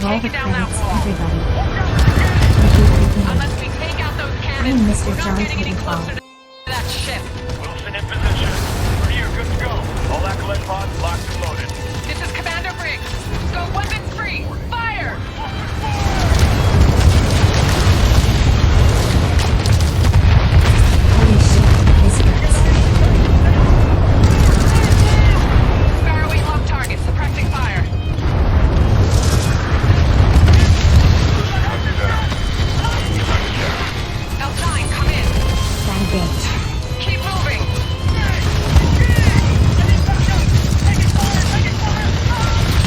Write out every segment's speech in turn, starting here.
all the taking down that credits, wall. everybody. Thank you for being Unless we take out those I am cannons, Mr. we're not John getting any Higginbotham. closer to that ship. Wilson in position. We're good to go. All acolyte pods locked and loaded. This is Commander Briggs. Go weapons free. Fire! Holy shit, this hurts. Faraway lock target, suppressing fire. L9, come in. That bitch. Keep moving.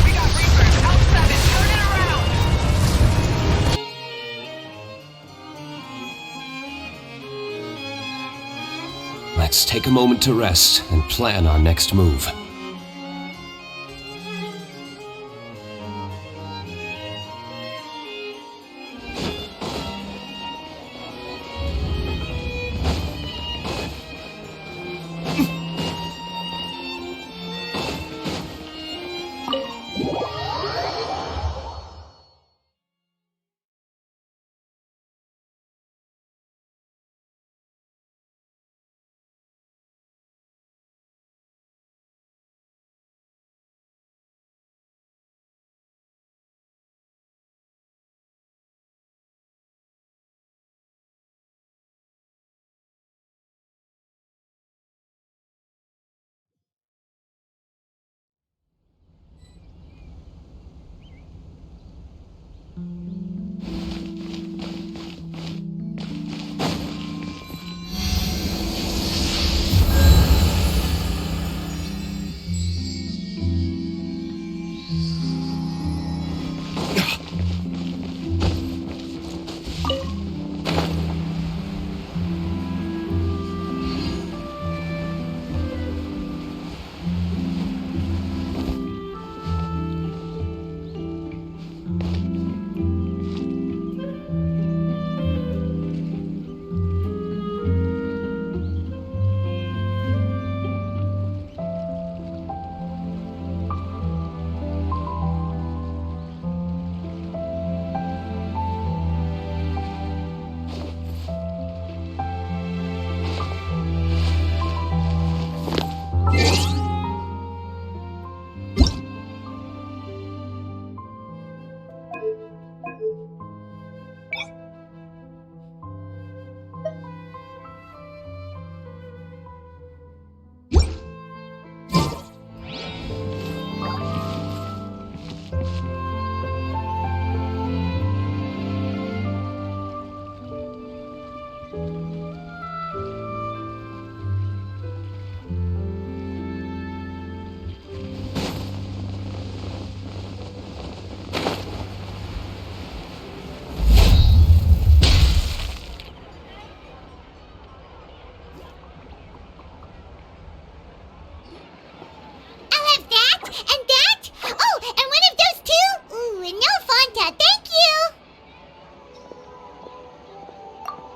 We got reapers. L7, turn it around. Let's take a moment to rest and plan our next move.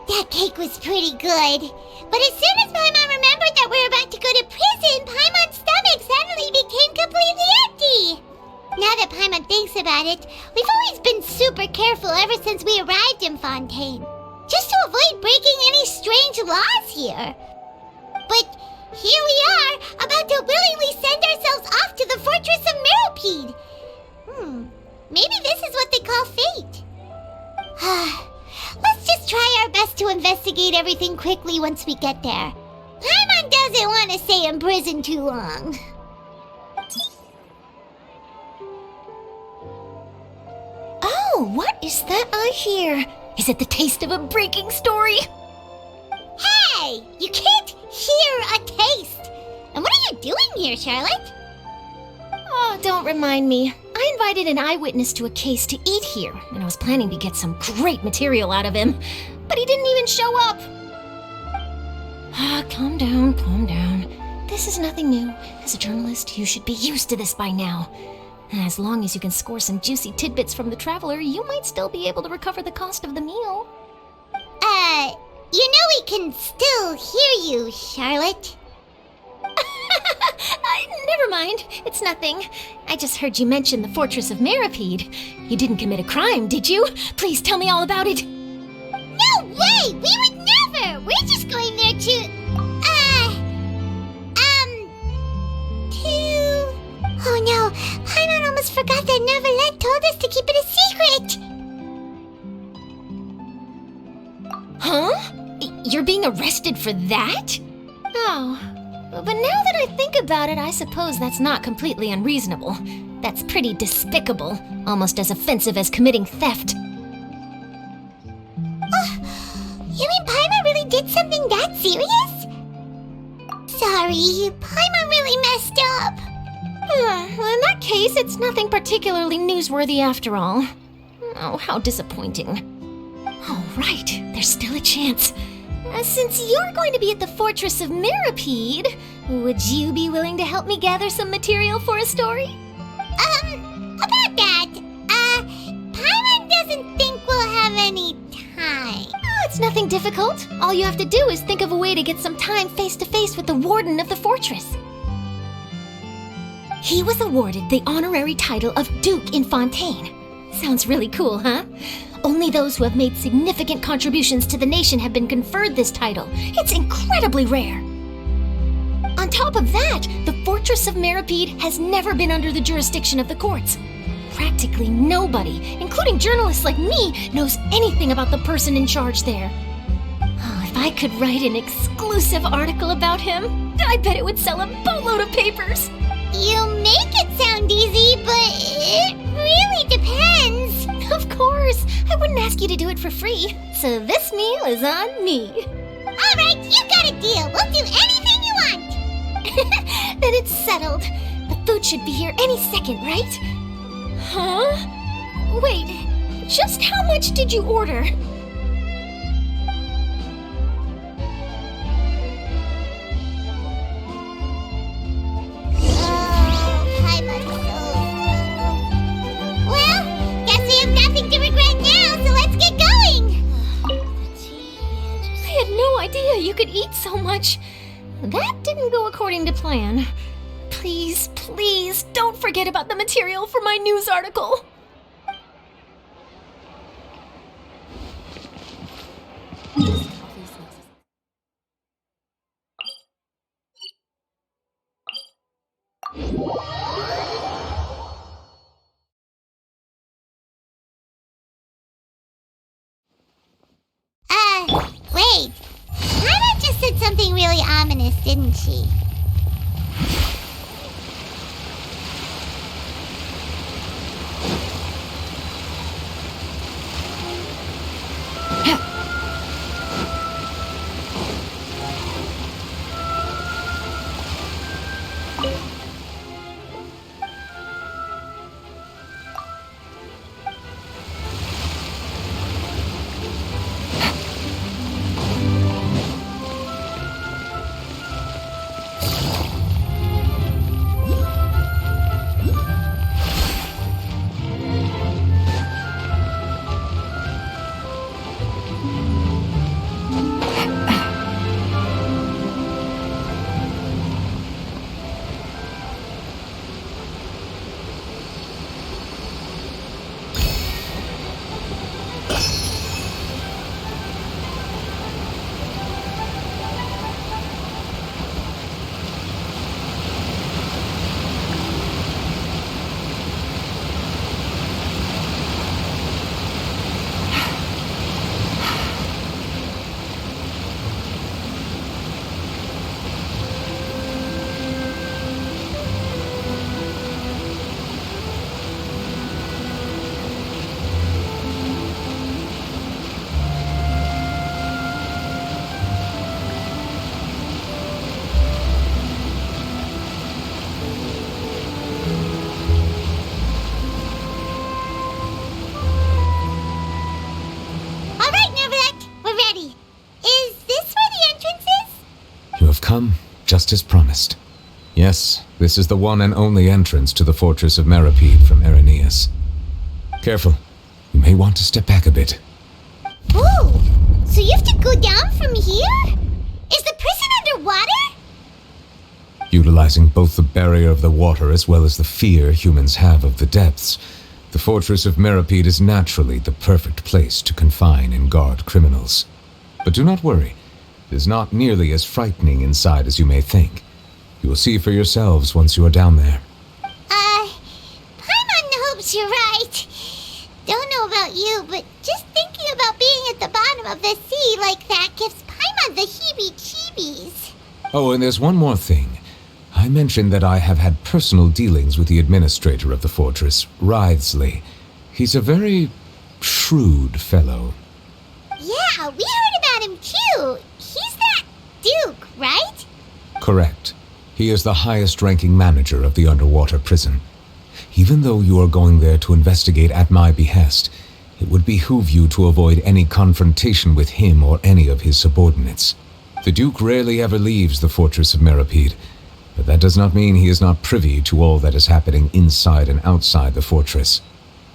That cake was pretty good. But as soon as Paimon remembered that we were about to go to prison, Paimon's stomach suddenly became completely empty. Now that Paimon thinks about it, we've always been super careful ever since we arrived in Fontaine. Just to avoid breaking any strange laws here. But here we are, about to willingly send ourselves off to the fortress of Meropide. Maybe this is what they call fate. Let's just try our best to investigate everything quickly once we get there. Paimon doesn't want to stay in prison too long. Oh, what is that I hear? Is it the taste of a breaking story? Hey! You can't hear a taste! And what are you doing here, Charlotte? Oh, don't remind me. I invited an eyewitness to a case to eat here, and I was planning to get some great material out of him, but he didn't even show up. Calm down, calm down. This is nothing new. As a journalist, you should be used to this by now. And as long as you can score some juicy tidbits from the traveler, you might still be able to recover the cost of the meal. You know we can still hear you, Charlotte. never mind. It's nothing. I just heard you mention the Fortress of Meripede. You didn't commit a crime, did you? Please tell me all about it. No way! We would never! We're just going there to... Oh no, Paimon almost forgot that Neverland told us to keep it a secret! Huh? You're being arrested for that? Oh, but now that I think about it, I suppose that's not completely unreasonable. That's pretty despicable, almost as offensive as committing theft. You mean Paimon really did something that serious? Sorry, Paimon really messed up. Well, in that case, it's nothing particularly newsworthy after all. Oh, how disappointing. All right, there's still a chance. Since you're going to be at the Fortress of Meripede, would you be willing to help me gather some material for a story? About that, Paimon doesn't think we'll have any time. Oh, it's nothing difficult. All you have to do is think of a way to get some time face-to-face with the warden of the fortress. He was awarded the honorary title of Duke in Fontaine. Sounds really cool, huh? Only those who have made significant contributions to the nation have been conferred this title. It's incredibly rare. On top of that, the Fortress of Meripede has never been under the jurisdiction of the courts. Practically nobody, including journalists like me, knows anything about the person in charge there. Oh, if I could write an exclusive article about him, I bet it would sell a boatload of papers. You make it sound easy, but it really depends. Of course, I wouldn't ask you to do it for free, so this meal is on me. All right, you got a deal. We'll do anything you want. Then it's settled. The food should be here any second, right? Huh? Wait, just how much did you order? You could eat so much. That didn't go according to plan. Please, please, don't forget about the material for my news article. Wait. Hannah just said something really ominous, didn't she? Come, just as promised. Yes, this is the one and only entrance to the Fortress of Meripede from Irenaeus. Careful, you may want to step back a bit. Whoa! So you have to go down from here? Is the prison underwater? Utilizing both the barrier of the water as well as the fear humans have of the depths, the fortress of Meripede is naturally the perfect place to confine and guard criminals. But do not worry, it is not nearly as frightening inside as you may think. You will see for yourselves once you are down there. Paimon hopes you're right. Don't know about you, but just thinking about being at the bottom of the sea like that gives Paimon the heebie-jeebies. Oh, and there's one more thing. I mentioned that I have had personal dealings with the administrator of the fortress, Writhsley. He's a very shrewd fellow. Yeah, we heard about him too. He's that Duke, right? Correct. He is the highest-ranking manager of the underwater prison. Even though you are going there to investigate at my behest, it would behoove you to avoid any confrontation with him or any of his subordinates. The Duke rarely ever leaves the fortress of Meripede, but that does not mean he is not privy to all that is happening inside and outside the fortress.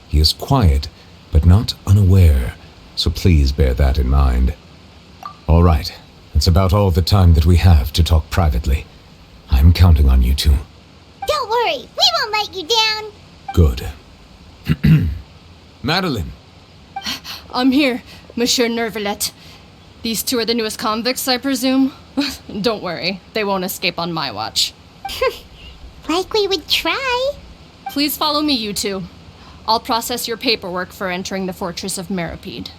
He is quiet, but not unaware, so please bear that in mind. All right, that's about all the time that we have to talk privately. I'm counting on you two. Don't worry, we won't let you down. Good. Madeline! I'm here, Monsieur Nervalet. These two are the newest convicts, I presume? Don't worry, they won't escape on my watch. Like we would try. Please follow me, you two. I'll process your paperwork for entering the Fortress of Meripede.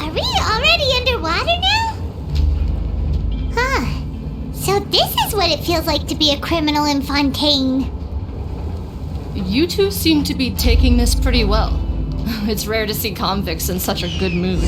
Are we already underwater now? Huh. So this is what it feels like to be a criminal in Fontaine. You two seem to be taking this pretty well. It's rare to see convicts in such a good mood.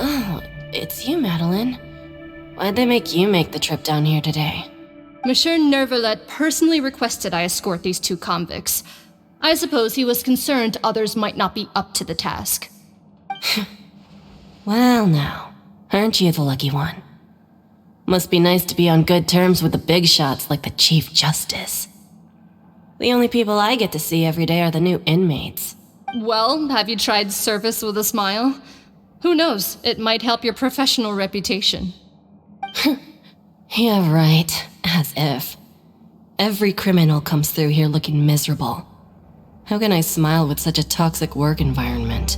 Oh, it's you, Madeline. Why'd they make you make the trip down here today? Monsieur Nervalet personally requested I escort these 2 convicts. I suppose he was concerned others might not be up to the task. Well now, aren't you the lucky one? Must be nice to be on good terms with the big shots like the Chief Justice. The only people I get to see every day are the new inmates. Well, have you tried service with a smile? Who knows, it might help your professional reputation. Yeah, right. As if. Every criminal comes through here looking miserable. How can I smile with such a toxic work environment?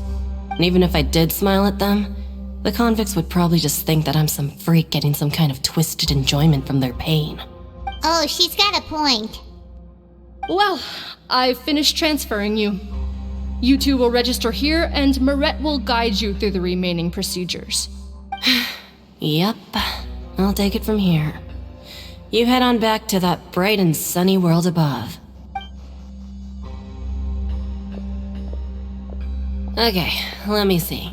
And even if I did smile at them, the convicts would probably just think that I'm some freak getting some kind of twisted enjoyment from their pain. Oh, she's got a point. Well, I've finished transferring you. You 2 will register here, and Marette will guide you through the remaining procedures. Yep, I'll take it from here. You head on back to that bright and sunny world above. Okay, let me see.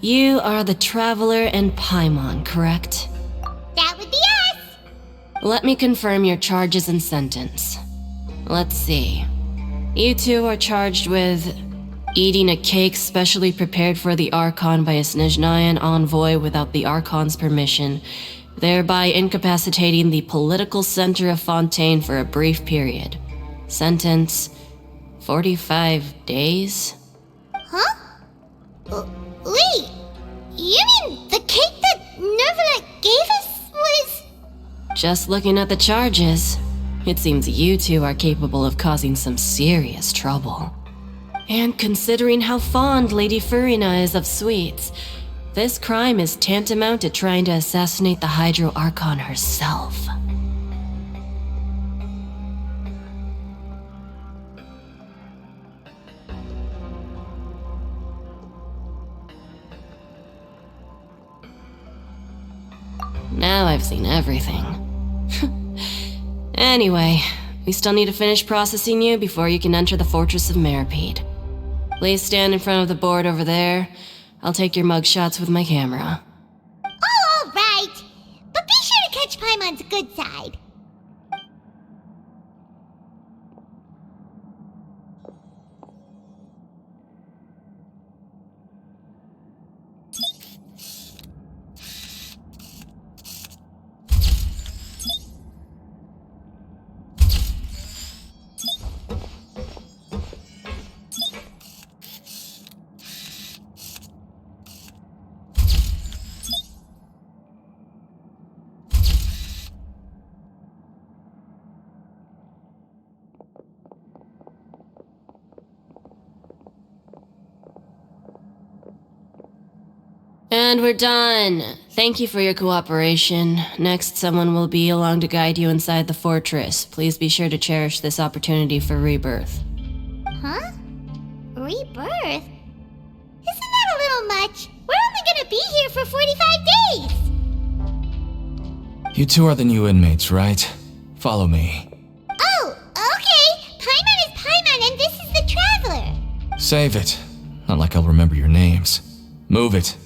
You are the Traveler and Paimon, correct? That would be us! Let me confirm your charges and sentence. Let's see. You 2 are charged with eating a cake specially prepared for the Archon by a Snezhnayan envoy without the Archon's permission, thereby incapacitating the political center of Fontaine for a brief period. Sentence: 45 days? Huh? Wait, you mean the cake that Nervalet gave us was... Just looking at the charges, it seems you 2 are capable of causing some serious trouble. And considering how fond Lady Furina is of sweets, this crime is tantamount to trying to assassinate the Hydro Archon herself. Now I've seen everything. Anyway, we still need to finish processing you before you can enter the Fortress of Meripede. Please stand in front of the board over there. I'll take your mugshots with my camera. Oh, all right. But be sure to catch Paimon's good side. And we're done. Thank you for your cooperation. Next, someone will be along to guide you inside the fortress. Please be sure to cherish this opportunity for rebirth. Huh? Rebirth? Isn't that a little much? We're only gonna be here for 45 days! You 2 are the new inmates, right? Follow me. Oh, okay! Paimon is Paimon and this is the Traveler! Save it. Not like I'll remember your names. Move it.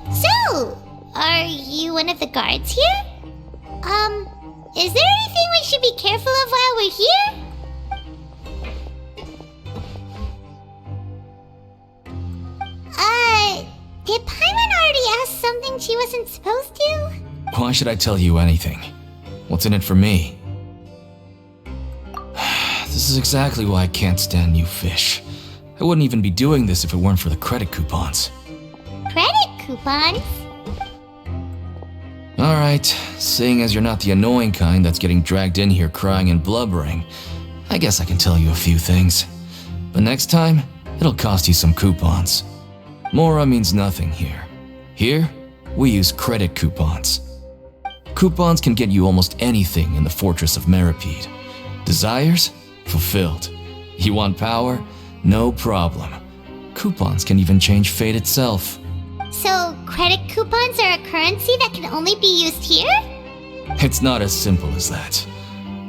So, are you one of the guards here? Is there anything we should be careful of while we're here? Did Paimon already ask something she wasn't supposed to? Why should I tell you anything? What's in it for me? This is exactly why I can't stand you fish. I wouldn't even be doing this if it weren't for the credit coupons. Credit coupons? Alright, seeing as you're not the annoying kind that's getting dragged in here crying and blubbering, I guess I can tell you a few things. But next time, it'll cost you some coupons. Mora means nothing here. Here, we use credit coupons. Coupons can get you almost anything in the Fortress of Meripede. Desires? Fulfilled. You want power? No problem. Coupons can even change fate itself. So, credit coupons are a currency that can only be used here? It's not as simple as that.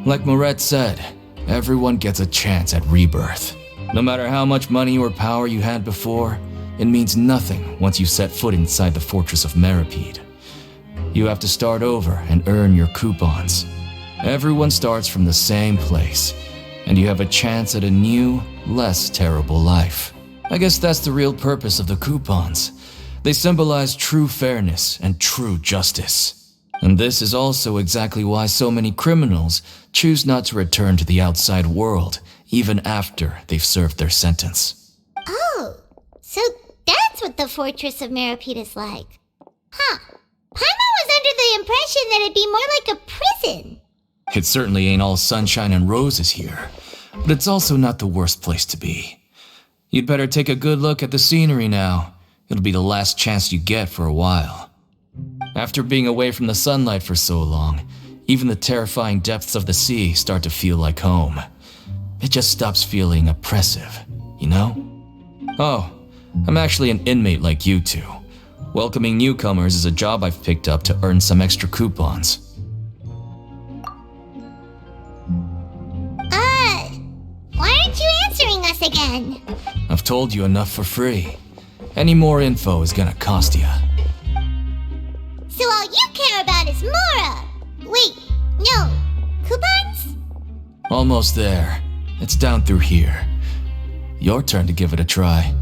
Like Moret said, everyone gets a chance at rebirth. No matter how much money or power you had before, it means nothing once you set foot inside the Fortress of Meripede. You have to start over and earn your coupons. Everyone starts from the same place, and you have a chance at a new, less terrible life. I guess that's the real purpose of the coupons. They symbolize true fairness and true justice. And this is also exactly why so many criminals choose not to return to the outside world, even after they've served their sentence. Oh, so that's what the Fortress of Meripede is like. Huh. Paimon was under the impression that it'd be more like a prison. It certainly ain't all sunshine and roses here, but it's also not the worst place to be. You'd better take a good look at the scenery now. It'll be the last chance you get for a while. After being away from the sunlight for so long, even the terrifying depths of the sea start to feel like home. It just stops feeling oppressive, you know? Oh, I'm actually an inmate like you two. Welcoming newcomers is a job I've picked up to earn some extra coupons. Why aren't you answering us again? I've told you enough for free. Any more info is gonna cost you. So all you care about is Mora! Wait, no, coupons? Almost there. It's down through here. Your turn to give it a try.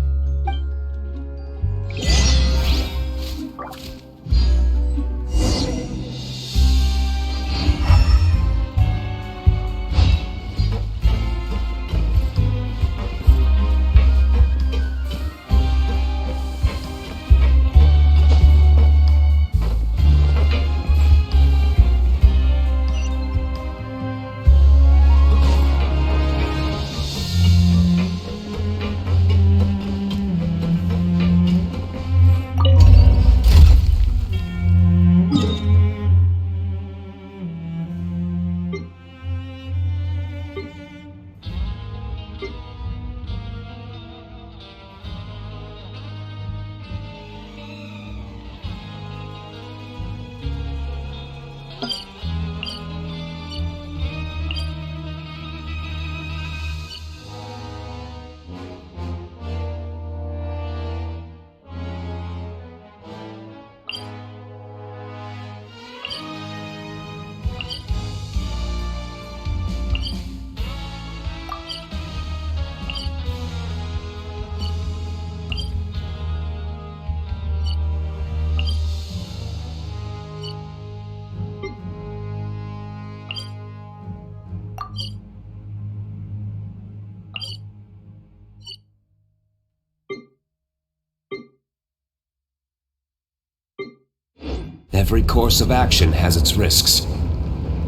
Every course of action has its risks.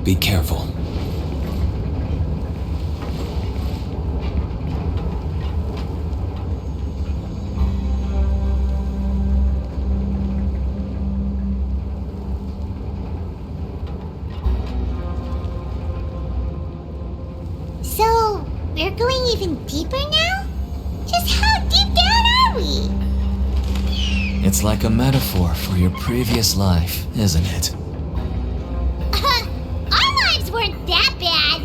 Be careful. So, we're going even deeper now? Just how deep down are we? It's like a metaphor for your previous life, isn't it? Our lives weren't that bad.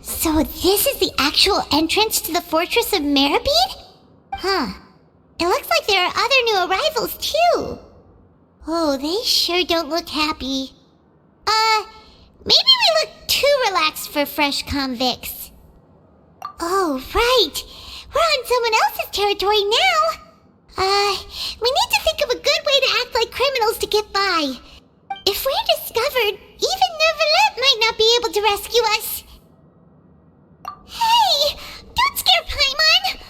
So this is the actual entrance to the Fortress of Meripede? Huh. It looks like there are other new arrivals, too. Oh, they sure don't look happy. Maybe we look too relaxed for fresh convicts. Oh, right. We're on someone else's territory now. We need to think of a good way to act like criminals to get by. If we're discovered, even Neuvillette might not be able to rescue us. Hey! Don't scare Paimon!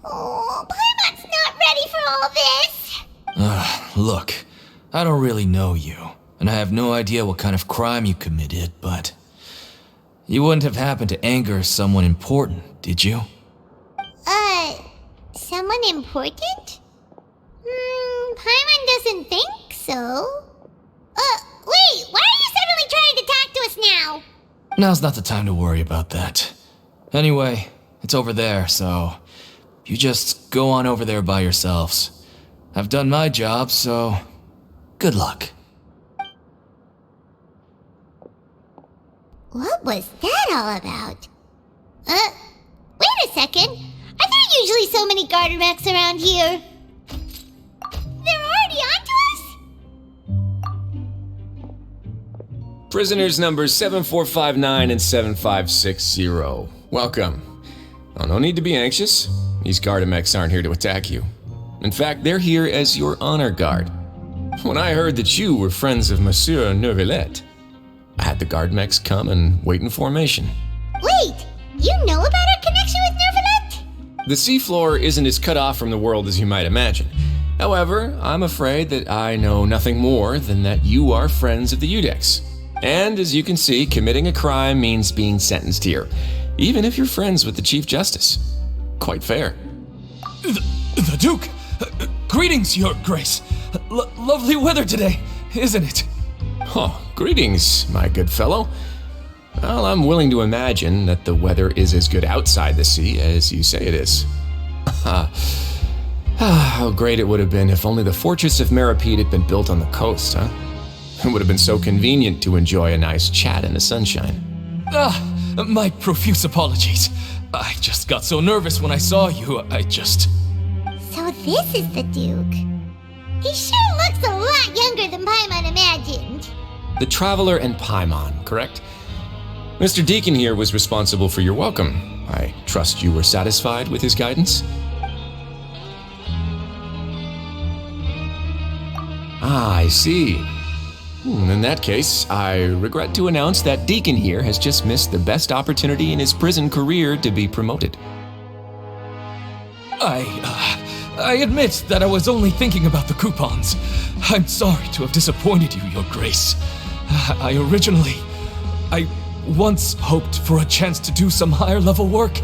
Oh, Paimon's not ready for all this! Look, I don't really know you, and I have no idea what kind of crime you committed, but you wouldn't have happened to anger someone important, did you? Someone important? Paimon doesn't think so. Wait, why are you suddenly trying to talk to us now? Now's not the time to worry about that. Anyway, it's over there, so you just go on over there by yourselves. I've done my job, so good luck. What was that all about? Wait a second. Are there usually so many Gardermechs around here? They're already onto us? Prisoners numbers 7459 and 7560. Welcome. Oh, no need to be anxious. These Gardermechs aren't here to attack you. In fact, they're here as your honor guard. When I heard that you were friends of Monsieur Neuvillette, I had the Gardermechs come and wait in formation. Wait, you know about our connection with Neuvillette? The seafloor isn't as cut off from the world as you might imagine. However, I'm afraid that I know nothing more than that you are friends of the Udex. And as you can see, committing a crime means being sentenced here, even if you're friends with the Chief Justice. Quite fair. The Duke! Greetings, Your Grace! Lovely weather today, isn't it? Oh, greetings, my good fellow. Well, I'm willing to imagine that the weather is as good outside the sea as you say it is. How great it would have been if only the Fortress of Meripede had been built on the coast, huh? It would have been so convenient to enjoy a nice chat in the sunshine. My profuse apologies. I just got so nervous when I saw you, So this is the Duke. He sure looks a lot younger than Paimon imagined. The Traveler and Paimon, correct? Mr. Deacon here was responsible for your welcome. I trust you were satisfied with his guidance? Ah, I see. In that case, I regret to announce that Deacon here has just missed the best opportunity in his prison career to be promoted. I admit that I was only thinking about the coupons. I'm sorry to have disappointed you, Your Grace. I once hoped for a chance to do some higher level work.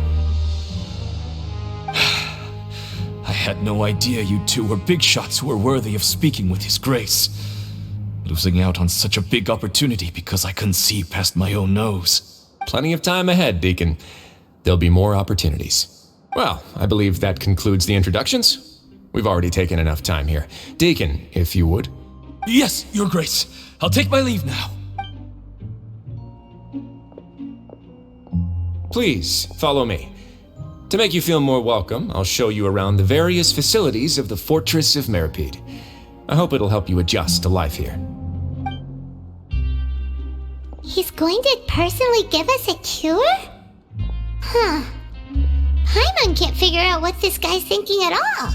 I had no idea you two were big shots who were worthy of speaking with His Grace. Losing out on such a big opportunity because I couldn't see past my own nose. Plenty of time ahead, Deacon. There'll be more opportunities. Well, I believe that concludes the introductions. We've already taken enough time here. Deacon, if you would. Yes, Your Grace. I'll take my leave now. Please, follow me. To make you feel more welcome, I'll show you around the various facilities of the Fortress of Meripede. I hope it'll help you adjust to life here. He's going to personally give us a cure? Huh. Paimon can't figure out what this guy's thinking at all.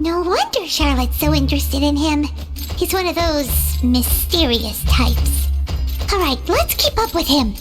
No wonder Charlotte's so interested in him. He's one of those mysterious types. Alright, let's keep up with him.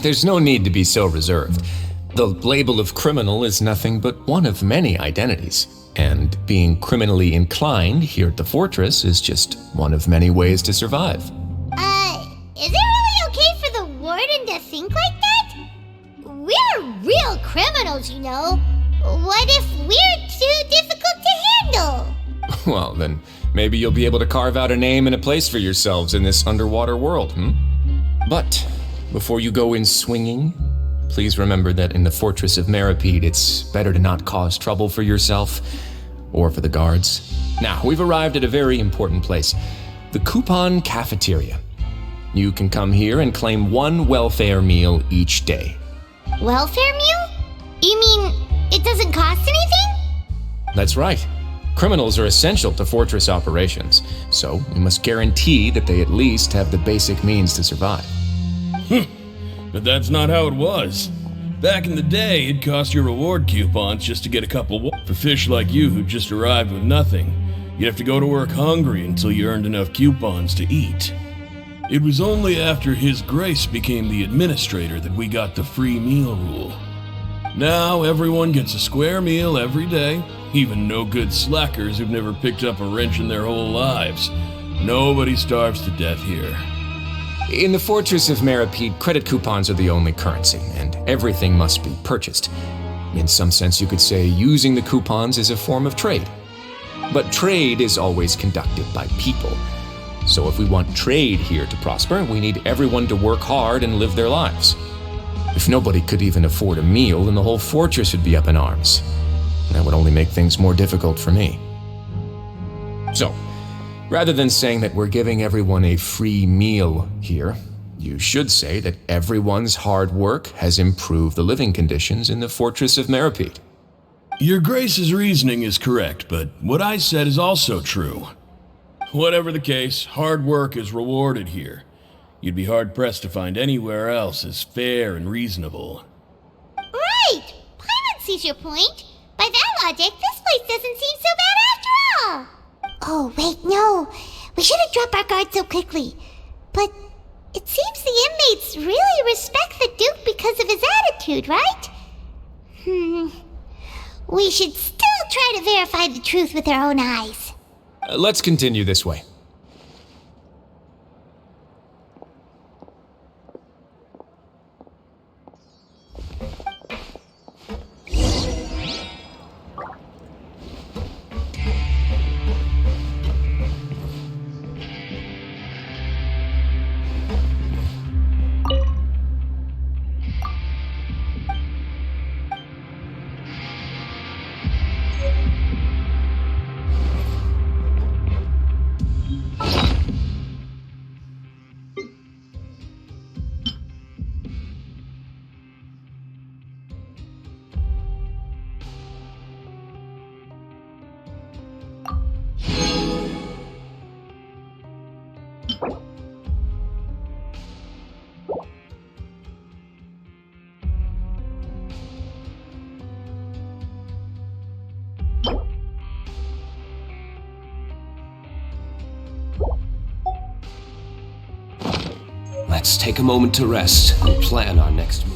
there's no need to be so reserved. The label of criminal is nothing but one of many identities, and being criminally inclined here at the fortress is just one of many ways to survive. Is it really okay for the warden to think like that? We're real criminals, you know. What if we're too difficult to handle? Well, then maybe you'll be able to carve out a name and a place for yourselves in this underwater world, But before you go in swinging, please remember that in the Fortress of Meripede, it's better to not cause trouble for yourself or for the guards. Now, we've arrived at a very important place, the Coupon Cafeteria. You can come here and claim one welfare meal each day. Welfare meal? You mean it doesn't cost anything? That's right. Criminals are essential to fortress operations, so we must guarantee that they at least have the basic means to survive. But that's not how it was. Back in the day, it cost your reward coupons just to get a couple for fish like you who just arrived with nothing. You'd have to go to work hungry until you earned enough coupons to eat. It was only after His Grace became the administrator that we got the free meal rule. Now everyone gets a square meal every day, even no-good slackers who've never picked up a wrench in their whole lives. Nobody starves to death here. In the Fortress of Meripede, credit coupons are the only currency, and everything must be purchased. In some sense, you could say using the coupons is a form of trade. But trade is always conducted by people. So if we want trade here to prosper, we need everyone to work hard and live their lives. If nobody could even afford a meal, then the whole fortress would be up in arms. That would only make things more difficult for me. So, rather than saying that we're giving everyone a free meal here, you should say that everyone's hard work has improved the living conditions in the Fortress of Meripede. Your Grace's reasoning is correct, but what I said is also true. Whatever the case, hard work is rewarded here. You'd be hard-pressed to find anywhere else as fair and reasonable. Right! Paimon sees your point. By that logic, this place doesn't seem so bad after all. Oh, wait, no. We shouldn't drop our guard so quickly. But it seems the inmates really respect the Duke because of his attitude, right? We should still try to verify the truth with our own eyes. Let's continue this way. Let's take a moment to rest and plan our next move.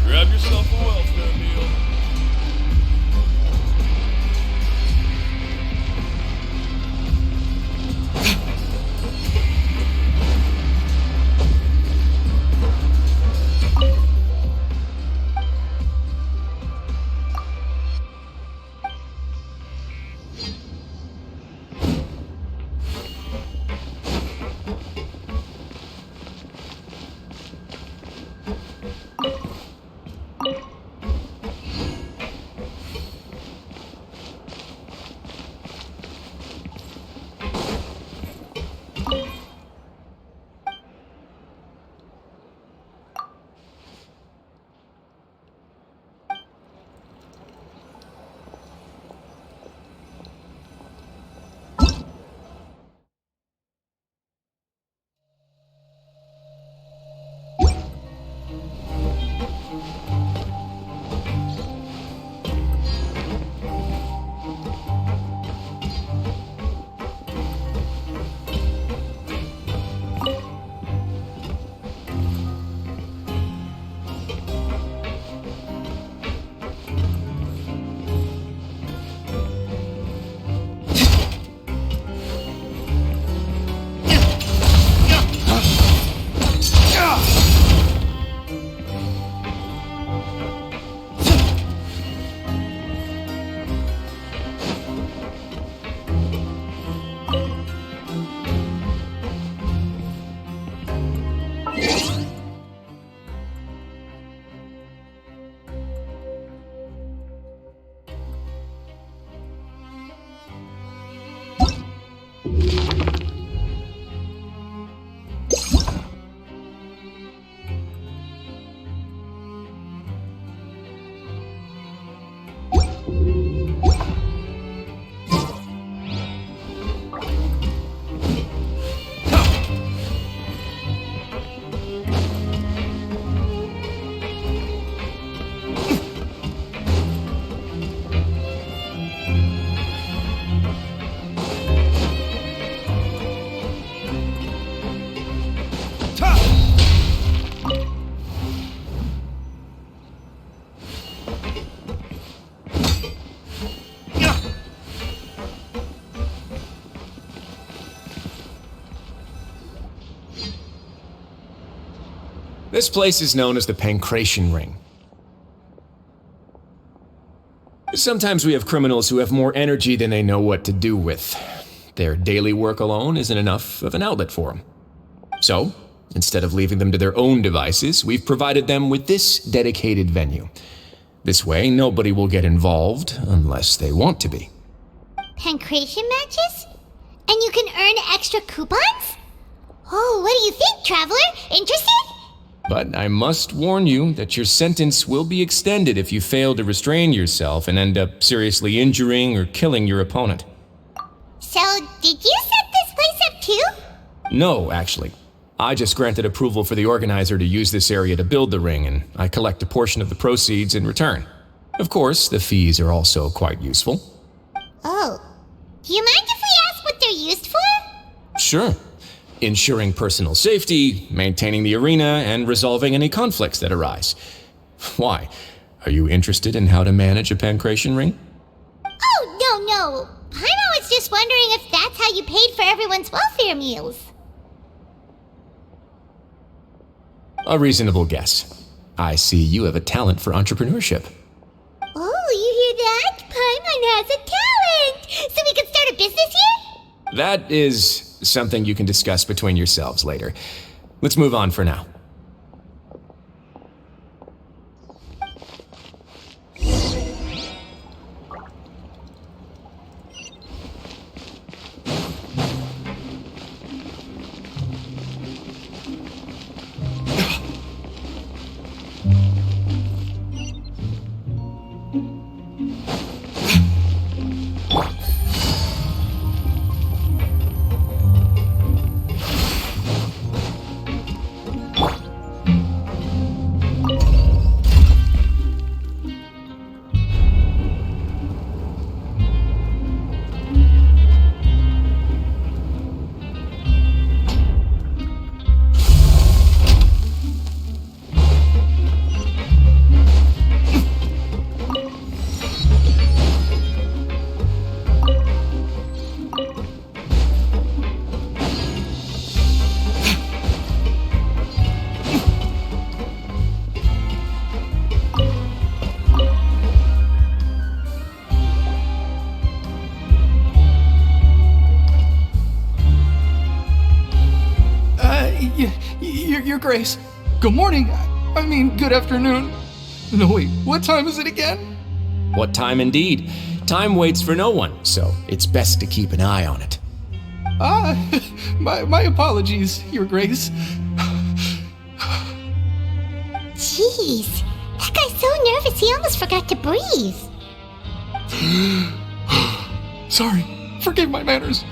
Grab yourself a welfare meal. This place is known as the Pancration Ring. Sometimes we have criminals who have more energy than they know what to do with. Their daily work alone isn't enough of an outlet for them. So, instead of leaving them to their own devices, we've provided them with this dedicated venue. This way, nobody will get involved unless they want to be. Pancration matches? And you can earn extra coupons? Oh, what do you think, Traveler? Interested? But I must warn you that your sentence will be extended if you fail to restrain yourself and end up seriously injuring or killing your opponent. So, did you set this place up too? No, actually. I just granted approval for the organizer to use this area to build the ring, and I collect a portion of the proceeds in return. Of course, the fees are also quite useful. Oh. Do you mind if we ask what they're used for? Sure. Ensuring personal safety, maintaining the arena, and resolving any conflicts that arise. Why? Are you interested in how to manage a pancration ring? Oh, no. Paimon was just wondering if that's how you paid for everyone's welfare meals. A reasonable guess. I see you have a talent for entrepreneurship. Oh, you hear that? Paimon has a talent! So we could start a business here? That is something you can discuss between yourselves later. Let's move on for now. Your Grace. Good morning. I mean, good afternoon. No, wait, what time is it again? What time indeed? Time waits for no one, so it's best to keep an eye on it. My apologies, Your Grace. Jeez, that guy's so nervous he almost forgot to breathe. Sorry, forgive my manners.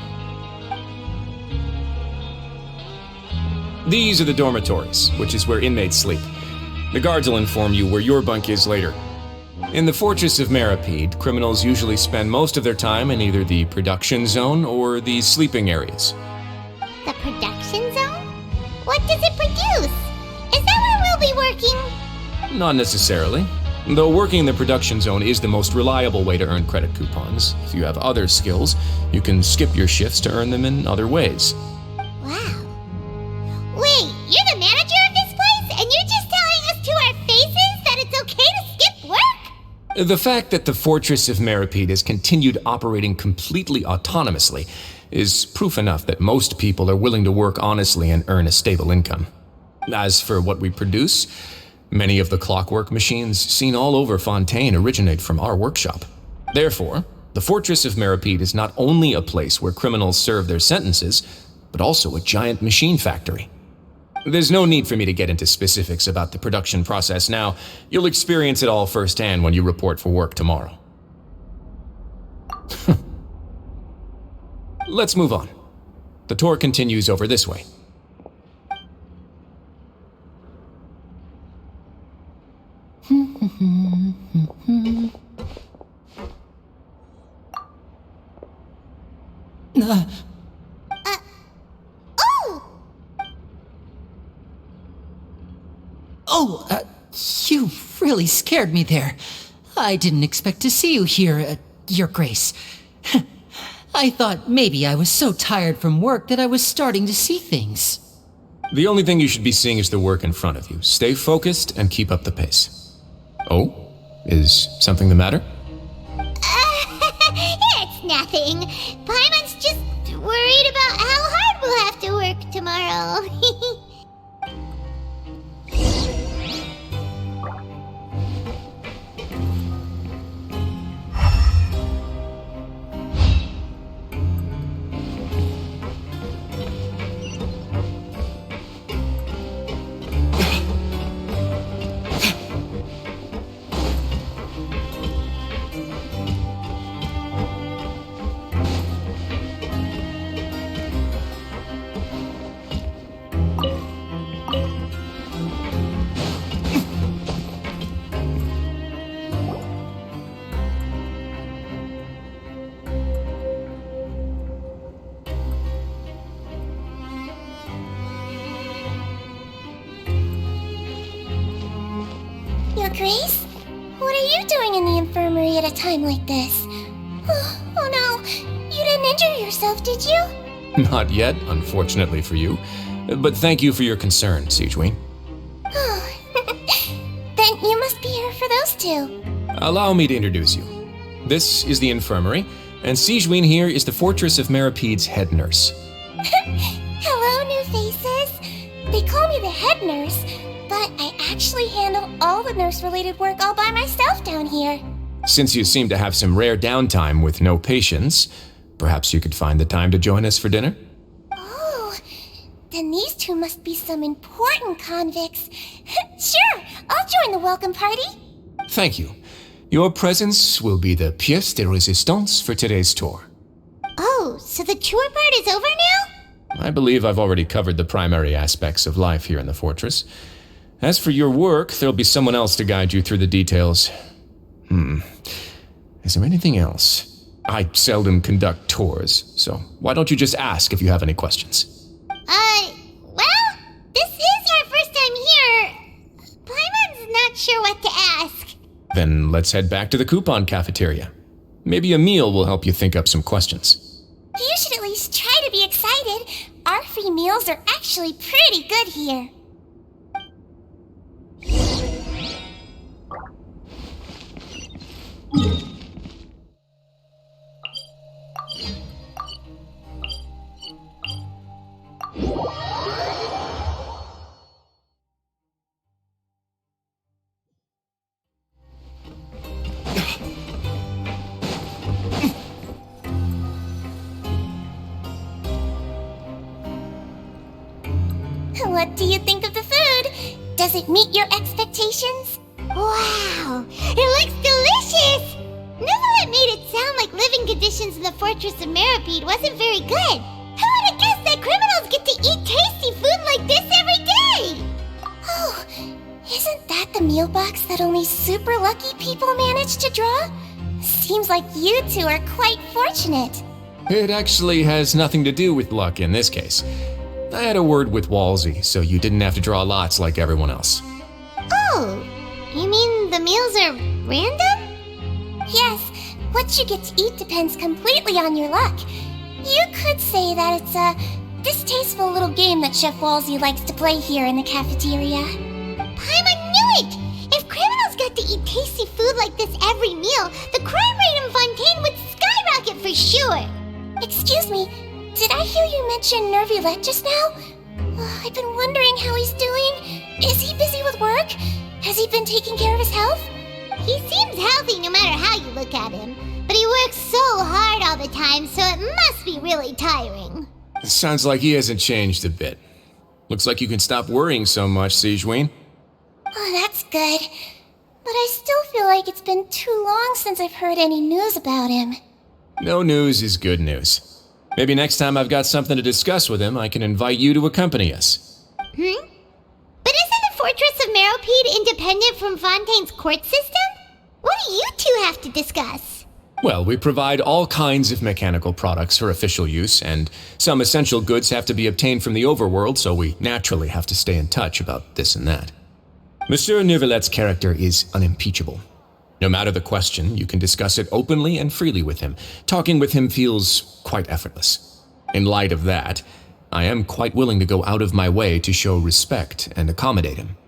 These are the dormitories, which is where inmates sleep. The guards will inform you where your bunk is later. In the Fortress of Maripede, criminals usually spend most of their time in either the production zone or the sleeping areas. The production zone? What does it produce? Is that where we'll be working? Not necessarily. Though working in the production zone is the most reliable way to earn credit coupons, if you have other skills, you can skip your shifts to earn them in other ways. Wow. Wait, you're the manager of this place, and you're just telling us to our faces that it's okay to skip work? The fact that the Fortress of Maripede has continued operating completely autonomously is proof enough that most people are willing to work honestly and earn a stable income. As for what we produce, many of the clockwork machines seen all over Fontaine originate from our workshop. Therefore, The Fortress of Meripede is not only a place where criminals serve their sentences, but also a giant machine factory. There's no need for me to get into specifics about the production process now. You'll experience it all firsthand when you report for work tomorrow. Let's move on. The tour continues over this way. You really scared me there. I didn't expect to see you here, Your Grace. I thought maybe I was so tired from work that I was starting to see things. The only thing you should be seeing is the work in front of you. Stay focused and keep up the pace. Oh? Is something the matter? It's nothing. Paimon's just worried about how hard we'll have to work tomorrow. Your Grace? What are you doing in the infirmary at a time like this? Oh no, you didn't injure yourself, did you? Not yet, unfortunately for you. But thank you for your concern, Sijween. Then you must be here for those two. Allow me to introduce you. This is the infirmary, and Sijween here is the Fortress of Meripede's head nurse. Hello, new faces. They call me the head nurse, but I actually handle all the nurse-related work all by myself down here. Since you seem to have some rare downtime with no patients, perhaps you could find the time to join us for dinner? Oh, then these two must be some important convicts. Sure, I'll join the welcome party. Thank you. Your presence will be the pièce de résistance for today's tour. Oh, so the tour part is over now? I believe I've already covered the primary aspects of life here in the fortress. As for your work, there'll be someone else to guide you through the details. Is there anything else? I seldom conduct tours, so why don't you just ask if you have any questions? Well, this is our first time here. Paimon's not sure what to ask. Then let's head back to the coupon cafeteria. Maybe a meal will help you think up some questions. You should at least try to be excited. Our free meals are actually pretty good here. What do you think of the food? Does it meet your expectations? Wow, it looks delicious! Neverlet made it sound like living conditions in the Fortress of Meripede wasn't very good. Who would have guessed that criminals get to eat tasty food like this every day? Oh, isn't that the meal box that only super lucky people manage to draw? Seems like you two are quite fortunate. It actually has nothing to do with luck in this case. I had a word with Walsey, so you didn't have to draw lots like everyone else. Oh, you mean the meals are random? Yes, what you get to eat depends completely on your luck. You could say that it's a distasteful little game that Chef Walsey likes to play here in the cafeteria. Paimon knew it! If criminals got to eat tasty food like this every meal, the crime rate in Fontaine would skyrocket for sure! Excuse me, did I hear you mention Nervylette just now? I've been wondering how he's doing. Is he busy with work? Has he been taking care of his health? He seems healthy no matter how you look at him, but he works so all the time, so it must be really tiring. Sounds like he hasn't changed a bit. Looks like you can stop worrying so much, Sijween. Oh, that's good. But I still feel like it's been too long since I've heard any news about him. No news is good news. Maybe next time I've got something to discuss with him, I can invite you to accompany us. But isn't the Fortress of Meropede independent from Fontaine's court system? What do you two have to discuss? Well, we provide all kinds of mechanical products for official use, and some essential goods have to be obtained from the overworld, so we naturally have to stay in touch about this and that. Monsieur Neuvillett's character is unimpeachable. No matter the question, you can discuss it openly and freely with him. Talking with him feels quite effortless. In light of that, I am quite willing to go out of my way to show respect and accommodate him.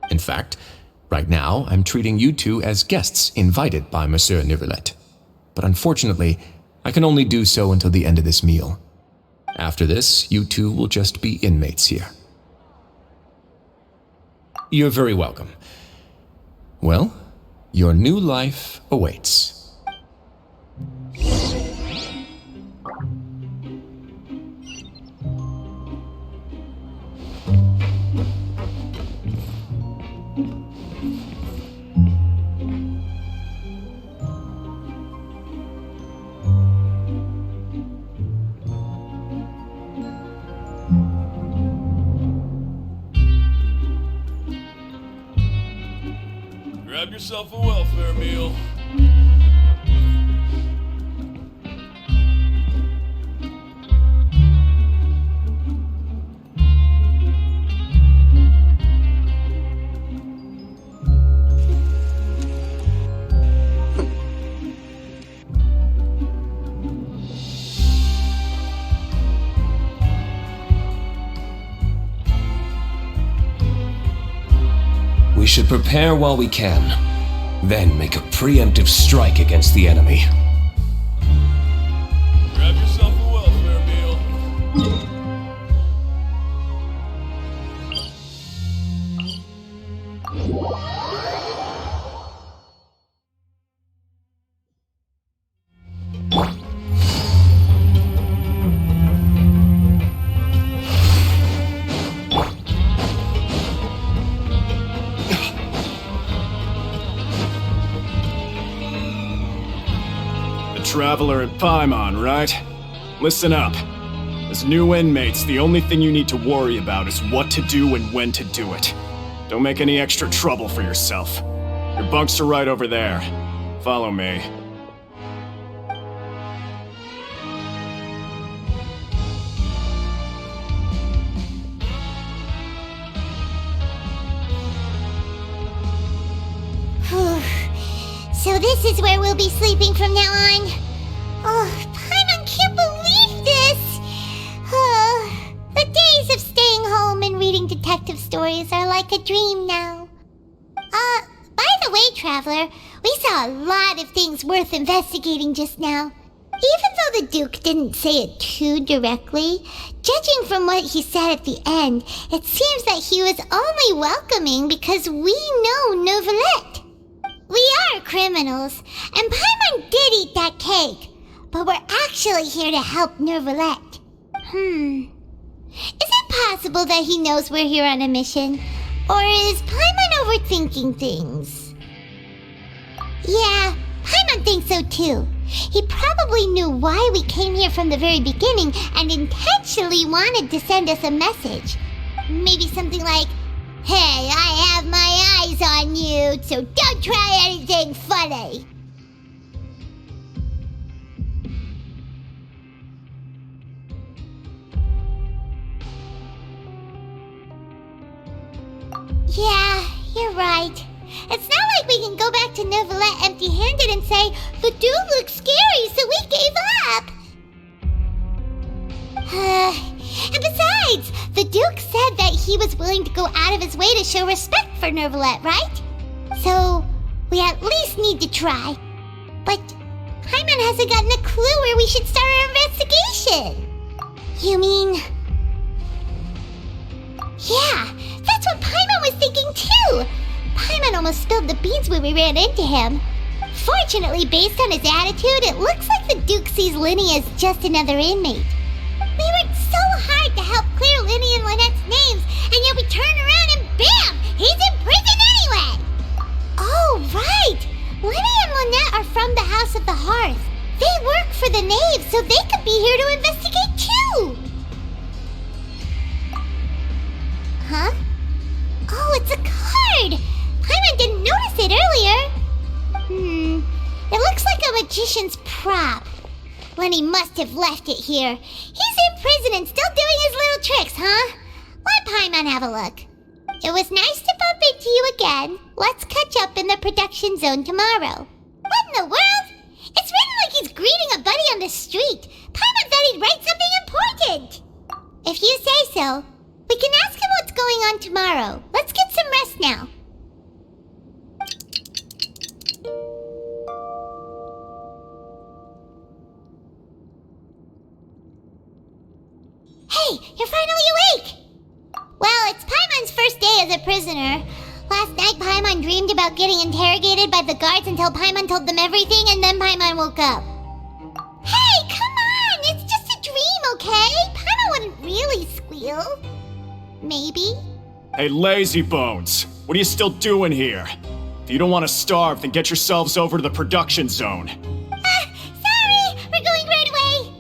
In fact, right now, I'm treating you two as guests invited by Monsieur Neuvillette. But unfortunately, I can only do so until the end of this meal. After this, you two will just be inmates here. You're very welcome. Well, your new life awaits. Grab yourself a welfare meal. We should prepare while we can, then make a preemptive strike against the enemy. Grab yourself a welfare meal. Traveler at Paimon, right? Listen up. As new inmates, the only thing you need to worry about is what to do and when to do it. Don't make any extra trouble for yourself. Your bunks are right over there. Follow me. So this is where we'll be sleeping from now on. Oh, Paimon can't believe this! The days of staying home and reading detective stories are like a dream now. By the way, Traveler, we saw a lot of things worth investigating just now. Even though the Duke didn't say it too directly, judging from what he said at the end, it seems that he was only welcoming because we know Neuvillette. We are criminals, and Paimon did eat that cake, but we're actually here to help Neuvillette. Is it possible that he knows we're here on a mission? Or is Paimon overthinking things? Yeah, Paimon thinks so too. He probably knew why we came here from the very beginning and intentionally wanted to send us a message. Maybe something like, "Hey, I have my eyes on you, so don't try anything funny." Yeah, you're right. It's not like we can go back to Neuvillette empty-handed and say, "The dude looks scary, so we gave up." And besides, the Duke said that he was willing to go out of his way to show respect for Neuvillette, right? So, we at least need to try. But Paimon hasn't gotten a clue where we should start our investigation. You mean... Yeah, that's what Paimon was thinking too. Paimon almost spilled the beans when we ran into him. Fortunately, based on his attitude, it looks like the Duke sees Linny as just another inmate. We worked so hard to help clear Linny and Lynette's names, and yet we turn around and bam! He's in prison anyway! Oh, right! Linny and Lynette are from the House of the Hearth. They work for the Knave, so they could be here to investigate too! Huh? Oh, it's a card! Paimon didn't notice it earlier. It looks like a magician's prop. Lenny must have left it here. He's in prison and still doing his little tricks, huh? Let Paimon have a look. It was nice to bump into you again. Let's catch up in the production zone tomorrow. What in the world? It's written like he's greeting a buddy on the street. Paimon thought he'd write something important. If you say so, we can ask him what's going on tomorrow. Let's get some rest now. Hey, you're finally awake! Well, it's Paimon's first day as a prisoner. Last night, Paimon dreamed about getting interrogated by the guards until Paimon told them everything, and then Paimon woke up. Hey, come on! It's just a dream, okay? Paimon wouldn't really squeal. Maybe? Hey, lazy bones! What are you still doing here? If you don't want to starve, then get yourselves over to the production zone. Sorry! We're going right away!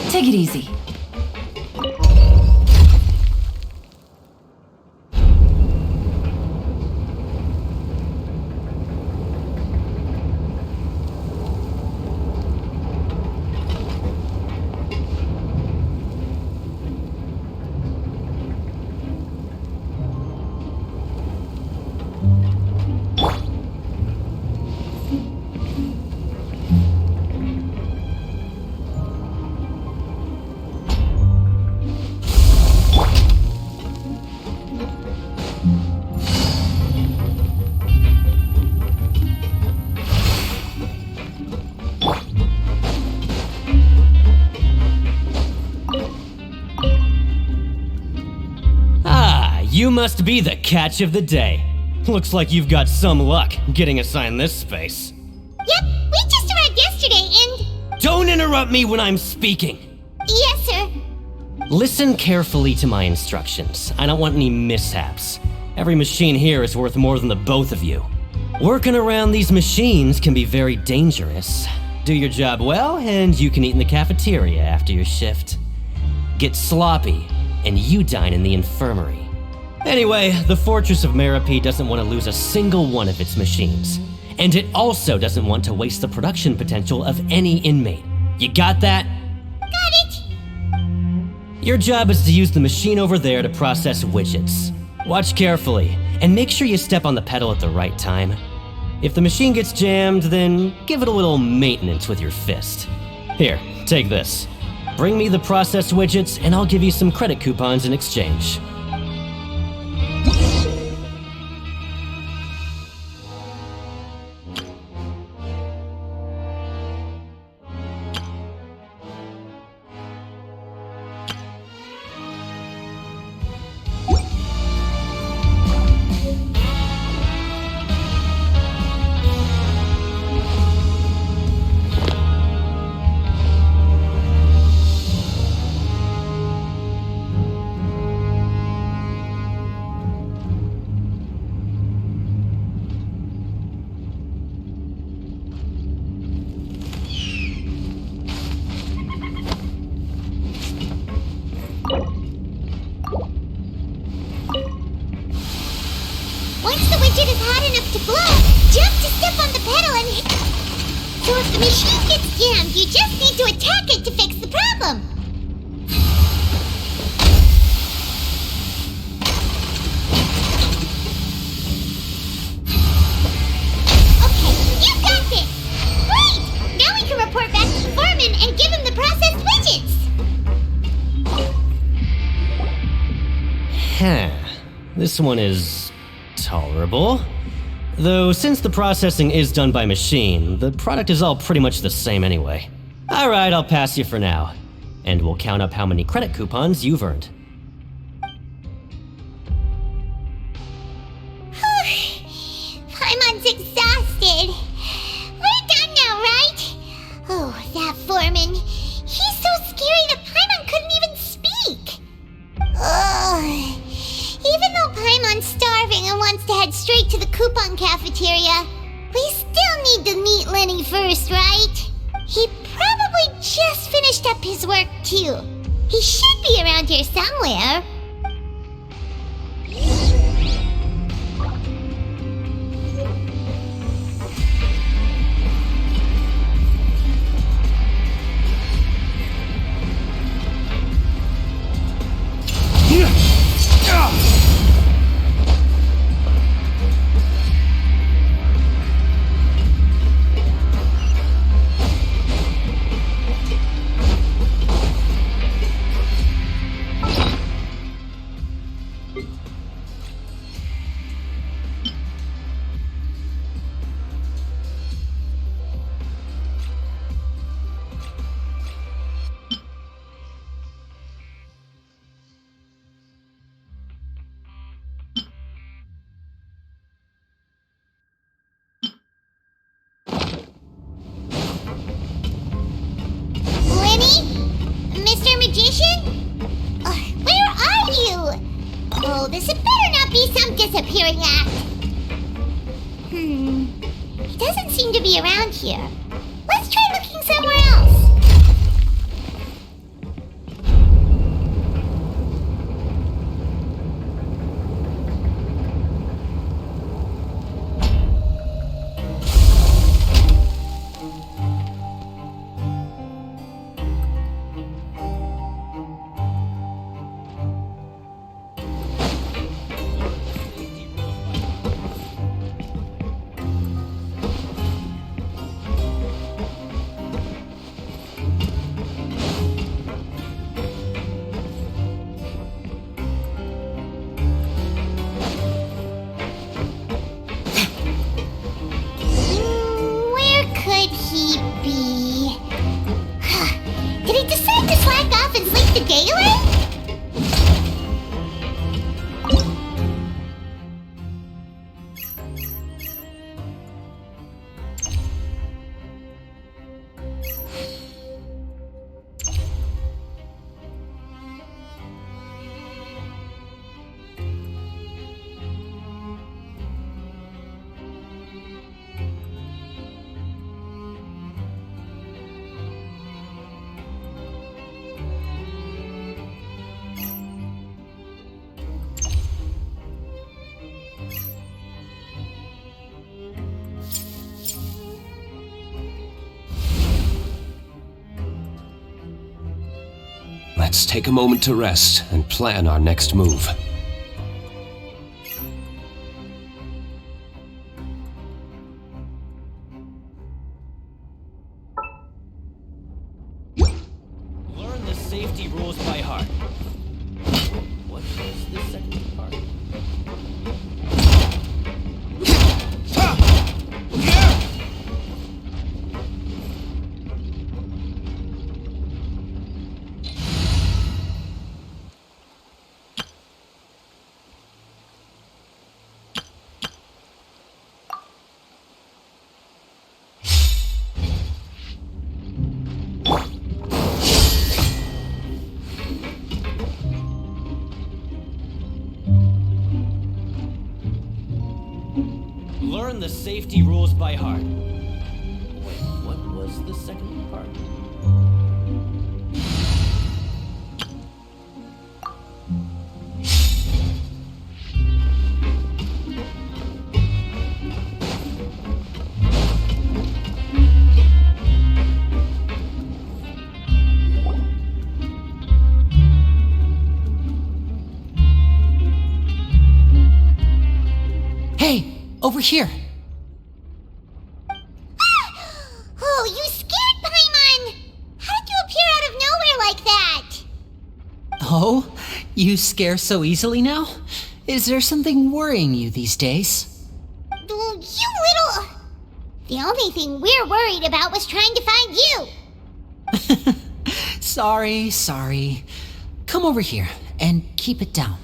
Take it easy. You must be the catch of the day. Looks like you've got some luck getting assigned this space. Yep, we just arrived yesterday and... Don't interrupt me when I'm speaking. Yes, sir. Listen carefully to my instructions. I don't want any mishaps. Every machine here is worth more than the both of you. Working around these machines can be very dangerous. Do your job well, and you can eat in the cafeteria after your shift. Get sloppy, and you dine in the infirmary. Anyway, the Fortress of Merope doesn't want to lose a single one of its machines. And it also doesn't want to waste the production potential of any inmate. You got that? Got it! Your job is to use the machine over there to process widgets. Watch carefully, and make sure you step on the pedal at the right time. If the machine gets jammed, then give it a little maintenance with your fist. Here, take this. Bring me the processed widgets, and I'll give you some credit coupons in exchange. engine is hot enough to blow, just to step on the pedal and hit. So if the machine gets jammed, you just need to attack it to fix the problem. Okay, you got this! Great! Now we can report back to the foreman and give him the processed widgets! Huh. This one is tolerable. Though since the processing is done by machine, the product is all pretty much the same anyway. Alright, I'll pass you for now. And we'll count up how many credit coupons you've earned. Paimon's exhausted. We're done now, right? Oh, that foreman. He's so scary that Paimon couldn't even speak. Ugh. Even though Paimon's starving and wants to head straight to the coupon cafeteria, we still need to meet Lenny first, right? He probably just finished up his work, too. He should be around here somewhere. Oh, this had better not be some disappearing act. He doesn't seem to be around here. Let's try looking somewhere else. Let's take a moment to rest and plan our next move. Learn the safety rules by heart. What is the second part? Learn the safety rules by heart. Wait, what was the second part? over here. Oh, you scared Paimon! How did you appear out of nowhere like that? Oh, you scare so easily now? Is there something worrying you these days? You little... The only thing we're worried about was trying to find you. Sorry. Come over here and keep it down.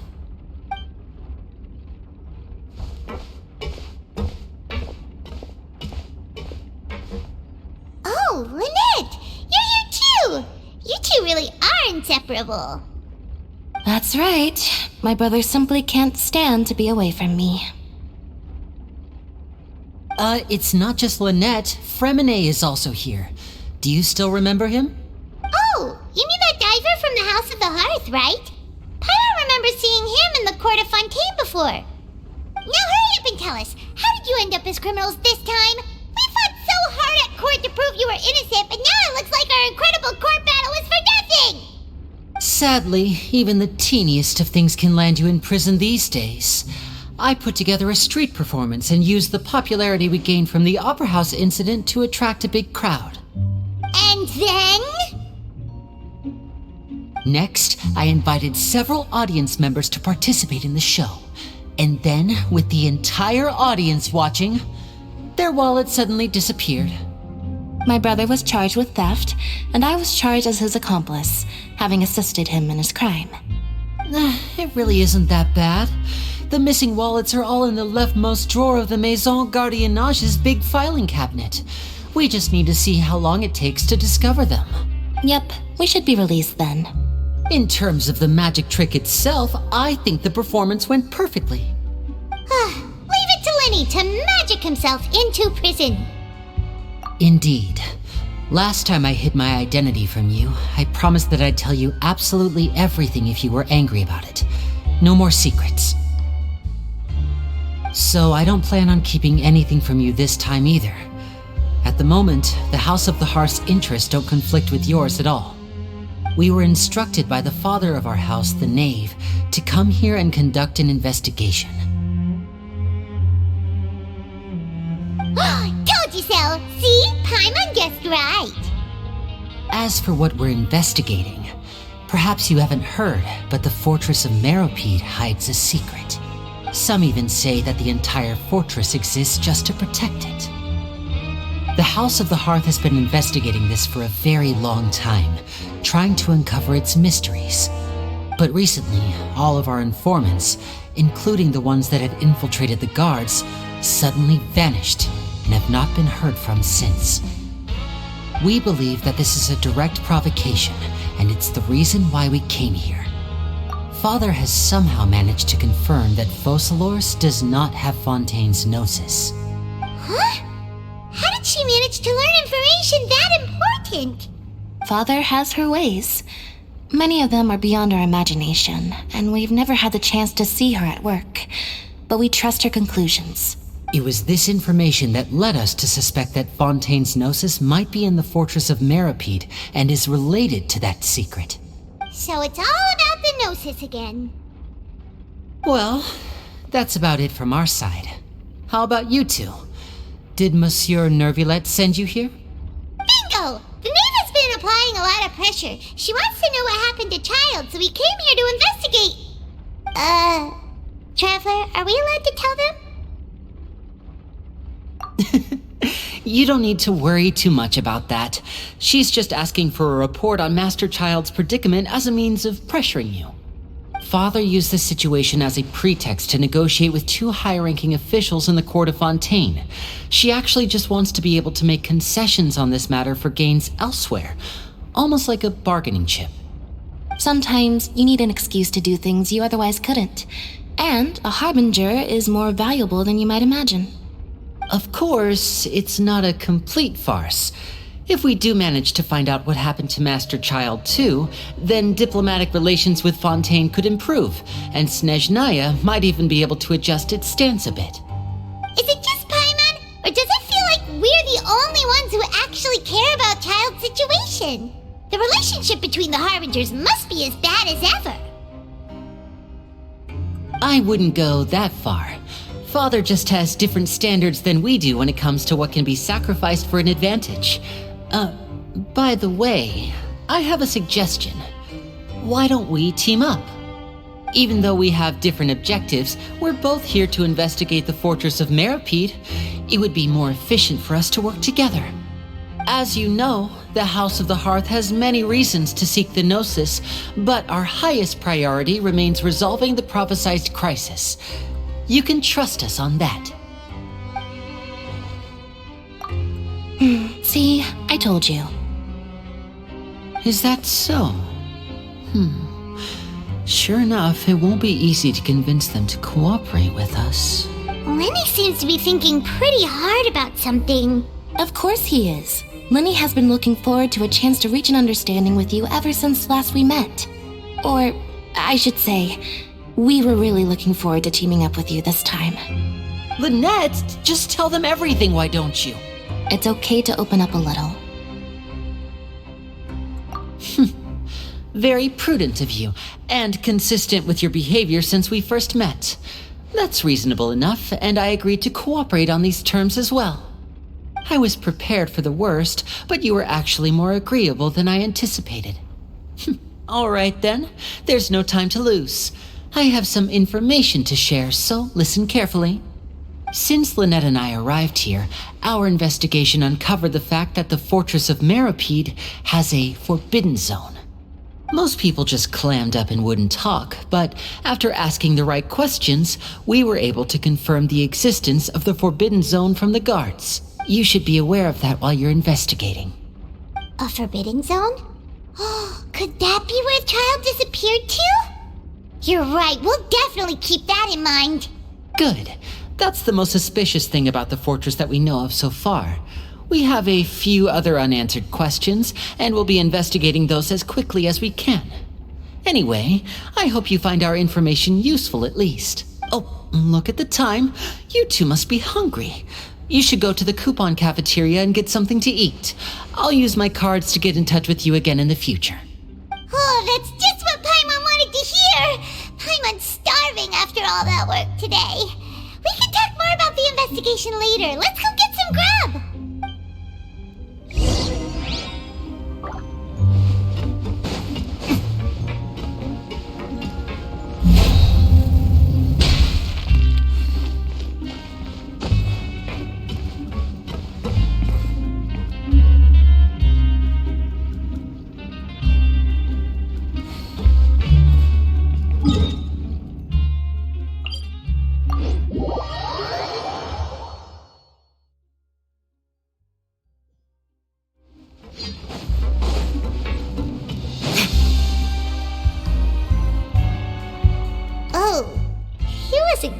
Oh, Lynette! You're here too! You two really are inseparable. That's right. My brother simply can't stand to be away from me. It's not just Lynette. Fremine is also here. Do you still remember him? Oh, you mean that diver from the House of the Hearth, right? Paimon remembers seeing him in the Court of Fontaine before. Now hurry up and tell us, how did you end up as criminals this time? We fought so hard at court to prove you were innocent, but now it looks like our incredible court battle was for nothing! Sadly, even the teeniest of things can land you in prison these days. I put together a street performance and used the popularity we gained from the Opera House incident to attract a big crowd. And then? Next, I invited several audience members to participate in the show. And then, with the entire audience watching, their wallet suddenly disappeared. My brother was charged with theft, and I was charged as his accomplice, having assisted him in his crime. It really isn't that bad. The missing wallets are all in the leftmost drawer of the Maison Gardiennage's big filing cabinet. We just need to see how long it takes to discover them. Yep, we should be released then. In terms of the magic trick itself, I think the performance went perfectly. Leave it to Lenny to magic himself into prison. Indeed. Last time I hid my identity from you, I promised that I'd tell you absolutely everything if you were angry about it. No more secrets. So I don't plan on keeping anything from you this time either. At the moment, the House of the Hearth's interests don't conflict with yours at all. We were instructed by the father of our house, the Knave, to come here and conduct an investigation. Told you so! See? Paimon guessed right. As for what we're investigating, perhaps you haven't heard, but the fortress of Meropide hides a secret. Some even say that the entire fortress exists just to protect it. The House of the Hearth has been investigating this for a very long time, trying to uncover its mysteries. But recently, all of our informants, including the ones that had infiltrated the guards, suddenly vanished and have not been heard from since. We believe that this is a direct provocation, and it's the reason why we came here. Father has somehow managed to confirm that Focalors does not have Fontaine's Gnosis. Huh? How did she manage to learn information that important? Father has her ways. Many of them are beyond our imagination, and we've never had the chance to see her at work. But we trust her conclusions. It was this information that led us to suspect that Fontaine's Gnosis might be in the fortress of Meropide and is related to that secret. So it's all about the Gnosis again. Well, that's about it from our side. How about you two? Did Monsieur Nervillette send you here? Bingo! The Knave has been applying a lot of pressure. She wants to know what happened to Child, so we came here to investigate. Traveler, are we allowed to tell them? You don't need to worry too much about that. She's just asking for a report on Master Child's predicament as a means of pressuring you. Father used this situation as a pretext to negotiate with two high-ranking officials in the court of Fontaine. She actually just wants to be able to make concessions on this matter for gains elsewhere, almost like a bargaining chip. Sometimes you need an excuse to do things you otherwise couldn't. And a harbinger is more valuable than you might imagine. Of course, it's not a complete farce. If we do manage to find out what happened to Master Child too, then diplomatic relations with Fontaine could improve, and Snezhnaya might even be able to adjust its stance a bit. Is it just Paimon, or does it feel like we're the only ones who actually care about Child's situation? The relationship between the Harbingers must be as bad as ever. I wouldn't go that far. Father just has different standards than we do when it comes to what can be sacrificed for an advantage. By the way, I have a suggestion. Why don't we team up? Even though we have different objectives, we're both here to investigate the fortress of Meripede. It would be more efficient for us to work together. As you know, the House of the Hearth has many reasons to seek the Gnosis, but our highest priority remains resolving the prophesized crisis. You can trust us on that. See, I told you. Is that so? Sure enough, it won't be easy to convince them to cooperate with us. Lenny seems to be thinking pretty hard about something. Of course he is. Lenny has been looking forward to a chance to reach an understanding with you ever since last we met. Or, I should say, we were really looking forward to teaming up with you this time. Lynette, just tell them everything, why don't you? It's okay to open up a little. Very prudent of you, and consistent with your behavior since we first met. That's reasonable enough, and I agreed to cooperate on these terms as well. I was prepared for the worst, but you were actually more agreeable than I anticipated. All right then, there's no time to lose. I have some information to share, so listen carefully. Since Lynette and I arrived here, our investigation uncovered the fact that the Fortress of Meripede has a forbidden zone. Most people just clammed up and wouldn't talk, but after asking the right questions, we were able to confirm the existence of the forbidden zone from the guards. You should be aware of that while you're investigating. A forbidden zone? Could that be where the child disappeared to? You're right, we'll definitely keep that in mind. Good. That's the most suspicious thing about the fortress that we know of so far. We have a few other unanswered questions, and we'll be investigating those as quickly as we can. Anyway, I hope you find our information useful at least. Oh, look at the time. You two must be hungry. You should go to the coupon cafeteria and get something to eat. I'll use my cards to get in touch with you again in the future. Oh, that's just what Paimon wanted to hear! Paimon's starving after all that work today. We can talk more about the investigation later. Let's go get some grub!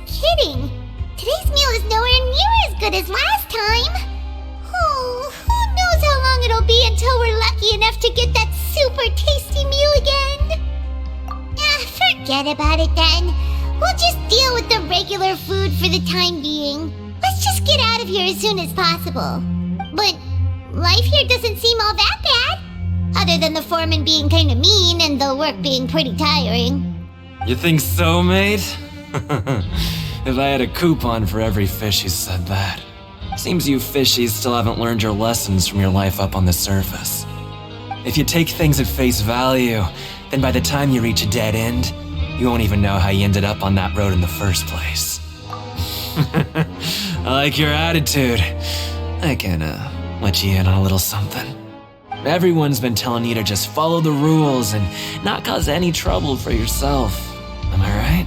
Kidding! Today's meal is nowhere near as good as last time! Oh, who knows how long it'll be until we're lucky enough to get that super tasty meal again? Forget about it then. We'll just deal with the regular food for the time being. Let's just get out of here as soon as possible. But life here doesn't seem all that bad. Other than the foreman being kinda mean and the work being pretty tiring. You think so, mate? If I had a coupon for every fish who said that. Seems you fishies still haven't learned your lessons from your life up on the surface. If you take things at face value, then by the time you reach a dead end, you won't even know how you ended up on that road in the first place. I like your attitude. I can, let you in on a little something. Everyone's been telling you to just follow the rules and not cause any trouble for yourself. Am I right?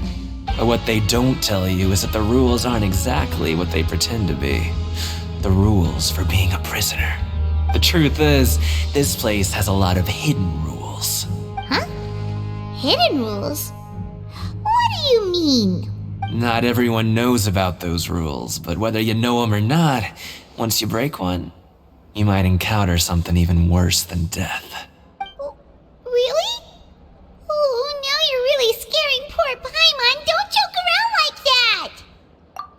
But what they don't tell you is that the rules aren't exactly what they pretend to be. The rules for being a prisoner. The truth is, this place has a lot of hidden rules. Huh? Hidden rules? What do you mean? Not everyone knows about those rules, but whether you know them or not, once you break one, you might encounter something even worse than death. Really? Oh, now you're really scaring poor Paimon. Don't joke around like that!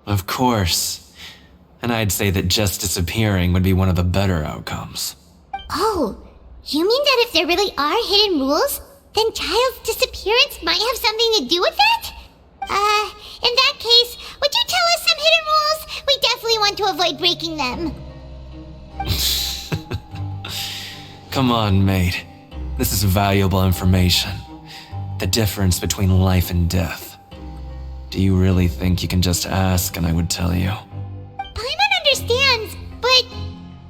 Of course. And I'd say that just disappearing would be one of the better outcomes. Oh, you mean that if there really are hidden rules, then Child's disappearance might have something to do with that? In that case, would you tell us some hidden rules. We definitely want to avoid breaking them. Come on, mate. This is valuable information. The difference between life and death. Do you really think you can just ask and I would tell you? Paimon understands, but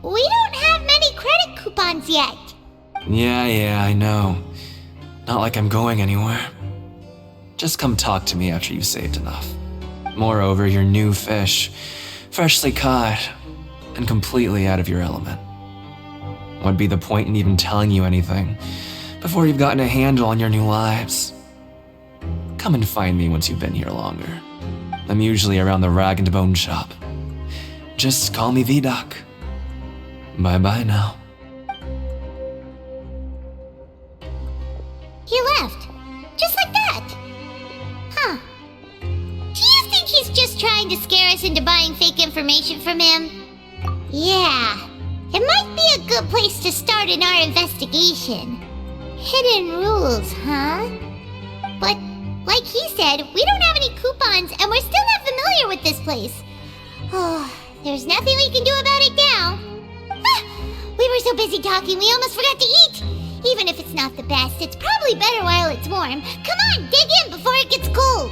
we don't have many credit coupons yet. Yeah, I know. Not like I'm going anywhere. Just come talk to me after you've saved enough. Moreover, you're new fish, freshly caught, and completely out of your element. What'd be the point in even telling you anything before you've gotten a handle on your new lives? Come and find me once you've been here longer. I'm usually around the rag and bone shop. Just call me V-Doc. Bye-bye now. He left. Just like that. Huh. Do you think he's just trying to scare us into buying fake information from him? Yeah. It might be a good place to start in our investigation. Hidden rules, huh? But, like he said, we don't have any coupons and we're still not familiar with this place. Oh, there's nothing we can do about it now. We were so busy talking we almost forgot to eat. Even if it's not the best, it's probably better while it's warm. Come on, dig in before it gets cold.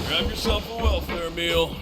Grab yourself a welfare meal.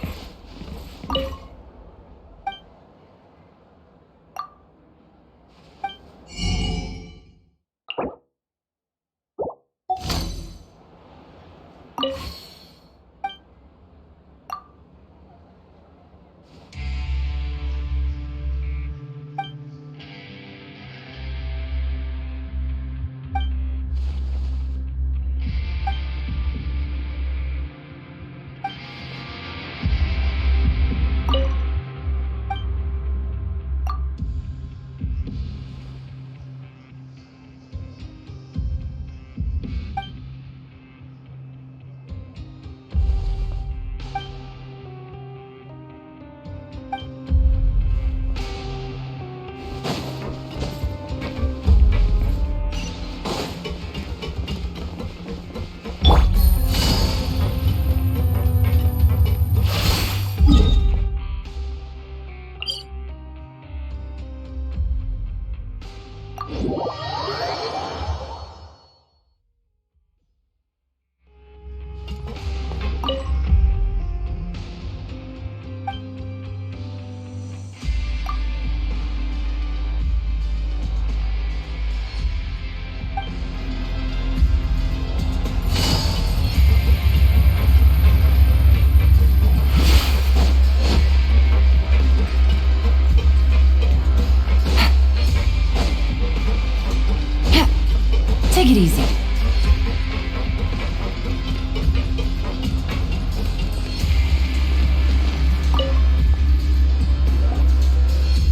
Take it easy.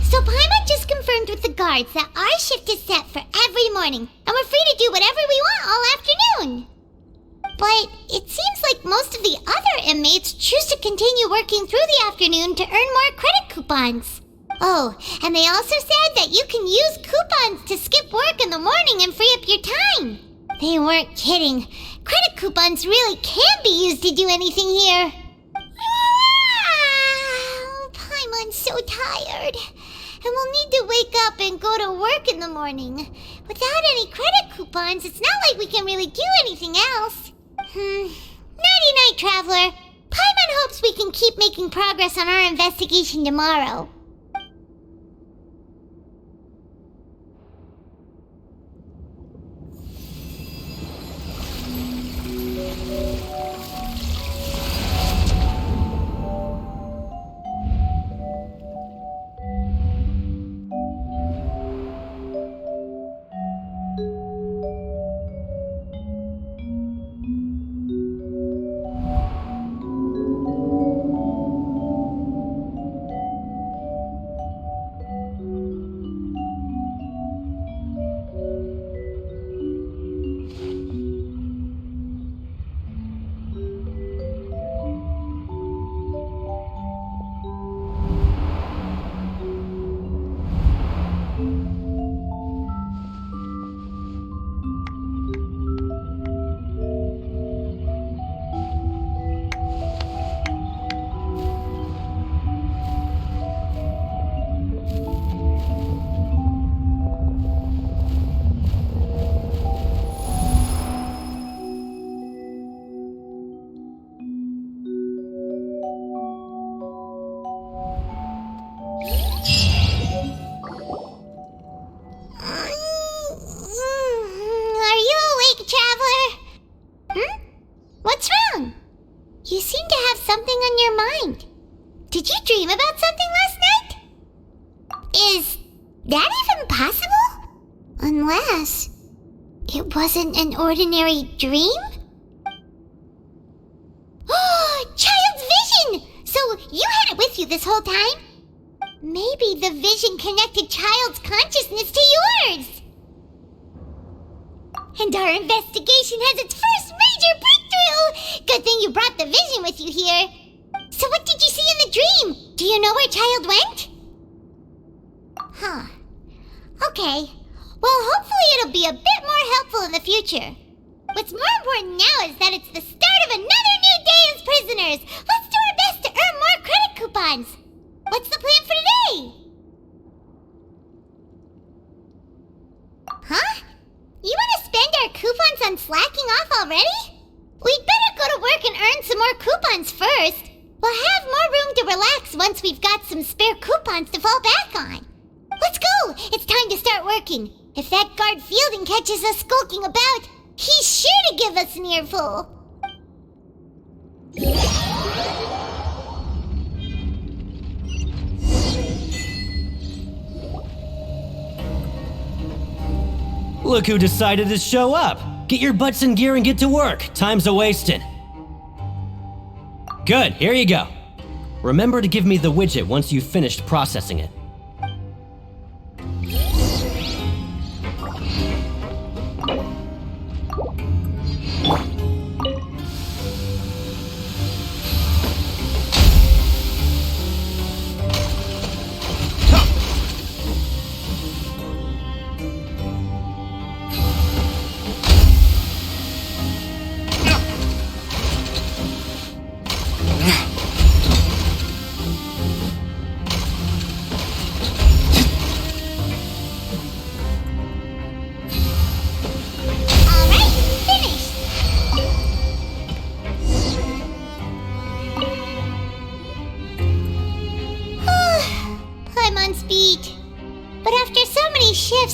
So Paimon just confirmed with the guards that our shift is set for every morning, and we're free to do whatever we want all afternoon. But it seems like most of the other inmates choose to continue working through the afternoon to earn more credit coupons. Oh, and they also said that you can use coupons to skip work in the morning and free up your time. They weren't kidding. Credit coupons really can be used to do anything here. Paimon's so tired. And we'll need to wake up and go to work in the morning. Without any credit coupons, it's not like we can really do anything else. Nighty-night, Traveler. Paimon hopes we can keep making progress on our investigation tomorrow. something on your mind. Did you dream about something last night? Is that even possible? Unless it wasn't an ordinary dream? Oh, child's vision! So you had it with you this whole time? Maybe the vision connected child's consciousness to yours. And our investigation has its first major breakthrough! Good thing you brought the vision with you here. So what did you see in the dream? Do you know where child went? Huh. Okay. Well, hopefully it'll be a bit more helpful in the future. What's more important now is that it's the start of another new day as prisoners. Let's do our best to earn more credit coupons. What's the plan for today? Huh? You want to spend our coupons on slacking off already? We'd better go to work and earn some more coupons first. We'll have more room to relax once we've got some spare coupons to fall back on. Let's go! It's time to start working. If that guard Fielding catches us skulking about, he's sure to give us an earful. Look who decided to show up. Get your butts in gear and get to work. Time's a-wasting. Good, here you go. Remember to give me the widget once you've finished processing it.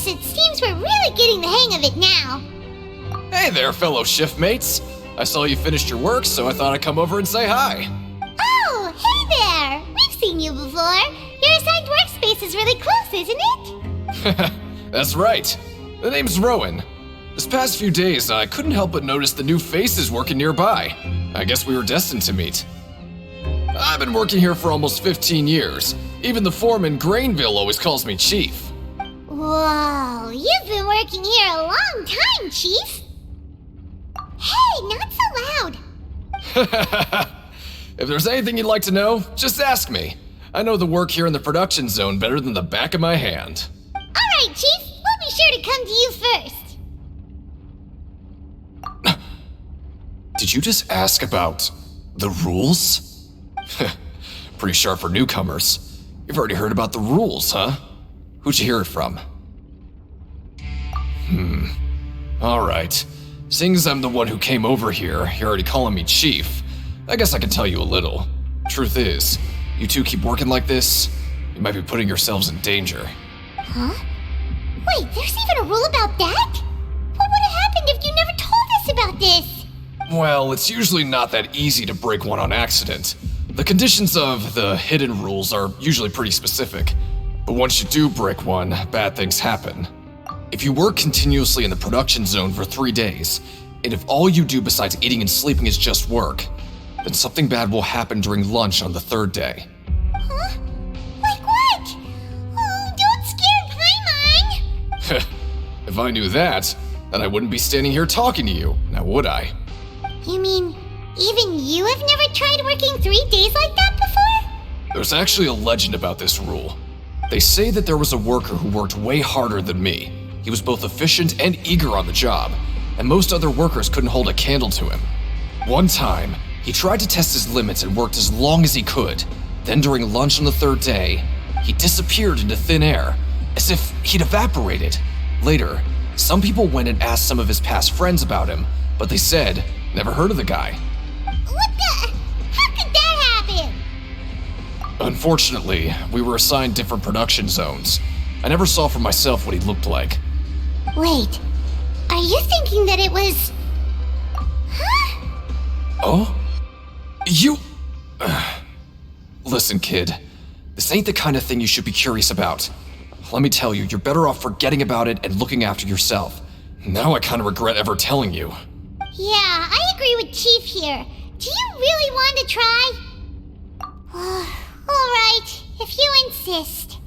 It seems we're really getting the hang of it now. Hey there, fellow shift mates. I saw you finished your work, so I thought I'd come over and say hi. Oh, hey there! We've seen you before. Your assigned workspace is really close, isn't it? That's right. The name's Rowan. This past few days, I couldn't help but notice the new faces working nearby. I guess we were destined to meet. I've been working here for almost 15 years. Even the foreman, Grainville, always calls me Chief. Whoa, you've been working here a long time, Chief. Hey, not so loud. If there's anything you'd like to know, just ask me. I know the work here in the production zone better than the back of my hand. All right, Chief. We'll be sure to come to you first. Did you just ask about the rules? Pretty sharp for newcomers. You've already heard about the rules, huh? Who'd you hear it from? Alright. Seeing as I'm the one who came over here, you're already calling me Chief. I guess I can tell you a little. Truth is, you two keep working like this, you might be putting yourselves in danger. Huh? Wait, there's even a rule about that? What would have happened if you never told us about this? Well, it's usually not that easy to break one on accident. The conditions of the hidden rules are usually pretty specific. But once you do break one, bad things happen. If you work continuously in the production zone for 3 days, and if all you do besides eating and sleeping is just work, then something bad will happen during lunch on the 3rd day. Huh? Like what? Oh, don't scare Paimon! If I knew that, then I wouldn't be standing here talking to you, now would I? You mean, even you have never tried working 3 days like that before? There's actually a legend about this rule. They say that there was a worker who worked way harder than me. He was both efficient and eager on the job, and most other workers couldn't hold a candle to him. One time, he tried to test his limits and worked as long as he could. Then during lunch on the 3rd day, he disappeared into thin air, as if he'd evaporated. Later, some people went and asked some of his past friends about him, but they said, never heard of the guy. What the? How could that happen? Unfortunately, we were assigned different production zones. I never saw for myself what he looked like. Wait, are you thinking that it was... Huh? Oh? You... Listen, kid. This ain't the kind of thing you should be curious about. Let me tell you, you're better off forgetting about it and looking after yourself. Now I kind of regret ever telling you. Yeah, I agree with Chief here. Do you really want to try? Alright, if you insist.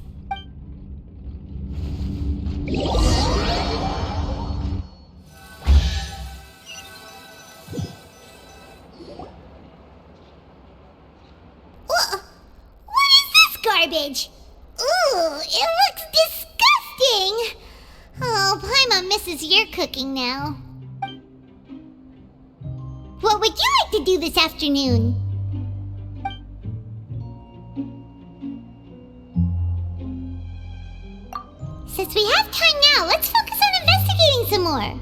What is this garbage? Ooh, it looks disgusting! Oh, Paimon misses your cooking now. What would you like to do this afternoon? Since we have time now, let's focus on investigating some more.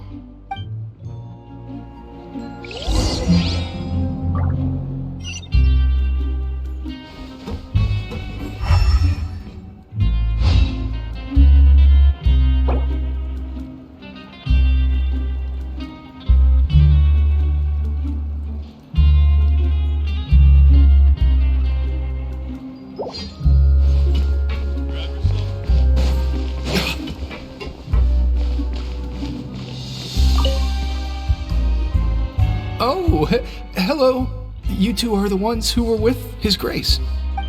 Oh, hello. You two are the ones who were with His Grace.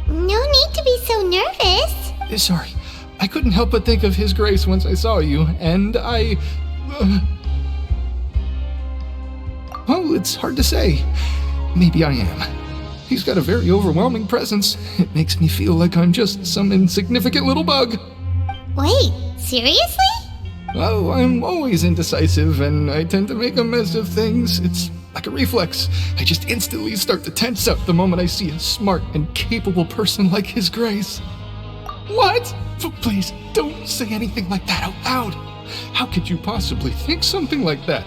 No need to be so nervous. Sorry, I couldn't help but think of His Grace once I saw you, and I... Well, it's hard to say. Maybe I am. He's got a very overwhelming presence. It makes me feel like I'm just some insignificant little bug. Wait, seriously? Oh, I'm always indecisive, and I tend to make a mess of things. It's like a reflex. I just instantly start to tense up the moment I see a smart and capable person like His Grace. What? Please, don't say anything like that out loud. How could you possibly think something like that?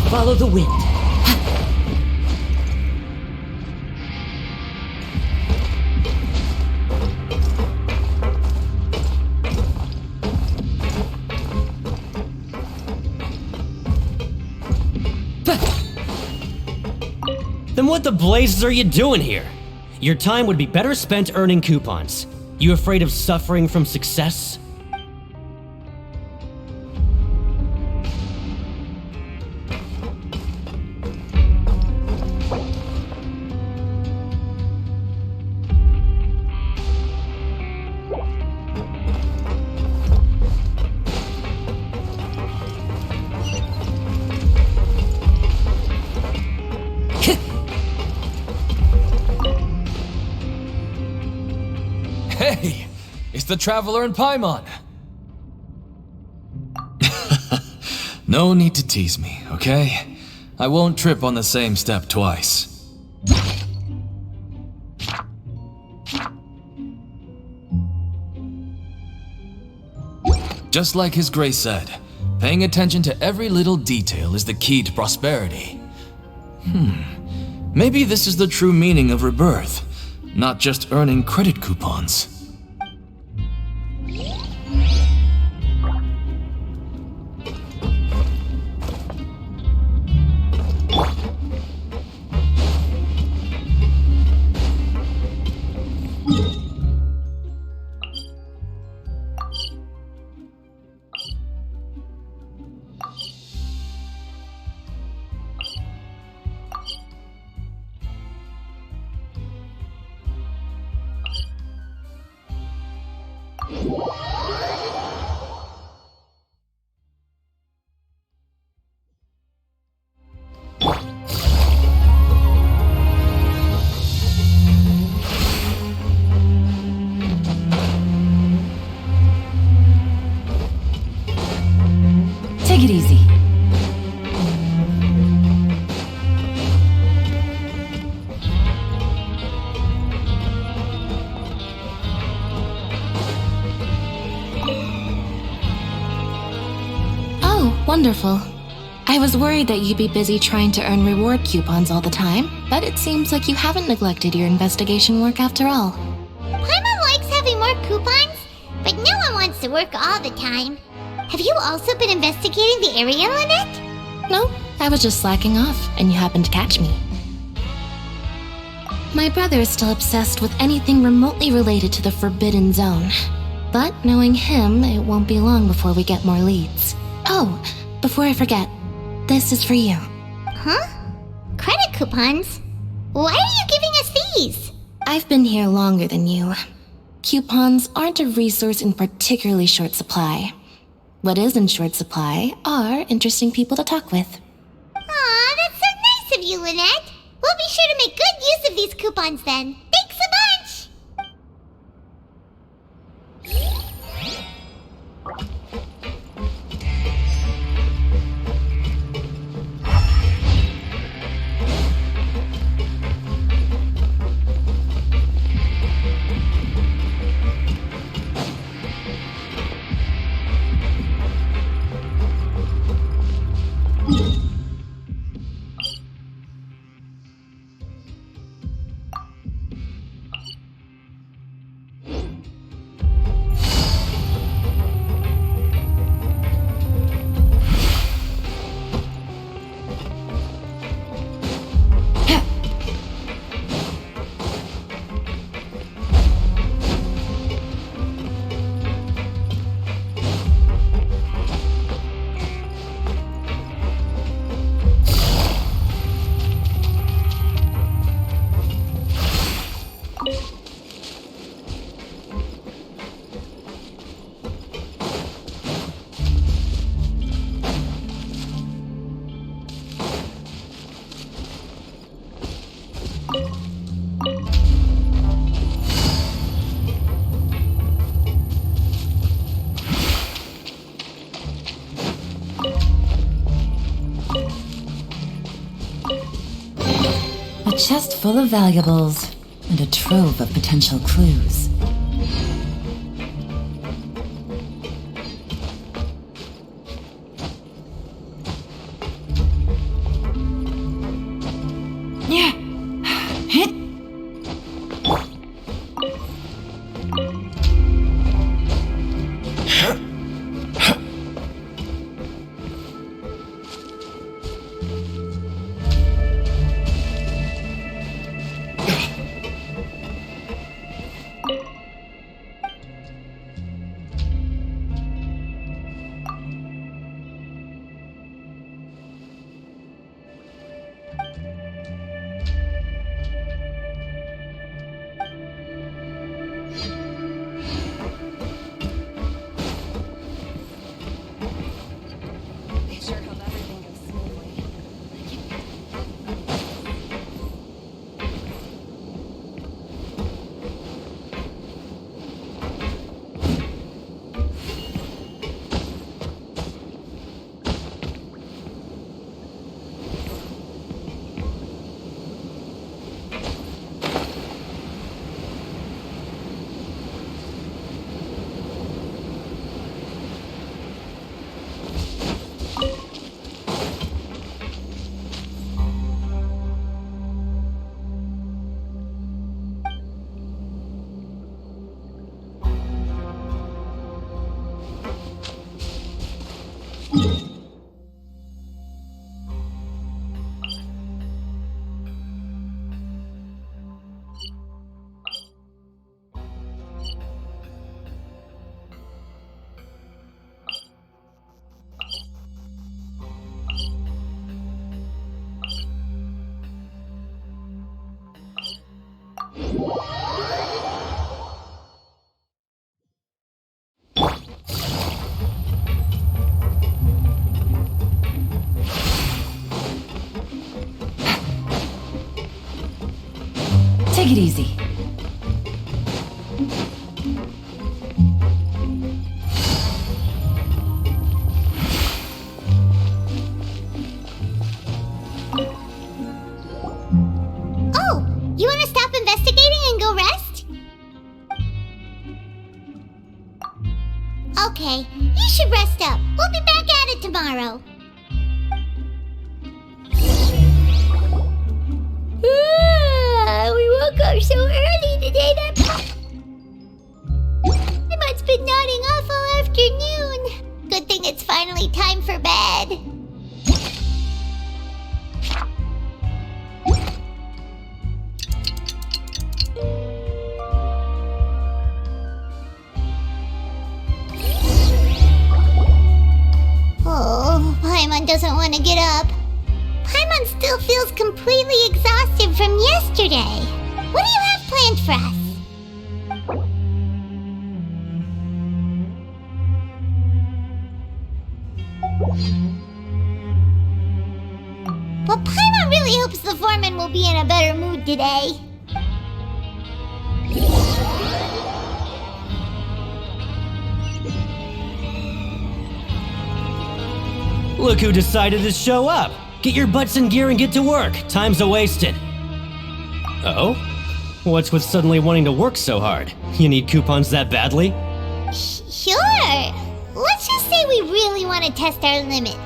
Follow the wind. Then what the blazes are you doing here? Your time would be better spent earning coupons. You afraid of suffering from success? Hey, it's the Traveler and Paimon. No need to tease me, okay? I won't trip on the same step twice. Just like His Grace said, paying attention to every little detail is the key to prosperity. Maybe this is the true meaning of rebirth, not just earning credit coupons. Take it easy. Oh, wonderful. I was worried that you'd be busy trying to earn reward coupons all the time, but it seems like you haven't neglected your investigation work after all. Paimon likes having more coupons, but no one wants to work all the time. Have you also been investigating the area, Lynette? No, I was just slacking off, and you happened to catch me. My brother is still obsessed with anything remotely related to the Forbidden Zone. But knowing him, it won't be long before we get more leads. Oh, before I forget, this is for you. Huh? Credit coupons? Why are you giving us these? I've been here longer than you. Coupons aren't a resource in particularly short supply. What is in short supply are interesting people to talk with. Aw, that's so nice of you, Lynette. We'll be sure to make good use of these coupons then. Thanks a bunch! A chest full of valuables and a trove of potential clues. Take it easy. Oh, you want to stop investigating and go rest? Okay, you should rest up. We'll be back at it tomorrow. We woke up so early today that Paimon's been nodding off all afternoon. Good thing it's finally time for bed. Oh, Paimon doesn't want to get up. Paimon still feels completely exhausted from yesterday. What do you have planned for us? Well, Paimon really hopes the foreman will be in a better mood today. Look who decided to show up. Get your butts in gear and get to work. Time's a-wasted. Oh? What's with suddenly wanting to work so hard? You need coupons that badly? Sure. Let's just say we really want to test our limits.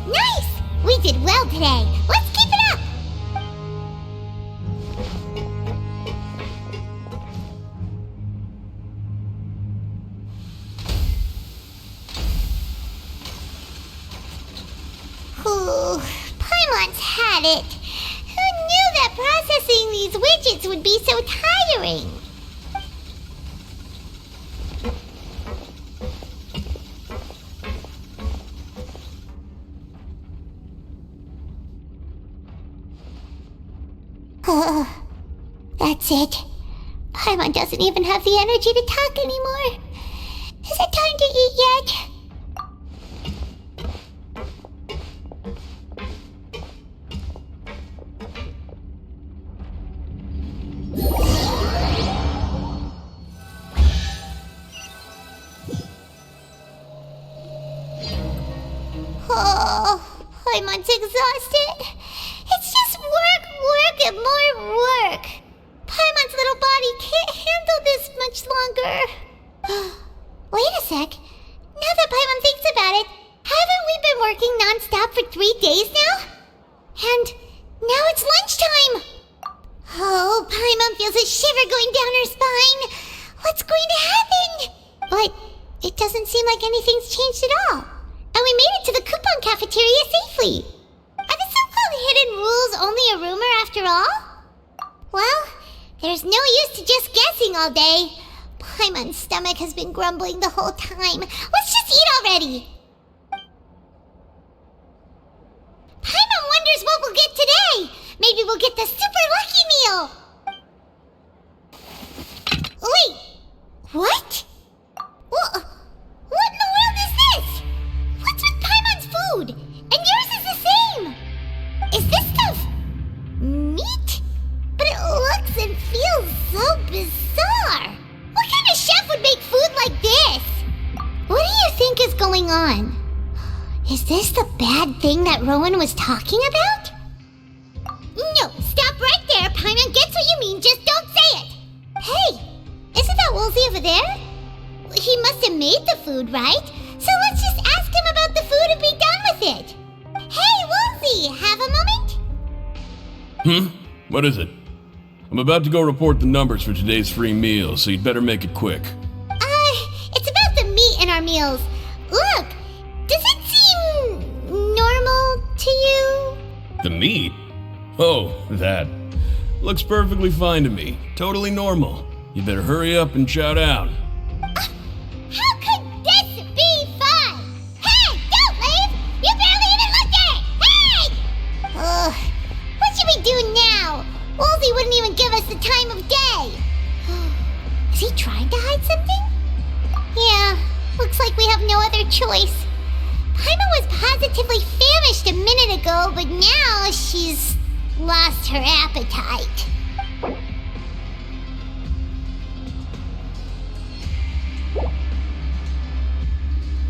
Nice! We did well today. Let's keep it up! Ooh, Paimon's had it. Who knew that processing these widgets would be so tiring? That's it. Paimon doesn't even have the energy to talk anymore. Is it time to eat yet? Oh, Paimon's exhausted. It's just work, and more work. Paimon's little body can't handle this much longer. Wait a sec. Now that Paimon thinks about it, haven't we been working non-stop for 3 days now? And now it's lunchtime. Oh, Paimon feels a shiver going down her spine. What's going to happen? But it doesn't seem like anything's changed at all. And we made it to the coupon cafeteria safely. Are the so-called hidden rules only a rumor after all? Well, there's no use to just guessing all day. Paimon's stomach has been grumbling the whole time. Let's just eat already. Paimon wonders what we'll get today. Maybe we'll get the super lucky meal. Wait, what? What in the world is this? What's with Paimon's food? And yours is the same. Is this stuff meat? But it looks and feels so bizarre. What kind of chef would make food like this? What do you think is going on? Is this the bad thing that Rowan was talking about? No, stop right there. Paimon gets what you mean, just don't say it. Hey, isn't that Woolsey over there? He must have made the food, right? So let's just ask him about the food and be done with it. Hey, Woolsey, have a moment? What is it? I'm about to go report the numbers for today's free meal, so you'd better make it quick. It's about the meat in our meals. Look, does it seem normal to you? The meat? Oh, that. Looks perfectly fine to me. Totally normal. You better hurry up and chow down. How could this be fun? Hey, don't leave! You barely even looked at it! Hey! What should we do now? Woolsey wouldn't even give us the time of day. Is he trying to hide something? Yeah, looks like we have no other choice. Paimon was positively famished a minute ago, but now she's lost her appetite.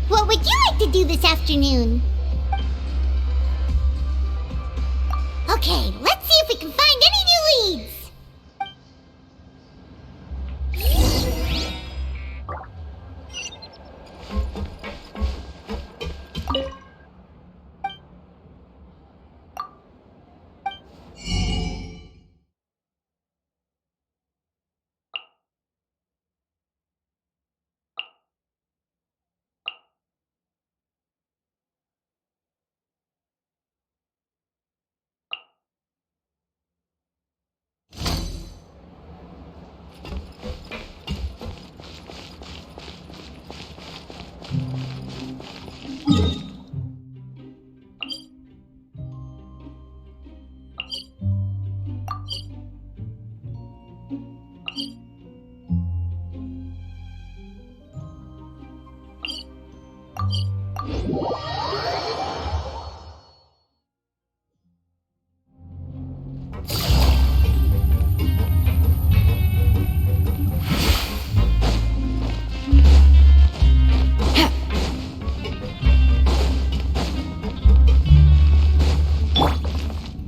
What would you like to do this afternoon? Okay, let's see if we can find any new leads.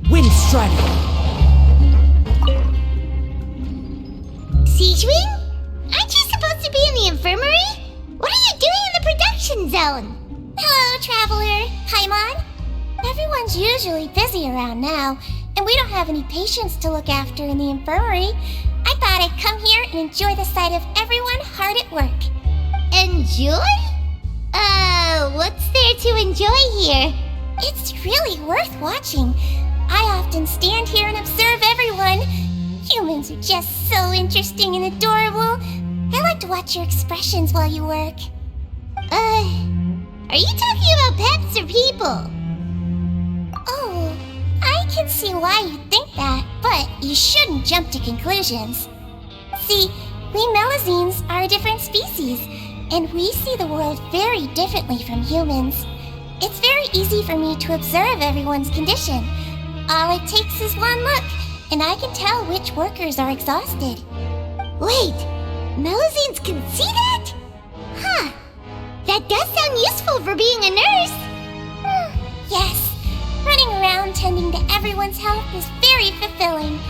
Wind Strider! Siegewing? Aren't you supposed to be in the infirmary? What are you doing in the production zone? Hello, Traveler. Paimon. Everyone's usually busy around now, and we don't have any patients to look after in the infirmary. I thought I'd come here and enjoy the sight of everyone hard at work. Enjoy? What's there to enjoy here? It's really worth watching. I often stand here and observe everyone. Humans are just so interesting and adorable. I like to watch your expressions while you work. Are you talking about pets or people? Oh, I can see why you think that, but you shouldn't jump to conclusions. See, we Melazines are a different species, and we see the world very differently from humans. It's very easy for me to observe everyone's condition. All it takes is one look, and I can tell which workers are exhausted. Wait, Melazines can see that? Huh. That does sound useful for being a nurse. Yes, running around tending to everyone's health is very fulfilling.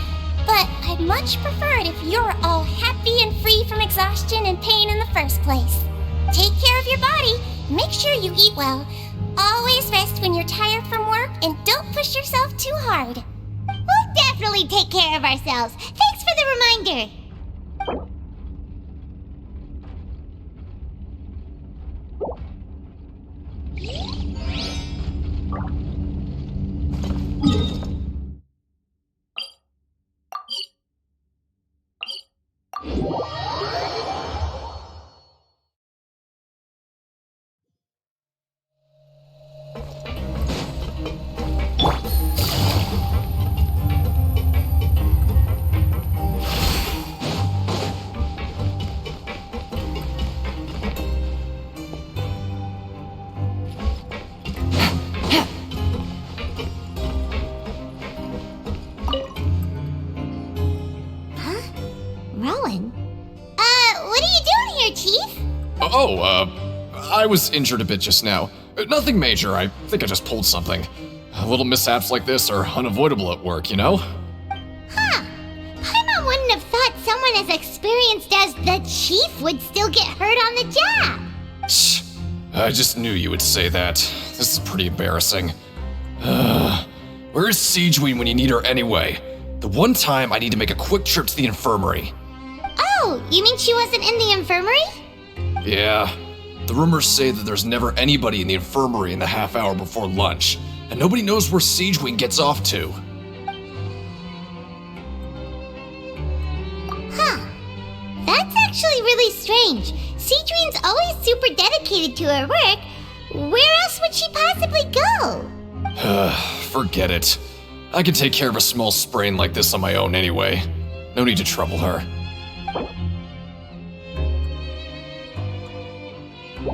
But I'd much prefer it if you're all happy and free from exhaustion and pain in the first place. Take care of your body, make sure you eat well. Always rest when you're tired from work, and don't push yourself too hard. We'll definitely take care of ourselves. Thanks for the reminder. I was injured a bit just now. Nothing major, I think I just pulled something. Little mishaps like this are unavoidable at work, you know? Huh. Paimon wouldn't have thought someone as experienced as the Chief would still get hurt on the job. Shh. I just knew you would say that. This is pretty embarrassing. Where's Siegewing when you need her anyway? The one time I need to make a quick trip to the infirmary. Oh, you mean she wasn't in the infirmary? Yeah. The rumors say that there's never anybody in the infirmary in the half hour before lunch, and nobody knows where Siegewing gets off to. Huh. That's actually really strange. Siegewing's always super dedicated to her work. Where else would she possibly go? Forget it. I can take care of a small sprain like this on my own anyway. No need to trouble her. Hey,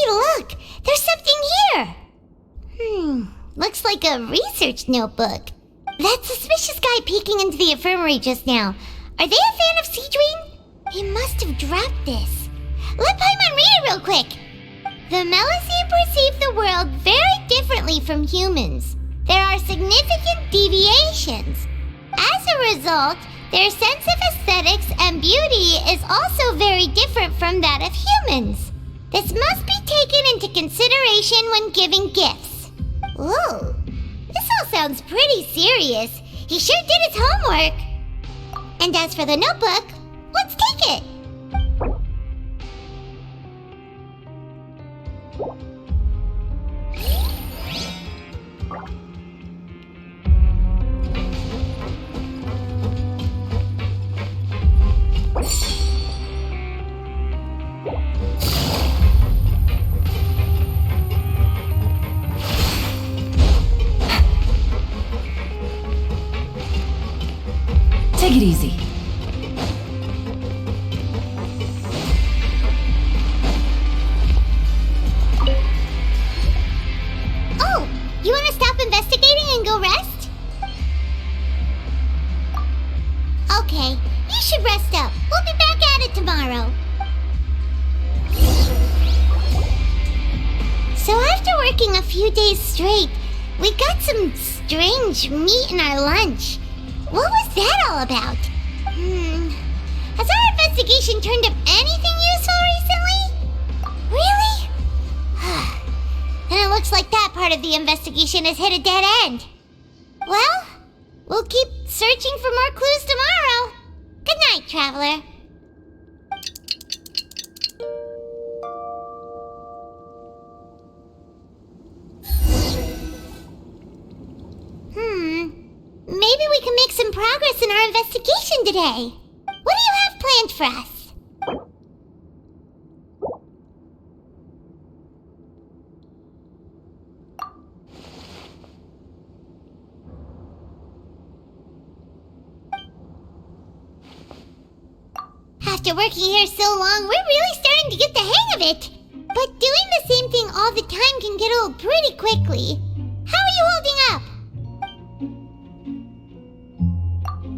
look! There's something here! Looks like a research notebook. That suspicious guy peeking into the infirmary just now. Are they a fan of Seadream? He must have dropped this. Let Paimon read it real quick. The Melusine perceive the world very differently from humans. There are significant deviations. As a result, their sense of aesthetics and beauty is also very different from that of humans. This must be taken into consideration when giving gifts. Ooh, this all sounds pretty serious. He sure did his homework. And as for the notebook, let's take it. Take it easy. Oh, you want to stop investigating and go rest? Okay, you should rest up. We'll be back at it tomorrow. So after working a few days straight, we got some strange meat in our lunch. What was that all about? Has our investigation turned up anything useful recently? Really? Then it looks like that part of the investigation has hit a dead end. Well, we'll keep searching for more clues tomorrow. Good night, Traveler. Maybe we can make some progress in our investigation today. What do you have planned for us? After working here so long, we're really starting to get the hang of it. But doing the same thing all the time can get old pretty quickly. How are you holding up?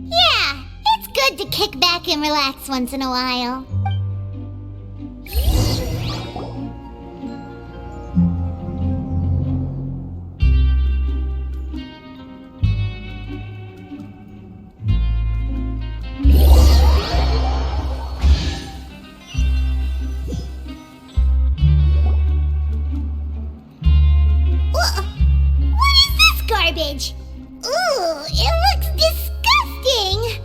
Yeah, it's good to kick back and relax once in a while. What is this garbage? Ooh, it looks disgusting!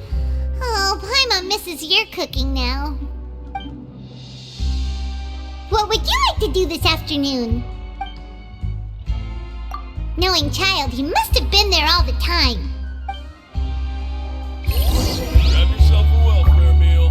Oh, Paimon misses your cooking now. What would you like to do this afternoon? Knowing Child, he must have been there all the time. Grab yourself a welfare meal.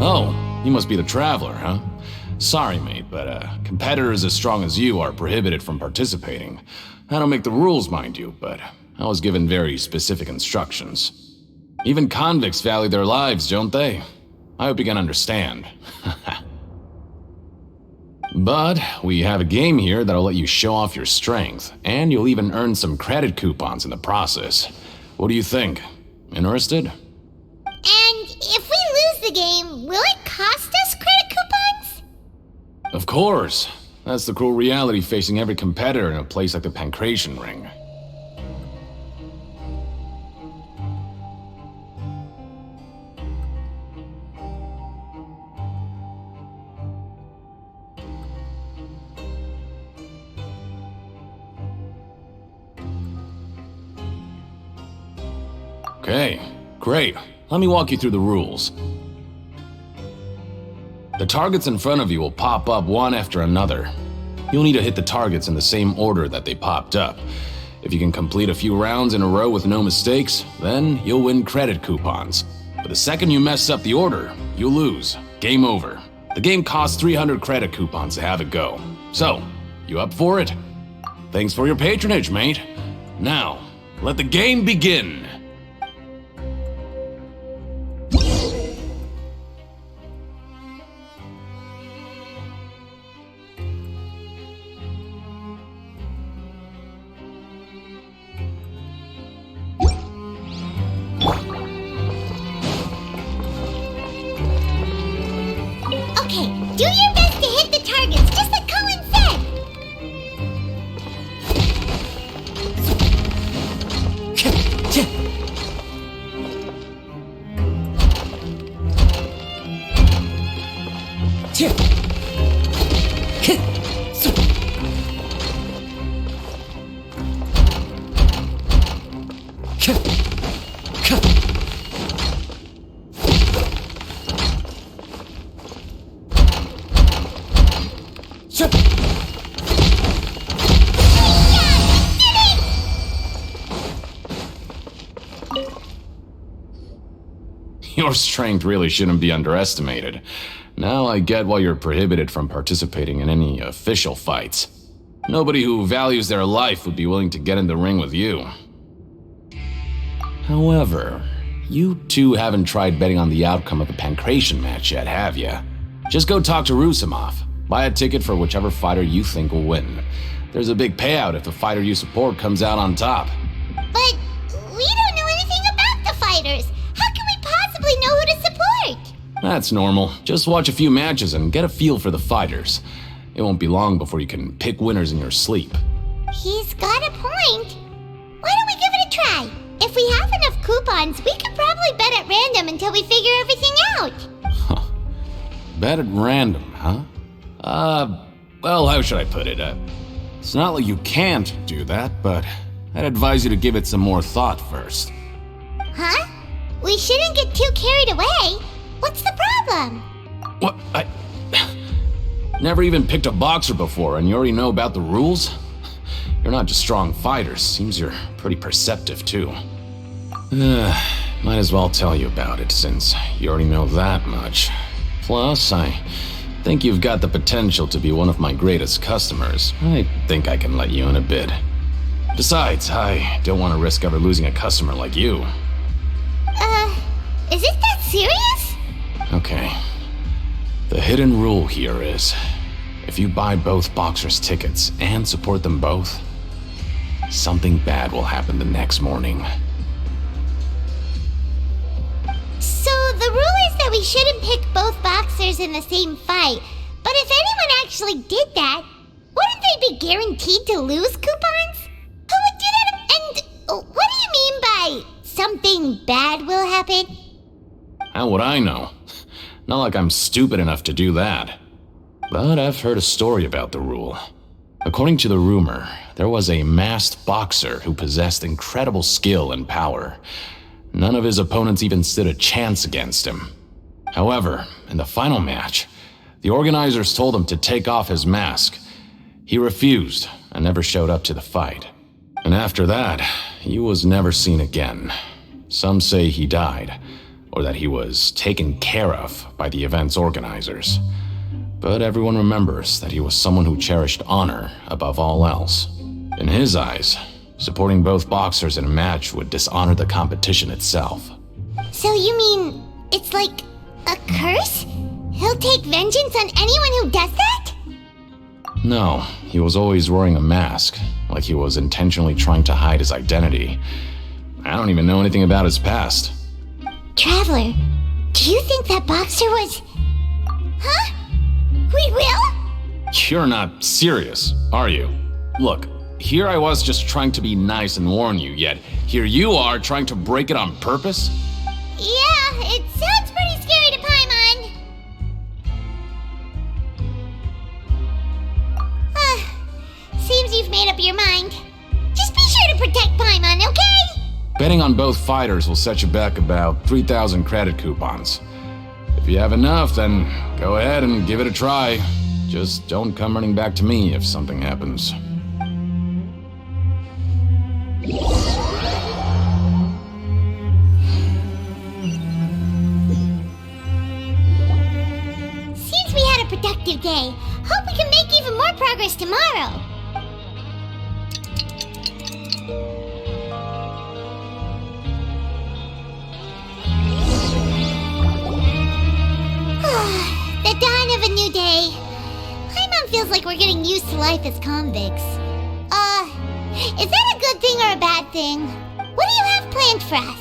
Oh, you must be the Traveler, huh? Sorry, mate, but competitors as strong as you are prohibited from participating. I don't make the rules, mind you, but I was given very specific instructions. Even convicts value their lives, don't they? I hope you can understand. But we have a game here that'll let you show off your strength, and you'll even earn some credit coupons in the process. What do you think? Interested? And if we lose the game, will it cost us credit coupons? Of course. That's the cruel reality facing every competitor in a place like the Pancration Ring. Okay, great. Let me walk you through the rules. The targets in front of you will pop up one after another. You'll need to hit the targets in the same order that they popped up. If you can complete a few rounds in a row with no mistakes, then you'll win credit coupons. But the second you mess up the order, you'll lose. Game over. The game costs 300 credit coupons to have it go. So, you up for it? Thanks for your patronage, mate. Now, let the game begin. Okay, do your best to hit the targets, just like Colin said! Your strength really shouldn't be underestimated. Now I get why you're prohibited from participating in any official fights. Nobody who values their life would be willing to get in the ring with you. However, you two haven't tried betting on the outcome of a Pancration match yet, have you? Just go talk to Rusimov. Buy a ticket for whichever fighter you think will win. There's a big payout if the fighter you support comes out on top. But we don't know anything about the fighters. How can we possibly know who to support? That's normal. Just watch a few matches and get a feel for the fighters. It won't be long before you can pick winners in your sleep. He's got a point. Why don't we give it a try? If we have enough coupons, we could probably bet at random until we figure everything out. Bet at random, huh? Well, how should I put it? It's not like you can't do that, but I'd advise you to give it some more thought first. Huh? We shouldn't get too carried away. What's the problem? What? I never even picked a boxer before, and you already know about the rules? You're not just strong fighters. Seems you're pretty perceptive, too. Might as well tell you about it, since you already know that much. Plus, I think you've got the potential to be one of my greatest customers. I think I can let you in a bit. Besides, I don't want to risk ever losing a customer like you. Is it that serious? Okay. The hidden rule here is, if you buy both boxers' tickets and support them both, something bad will happen the next morning. So the rule is that we shouldn't pick both boxers in the same fight. But if anyone actually did that, wouldn't they be guaranteed to lose coupons? Who would do that? And what do you mean by something bad will happen? How would I know? Not like I'm stupid enough to do that. But I've heard a story about the rule. According to the rumor, there was a masked boxer who possessed incredible skill and power. None of his opponents even stood a chance against him. However, in the final match, the organizers told him to take off his mask. He refused and never showed up to the fight. And after that, he was never seen again. Some say he died, or that he was taken care of by the event's organizers. But everyone remembers that he was someone who cherished honor above all else. In his eyes, supporting both boxers in a match would dishonor the competition itself. So you mean it's like a curse? He'll take vengeance on anyone who does that? No, he was always wearing a mask, like he was intentionally trying to hide his identity. I don't even know anything about his past. Traveler, do you think that boxer was... Huh? We will? You're not serious, are you? Look, here I was just trying to be nice and warn you, yet here you are trying to break it on purpose? Yeah, it sounds pretty scary to Paimon. Seems you've made up your mind. Just be sure to protect Paimon, okay? Betting on both fighters will set you back about 3,000 credit coupons. If you have enough, then go ahead and give it a try. Just don't come running back to me if something happens. Seems we had a productive day. Hope we can make even more progress tomorrow. The dawn of a new day. Paimon feels like we're getting used to life as convicts. Is that a good thing or a bad thing? What do you have planned for us?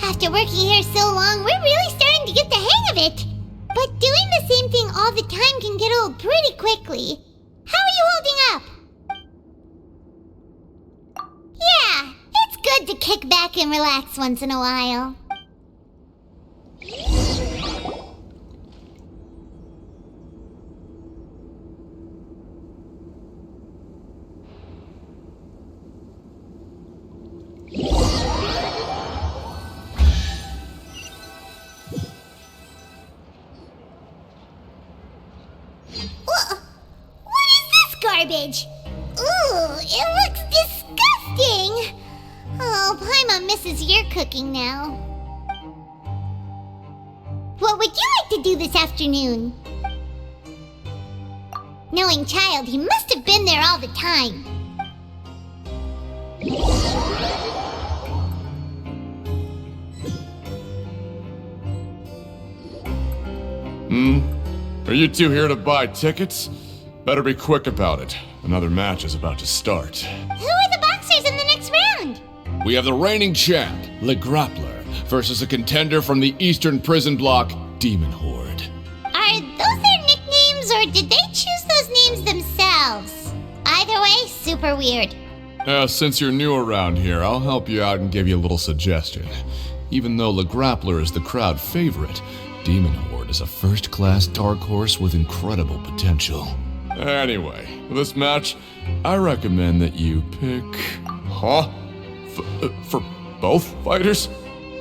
After working here so long, we're really starting to get the hang of it. But doing the same thing all the time can get old pretty quickly. How are you holding up? Yeah, it's good to kick back and relax once in a while. What is this garbage? Ooh, it looks disgusting! Oh, Paimon misses your cooking now. What would you like to do this afternoon? Knowing child, he must have been there all the time. Are you two here to buy tickets? Better be quick about it. Another match is about to start. Who are the boxers in the next round? We have the reigning champ, Le Grappler, versus a contender from the Eastern Prison Block, Demon Horde. Are those their nicknames, or did they choose those names themselves? Either way, super weird. Since you're new around here, I'll help you out and give you a little suggestion. Even though Le Grappler is the crowd favorite, Demon Horde is a first-class dark horse with incredible potential. Anyway, for this match, I recommend that you pick... Huh? For both fighters?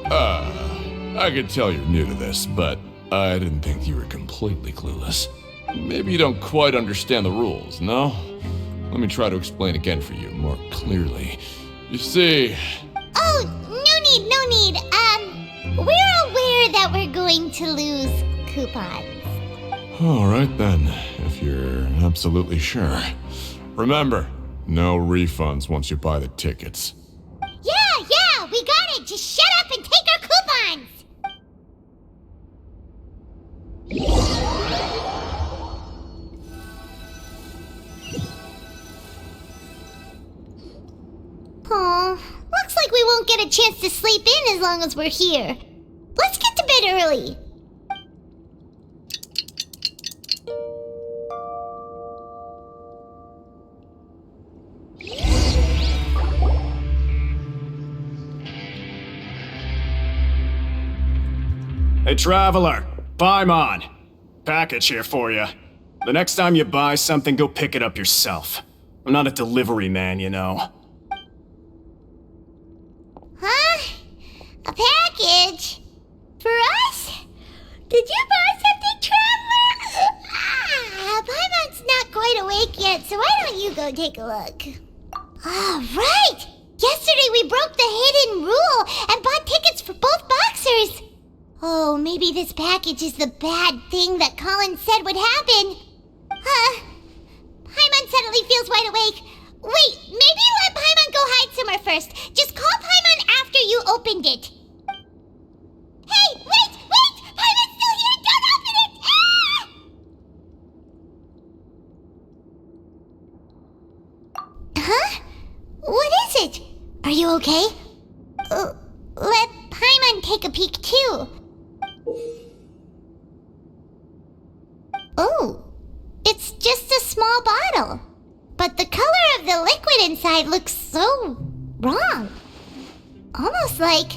I can tell you're new to this, but I didn't think you were completely clueless. Maybe you don't quite understand the rules, no? Let me try to explain again for you more clearly. You see... Oh, no need. We're aware that we're going to lose coupons. Alright then, if you're absolutely sure. Remember, no refunds once you buy the tickets. Yeah, we got it! Just shut up and take our coupons! Aw, looks like we won't get a chance to sleep in as long as we're here. Let's get to bed early. Hey, Traveler! Paimon! Package here for you. The next time you buy something, go pick it up yourself. I'm not a delivery man, you know. Huh? A package? For us? Did you buy something, Traveler? Paimon's not quite awake yet, so why don't you go take a look? Right! Yesterday we broke the hidden rule and bought tickets for both boxers. Oh, maybe this package is the bad thing that Colin said would happen. Paimon suddenly feels wide awake. Wait, maybe let Paimon go hide somewhere first. Just call Paimon after you opened it. Hey, wait! Paimon's still here! Don't open it! Ah! Huh? What is it? Are you okay? Let Paimon take a peek too. Oh, it's just a small bottle. But the color of the liquid inside looks so wrong. Almost like...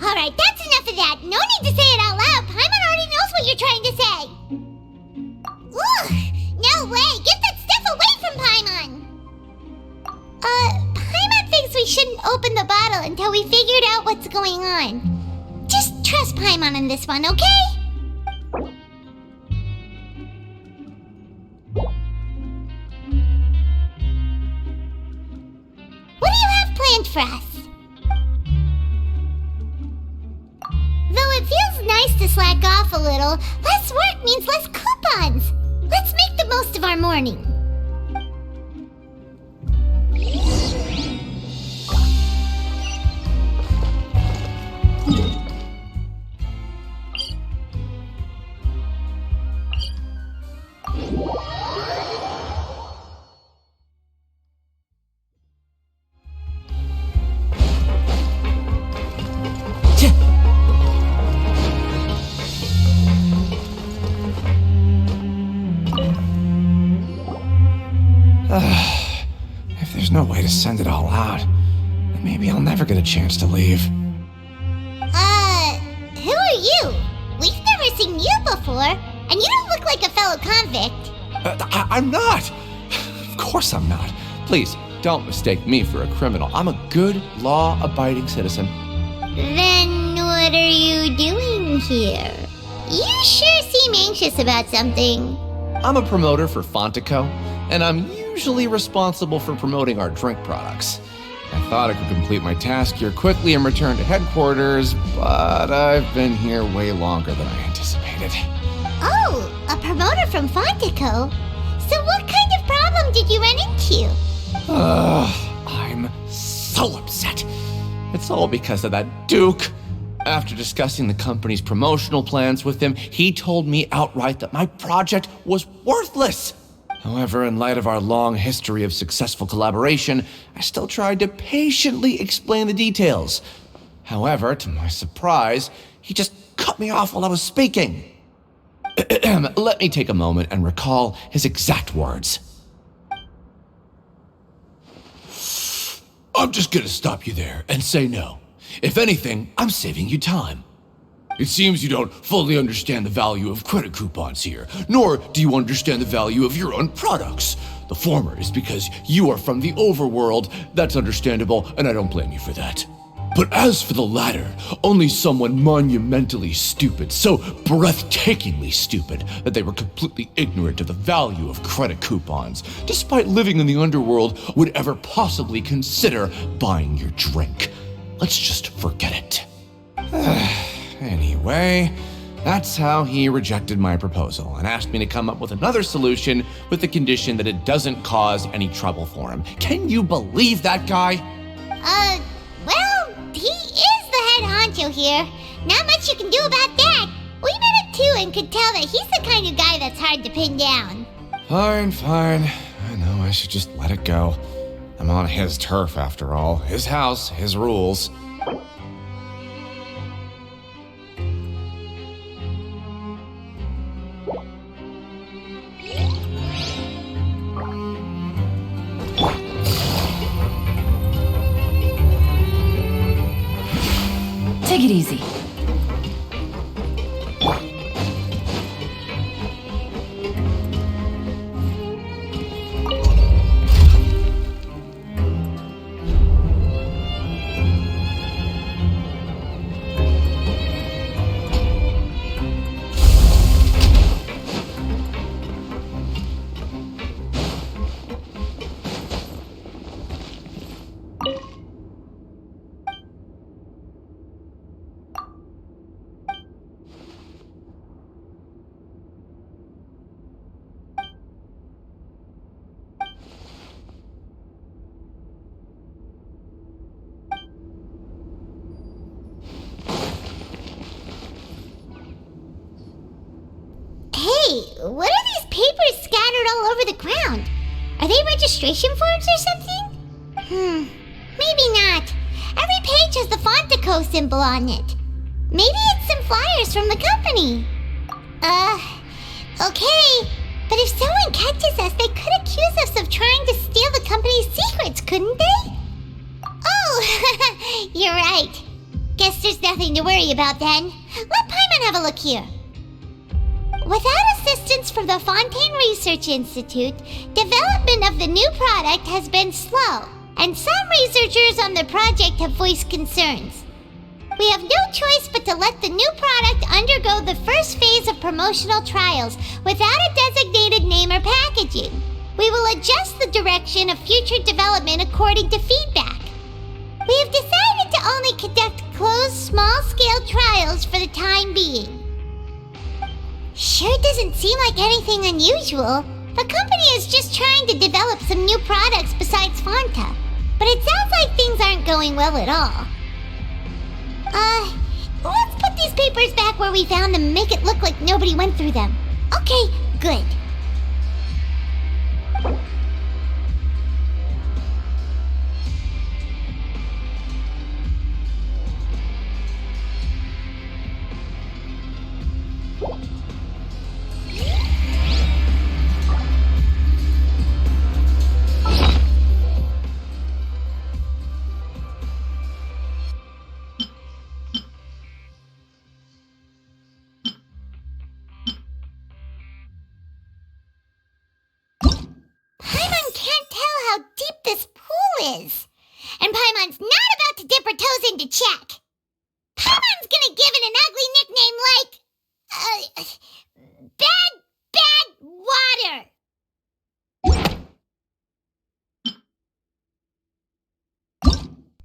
Alright, that's enough of that. No need to say it out loud. Paimon already knows what you're trying to say. Ugh, no way. Get that stuff away from Paimon. Paimon thinks we shouldn't open the bottle until we figured out what's going on. Just trust Paimon on this one, okay? What do you have planned for us? Though it feels nice to slack off a little, less work means less coupons. Let's make the most of our morning. If there's no way to send it all out, then maybe I'll never get a chance to leave. Who are you? We've never seen you before, and you don't look like a fellow convict. I'm not! Of course I'm not. Please, don't mistake me for a criminal. I'm a good, law-abiding citizen. Then what are you doing here? You sure seem anxious about something. I'm a promoter for Fontico, and I'm usually responsible for promoting our drink products. I thought I could complete my task here quickly and return to headquarters, but I've been here way longer than I anticipated. Oh, a promoter from Fontico? So what kind of problem did you run into? I'm so upset. It's all because of that Duke. After discussing the company's promotional plans with him, he told me outright that my project was worthless. However, in light of our long history of successful collaboration, I still tried to patiently explain the details. However, to my surprise, he just cut me off while I was speaking. Let me take a moment and recall his exact words. I'm just gonna stop you there and say no. If anything, I'm saving you time. It seems you don't fully understand the value of credit coupons here, nor do you understand the value of your own products. The former is because you are from the overworld. That's understandable, and I don't blame you for that. But as for the latter, only someone monumentally stupid, so breathtakingly stupid that they were completely ignorant of the value of credit coupons, despite living in the underworld, would ever possibly consider buying your drink. Let's just forget it. Anyway, that's how he rejected my proposal and asked me to come up with another solution with the condition that it doesn't cause any trouble for him. Can you believe that guy? Well, he is the head honcho here. Not much you can do about that. We met him too and could tell that he's the kind of guy that's hard to pin down. Fine. I know I should just let it go. I'm on his turf after all. His house, his rules. Take it easy. Hey, what are these papers scattered all over the ground? Are they registration forms or something? Maybe not. Every page has the Fontaco symbol on it. Maybe it's some flyers from the company. Okay. But if someone catches us, they could accuse us of trying to steal the company's secrets, couldn't they? Oh, you're right. Guess there's nothing to worry about then. Let Paimon have a look here. Without assistance from the Fontaine Research Institute, development of the new product has been slow, and some researchers on the project have voiced concerns. We have no choice but to let the new product undergo the first phase of promotional trials without a designated name or packaging. We will adjust the direction of future development according to feedback. We have decided to only conduct closed, small-scale trials for the time being. Sure doesn't seem like anything unusual. The company is just trying to develop some new products besides Fanta. But it sounds like things aren't going well at all. Let's put these papers back where we found them and make it look like nobody went through them. Okay, good. Is. And Paimon's not about to dip her toes into check. Paimon's gonna give it an ugly nickname like... Bad Water.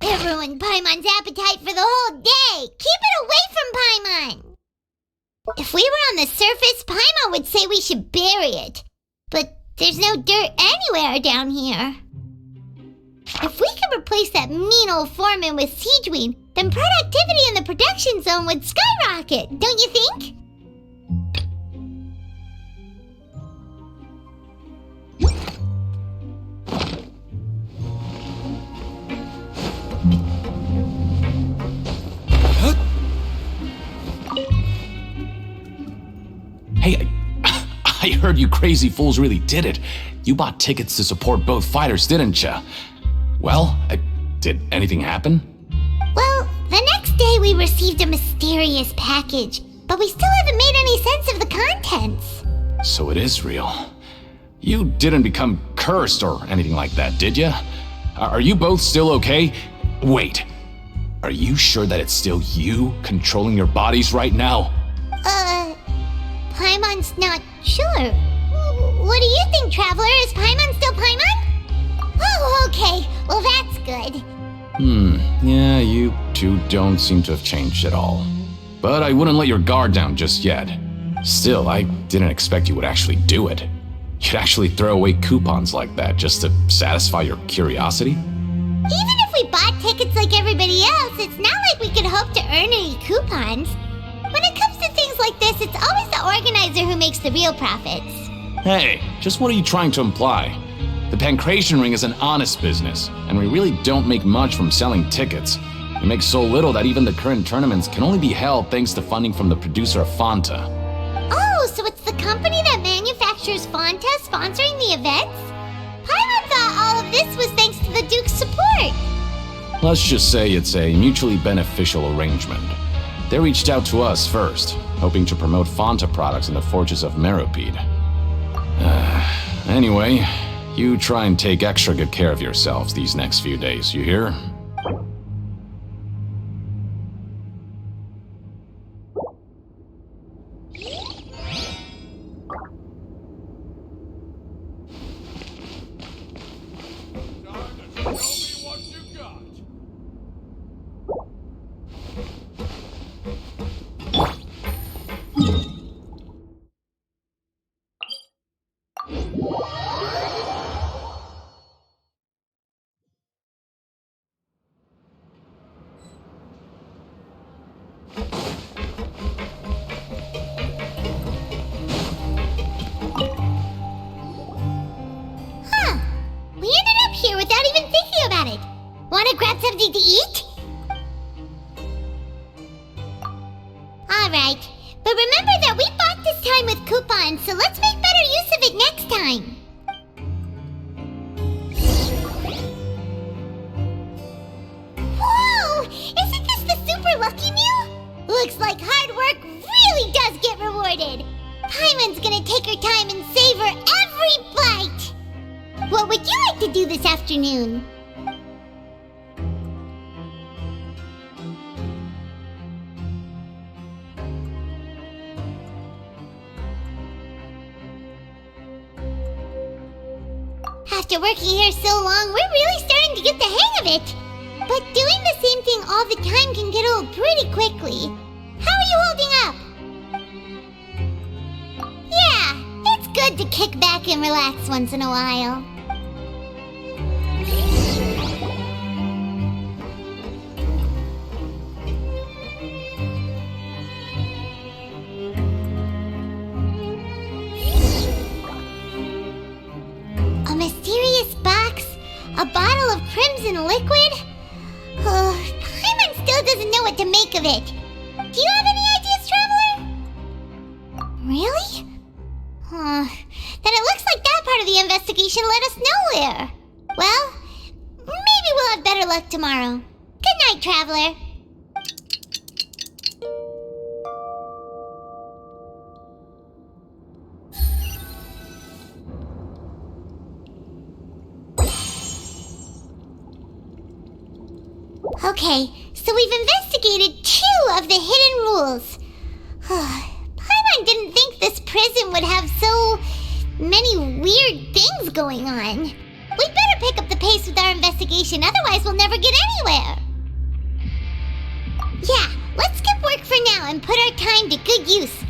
It ruined Paimon's appetite for the whole day. Keep it away from Paimon. If we were on the surface, Paimon would say we should bury it. But there's no dirt anywhere down here. If we could replace that mean old foreman with Siegeween, then productivity in the production zone would skyrocket, don't you think? Hey, I heard you crazy fools really did it. You bought tickets to support both fighters, didn't ya? Well, did anything happen? Well, the next day we received a mysterious package, but we still haven't made any sense of the contents. So it is real. You didn't become cursed or anything like that, did ya? Are you both still okay? Wait, are you sure that it's still you controlling your bodies right now? Paimon's not sure. What do you think, Traveler? Is Paimon still Paimon? Oh, okay. Well, that's good. Yeah, you two don't seem to have changed at all. But I wouldn't let your guard down just yet. Still, I didn't expect you would actually do it. You'd actually throw away coupons like that just to satisfy your curiosity? Even if we bought tickets like everybody else, it's not like we could hope to earn any coupons. When it comes to things like this, it's always the organizer who makes the real profits. Hey, just what are you trying to imply? The Pancration Ring is an honest business, and we really don't make much from selling tickets. We make so little that even the current tournaments can only be held thanks to funding from the producer of Fanta. Oh, so it's the company that manufactures Fanta sponsoring the events? Paimon thought all of this was thanks to the Duke's support. Let's just say it's a mutually beneficial arrangement. They reached out to us first, hoping to promote Fanta products in the Forges of Meropide. Anyway, you try and take extra good care of yourselves these next few days, you hear? Paimon's gonna take her time and savor every bite! What would you like to do this afternoon? After working here so long, we're really starting to get the hang of it. But doing the same thing all the time can get old pretty quickly. How are you holding up? Yeah, it's good to kick back and relax once in a while. A mysterious box? A bottle of crimson liquid? Paimon still doesn't know what to make of it. Do you have any ideas, Traveler? Really? Then it looks like that part of the investigation led us nowhere. Well, maybe we'll have better luck tomorrow. Good night, Traveler. Okay, so we've investigated 2 of the hidden rules. Paimon didn't think this prison would have so many weird things going on. We'd better pick up the pace with our investigation, otherwise we'll never get anywhere. Yeah, let's skip work for now and put our time to good use.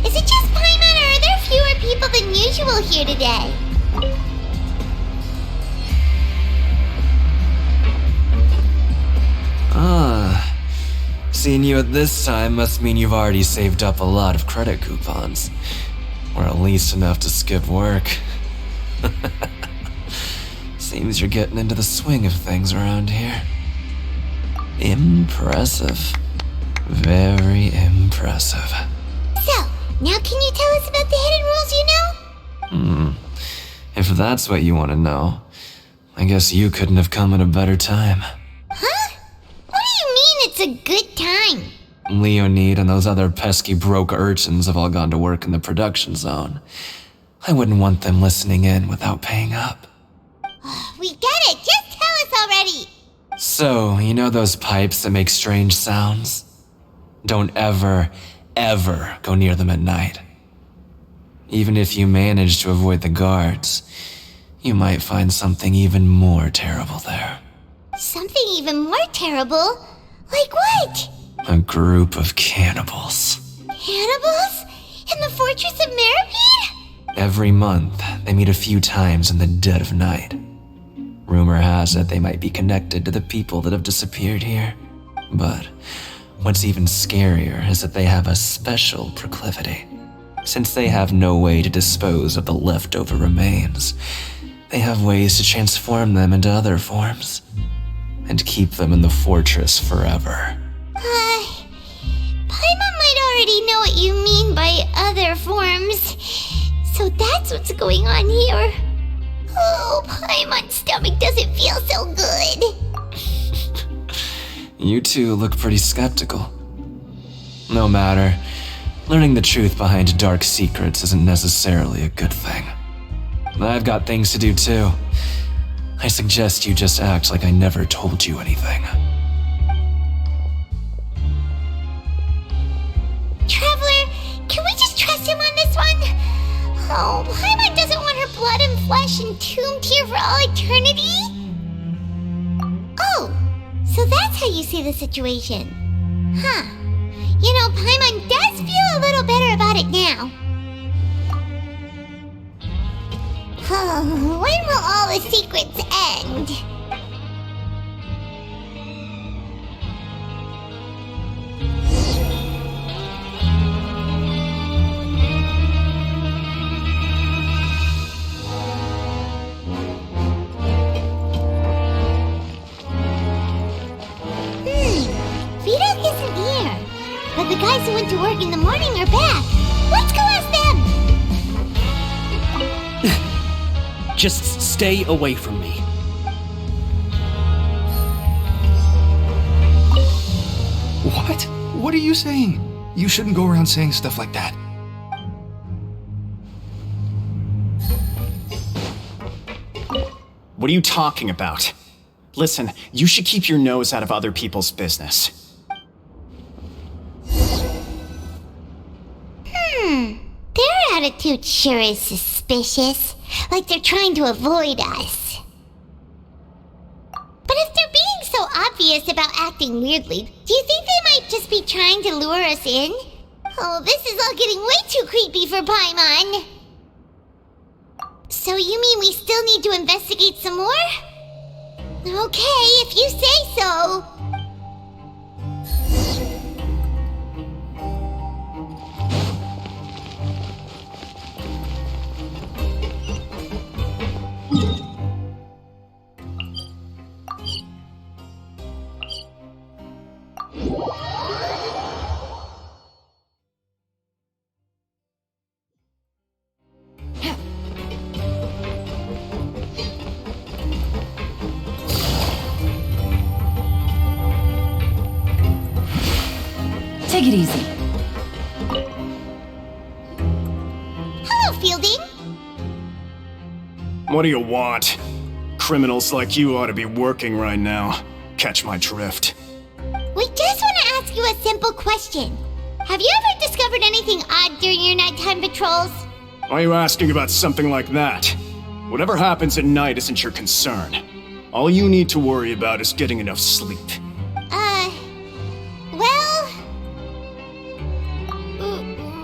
Is it just Paimon, or are there fewer people than usual here today? Seeing you at this time must mean you've already saved up a lot of credit coupons. Or at least enough to skip work. Seems you're getting into the swing of things around here. Impressive. Very impressive. So, now can you tell us about the hidden rules you know? If that's what you want to know, I guess you couldn't have come at a better time. Huh? What do you mean it's a good time? Leonid and those other pesky broke urchins have all gone to work in the production zone. I wouldn't want them listening in without paying up. We get it! Just tell us already! So, you know those pipes that make strange sounds? Don't ever, ever go near them at night. Even if you manage to avoid the guards, you might find something even more terrible there. Something even more terrible? Like what? A group of cannibals. Cannibals? In the fortress of Meripede? Every month, they meet a few times in the dead of night. Rumor has it they might be connected to the people that have disappeared here. But what's even scarier is that they have a special proclivity. Since they have no way to dispose of the leftover remains, they have ways to transform them into other forms and keep them in the fortress forever. Paimon might already know what you mean by other forms. So that's what's going on here. Oh, Paimon's stomach doesn't feel so good. You two look pretty skeptical. No matter, learning the truth behind dark secrets isn't necessarily a good thing. I've got things to do too. I suggest you just act like I never told you anything. Traveler, can we just trust him on this one? Oh, Paimon doesn't want her blood and flesh entombed here for all eternity? Oh, so that's that's how you see the situation. Huh. You know, Paimon does feel a little better about it now. When will all the secrets end? Vidok isn't here. But the guys who went to work in the morning are back. Let's go ask them! Just stay away from me. What? What are you saying? You shouldn't go around saying stuff like that. What are you talking about? Listen, you should keep your nose out of other people's business. Their attitude sure is suspicious. Like they're trying to avoid us. But if they're being so obvious about acting weirdly, do you think they might just be trying to lure us in? Oh, this is all getting way too creepy for Paimon. So you mean we still need to investigate some more? Okay, if you say so. Take it easy. Hello, Fielding. What do you want? Criminals like you ought to be working right now. Catch my drift. We just want to ask you a simple question. Have you ever discovered anything odd during your nighttime patrols? Why are you asking about something like that? Whatever happens at night isn't your concern. All you need to worry about is getting enough sleep.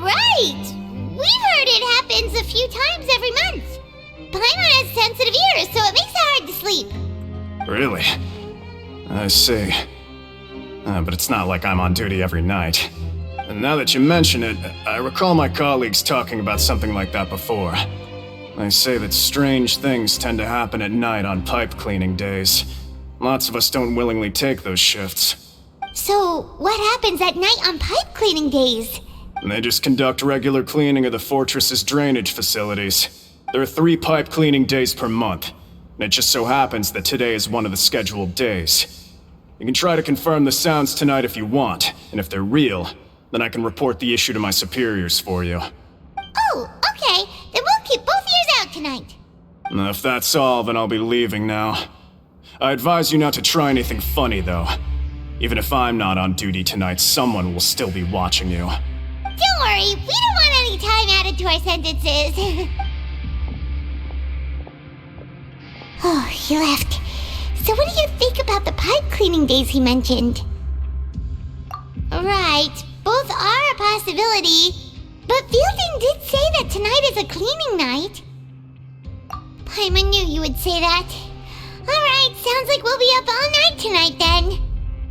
Right! We've heard it happens a few times every month. Paimon has sensitive ears, so it makes it hard to sleep. Really? I see. But it's not like I'm on duty every night. And now that you mention it, I recall my colleagues talking about something like that before. They say that strange things tend to happen at night on pipe cleaning days. Lots of us don't willingly take those shifts. So, what happens at night on pipe cleaning days? They just conduct regular cleaning of the fortress's drainage facilities. There are 3 pipe cleaning days per month, and it just so happens that today is one of the scheduled days. You can try to confirm the sounds tonight if you want, and if they're real, then I can report the issue to my superiors for you. Oh, okay. Then we'll keep both ears out tonight. If that's all, then I'll be leaving now. I advise you not to try anything funny, though. Even if I'm not on duty tonight, someone will still be watching you. Don't worry, we don't want any time added to our sentences. Oh, he left. So what do you think about the pipe cleaning days he mentioned? Right, both are a possibility. But Fielding did say that tonight is a cleaning night. Paimon knew you would say that. Alright, sounds like we'll be up all night tonight then.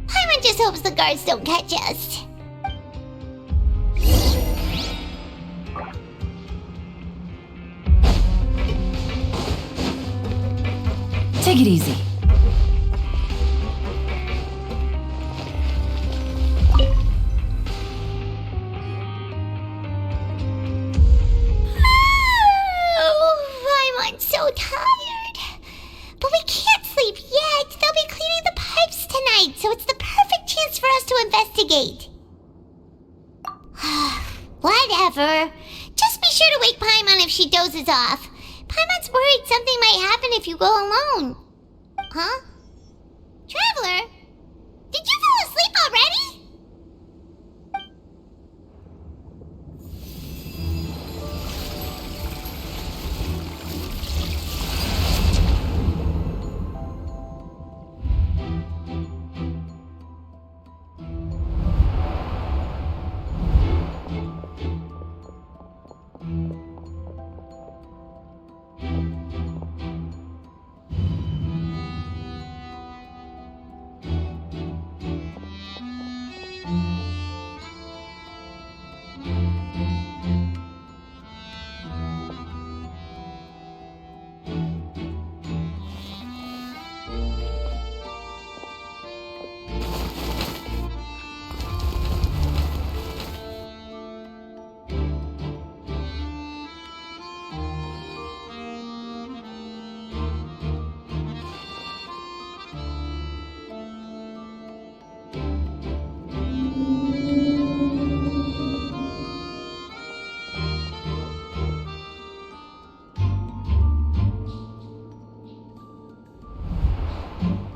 Paimon just hopes the guards don't catch us. Take it easy. I'm so tired. But we can't sleep yet. They'll be cleaning the pipes tonight, so it's the perfect chance for us to investigate. Whatever. Just be sure to wake Paimon if she dozes off. Paimon's worried something might happen if you go alone. Huh? Traveler? Did you fall asleep already?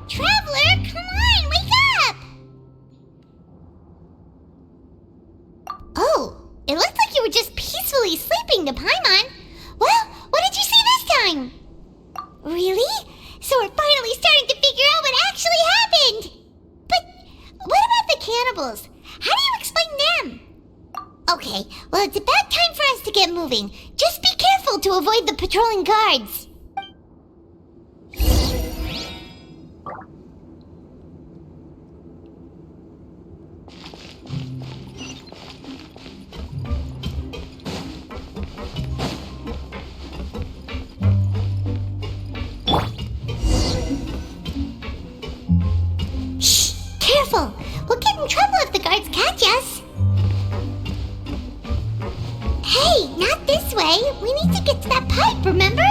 Traveler, come on, wake up! Oh, it looks like you were just peacefully sleeping to Paimon. Well, what did you see this time? Really? So we're finally starting to figure out what actually happened. But what about the cannibals? How do you explain them? Okay, well, it's about time for us to get moving. Just be careful to avoid the patrolling guards. Careful! We'll get in trouble if the guards catch us! Hey, not this way! We need to get to that pipe, remember?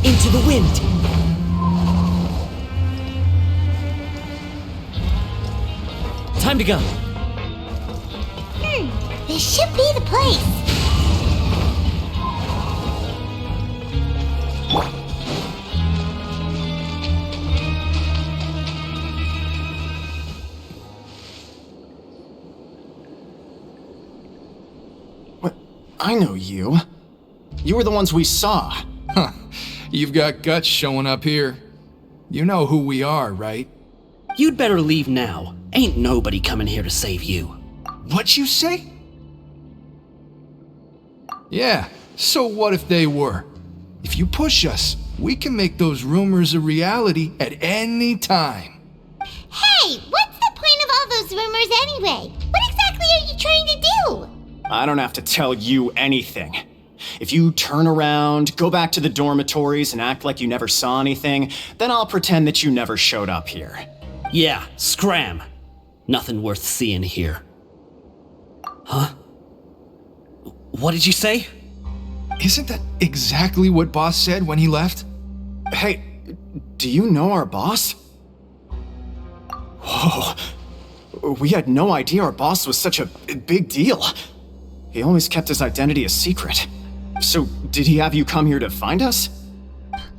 Into the wind! Time to go! This should be the place. What? I know you. You were the ones we saw. Huh. You've got guts showing up here. You know who we are, right? You'd better leave now. Ain't nobody coming here to save you. What'd you say? Yeah, so what if they were? If you push us, we can make those rumors a reality at any time. Hey, what's the point of all those rumors anyway? What exactly are you trying to do? I don't have to tell you anything. If you turn around, go back to the dormitories, and act like you never saw anything, then I'll pretend that you never showed up here. Yeah, scram. Nothing worth seeing here. Huh? What did you say? Isn't that exactly what Boss said when he left? Hey, do you know our boss? Whoa. We had no idea our boss was such a big deal. He always kept his identity a secret. So, did he have you come here to find us?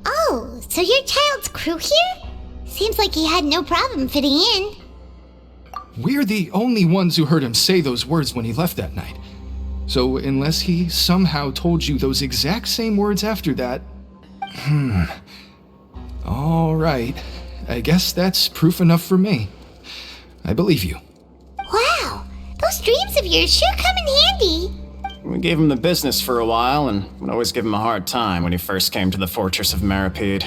Oh, so your child's crew here? Seems like he had no problem fitting in. We're the only ones who heard him say those words when he left that night. So, unless he somehow told you those exact same words after that... All right. I guess that's proof enough for me. I believe you. Wow, those dreams of yours sure come in handy. We gave him the business for a while, and would always give him a hard time when he first came to the fortress of Maripede.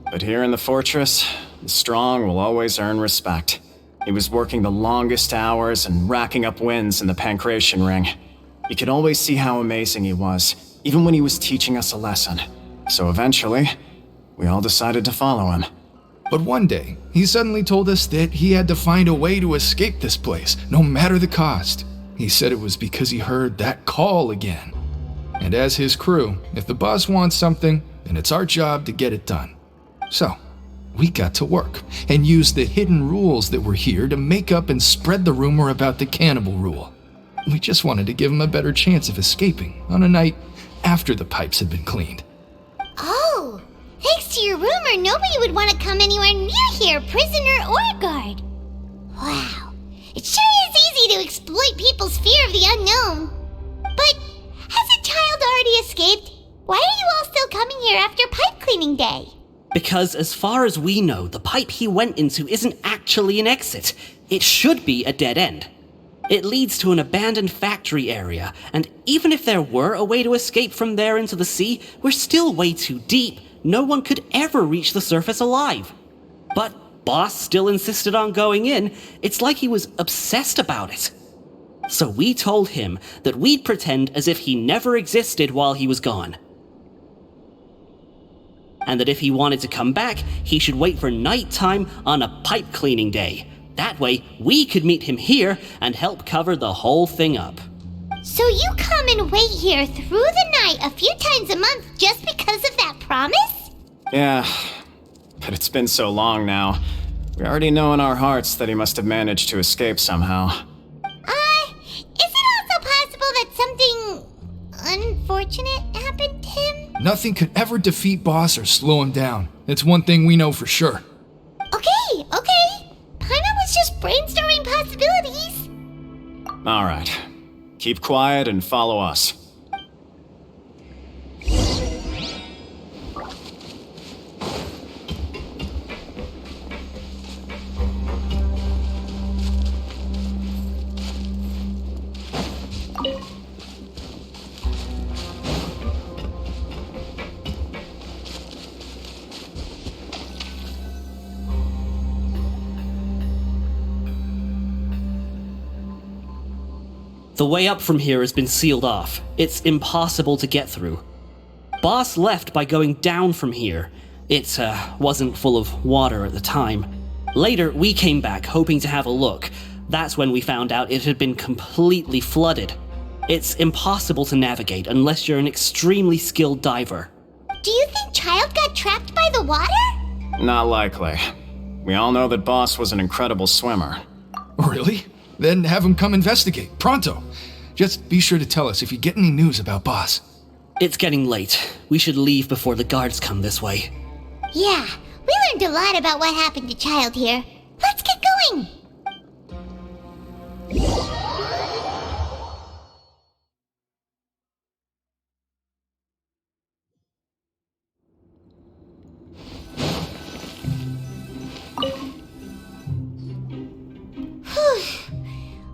But here in the fortress, the strong will always earn respect. He was working the longest hours and racking up wins in the Pancration Ring. You could always see how amazing he was, even when he was teaching us a lesson. So eventually, we all decided to follow him. But one day, he suddenly told us that he had to find a way to escape this place, no matter the cost. He said it was because he heard that call again. And as his crew, if the boss wants something, then it's our job to get it done. So, we got to work and used the hidden rules that were here to make up and spread the rumor about the cannibal rule. We just wanted to give him a better chance of escaping on a night after the pipes had been cleaned. Oh, thanks to your rumor, nobody would want to come anywhere near here, prisoner or guard. Wow, it sure is easy to exploit people's fear of the unknown. But has a child already escaped? Why are you all still coming here after pipe cleaning day? Because as far as we know, the pipe he went into isn't actually an exit. It should be a dead end. It leads to an abandoned factory area, and even if there were a way to escape from there into the sea, we're still way too deep. No one could ever reach the surface alive. But Boss still insisted on going in. It's like he was obsessed about it. So we told him that we'd pretend as if he never existed while he was gone. And that if he wanted to come back, he should wait for nighttime on a pipe cleaning day. That way, we could meet him here and help cover the whole thing up. So you come and wait here through the night a few times a month just because of that promise? Yeah, but it's been so long now. We already know in our hearts that he must have managed to escape somehow. Is it also possible that something unfortunate happened to him? Nothing could ever defeat Boss or slow him down. It's one thing we know for sure. Okay. Paimon was just brainstorming possibilities. Alright, keep quiet and follow us. The way up from here has been sealed off. It's impossible to get through. Boss left by going down from here. It wasn't full of water at the time. Later, we came back hoping to have a look. That's when we found out it had been completely flooded. It's impossible to navigate unless you're an extremely skilled diver. Do you think Child got trapped by the water? Not likely. We all know that Boss was an incredible swimmer. Really? Then have him come investigate, pronto. Just be sure to tell us if you get any news about Boss. It's getting late. We should leave before the guards come this way. Yeah, we learned a lot about what happened to Child here. Let's get going!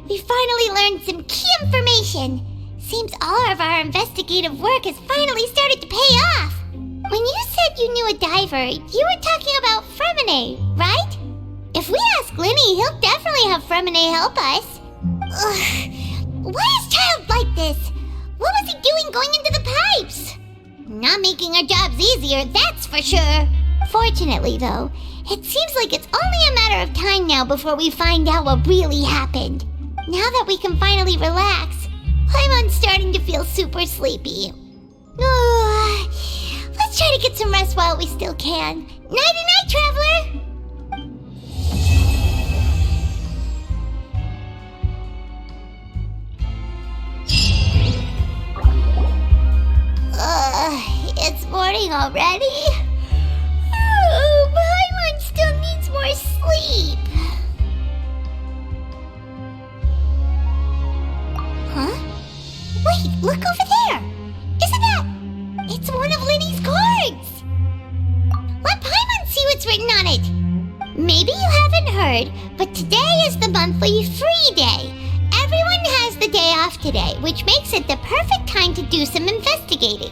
We finally learned some key information. Seems all of our investigative work has finally started to pay off. When you said you knew a diver, you were talking about Fremine, right? If we ask Linny, he'll definitely have Fremine help us. Ugh. Why is Child like this? What was he doing going into the pipes? Not making our jobs easier, that's for sure. Fortunately, though, it seems like it's only a matter of time now before we find out what really happened. Now that we can finally relax, Paimon's starting to feel super sleepy. Let's try to get some rest while we still can. Nighty-night, traveler! It's morning already? Paimon still needs more sleep. Huh? Wait, look over there! Isn't that... It's one of Linny's cards! Let Paimon see what's written on it! Maybe you haven't heard, but today is the monthly free day. Everyone has the day off today, which makes it the perfect time to do some investigating.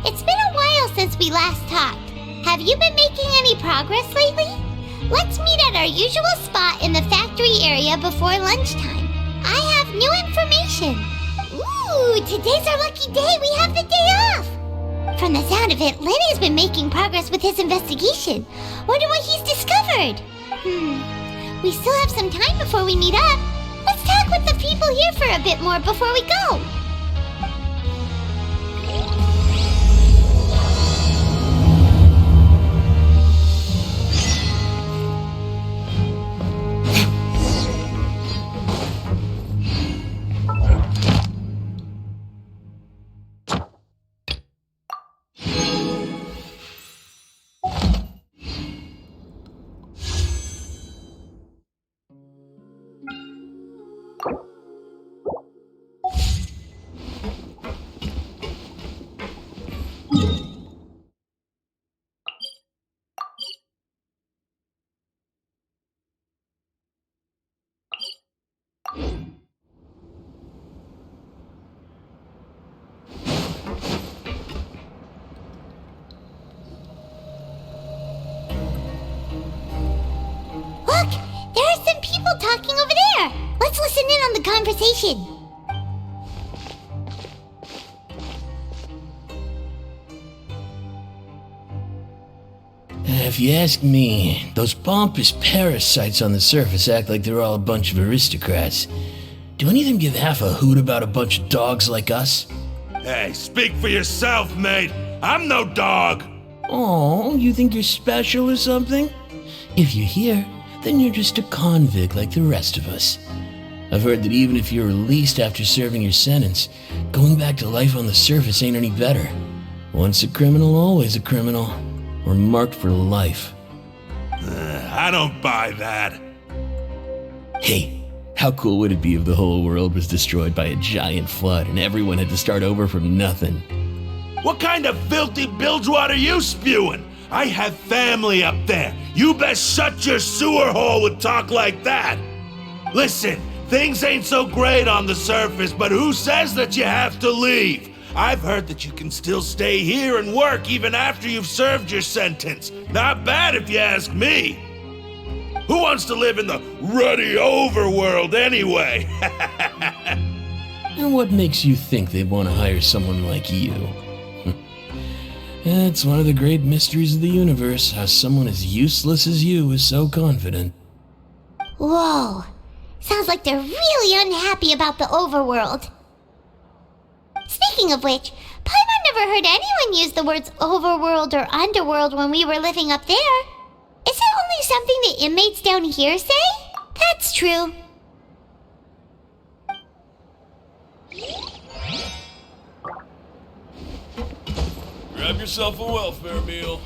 It's been a while since we last talked. Have you been making any progress lately? Let's meet at our usual spot in the factory area before lunchtime. I have new information. Ooh, today's our lucky day. We have the day off. From the sound of it, Lenny's been making progress with his investigation. Wonder what he's discovered. We still have some time before we meet up. Let's talk with the people here for a bit more before we go. some people talking over there. Let's listen in on the conversation. If you ask me, those pompous parasites on the surface act like they're all a bunch of aristocrats. Do any of them give half a hoot about a bunch of dogs like us? Hey, speak for yourself, mate. I'm no dog. Oh, you think you're special or something? If you're here, then you're just a convict like the rest of us. I've heard that even if you're released after serving your sentence, going back to life on the surface ain't any better. Once a criminal, always a criminal. We're marked for life. I don't buy that. Hey, how cool would it be if the whole world was destroyed by a giant flood and everyone had to start over from nothing? What kind of filthy bilgewater are you spewing? I have family up there. You best shut your sewer hole with talk like that. Listen, things ain't so great on the surface, but who says that you have to leave? I've heard that you can still stay here and work even after you've served your sentence. Not bad if you ask me. Who wants to live in the ruddy overworld anyway? And what makes you think they want to hire someone like you? It's one of the great mysteries of the universe, how someone as useless as you is so confident. Whoa. Sounds like they're really unhappy about the overworld. Speaking of which, Paimon never heard anyone use the words overworld or underworld when we were living up there. Is it only something the inmates down here say? That's true. Grab yourself a welfare meal.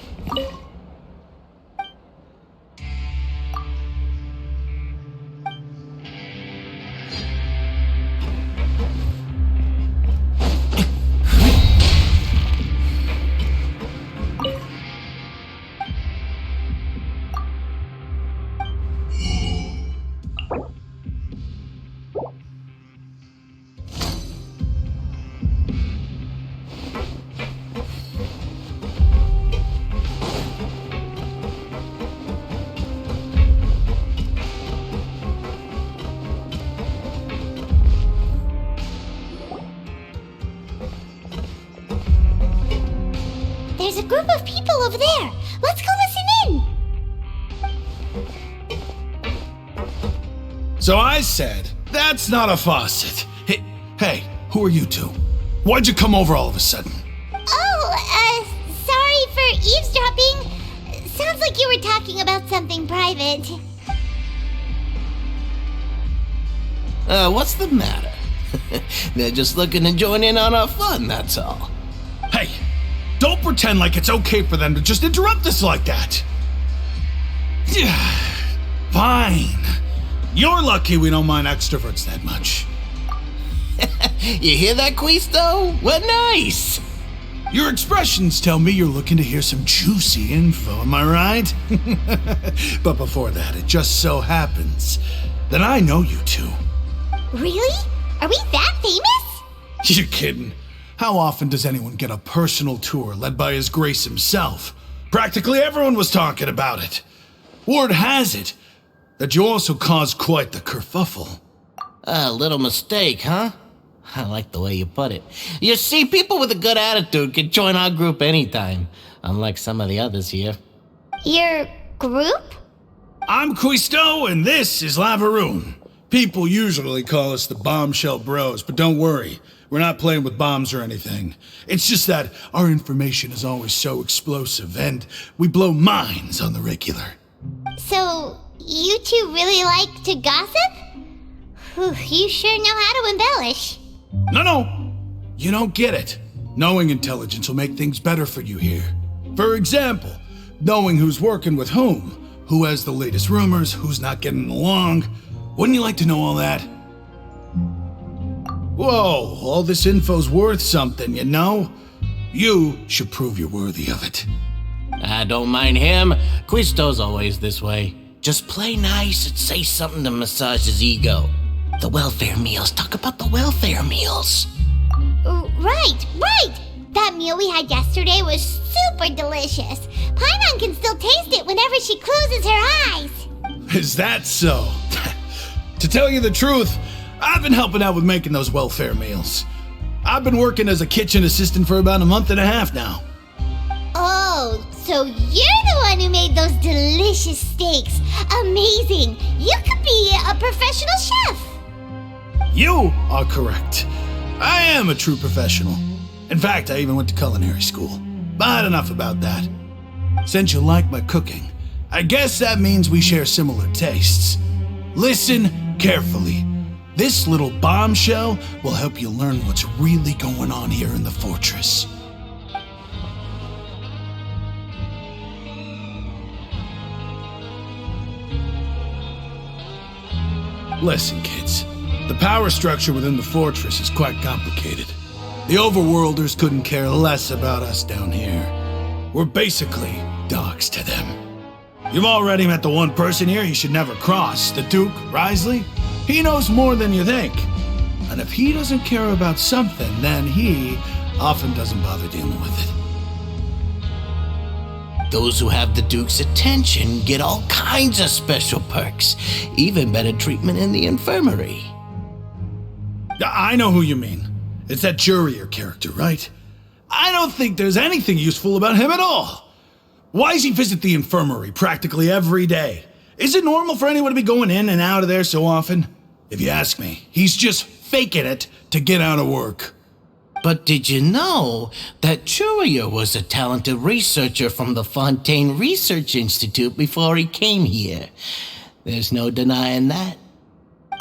There's a group of people over there. Let's go listen in. So I said, that's not a faucet. Hey, who are you two? Why'd you come over all of a sudden? Oh, sorry for eavesdropping. Sounds like you were talking about something private. What's the matter? They're just looking to join in on our fun, that's all. Hey, don't pretend like it's okay for them to just interrupt us like that. Fine. You're lucky we don't mind extroverts that much. You hear that, Quisto? What nice! Your expressions tell me you're looking to hear some juicy info, am I right? But before that, it just so happens that I know you two. Really? Are we that famous? You're kidding. How often does anyone get a personal tour led by His Grace himself? Practically everyone was talking about it. Word has it that you also caused quite the kerfuffle. A little mistake, huh? I like the way you put it. You see, people with a good attitude can join our group anytime, unlike some of the others here. Your group? I'm Quisto, and this is Lavaroon. People usually call us the Bombshell Bros, but don't worry. We're not playing with bombs or anything. It's just that our information is always so explosive, and we blow minds on the regular. So, you two really like to gossip? Whew, you sure know how to embellish. No. You don't get it. Knowing intelligence will make things better for you here. For example, knowing who's working with who has the latest rumors, who's not getting along. Wouldn't you like to know all that? Whoa, all this info's worth something, you know? You should prove you're worthy of it. I don't mind him. Quisto's always this way. Just play nice and say something to massage his ego. The welfare meals. Talk about the welfare meals. Right. That meal we had yesterday was super delicious. Paimon can still taste it whenever she closes her eyes. Is that so? To tell you the truth, I've been helping out with making those welfare meals. I've been working as a kitchen assistant for about a month and a half now. Oh, so you're the one who made those delicious steaks. Amazing. You could be a professional chef. You are correct. I am a true professional. In fact, I even went to culinary school. But enough about that. Since you like my cooking, I guess that means we share similar tastes. Listen carefully. This little bombshell will help you learn what's really going on here in the fortress. Listen, kids. The power structure within the fortress is quite complicated. The overworlders couldn't care less about us down here. We're basically dogs to them. You've already met the one person here you should never cross, the Duke, Risley. He knows more than you think. And if he doesn't care about something, then he often doesn't bother dealing with it. Those who have the Duke's attention get all kinds of special perks, even better treatment in the infirmary. I know who you mean. It's that Jurier character, right? I don't think there's anything useful about him at all. Why does he visit the infirmary practically every day? Is it normal for anyone to be going in and out of there so often? If you ask me, he's just faking it to get out of work. But did you know that Jurier was a talented researcher from the Fontaine Research Institute before he came here? There's no denying that.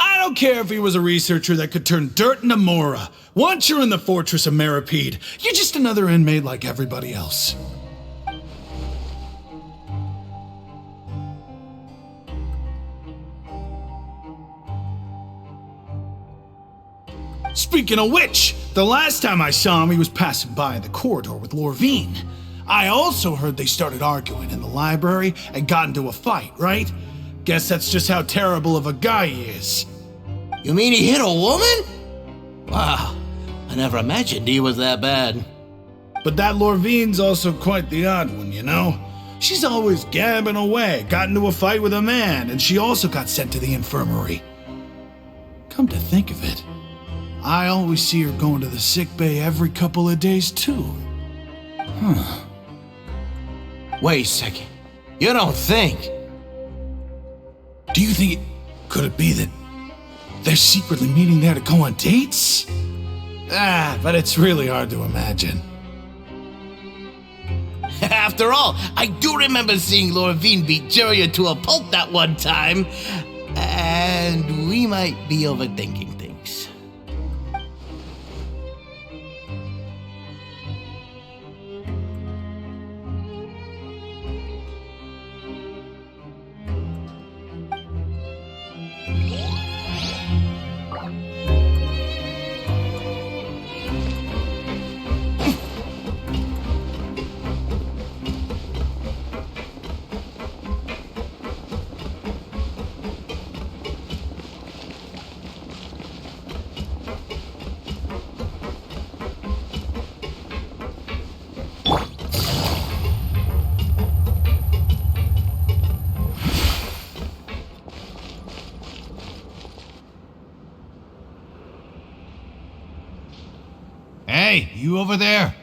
I don't care if he was a researcher that could turn dirt into Mora. Once you're in the fortress of Meripede, you're just another inmate like everybody else. Speaking of which, the last time I saw him, he was passing by the corridor with Lorvine. I also heard they started arguing in the library and got into a fight, right? Guess that's just how terrible of a guy he is. You mean he hit a woman? Wow, I never imagined he was that bad. But that Lorvine's also quite the odd one, you know? She's always gabbing away, got into a fight with a man, and she also got sent to the infirmary. Come to think of it, I always see her going to the sick bay every couple of days, too. Huh. Wait a second. You don't think? Do you think could it be that they're secretly meeting there to go on dates? But it's really hard to imagine. After all, I do remember seeing Lorvine beat Jurier to a pulp that one time. And we might be overthinking things. Hey, you over there?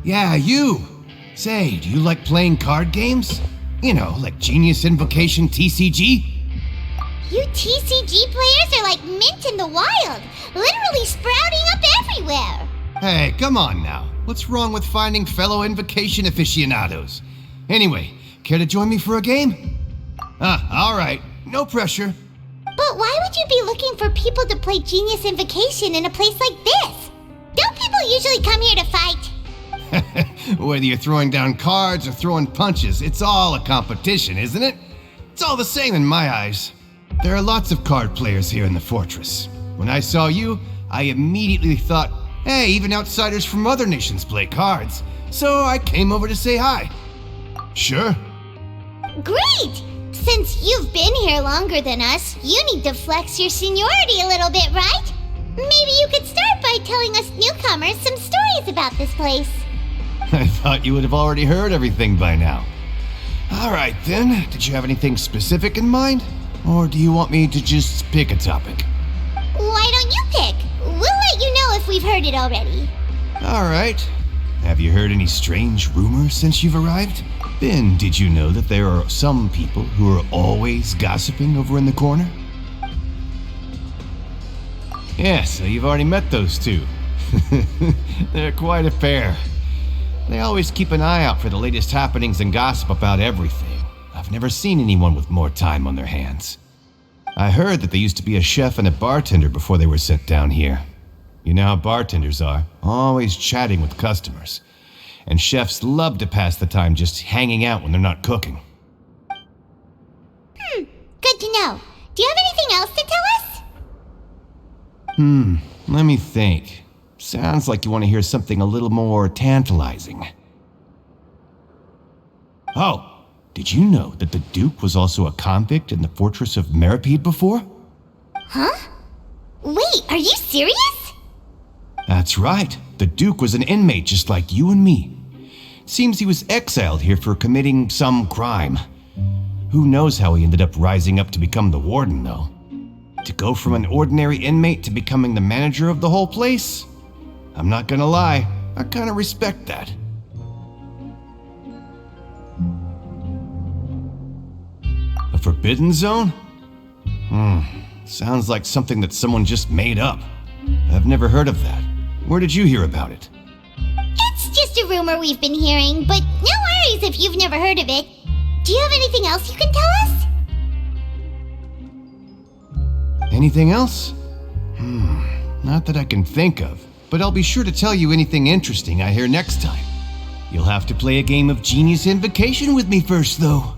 Yeah, you. Say, do you like playing card games? You know, like Genius Invocation TCG? You TCG players are like mint in the wild, literally sprouting up everywhere. Hey, come on now. What's wrong with finding fellow Invocation aficionados? Anyway, care to join me for a game? All right. No pressure. But why would you be looking for people to play Genius Invocation in a place like this? Don't people usually come here to fight? Whether you're throwing down cards or throwing punches, it's all a competition, isn't it? It's all the same in my eyes. There are lots of card players here in the fortress. When I saw you, I immediately thought, hey, even outsiders from other nations play cards. So I came over to say hi. Sure. Great! Since you've been here longer than us, you need to flex your seniority a little bit, right? Maybe you could start by telling us newcomers some stories about this place. I thought you would have already heard everything by now. Alright then, did you have anything specific in mind? Or do you want me to just pick a topic? Why don't you pick? We'll let you know if we've heard it already. Alright. Have you heard any strange rumors since you've arrived? Ben, did you know that there are some people who are always gossiping over in the corner? Yeah, so you've already met those two. They're quite a pair. They always keep an eye out for the latest happenings and gossip about everything. I've never seen anyone with more time on their hands. I heard that they used to be a chef and a bartender before they were sent down here. You know how bartenders are, always chatting with customers. And chefs love to pass the time just hanging out when they're not cooking. Good to know. Do you have anything else to tell us? Let me think. Sounds like you want to hear something a little more tantalizing. Oh, did you know that the Duke was also a convict in the fortress of Meripede before? Huh? Wait, are you serious? That's right. The Duke was an inmate just like you and me. Seems he was exiled here for committing some crime. Who knows how he ended up rising up to become the warden, though. To go from an ordinary inmate to becoming the manager of the whole place? I'm not gonna lie, I kinda respect that. A forbidden zone? Sounds like something that someone just made up. I've never heard of that. Where did you hear about it? It's just a rumor we've been hearing, but no worries if you've never heard of it. Do you have anything else you can tell us? Anything else? Not that I can think of, but I'll be sure to tell you anything interesting I hear next time. You'll have to play a game of Genius Invocation with me first, though.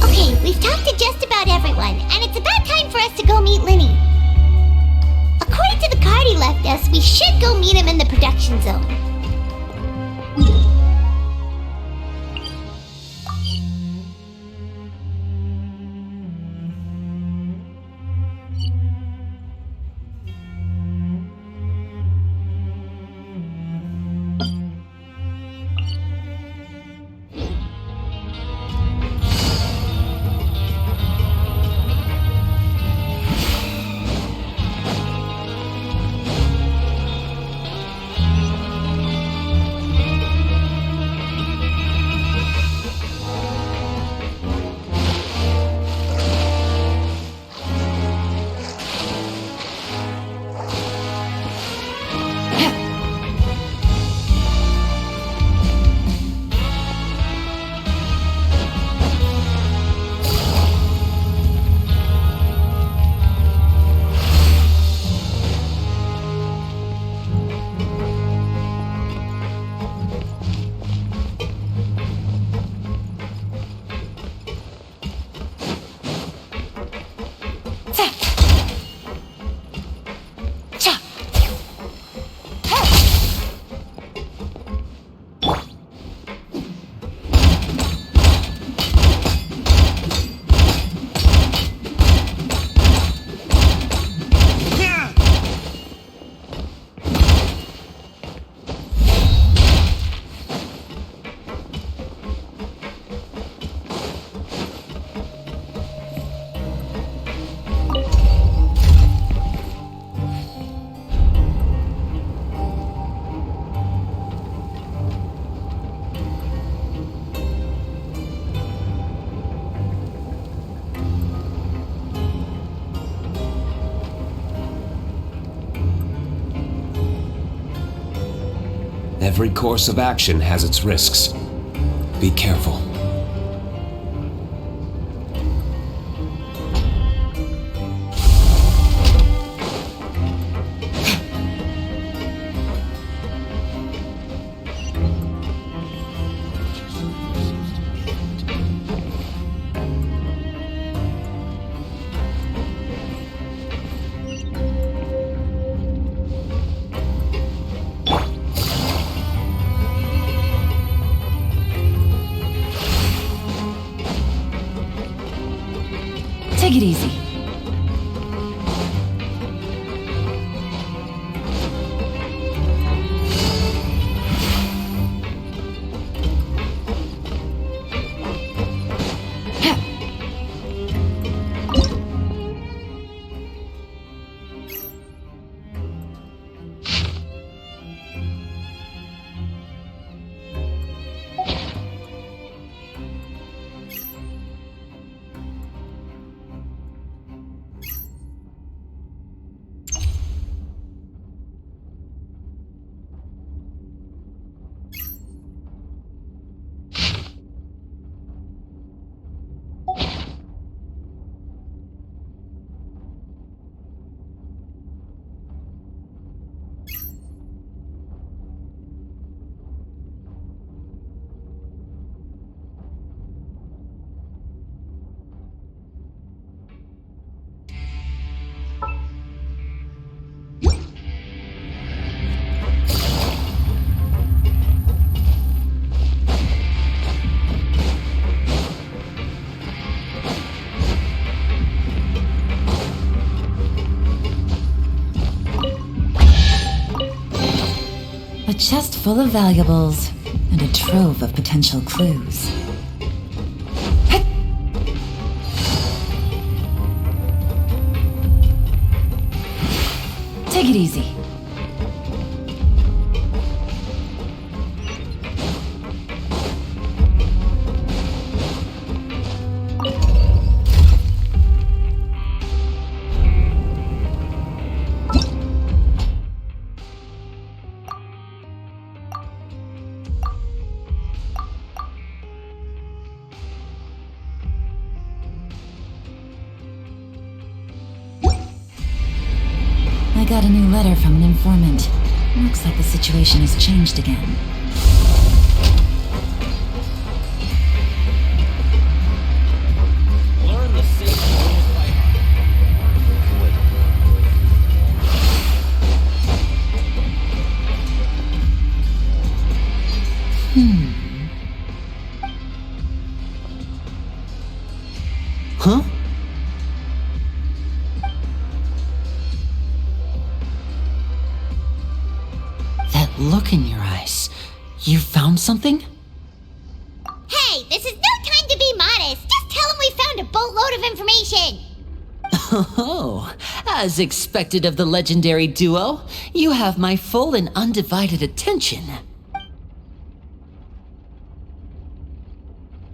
Okay, we've talked to just about everyone, and it's about time for us to go meet Linny. According to the card he left us, we should go meet him in the production zone. Every course of action has its risks. Be careful. chest full of valuables and a trove of potential clues. Take it easy. I got a new letter from an informant. Looks like the situation has changed again. Learn the safety rules by Huh? That look in your eyes. You found something? Hey, this is no time to be modest. Just tell him we found a boatload of information. Oh, as expected of the legendary duo, you have my full and undivided attention.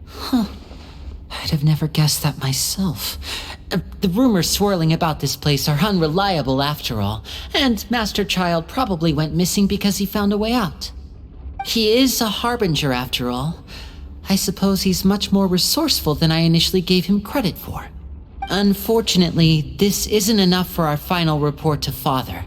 Huh. I'd have never guessed that myself. The rumors swirling about this place are unreliable after all, and Master Child probably went missing because he found a way out. He is a harbinger after all. I suppose he's much more resourceful than I initially gave him credit for. Unfortunately, this isn't enough for our final report to Father.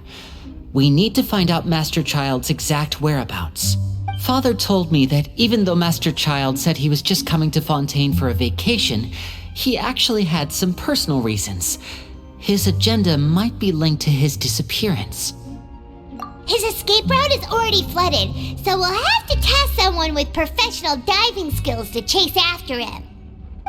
We need to find out Master Child's exact whereabouts. Father told me that even though Master Child said he was just coming to Fontaine for a vacation, he actually had some personal reasons. His agenda might be linked to his disappearance. His escape route is already flooded, so we'll have to task someone with professional diving skills to chase after him.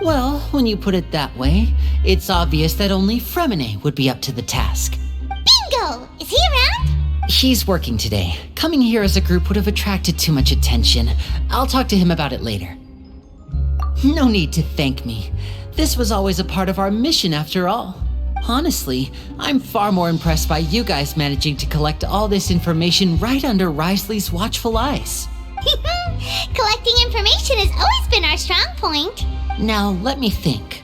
Well, when you put it that way, it's obvious that only Fremine would be up to the task. Bingo! Is he around? He's working today. Coming here as a group would have attracted too much attention. I'll talk to him about it later. No need to thank me. This was always a part of our mission after all. Honestly, I'm far more impressed by you guys managing to collect all this information right under Risley's watchful eyes. Collecting information has always been our strong point. Now, let me think.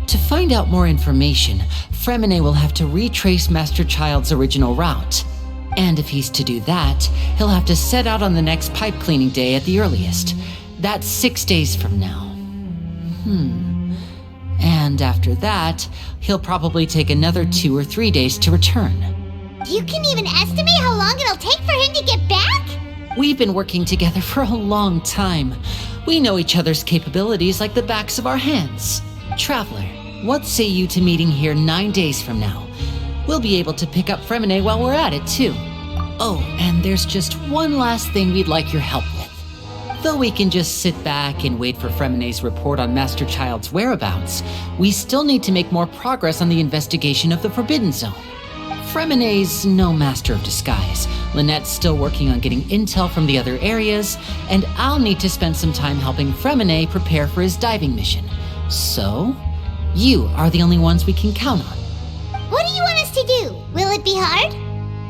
To find out more information, Fremine will have to retrace Master Child's original route. And if he's to do that, he'll have to set out on the next pipe cleaning day at the earliest. That's 6 days from now. And after that, he'll probably take another 2 or 3 days to return. You can even estimate how long it'll take for him to get back? We've been working together for a long time. We know each other's capabilities like the backs of our hands. Traveler, what say you to meeting here 9 days from now? We'll be able to pick up Fremine while we're at it, too. Oh, and there's just one last thing we'd like your help with. Though we can just sit back and wait for Fremine's report on Master Child's whereabouts, we still need to make more progress on the investigation of the Forbidden Zone. Fremine's no master of disguise. Lynette's still working on getting intel from the other areas, and I'll need to spend some time helping Fremine prepare for his diving mission. So, you are the only ones we can count on. What do you want us to do? Will it be hard?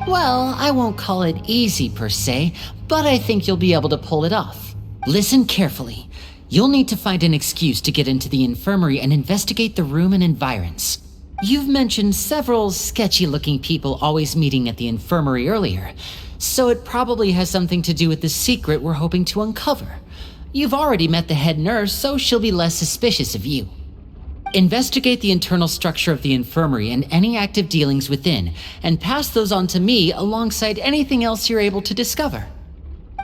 Well, I won't call it easy per se, but I think you'll be able to pull it off. Listen carefully. You'll need to find an excuse to get into the infirmary and investigate the room and environs. You've mentioned several sketchy-looking people always meeting at the infirmary earlier, so it probably has something to do with the secret we're hoping to uncover. You've already met the head nurse, so she'll be less suspicious of you. Investigate the internal structure of the infirmary and any active dealings within, and pass those on to me alongside anything else you're able to discover.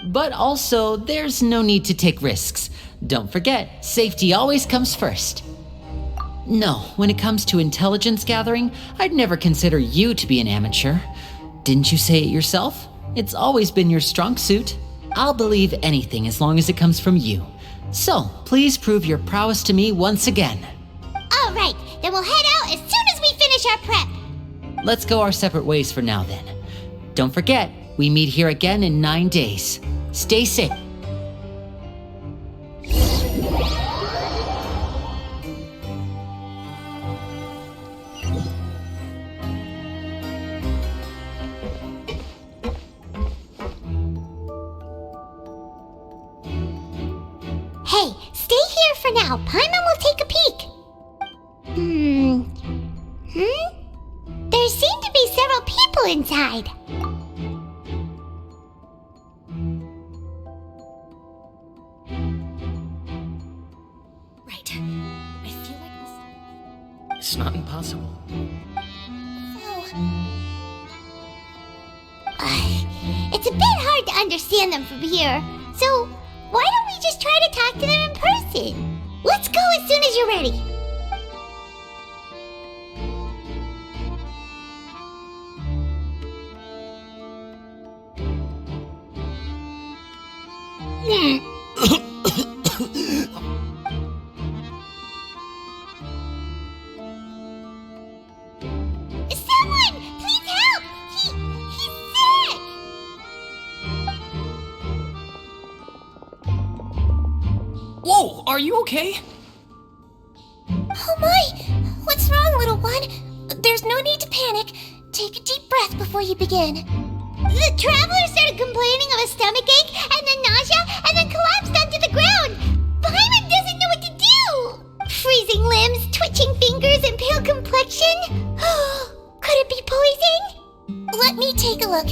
But also, there's no need to take risks. Don't forget, safety always comes first. No, when it comes to intelligence gathering, I'd never consider you to be an amateur. Didn't you say it yourself? It's always been your strong suit. I'll believe anything as long as it comes from you. So, please prove your prowess to me once again. All right, then we'll head out as soon as we finish our prep. Let's go our separate ways for now then. Don't forget, We meet here again in 9 days. Stay safe. Hey, stay here for now. Paimon will take a peek. There seem to be several people inside. Right. I feel like It's not impossible. It's a bit hard to understand them from here. So, why don't we just try to talk to them in person? Let's go as soon as you're ready. Someone, please help! He's sick! Whoa, are you okay? Oh my! What's wrong, little one? There's no need to panic. Take a deep breath before you begin. The traveler started complaining of a stomachache, and then nausea, and then collapsed onto the ground. Paimon doesn't know what to do. Freezing limbs, twitching fingers, and pale complexion. Could it be poison? Let me take a look.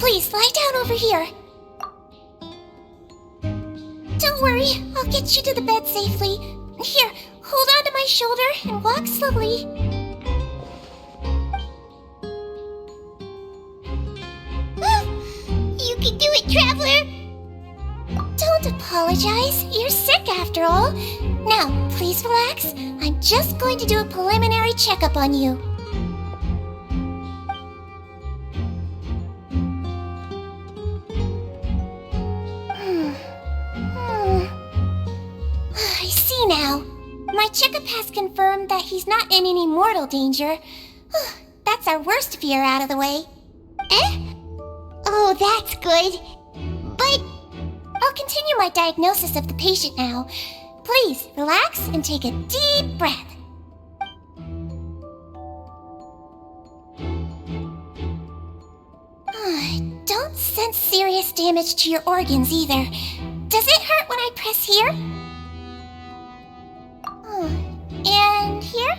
Please lie down over here. Don't worry, I'll get you to the bed safely. Here, hold on to my shoulder and walk slowly. You can do it, traveler. Don't apologize. You're sick after all. Now, please relax. I'm just going to do a preliminary checkup on you. I see now. My checkup has confirmed that he's not in any mortal danger. That's our worst fear out of the way. Oh, that's good. But I'll continue my diagnosis of the patient now. Please relax and take a deep breath. Don't sense serious damage to your organs either. Does it hurt when I press here? And here?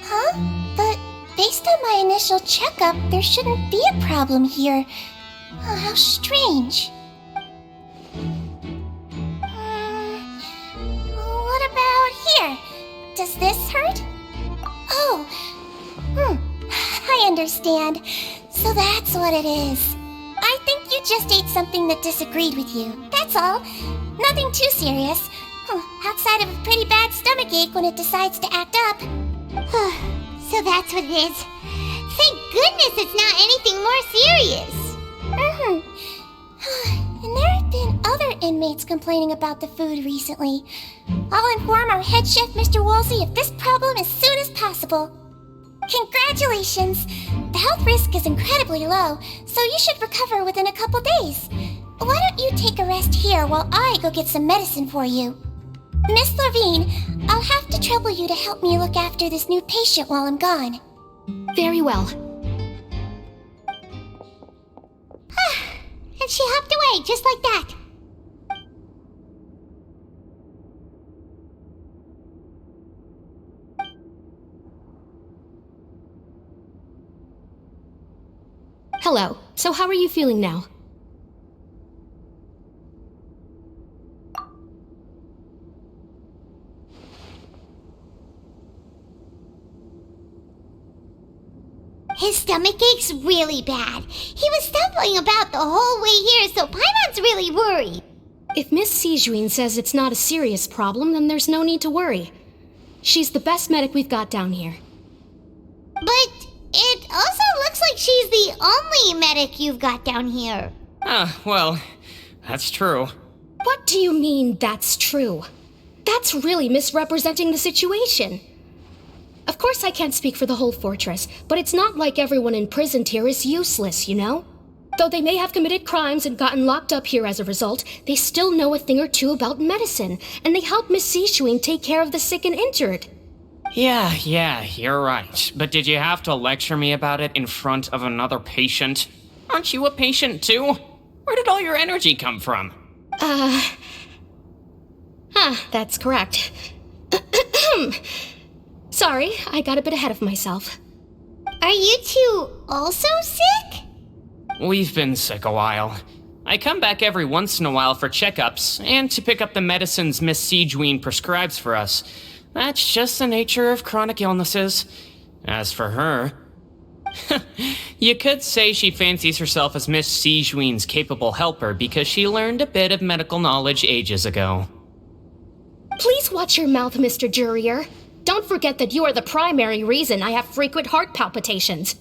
Huh? But based on my initial checkup, there shouldn't be a problem here. How strange. What about here? Does this hurt? Oh, I understand. So that's what it is. I think you just ate something that disagreed with you. That's all. Nothing too serious. Outside of a pretty bad stomachache when it decides to act up. So that's what it is. Thank goodness it's not anything more serious. And there have been other inmates complaining about the food recently. I'll inform our head chef, Mr. Woolsey, of this problem as soon as possible. Congratulations! The health risk is incredibly low, so you should recover within a couple days. Why don't you take a rest here while I go get some medicine for you? Miss Levine, I'll have to trouble you to help me look after this new patient while I'm gone. Very well. And she hopped away just like that. Hello. So how are you feeling now? His stomach ache's really bad. He was stumbling about the whole way here, so Paimon's really worried. If Miss Sijuin says it's not a serious problem, then there's no need to worry. She's the best medic we've got down here. But it also looks like she's the only medic you've got down here. Well, that's true. What do you mean, that's true? That's really misrepresenting the situation. Of course I can't speak for the whole fortress, but it's not like everyone imprisoned here is useless, you know? Though they may have committed crimes and gotten locked up here as a result, they still know a thing or two about medicine, and they help Miss Sishuin take care of the sick and injured. Yeah, you're right. But did you have to lecture me about it in front of another patient? Aren't you a patient too? Where did all your energy come from? That's correct. Sorry, I got a bit ahead of myself. Are you two also sick? We've been sick a while. I come back every once in a while for checkups, and to pick up the medicines Miss Sijween prescribes for us. That's just the nature of chronic illnesses. As for her... you could say she fancies herself as Miss Sijween's capable helper because she learned a bit of medical knowledge ages ago. Please watch your mouth, Mr. Jurier. Don't forget that you are the primary reason I have frequent heart palpitations.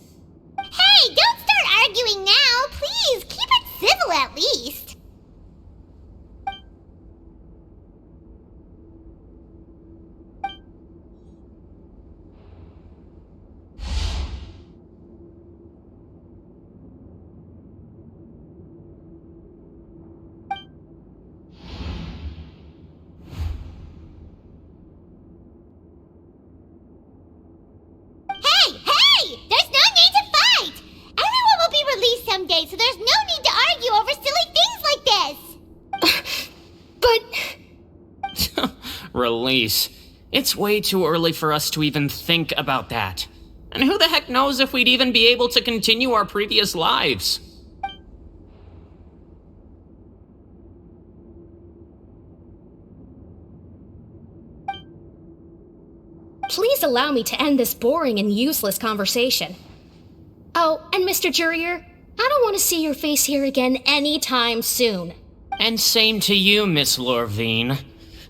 Hey, don't start arguing now! Please, keep it civil at least! Someday, so there's no need to argue over silly things like this! Release. It's way too early for us to even think about that. And who the heck knows if we'd even be able to continue our previous lives? Please allow me to end this boring and useless conversation. Oh, and Mr. Jurier, I don't want to see your face here again anytime soon. And same to you, Miss Lorvine.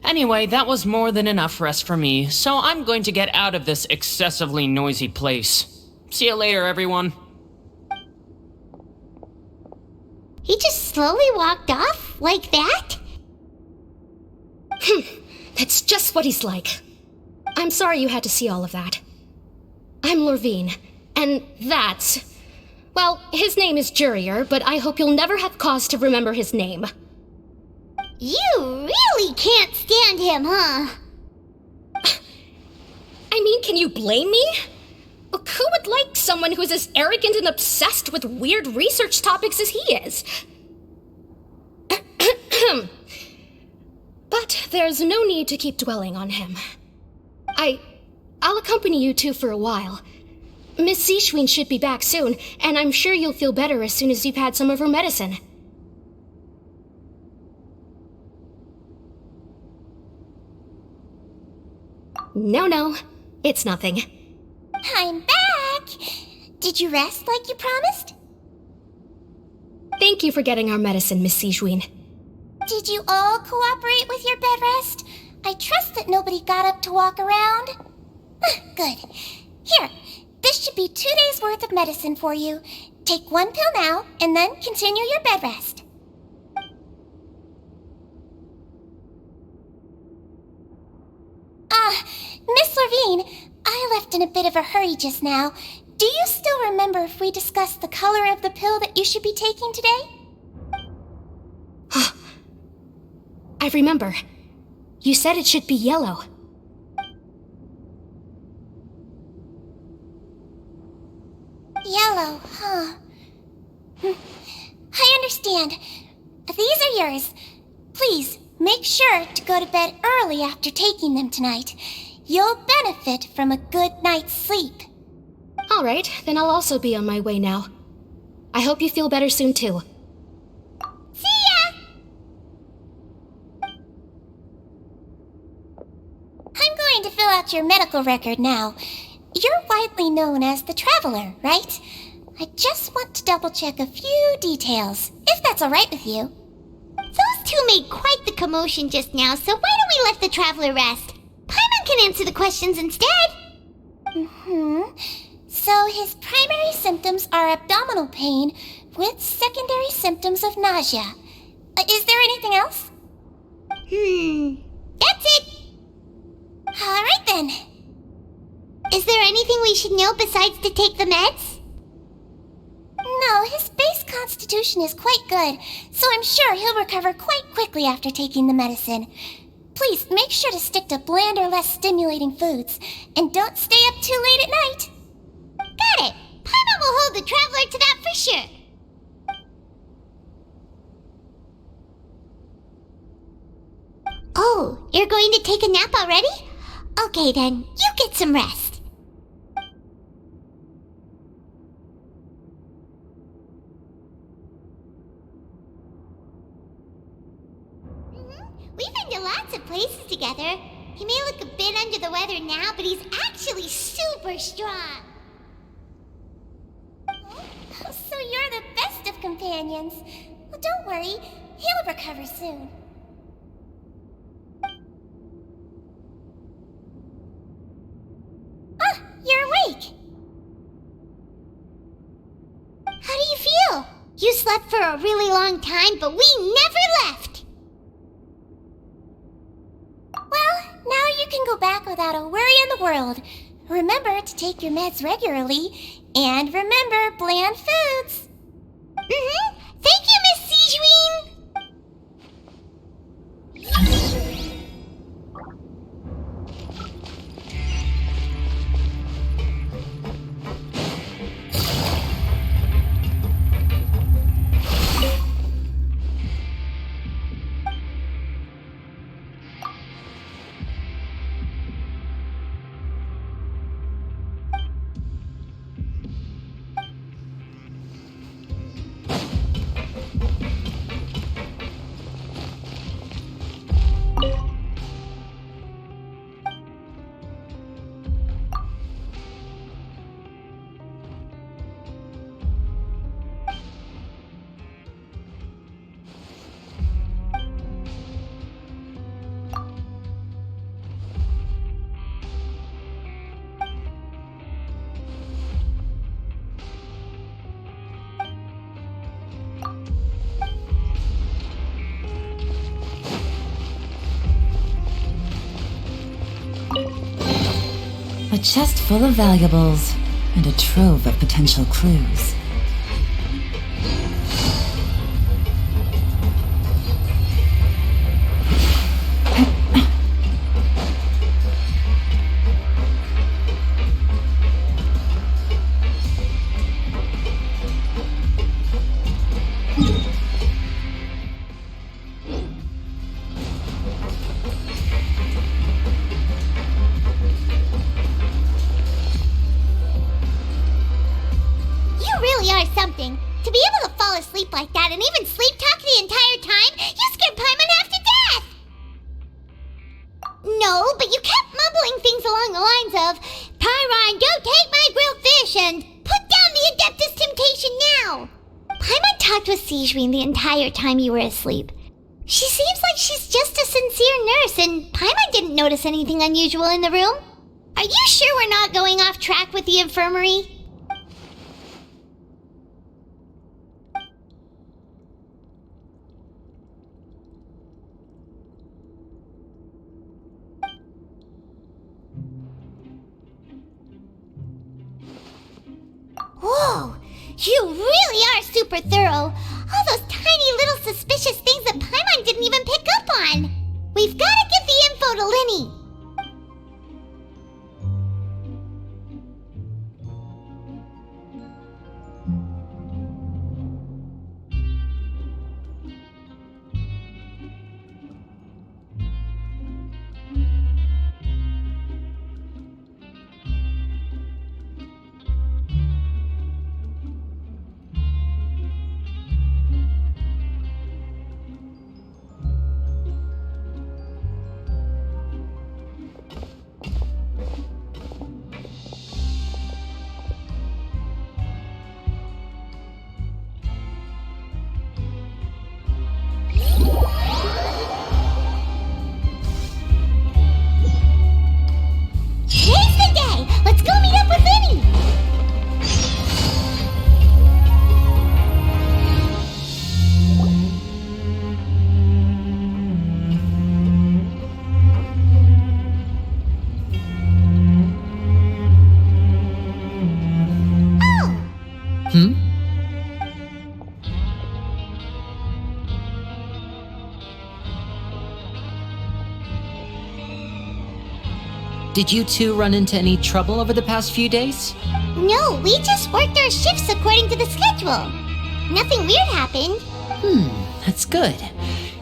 Anyway, that was more than enough rest for me, so I'm going to get out of this excessively noisy place. See you later, everyone. He just slowly walked off like that? That's just what he's like. I'm sorry you had to see all of that. I'm Lorvine, and that's... Well, his name is Jurier, but I hope you'll never have cause to remember his name. You really can't stand him, huh? I mean, can you blame me? Look, who would like someone who's as arrogant and obsessed with weird research topics as he is? But there's no need to keep dwelling on him. I'll accompany you two for a while. Miss Sishween should be back soon, and I'm sure you'll feel better as soon as you've had some of her medicine. No, it's nothing. I'm back! Did you rest like you promised? Thank you for getting our medicine, Miss Sijween. Did you all cooperate with your bed rest? I trust that nobody got up to walk around. Good. Here, this should be 2 days' worth of medicine for you. Take 1 pill now, and then continue your bed rest. Miss Lorvine, I left in a bit of a hurry just now. Do you still remember if we discussed the color of the pill that you should be taking today? I remember. You said it should be yellow. Yellow, huh? I understand. These are yours. Please, make sure to go to bed early after taking them tonight. You'll benefit from a good night's sleep. All right, then I'll also be on my way now. I hope you feel better soon, too. See ya! I'm going to fill out your medical record now. You're widely known as the Traveler, right? I just want to double-check a few details, if that's all right with you. Those two made quite the commotion just now, so why don't we let the Traveler rest? Paimon can answer the questions instead. So his primary symptoms are abdominal pain with secondary symptoms of nausea. Is there anything else? That's it. All right then. Is there anything we should know besides to take the meds? No, his base constitution constitution is quite good, so I'm sure he'll recover quite quickly after taking the medicine. Please make sure to stick to bland or less stimulating foods, and don't stay up too late at night. Got it! Paimon will hold the traveler to that for sure. Oh, you're going to take a nap already? Okay then, you get some rest. We've been to lots of places together. He may look a bit under the weather now, but he's actually super strong. So you're the best of companions. Well, don't worry, he'll recover soon. Ah, you're awake. How do you feel? You slept for a really long time, but we never left. Well, now you can go back without a worry in the world. Remember to take your meds regularly, and remember bland foods. Thank you, Miss Sijuin! A chest full of valuables and a trove of potential clues. Something. To be able to fall asleep like that and even sleep talk the entire time, you scared Paimon half to death! No, but you kept mumbling things along the lines of, Pyron, don't take my grilled fish, and put down the Adeptus Temptation now! Paimon talked with Sijuin the entire time you were asleep. She seems like she's just a sincere nurse, and Paimon didn't notice anything unusual in the room. Are you sure we're not going off track with the infirmary? Whoa! You really are super thorough! All those tiny little suspicious things that Paimon didn't even pick up on! We've gotta give the info to Linny! Today's the day! Let's go meet up with Linny! Did you two run into any trouble over the past few days? No, we just worked our shifts according to the schedule. Nothing weird happened. That's good.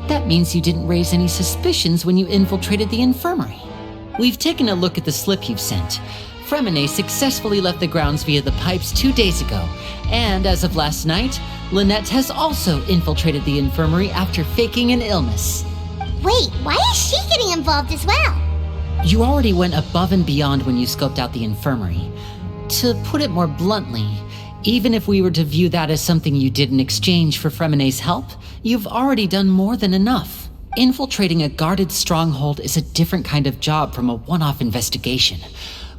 That means you didn't raise any suspicions when you infiltrated the infirmary. We've taken a look at the slip you've sent. Fremine successfully left the grounds via the pipes 2 days ago, and as of last night, Lynette has also infiltrated the infirmary after faking an illness. Wait, why is she getting involved as well? You already went above and beyond when you scoped out the infirmary. To put it more bluntly, even if we were to view that as something you did in exchange for Fremine's help, you've already done more than enough. Infiltrating a guarded stronghold is a different kind of job from a one-off investigation.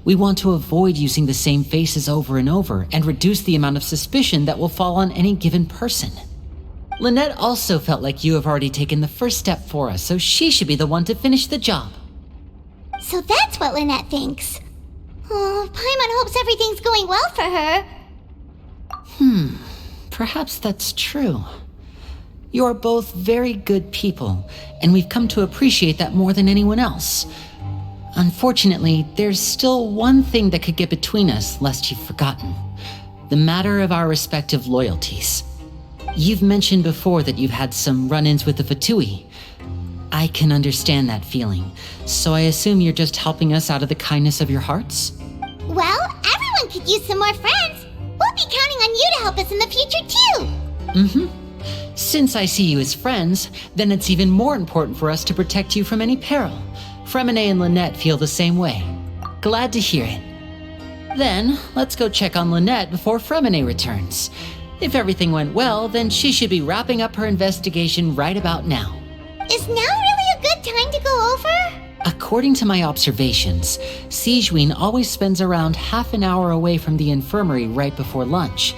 We want to avoid using the same faces over and over and reduce the amount of suspicion that will fall on any given person. Lynette also felt like you have already taken the first step for us, so she should be the one to finish the job. So that's what Lynette thinks. Oh, Paimon hopes everything's going well for her. Perhaps that's true. You're both very good people, and we've come to appreciate that more than anyone else. Unfortunately, there's still one thing that could get between us, lest you've forgotten. The matter of our respective loyalties. You've mentioned before that you've had some run-ins with the Fatui. I can understand that feeling, so I assume you're just helping us out of the kindness of your hearts? Well, everyone could use some more friends. We'll be counting on you to help us in the future, too. Since I see you as friends, then it's even more important for us to protect you from any peril. Fremine and Lynette feel the same way. Glad to hear it. Then, let's go check on Lynette before Fremine returns. If everything went well, then she should be wrapping up her investigation right about now. Is now really a good time to go over? According to my observations, Sigewinne always spends around half an hour away from the infirmary right before lunch.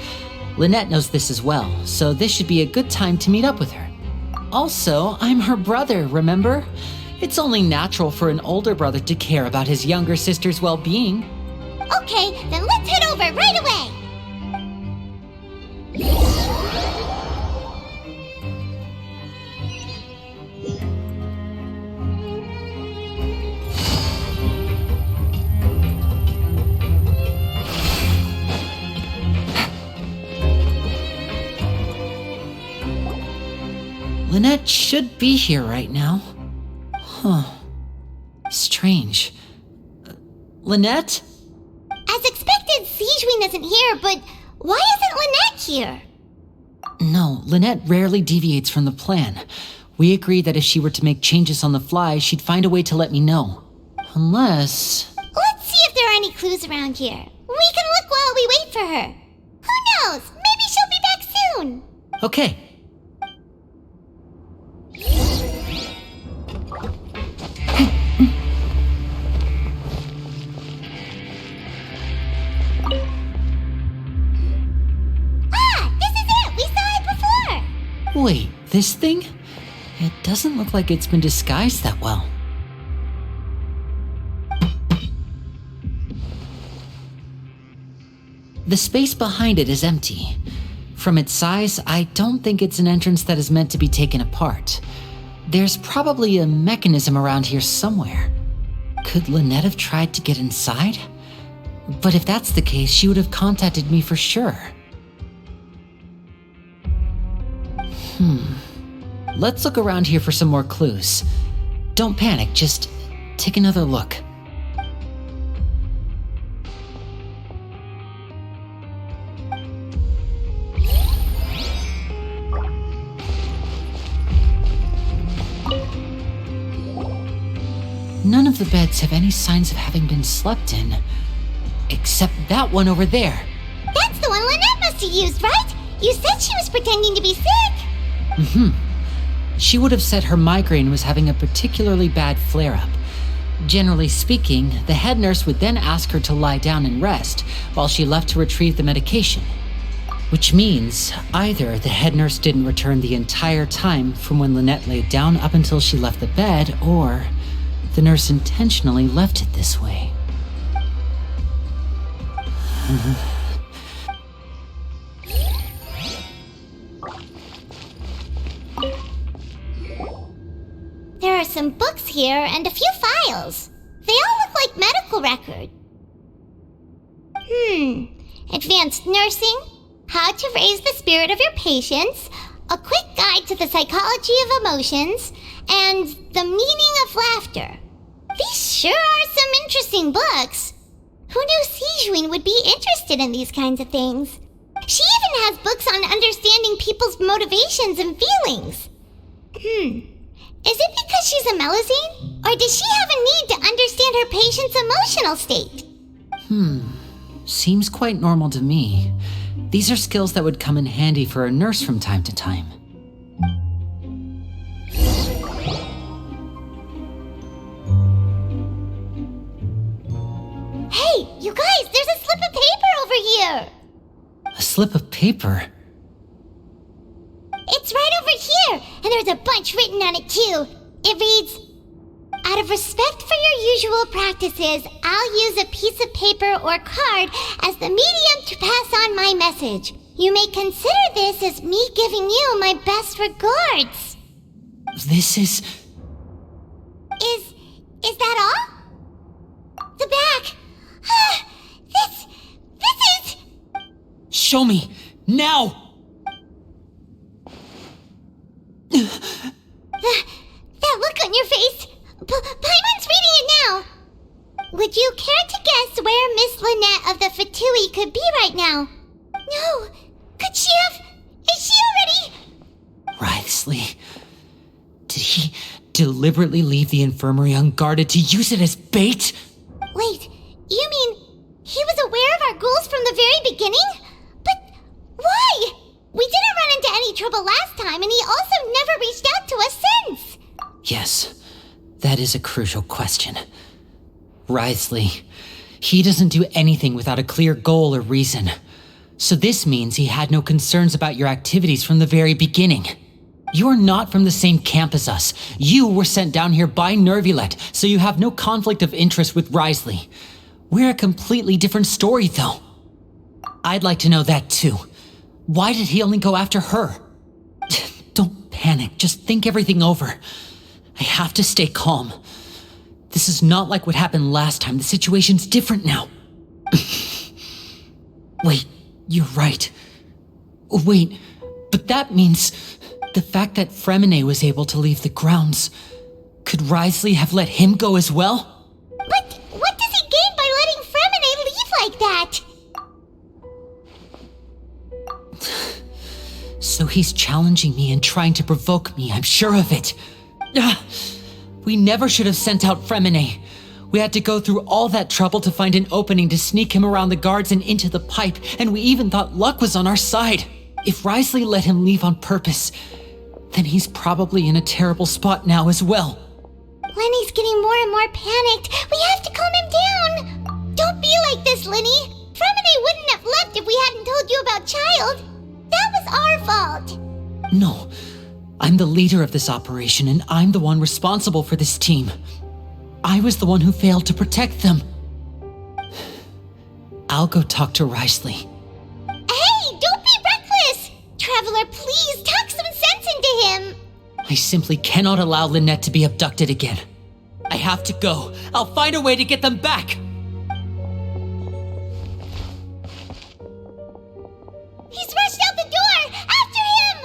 Lynette knows this as well, so this should be a good time to meet up with her. Also, I'm her brother, remember? It's only natural for an older brother to care about his younger sister's well-being. Okay, then let's head over right away. Lynette should be here right now. Strange. Lynette? As expected, Sigewinne isn't here, but why isn't Lynette here? No, Lynette rarely deviates from the plan. We agreed that if she were to make changes on the fly, she'd find a way to let me know. Unless... Let's see if there are any clues around here. We can look while we wait for her. Who knows? Maybe she'll be back soon. Okay. Wait, this thing? It doesn't look like it's been disguised that well. The space behind it is empty. From its size, I don't think it's an entrance that is meant to be taken apart. There's probably a mechanism around here somewhere. Could Lynette have tried to get inside? But if that's the case, she would have contacted me for sure. Let's look around here for some more clues. Don't panic, just take another look. None of the beds have any signs of having been slept in, except that one over there. That's the one Lynette must have used, right? You said she was pretending to be sick. She would have said her migraine was having a particularly bad flare-up. Generally speaking, the head nurse would then ask her to lie down and rest while she left to retrieve the medication. Which means either the head nurse didn't return the entire time from when Lynette laid down up until she left the bed, or the nurse intentionally left it this way. There are some books here and a few files. They all look like medical record. Advanced nursing, how to raise the spirit of your patients, a quick guide to the psychology of emotions, and the meaning of laughter. These sure are some interesting books. Who knew Sijwin would be interested in these kinds of things? She even has books on understanding people's motivations and feelings. Is it because she's a Melusine? Or does she have a need to understand her patient's emotional state? Seems quite normal to me. These are skills that would come in handy for a nurse from time to time. Hey, you guys, there's a slip of paper over here! A slip of paper? It's right over here, and there's a bunch written on it too. It reads, out of respect for your usual practices, I'll use a piece of paper or card as the medium to pass on my message. You may consider this as me giving you my best regards. This is... Is that all? The back. This is... Show me! Now! That look on your face. Paimon's reading it now. Would you care to guess where Miss Lynette of the Fatui could be right now? No. Could she have... Is she already... Wriothesley. Did he deliberately leave the infirmary unguarded to use it as bait? Wait, you mean he was aware of our goals from the very beginning? But why? We didn't run into any trouble last time, and he also never reached out to us since. Yes, that is a crucial question. Wriothesley, he doesn't do anything without a clear goal or reason. So this means he had no concerns about your activities from the very beginning. You're not from the same camp as us. You were sent down here by Nervulet, so you have no conflict of interest with Wriothesley. We're a completely different story, though. I'd like to know that, too. Why did he only go after her? Don't panic, just think everything over. I have to stay calm. This is not like what happened last time. The situation's different now. Wait, you're right. Wait, but that means the fact that Fremine was able to leave the grounds. Could Wriothesley have let him go as well? But what does he gain by letting Fremine leave like that? So he's challenging me and trying to provoke me, I'm sure of it. We never should have sent out Fremine. We had to go through all that trouble to find an opening to sneak him around the guards and into the pipe, and we even thought luck was on our side. If Wriothesley let him leave on purpose, then he's probably in a terrible spot now as well. Lenny's getting more and more panicked. We have to calm him down. Don't be like this, Lenny. Fremine wouldn't have left if we hadn't told you about Child. That was our fault. No, I'm the leader of this operation, and I'm the one responsible for this team. I was the one who failed to protect them. I'll go talk to Wriothesley. Hey, don't be reckless! Traveler, please talk some sense into him. I simply cannot allow Lynette to be abducted again. I have to go. I'll find a way to get them back. He's rushed out the door! After him!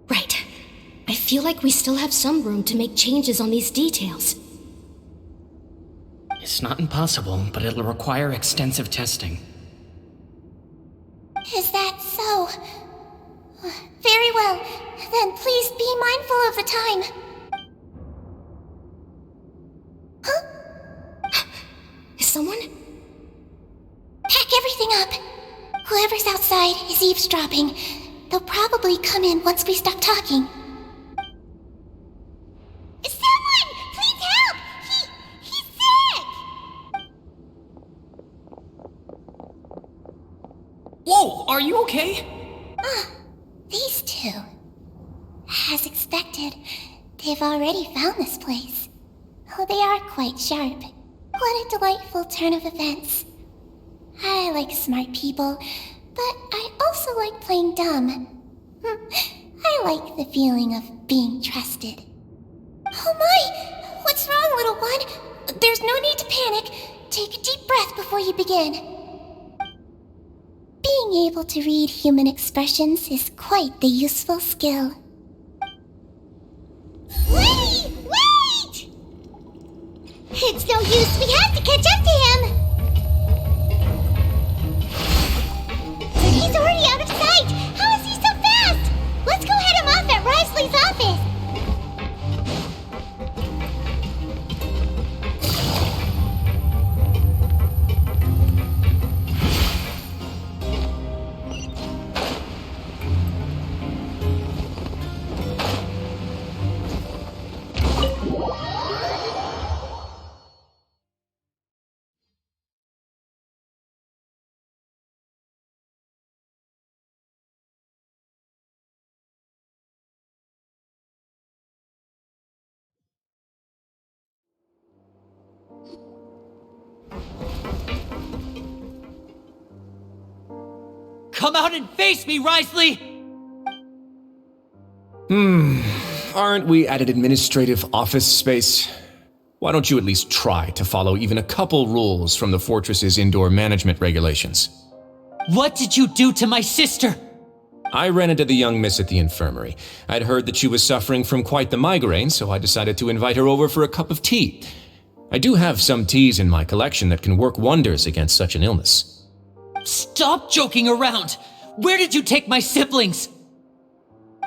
Right. I feel like we still have some room to make changes on these details. It's not impossible, but it'll require extensive testing. Is that so? Very well. Then please be mindful of the time. Huh? Is someone? Pack everything up. Whoever's outside is eavesdropping. They'll probably come in once we stop talking. Someone! Please help! He's sick! Whoa, are you okay? These two. As expected, they've already found this place. Oh, they are quite sharp. What a delightful turn of events. I like smart people, but I also like playing dumb. I like the feeling of being trusted. Oh my! What's wrong, little one? There's no need to panic. Take a deep breath before you begin. Being able to read human expressions is quite the useful skill. Wait! Wait! It's no use, we have to catch up to him! He's already out of sight! How is he so fast? Let's go head him off at Risley's office! Come out and face me, Risley! Aren't we at an administrative office space? Why don't you at least try to follow even a couple rules from the fortress's indoor management regulations? What did you do to my sister? I ran into the young miss at the infirmary. I'd heard that she was suffering from quite the migraine, so I decided to invite her over for a cup of tea. I do have some teas in my collection that can work wonders against such an illness. Stop joking around! Where did you take my siblings?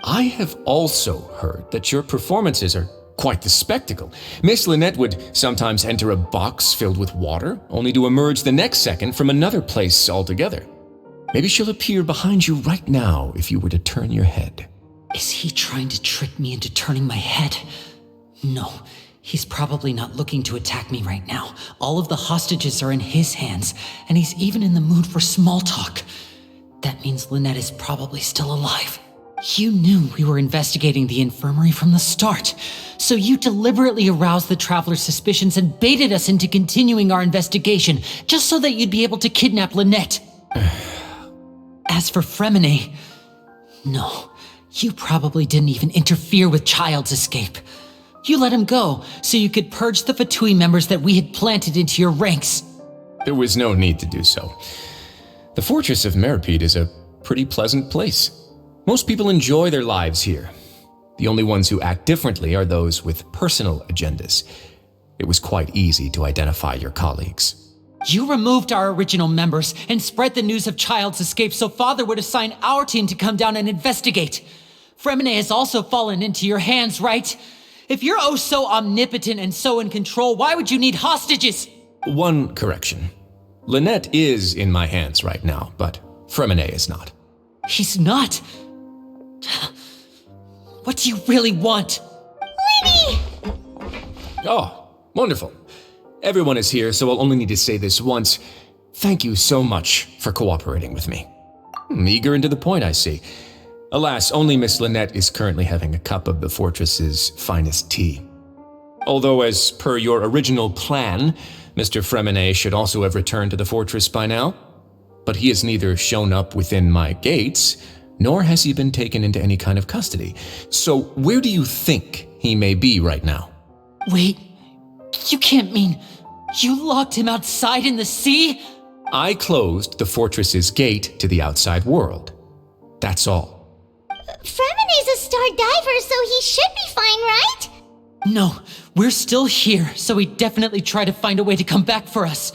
I have also heard that your performances are quite the spectacle. Miss Lynette would sometimes enter a box filled with water, only to emerge the next second from another place altogether. Maybe she'll appear behind you right now if you were to turn your head. Is he trying to trick me into turning my head? No, he's probably not looking to attack me right now. All of the hostages are in his hands, and he's even in the mood for small talk. That means Lynette is probably still alive. You knew we were investigating the infirmary from the start, so you deliberately aroused the Traveler's suspicions and baited us into continuing our investigation, just so that you'd be able to kidnap Lynette. As for Fremine, no, you probably didn't even interfere with Child's escape. You let him go so you could purge the Fatui members that we had planted into your ranks. There was no need to do so. The fortress of Meripede is a pretty pleasant place. Most people enjoy their lives here. The only ones who act differently are those with personal agendas. It was quite easy to identify your colleagues. You removed our original members and spread the news of Child's escape so Father would assign our team to come down and investigate. Fremine has also fallen into your hands, right? If you're oh so omnipotent and so in control, why would you need hostages? One correction. Lynette is in my hands right now, but Fremine is not. He's not? What do you really want? Lenny! Oh, wonderful. Everyone is here, so I'll only need to say this once. Thank you so much for cooperating with me. Eager and to the point, I see. Alas, only Miss Lynette is currently having a cup of the fortress's finest tea. Although, as per your original plan, Mr. Fremine should also have returned to the fortress by now. But he has neither shown up within my gates, nor has he been taken into any kind of custody. So where do you think he may be right now? Wait, you can't mean you locked him outside in the sea? I closed the fortress's gate to the outside world. That's all. Fremine's a star diver, so he should be fine, right? No, we're still here, so he definitely tried to find a way to come back for us.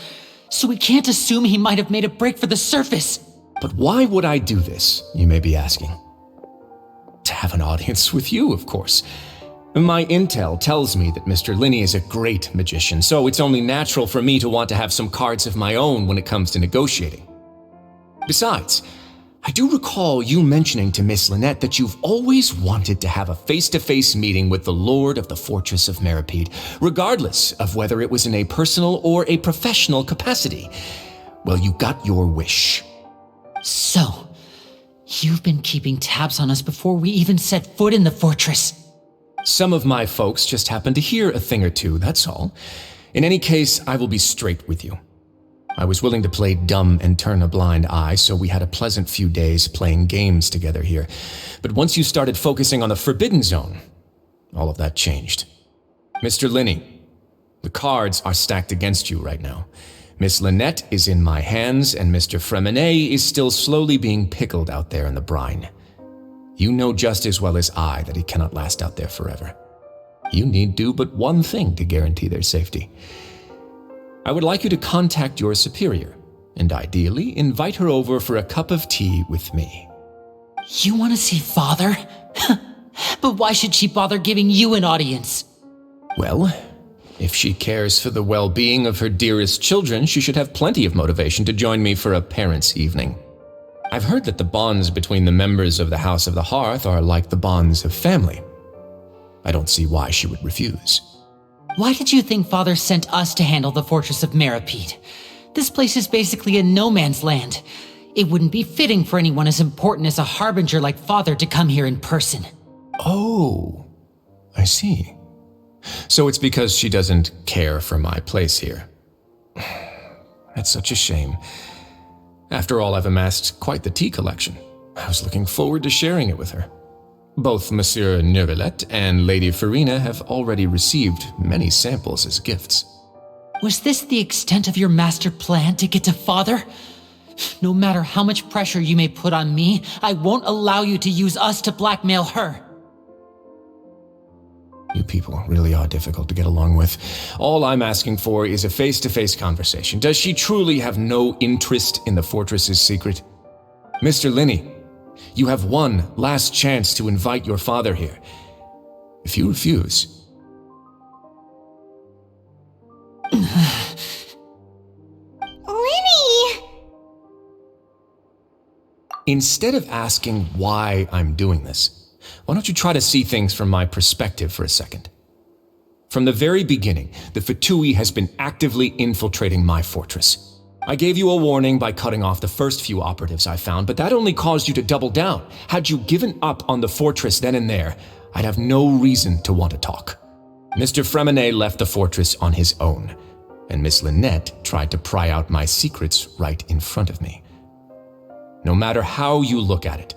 So we can't assume he might have made a break for the surface. But why would I do this, you may be asking? To have an audience with you, of course. My intel tells me that Mr. Linney is a great magician, so it's only natural for me to want to have some cards of my own when it comes to negotiating. Besides, I do recall you mentioning to Miss Lynette that you've always wanted to have a face-to-face meeting with the Lord of the Fortress of Meripede, regardless of whether it was in a personal or a professional capacity. Well, you got your wish. So, you've been keeping tabs on us before we even set foot in the fortress. Some of my folks just happened to hear a thing or two, that's all. In any case, I will be straight with you. I was willing to play dumb and turn a blind eye, so we had a pleasant few days playing games together here. But once you started focusing on the Forbidden Zone, all of that changed. Mr. Linney, the cards are stacked against you right now. Miss Lynette is in my hands, and Mr. Fremenet is still slowly being pickled out there in the brine. You know just as well as I that he cannot last out there forever. You need do but one thing to guarantee their safety. I would like you to contact your superior, and ideally invite her over for a cup of tea with me. You want to see Father? But why should she bother giving you an audience? Well, if she cares for the well-being of her dearest children, she should have plenty of motivation to join me for a parents' evening. I've heard that the bonds between the members of the House of the Hearth are like the bonds of family. I don't see why she would refuse. Why did you think Father sent us to handle the fortress of Meripede? This place is basically a no man's land. It wouldn't be fitting for anyone as important as a harbinger like Father to come here in person. Oh, I see. So it's because she doesn't care for my place here. That's such a shame. After all, I've amassed quite the tea collection. I was looking forward to sharing it with her. Both Monsieur Neuvillette and Lady Farina have already received many samples as gifts. Was this the extent of your master plan to get to Father? No matter how much pressure you may put on me, I won't allow you to use us to blackmail her. You people really are difficult to get along with. All I'm asking for is a face-to-face conversation. Does she truly have no interest in the fortress's secret? Mr. Linney, you have one last chance to invite your father here. If you refuse... Linny! Instead of asking why I'm doing this, why don't you try to see things from my perspective for a second? From the very beginning, the Fatui has been actively infiltrating my fortress. I gave you a warning by cutting off the first few operatives I found, but that only caused you to double down. Had you given up on the fortress then and there, I'd have no reason to want to talk. Mr. Fremenet left the fortress on his own, and Miss Lynette tried to pry out my secrets right in front of me. No matter how you look at it,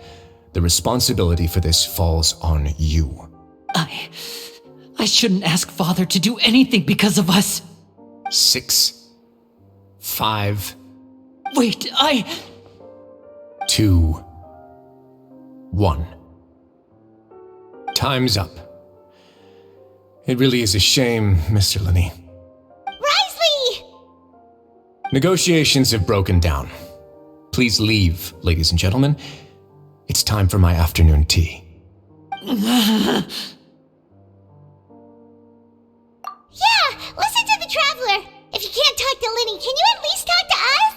the responsibility for this falls on you. I shouldn't ask Father to do anything because of us. 6, 5... Wait, 2, 1. Time's up. It really is a shame, Mr. Linney. Risley! Negotiations have broken down. Please leave, ladies and gentlemen. It's time for my afternoon tea. Yeah, listen to the Traveler. If you can't talk to Linny, can you at least talk to us?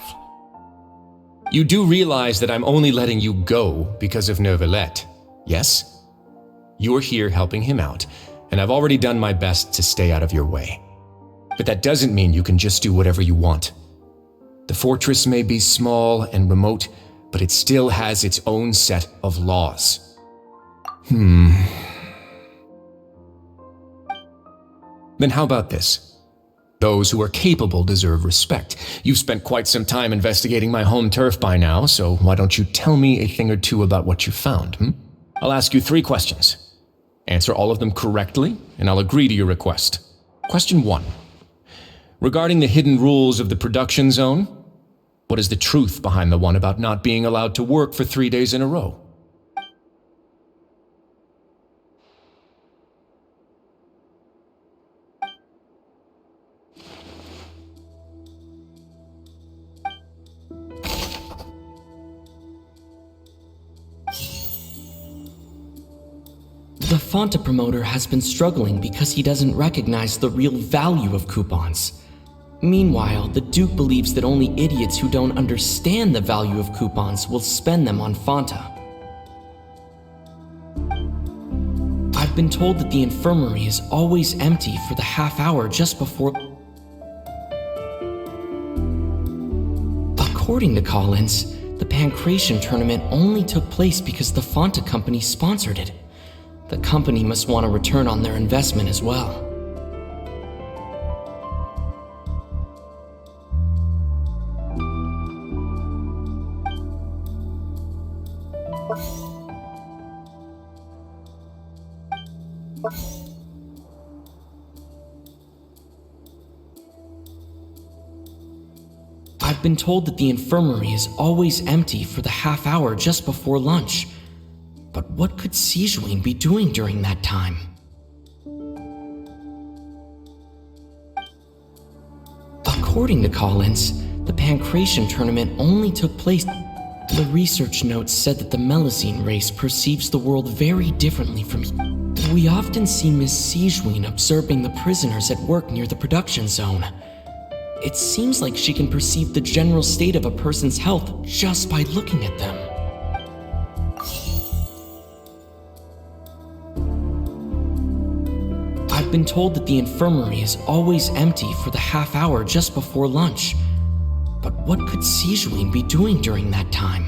You do realize that I'm only letting you go because of Neuvillette, yes? You're here helping him out, and I've already done my best to stay out of your way. But that doesn't mean you can just do whatever you want. The fortress may be small and remote, but it still has its own set of laws. Then how about this? Those who are capable deserve respect. You've spent quite some time investigating my home turf by now, so why don't you tell me a thing or two about what you found, I'll ask you 3 questions. Answer all of them correctly, and I'll agree to your request. Question 1. Regarding the hidden rules of the production zone, what is the truth behind the one about not being allowed to work for 3 days in a row? The Fonta promoter has been struggling because he doesn't recognize the real value of coupons. Meanwhile, the Duke believes that only idiots who don't understand the value of coupons will spend them on Fonta. I've been told that the infirmary is always empty for the half hour just before... According to Collins, the Pancration tournament only took place because the Fonta company sponsored it. The company must want a return on their investment as well. I've been told that the infirmary is always empty for the half hour just before lunch. But what could Sijuin be doing during that time? According to Collins, the Pancration tournament only took place. The research notes said that the Melusine race perceives the world very differently from. We often see Miss Sijuin observing the prisoners at work near the production zone. It seems like she can perceive the general state of a person's health just by looking at them. I've been told that the infirmary is always empty for the half hour just before lunch. But what could Sijuin be doing during that time?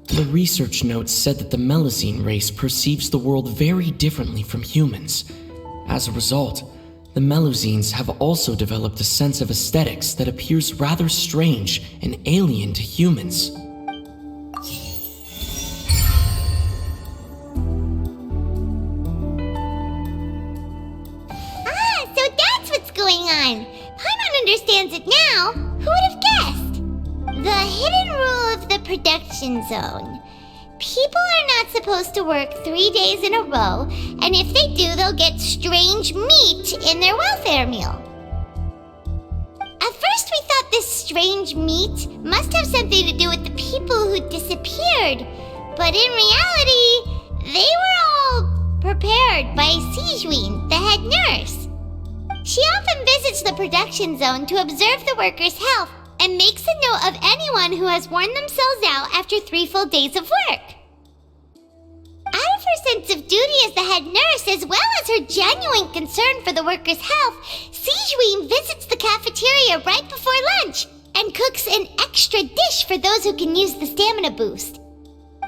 The research notes said that the Melusine race perceives the world very differently from humans. As a result, the Melusines have also developed a sense of aesthetics that appears rather strange and alien to humans. So that's what's going on. Paimon understands it now. Who would have guessed? The hidden rule of the production zone. People are not supposed to work 3 days in a row, and if they do, they'll get strange meat in their welfare meal. At first, we thought this strange meat must have something to do with the people who disappeared, but in reality, they were all prepared by Sijuin, the head nurse. She often visits the production zone to observe the workers' health and makes a note of anyone who has worn themselves out after 3 full days of work. Out of her sense of duty as the head nurse, as well as her genuine concern for the workers' health, Sijuin visits the cafeteria right before lunch and cooks an extra dish for those who can use the stamina boost.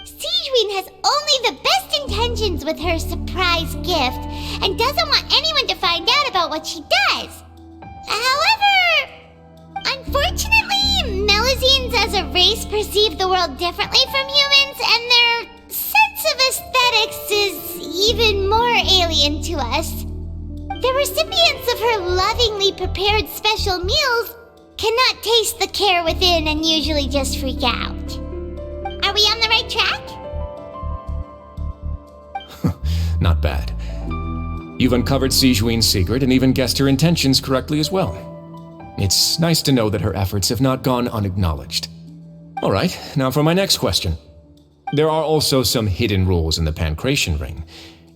Sijuin has only the best intentions with her surprise gift and doesn't want anyone to find out about what she does. However, unfortunately, Melusines as a race perceive the world differently from humans, and their sense of aesthetics is even more alien to us. The recipients of her lovingly prepared special meals cannot taste the care within and usually just freak out. Are we on the right track? Not bad. You've uncovered Sijuin's secret and even guessed her intentions correctly as well. It's nice to know that her efforts have not gone unacknowledged. All right, now for my next question. There are also some hidden rules in the Pancration ring,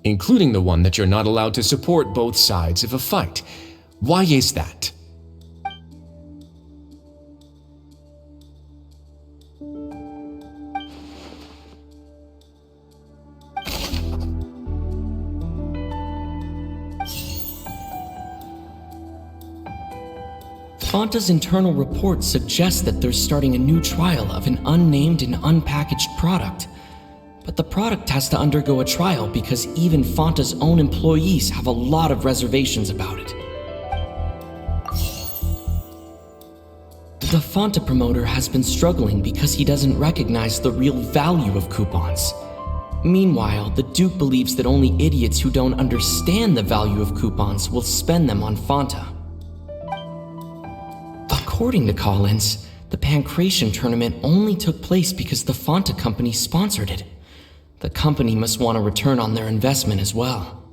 including the one that you're not allowed to support both sides of a fight. Why is that? Fanta's internal reports suggest that they're starting a new trial of an unnamed and unpackaged product. But the product has to undergo a trial because even Fanta's own employees have a lot of reservations about it. The Fanta promoter has been struggling because he doesn't recognize the real value of coupons. Meanwhile, the Duke believes that only idiots who don't understand the value of coupons will spend them on Fanta. According to Collins, the Pancration tournament only took place because the Fanta company sponsored it. The company must want a return on their investment as well.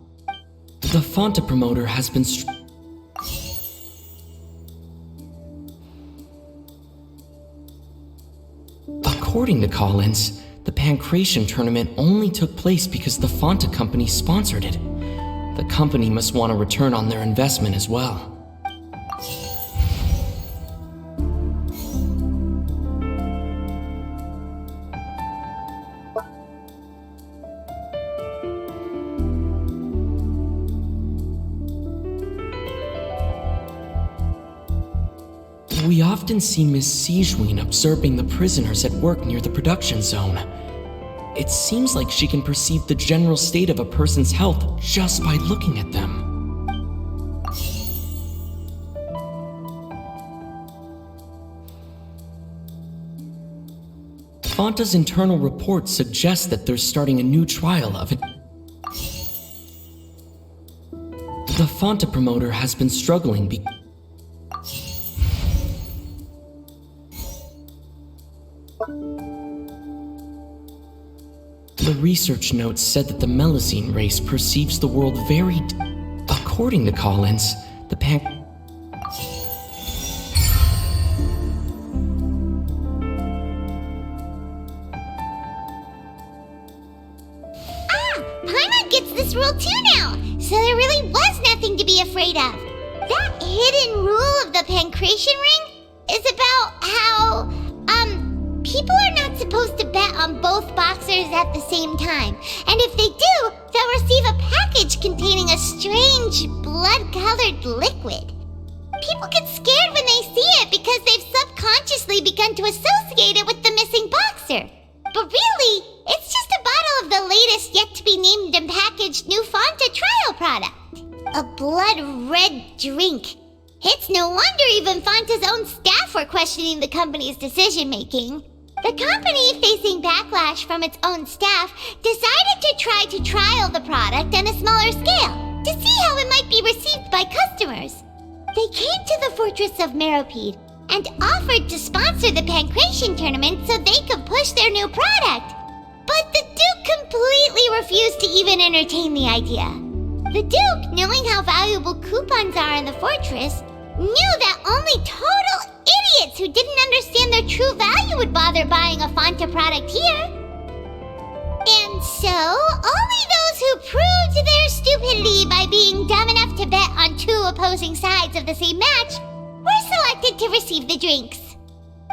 The Fanta promoter has been According to Collins, the Pancration tournament only took place because the Fanta company sponsored it. The company must want a return on their investment as well. We often see Miss Sijuin observing the prisoners at work near the production zone. It seems like she can perceive the general state of a person's health just by looking at them. Fanta's internal reports suggest that they're starting a new trial of it. The Fanta promoter has been struggling The research notes said that the Melusine race perceives the world very according to Collins, the Paimon gets this rule too now, so there really was nothing to be afraid of. That hidden rule of the Pancration Ring is about how, people are not supposed to bet on both boxers at the same time. And if they do, they'll receive a package containing a strange, blood-colored liquid. People get scared when they see it because they've subconsciously begun to associate it with the missing boxer. But really, it's just a bottle of the latest yet-to-be-named and packaged new Fanta trial product. A blood-red drink. It's no wonder even Fanta's own staff were questioning the company's decision-making. The company, facing backlash from its own staff, decided to try to trial the product on a smaller scale to see how it might be received by customers. They came to the fortress of Meropide and offered to sponsor the Pancration tournament so they could push their new product. But the Duke completely refused to even entertain the idea. The Duke, knowing how valuable coupons are in the fortress, knew that only total idiots who didn't understand their true value would bother buying a Fanta product here. And so, only those who proved their stupidity by being dumb enough to bet on two opposing sides of the same match were selected to receive the drinks.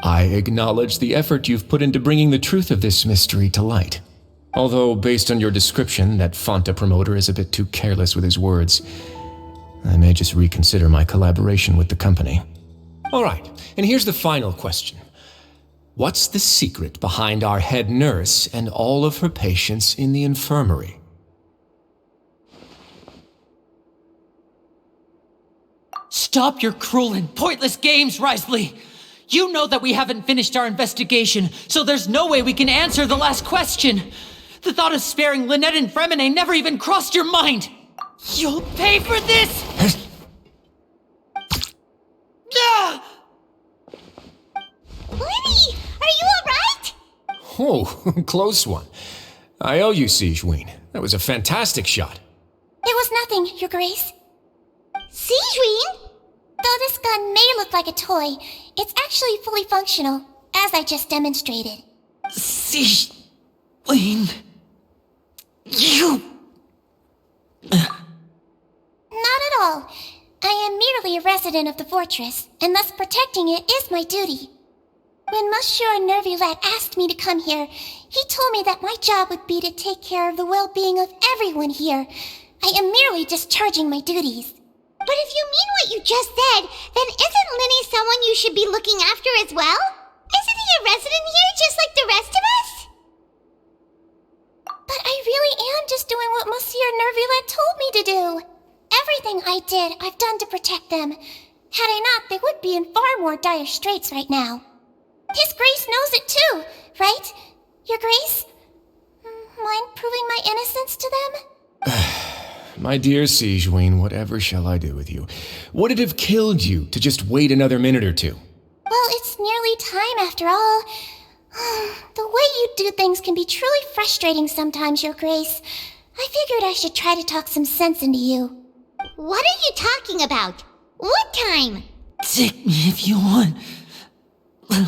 I acknowledge the effort you've put into bringing the truth of this mystery to light. Although, based on your description, that Fanta promoter is a bit too careless with his words, I may just reconsider my collaboration with the company. All right, and here's the final question. What's the secret behind our head nurse and all of her patients in the infirmary? Stop your cruel and pointless games, Risley! You know that we haven't finished our investigation, so there's no way we can answer the last question. The thought of sparing Lynette and Fremine never even crossed your mind! You'll pay for this! Lenny, are you alright? Oh, close one. I owe you, Sigewinne. That was a fantastic shot. It was nothing, Your Grace. Sigewinne? Though this gun may look like a toy, it's actually fully functional, as I just demonstrated. Sigewinne... You... Not at all. I am merely a resident of the fortress, and thus protecting it is my duty. When Monsieur Nervulette asked me to come here, he told me that my job would be to take care of the well-being of everyone here. I am merely discharging my duties. But if you mean what you just said, then isn't Linny someone you should be looking after as well? Isn't he a resident here just like the rest of us? But I really am just doing what Monsieur Nervulette told me to do. Everything I did, I've done to protect them. Had I not, they would be in far more dire straits right now. His Grace knows it too, right? Your Grace? Mind proving my innocence to them? My dear Sigewinne, whatever shall I do with you? Would it have killed you to just wait another minute or two? Well, it's nearly time after all. The way you do things can be truly frustrating sometimes, Your Grace. I figured I should try to talk some sense into you. What are you talking about? What time? Take me if you want.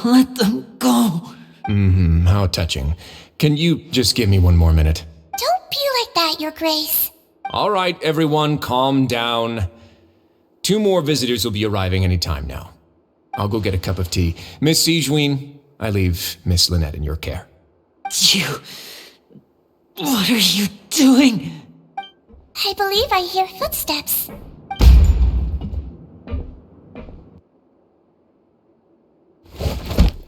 Let them go. How touching. Can you just give me one more minute? Don't be like that, Your Grace. All right, everyone, calm down. 2 more visitors will be arriving any time now. I'll go get a cup of tea. Miss Sigewinne, I leave Miss Lynette in your care. You... What are you doing? I believe I hear footsteps.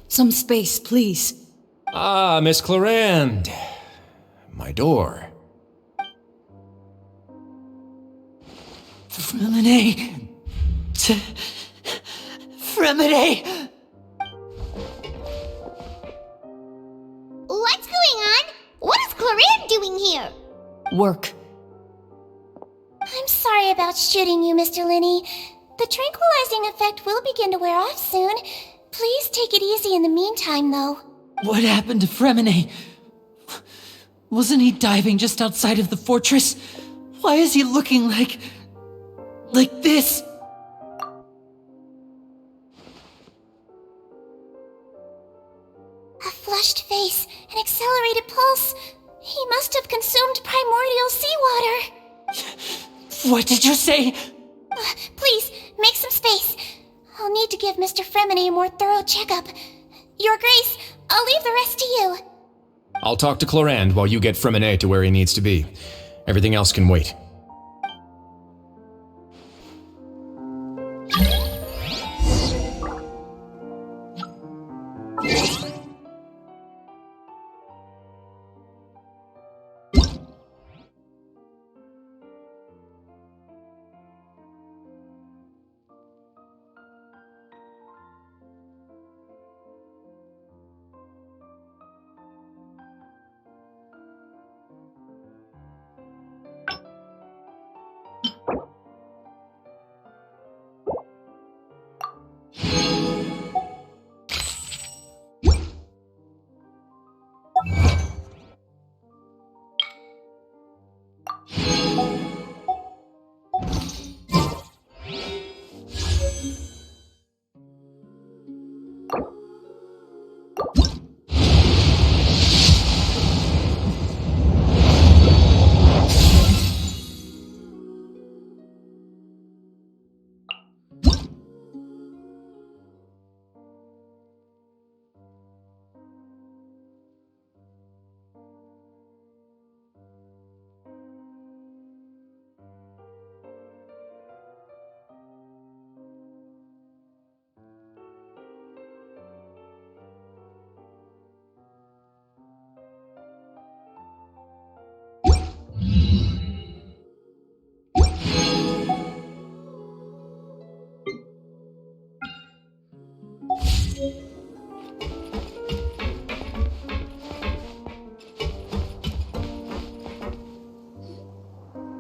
Some space, please. Ah, Miss Clarande. My door. Fremine! Fremine! Cloran doing here? Work. I'm sorry about shooting you, Mr. Linney. The tranquilizing effect will begin to wear off soon. Please take it easy in the meantime, though. What happened to Fremine? Wasn't he diving just outside of the fortress? Why is he looking like this? A flushed face, an accelerated pulse. He must have consumed primordial seawater. What did you say? Please, make some space. I'll need to give Mr. Fremine a more thorough checkup. Your Grace, I'll leave the rest to you. I'll talk to Clorand while you get Fremine to where he needs to be. Everything else can wait.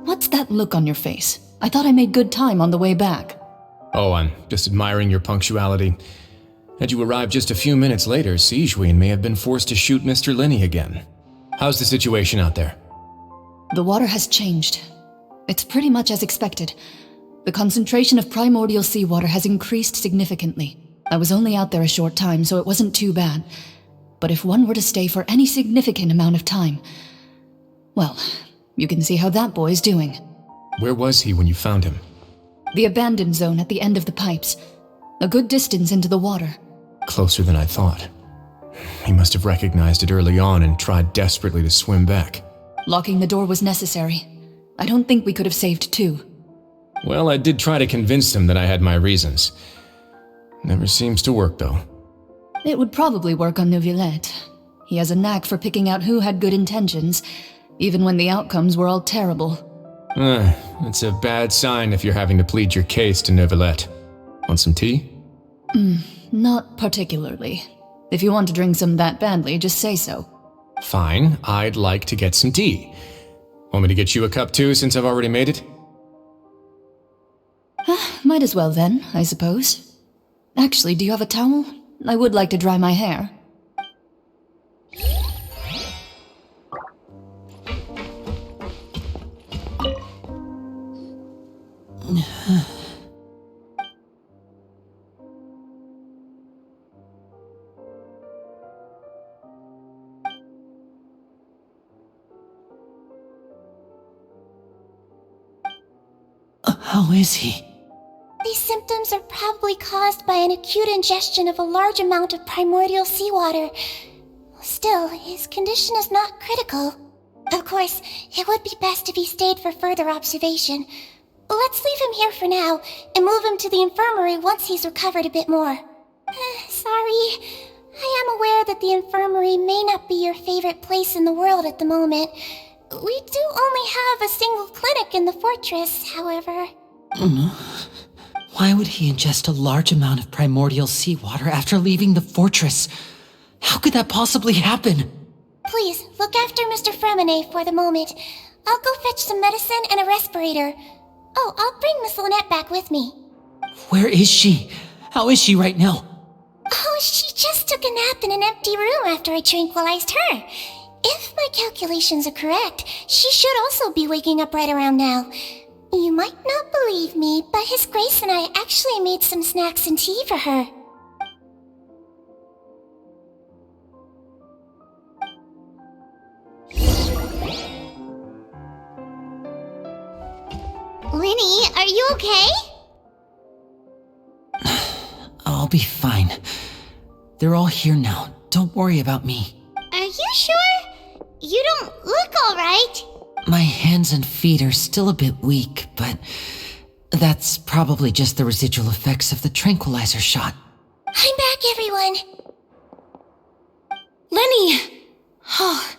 What's that look on your face? I thought I made good time on the way back. Oh, I'm just admiring your punctuality. Had you arrived just a few minutes later, Sigewinne may have been forced to shoot Mr. Linney again. How's the situation out there? The water has changed. It's pretty much as expected. The concentration of primordial seawater has increased significantly. I was only out there a short time, so it wasn't too bad. But if one were to stay for any significant amount of time, well, you can see how that boy's doing. Where was he when you found him? The abandoned zone at the end of the pipes. A good distance into the water. Closer than I thought. He must have recognized it early on and tried desperately to swim back. Locking the door was necessary. I don't think we could have saved two. Well, I did try to convince him that I had my reasons. Never seems to work, though. It would probably work on Neuvillette. He has a knack for picking out who had good intentions, even when the outcomes were all terrible. It's a bad sign if you're having to plead your case to Neuvillette. Want some tea? Not particularly. If you want to drink some that badly, just say so. Fine, I'd like to get some tea. Want me to get you a cup too, since I've already made it? Might as well then, I suppose. Actually, do you have a towel? I would like to dry my hair. How is he? These symptoms are probably caused by an acute ingestion of a large amount of primordial seawater. Still, his condition is not critical. Of course, it would be best if he stayed for further observation. Let's leave him here for now, and move him to the infirmary once he's recovered a bit more. Sorry. I am aware that the infirmary may not be your favorite place in the world at the moment. We do only have a single clinic in the fortress, however. Why would he ingest a large amount of primordial seawater after leaving the fortress? How could that possibly happen? Please, look after Mr. Fremine for the moment. I'll go fetch some medicine and a respirator. Oh, I'll bring Miss Lynette back with me. Where is she? How is she right now? Oh, she just took a nap in an empty room after I tranquilized her. If my calculations are correct, she should also be waking up right around now. You might not believe me, but His Grace and I actually made some snacks and tea for her. Linny, are you okay? I'll be fine. They're all here now. Don't worry about me. Are you sure? You don't look alright. My hands and feet are still a bit weak, but that's probably just the residual effects of the tranquilizer shot. I'm back, everyone. Lenny! Oh,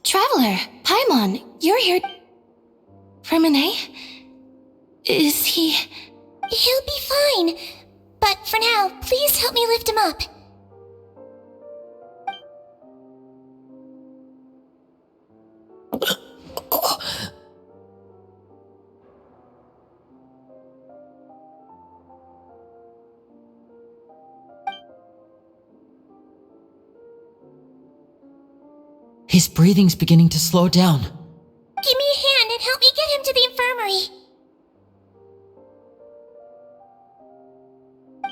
Traveler, Paimon, you're here. Fremine? Is he... He'll be fine. But for now, please help me lift him up. His breathing's beginning to slow down. Give me a hand and help me get him to the infirmary.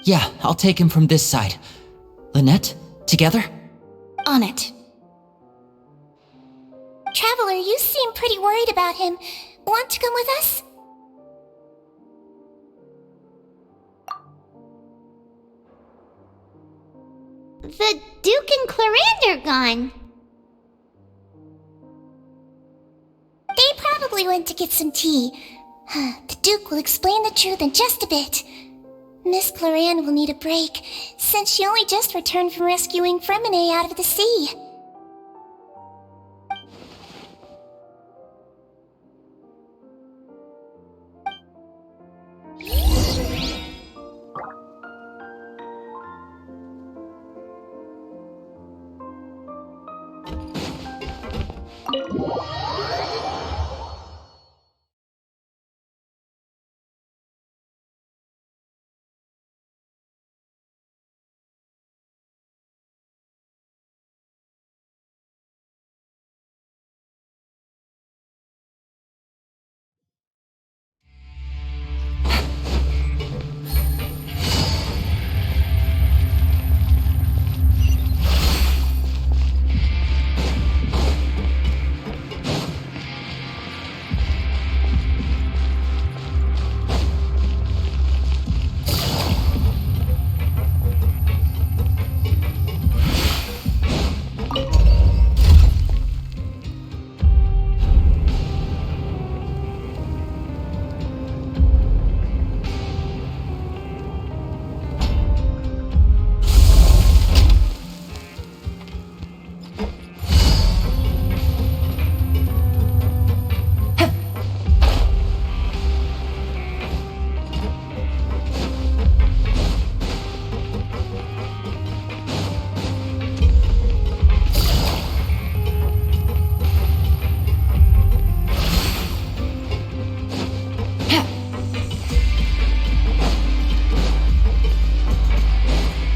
Yeah, I'll take him from this side. Lynette, together? On it. Traveler, you seem pretty worried about him. Want to come with us? The Duke and Clarande are gone. They probably went to get some tea. The Duke will explain the truth in just a bit. Miss Clarande will need a break, since she only just returned from rescuing Fremine out of the sea.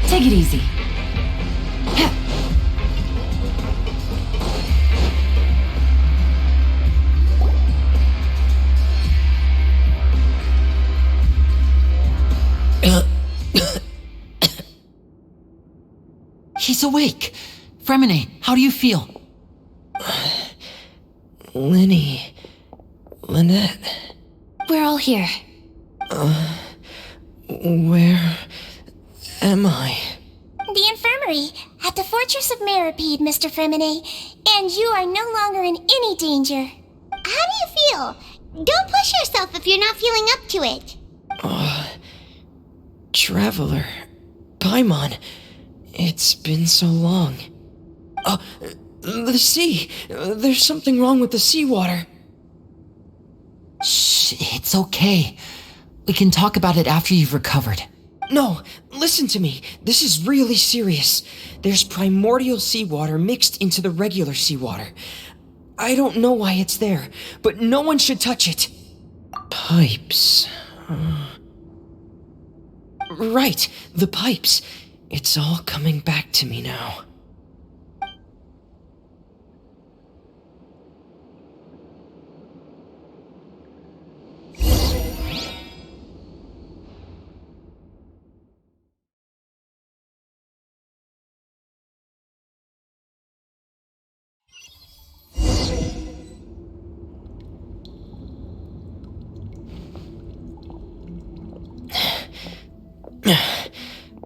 Take it easy. He's awake. Fremine, how do you feel? Linny. Lynette. We're all here. Where am I? The infirmary, at the Fortress of Meripede, Mr. Fremine, and you are no longer in any danger. How do you feel? Don't push yourself if you're not feeling up to it. Traveler. Paimon. It's been so long. The sea. There's something wrong with the seawater. Shh, it's okay. We can talk about it after you've recovered. No, listen to me. This is really serious. There's primordial seawater mixed into the regular seawater. I don't know why it's there, but no one should touch it. Pipes. Right, the pipes. It's all coming back to me now.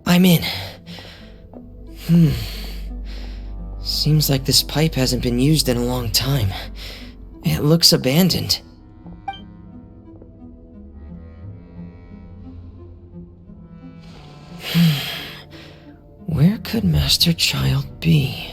I'm in. Seems like this pipe hasn't been used in a long time. It looks abandoned. Where could Master Child be?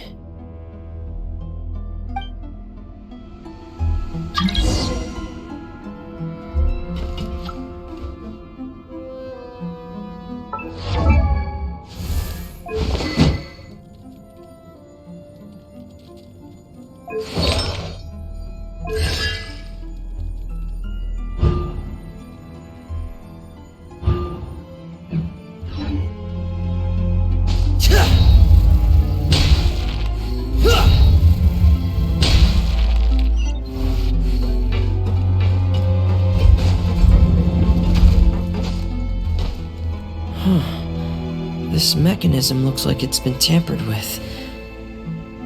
This mechanism looks like it's been tampered with.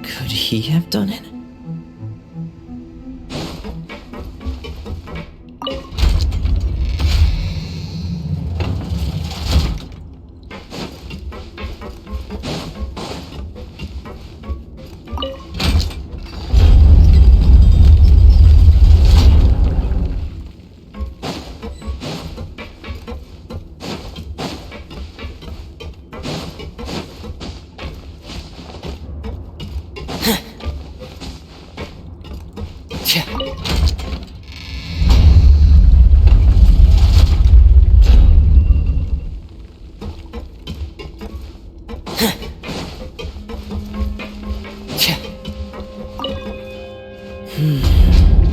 Could he have done it?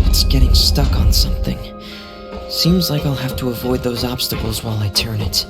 It's getting stuck on something. Seems like I'll have to avoid those obstacles while I turn it.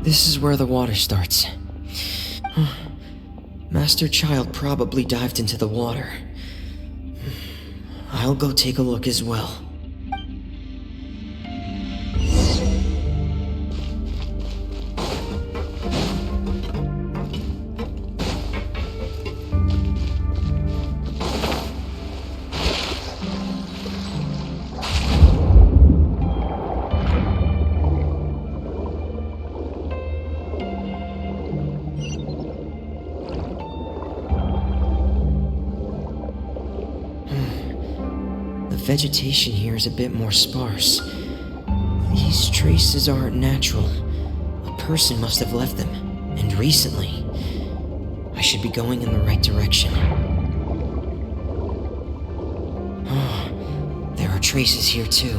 This is where the water starts. Master Child probably dived into the water. I'll go take a look as well. The vegetation here is a bit more sparse. These traces aren't natural. A person must have left them, and recently. I should be going in the right direction. Oh, there are traces here too.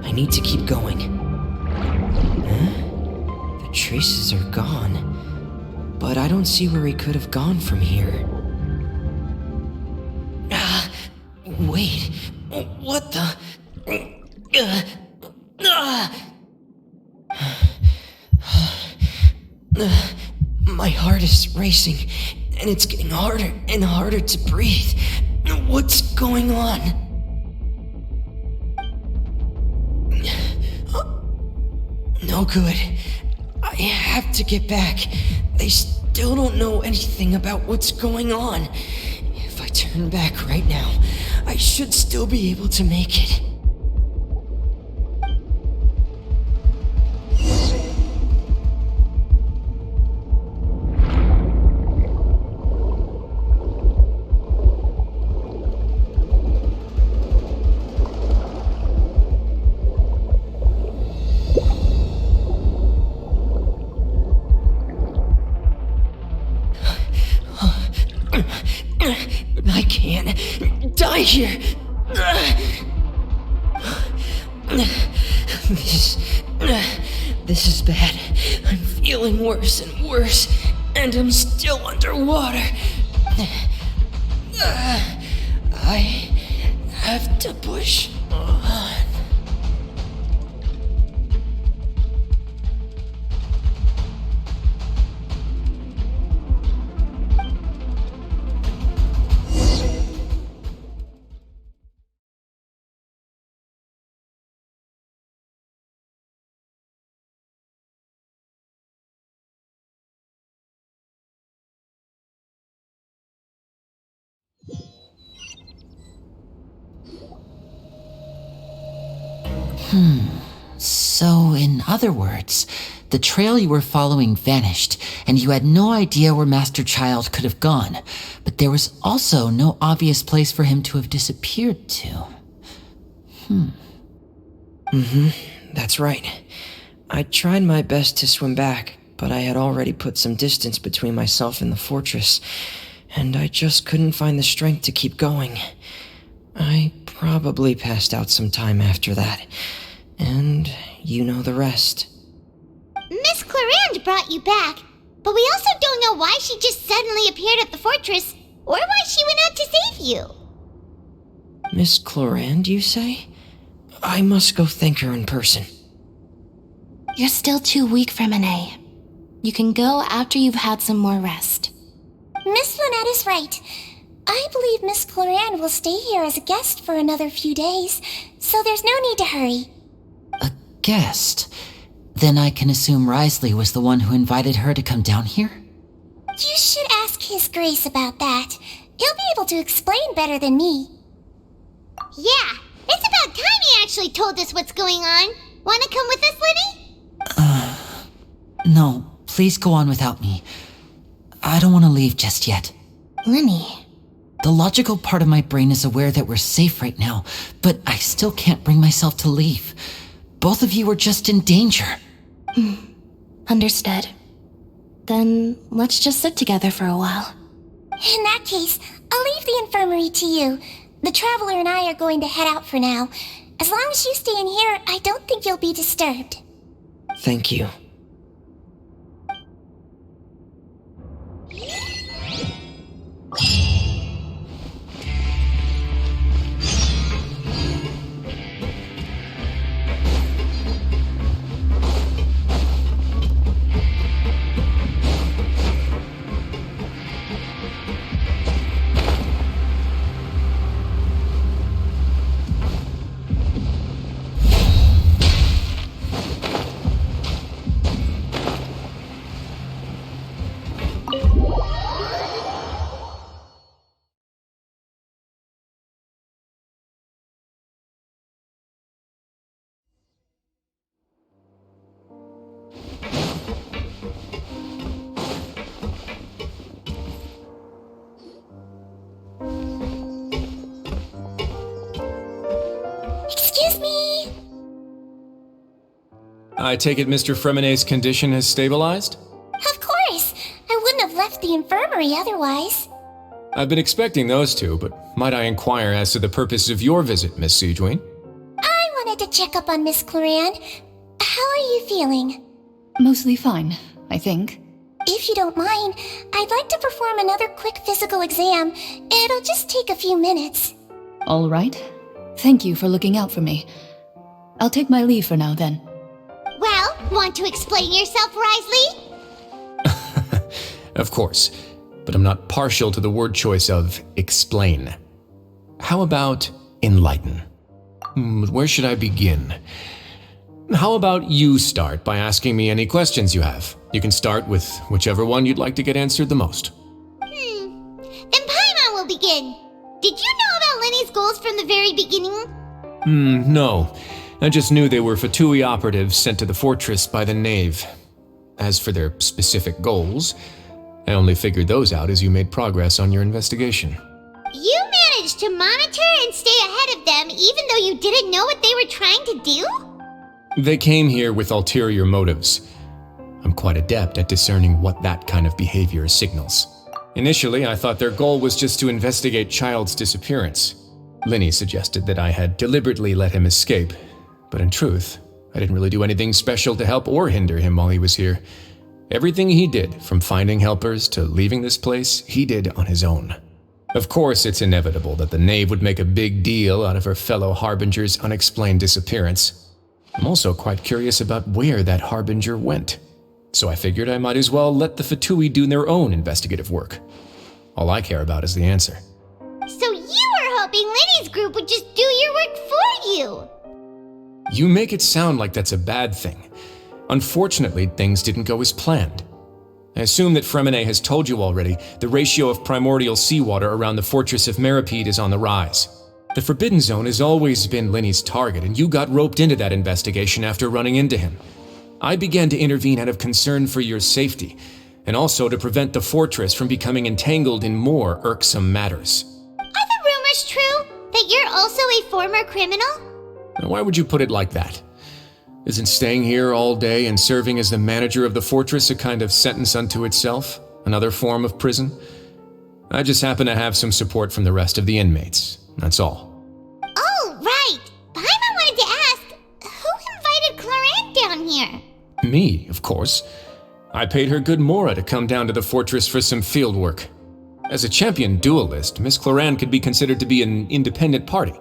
I need to keep going. Huh? The traces are gone, but I don't see where he could have gone from here. Wait. What the? My heart is racing, and it's getting harder and harder to breathe. What's going on? No good. I have to get back. They still don't know anything about what's going on. If I turn back right now, I should still be able to make it. I can't die here. This is bad. I'm feeling worse and worse, and I'm still underwater. I have to push on. So, in other words, the trail you were following vanished, and you had no idea where Master Child could have gone, but there was also no obvious place for him to have disappeared to. That's right. I tried my best to swim back, but I had already put some distance between myself and the fortress, and I just couldn't find the strength to keep going. I probably passed out some time after that. And you know the rest. Miss Clarande brought you back, but we also don't know why she just suddenly appeared at the fortress, or why she went out to save you. Miss Clarande, you say? I must go thank her in person. You're still too weak for Monet. You can go after you've had some more rest. Miss Lynette is right. I believe Miss Clarande will stay here as a guest for another few days, so there's no need to hurry. Guest? Then I can assume Risley was the one who invited her to come down here? You should ask His Grace about that. He'll be able to explain better than me. Yeah, it's about time he actually told us what's going on. Wanna come with us, Lenny? No, please go on without me. I don't want to leave just yet. Lenny. The logical part of my brain is aware that we're safe right now, but I still can't bring myself to leave. Both of you are just in danger. Understood. Then let's just sit together for a while. In that case, I'll leave the infirmary to you. The Traveler and I are going to head out for now. As long as you stay in here, I don't think you'll be disturbed. Thank you. Excuse me. I take it Mr. Fremonet's condition has stabilized? Of course. I wouldn't have left the infirmary otherwise. I've been expecting those two, but might I inquire as to the purpose of your visit, Miss Siegewien? I wanted to check up on Miss Cloran. How are you feeling? Mostly fine, I think. If you don't mind, I'd like to perform another quick physical exam. It'll just take a few minutes. All right. Thank you for looking out for me. I'll take my leave for now then. Well, want to explain yourself, Risley? Of course, but I'm not partial to the word choice of explain. How about enlighten? Where should I begin? How about you start by asking me any questions you have? You can start with whichever one you'd like to get answered the most. Then Paimon will begin. Did you know about Lenny's goals from the very beginning? No. I just knew they were Fatui operatives sent to the fortress by the Knave. As for their specific goals, I only figured those out as you made progress on your investigation. You managed to monitor and stay ahead of them even though you didn't know what they were trying to do? They came here with ulterior motives. I'm quite adept at discerning what that kind of behavior signals. Initially, I thought their goal was just to investigate Child's disappearance. Linny suggested that I had deliberately let him escape, but in truth, I didn't really do anything special to help or hinder him while he was here. Everything he did, from finding helpers to leaving this place, he did on his own. Of course, it's inevitable that the Knave would make a big deal out of her fellow Harbinger's unexplained disappearance. I'm also quite curious about where that Harbinger went, so I figured I might as well let the Fatui do their own investigative work. All I care about is the answer. So you were hoping Lenny's group would just do your work for you? You make it sound like that's a bad thing. Unfortunately, things didn't go as planned. I assume that Fremonet has told you already the ratio of primordial seawater around the fortress of Meripede is on the rise. The Forbidden Zone has always been Lenny's target, and you got roped into that investigation after running into him. I began to intervene out of concern for your safety, and also to prevent the fortress from becoming entangled in more irksome matters. Are the rumors true? That you're also a former criminal? Now, why would you put it like that? Isn't staying here all day and serving as the manager of the fortress a kind of sentence unto itself? Another form of prison? I just happen to have some support from the rest of the inmates. That's all. Oh, right. Paimon wanted to ask, who invited Cloran down here? Me, of course. I paid her good mora to come down to the fortress for some field work. As a champion duelist, Miss Cloran could be considered to be an independent party.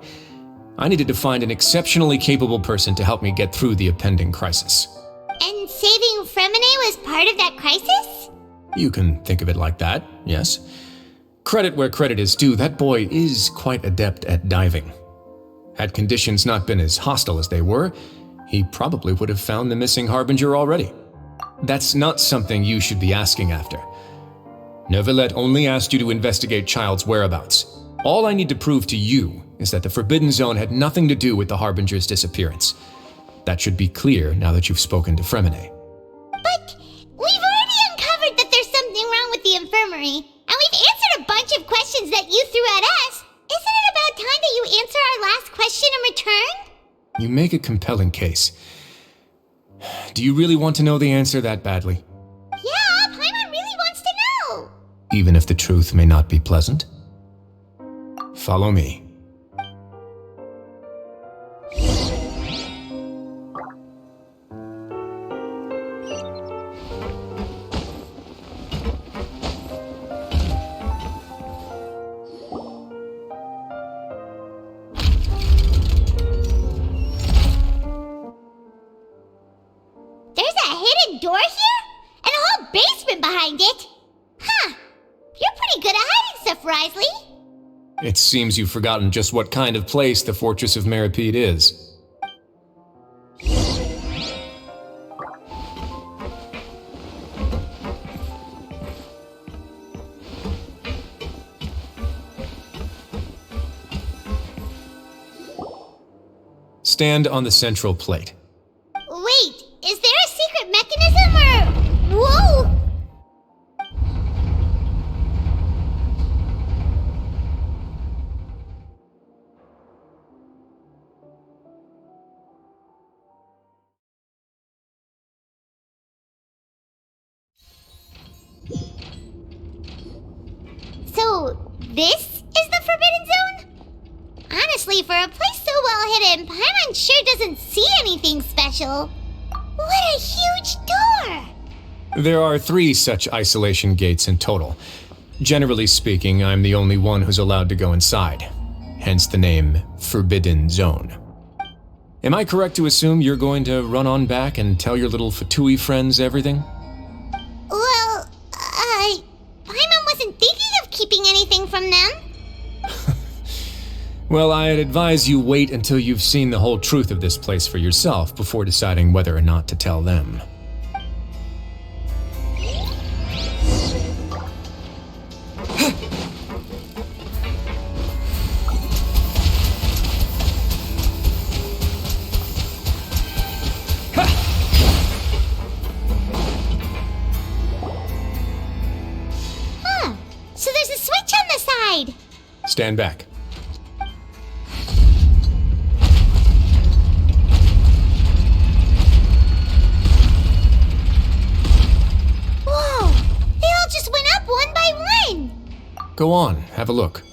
I needed to find an exceptionally capable person to help me get through the impending crisis. And saving Fremonet was part of that crisis? You can think of it like that, yes. Credit where credit is due, that boy is quite adept at diving. Had conditions not been as hostile as they were, he probably would have found the missing Harbinger already. That's not something you should be asking after. Neuvillette only asked you to investigate Child's whereabouts. All I need to prove to you is that the Forbidden Zone had nothing to do with the Harbinger's disappearance. That should be clear now that you've spoken to Fremonet. But we've already uncovered that there's something wrong with the infirmary, and we've answered a bunch of questions that you threw at us. Isn't it about time that you answer our last question in return? You make a compelling case. Do you really want to know the answer that badly? Yeah, Paimon really wants to know. Even if the truth may not be pleasant? Follow me. There's a hidden door here? And a whole basement behind it? Huh. You're pretty good at hiding stuff, Risley. It seems you've forgotten just what kind of place the Fortress of Meripede is. Stand on the central plate. Wait, is there a secret mechanism or... Whoa! This is the Forbidden Zone? Honestly, for a place so well hidden, Paimon sure doesn't see anything special. What a huge door! There are 3 such isolation gates in total. Generally speaking, I'm the only one who's allowed to go inside, hence the name Forbidden Zone. Am I correct to assume you're going to run on back and tell your little Fatui friends everything? Well, Paimon wasn't thinking of keeping anything from them. Well, I'd advise you wait until you've seen the whole truth of this place for yourself before deciding whether or not to tell them. So there's a switch on the side. Stand back. Whoa! They all just went up one by one. Go on, have a look.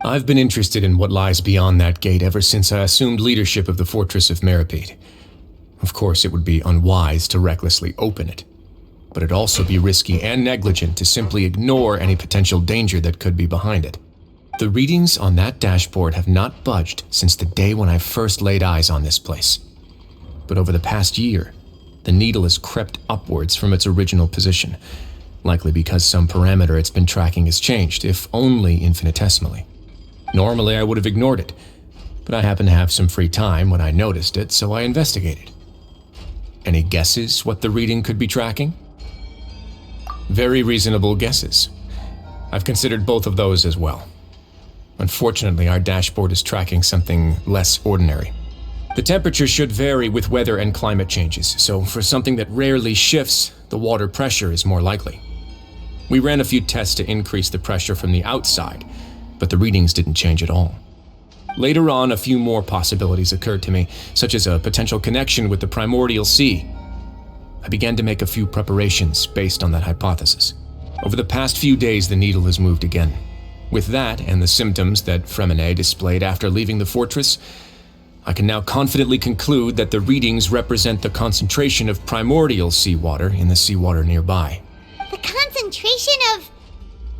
I've been interested in what lies beyond that gate ever since I assumed leadership of the Fortress of Meripede. Of course, it would be unwise to recklessly open it, but it'd also be risky and negligent to simply ignore any potential danger that could be behind it. The readings on that dashboard have not budged since the day when I first laid eyes on this place. But over the past year, the needle has crept upwards from its original position, likely because some parameter it's been tracking has changed, if only infinitesimally. Normally, I would have ignored it, but I happened to have some free time when I noticed it, so I investigated. Any guesses what the reading could be tracking? Very reasonable guesses. I've considered both of those as well. Unfortunately, our dashboard is tracking something less ordinary. The temperature should vary with weather and climate changes, so for something that rarely shifts, the water pressure is more likely. We ran a few tests to increase the pressure from the outside, but the readings didn't change at all. Later on, a few more possibilities occurred to me, such as a potential connection with the primordial sea. I began to make a few preparations based on that hypothesis. Over the past few days, the needle has moved again. With that and the symptoms that Fremine displayed after leaving the fortress, I can now confidently conclude that the readings represent the concentration of primordial seawater in the seawater nearby. The concentration of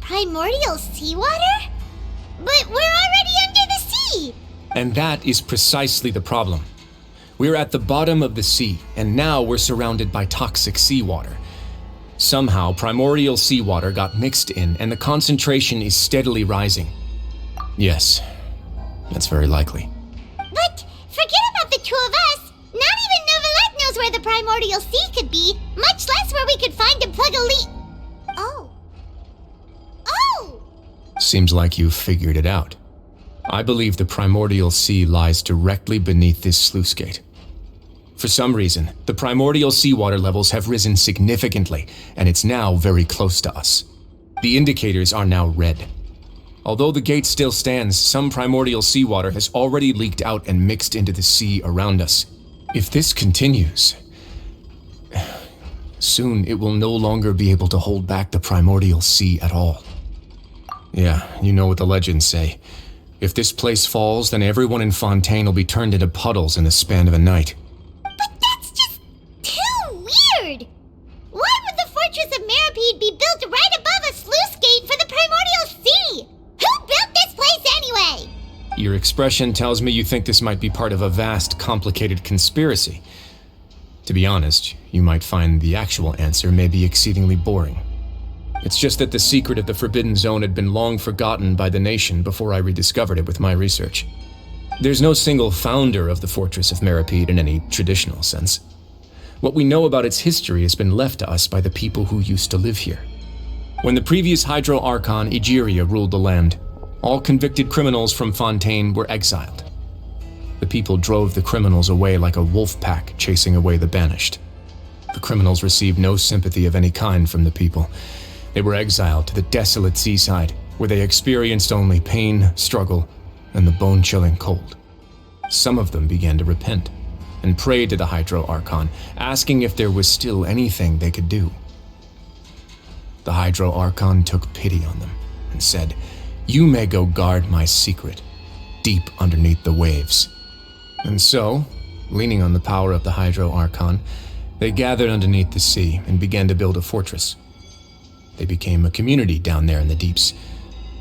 primordial seawater? But we're already under the sea! And that is precisely the problem. We're at the bottom of the sea, and now we're surrounded by toxic seawater. Somehow, primordial seawater got mixed in, and the concentration is steadily rising. Yes, that's very likely. But forget about the two of us! Not even Novelette knows where the primordial sea could be, much less where we could find and plug a leak. Oh. Seems like you've figured it out. I believe the primordial sea lies directly beneath this sluice gate. For some reason, the primordial seawater levels have risen significantly, and it's now very close to us. The indicators are now red. Although the gate still stands, some primordial seawater has already leaked out and mixed into the sea around us. If this continues, soon it will no longer be able to hold back the primordial sea at all. Yeah, you know what the legends say. If this place falls, then everyone in Fontaine will be turned into puddles in the span of a night. But that's just too weird! Why would the Fortress of Meripede be built right above a sluice gate for the primordial sea? Who built this place anyway? Your expression tells me you think this might be part of a vast, complicated conspiracy. To be honest, you might find the actual answer may be exceedingly boring. It's just that the secret of the Forbidden Zone had been long forgotten by the nation before I rediscovered it with my research. There's no single founder of the Fortress of Meripede in any traditional sense. What we know about its history has been left to us by the people who used to live here. When the previous Hydro Archon Egeria ruled the land, all convicted criminals from Fontaine were exiled. The people drove the criminals away like a wolf pack chasing away the banished. The criminals received no sympathy of any kind from the people. They were exiled to the desolate seaside, where they experienced only pain, struggle, and the bone-chilling cold. Some of them began to repent and prayed to the Hydro Archon, asking if there was still anything they could do. The Hydro Archon took pity on them and said, "You may go guard my secret, deep underneath the waves." And so, leaning on the power of the Hydro Archon, they gathered underneath the sea and began to build a fortress. They became a community down there in the deeps,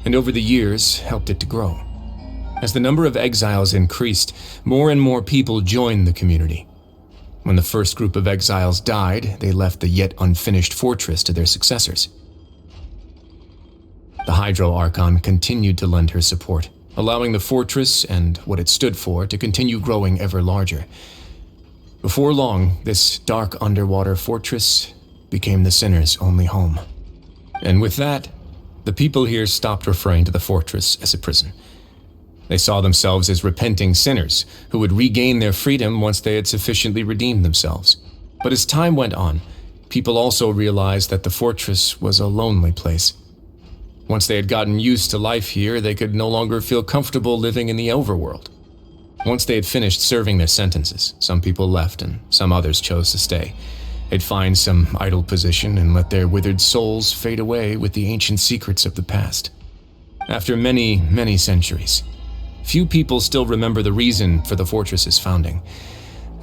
and over the years helped it to grow. As the number of exiles increased, more and more people joined the community. When the first group of exiles died, they left the yet unfinished fortress to their successors. The Hydro Archon continued to lend her support, allowing the fortress and what it stood for to continue growing ever larger. Before long, this dark underwater fortress became the sinner's only home. And with that, the people here stopped referring to the fortress as a prison. They saw themselves as repenting sinners who would regain their freedom once they had sufficiently redeemed themselves. But as time went on, people also realized that the fortress was a lonely place. Once they had gotten used to life here, they could no longer feel comfortable living in the overworld. Once they had finished serving their sentences, some people left and some others chose to stay. They'd find some idle position and let their withered souls fade away with the ancient secrets of the past. After many, many centuries, few people still remember the reason for the fortress's founding.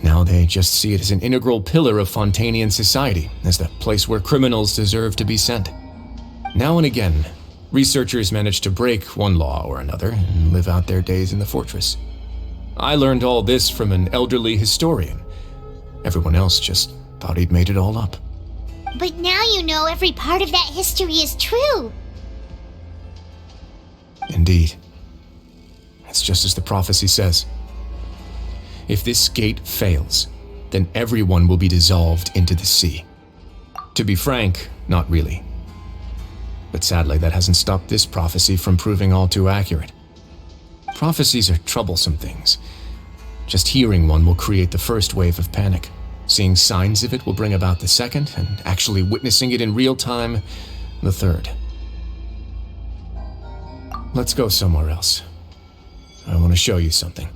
Now they just see it as an integral pillar of Fontanian society, as the place where criminals deserve to be sent. Now and again, researchers manage to break one law or another and live out their days in the fortress. I learned all this from an elderly historian. Everyone else just thought he'd made it all up. But now you know every part of that history is true. Indeed. It's just as the prophecy says. If this gate fails, then everyone will be dissolved into the sea. To be frank, not really. But sadly, that hasn't stopped this prophecy from proving all too accurate. Prophecies are troublesome things. Just hearing one will create the first wave of panic. Seeing signs of it will bring about the second, and actually witnessing it in real time, the third. Let's go somewhere else. I want to show you something.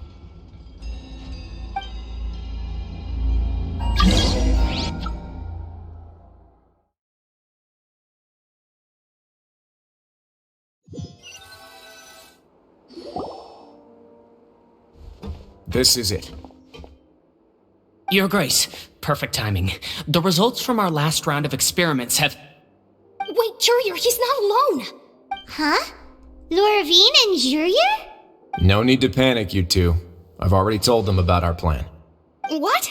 This is it. Your Grace, perfect timing. The results from our last round of experiments have... Wait, Jurier, he's not alone! Huh? Lorvine and Jurier? No need to panic, you two. I've already told them about our plan. What?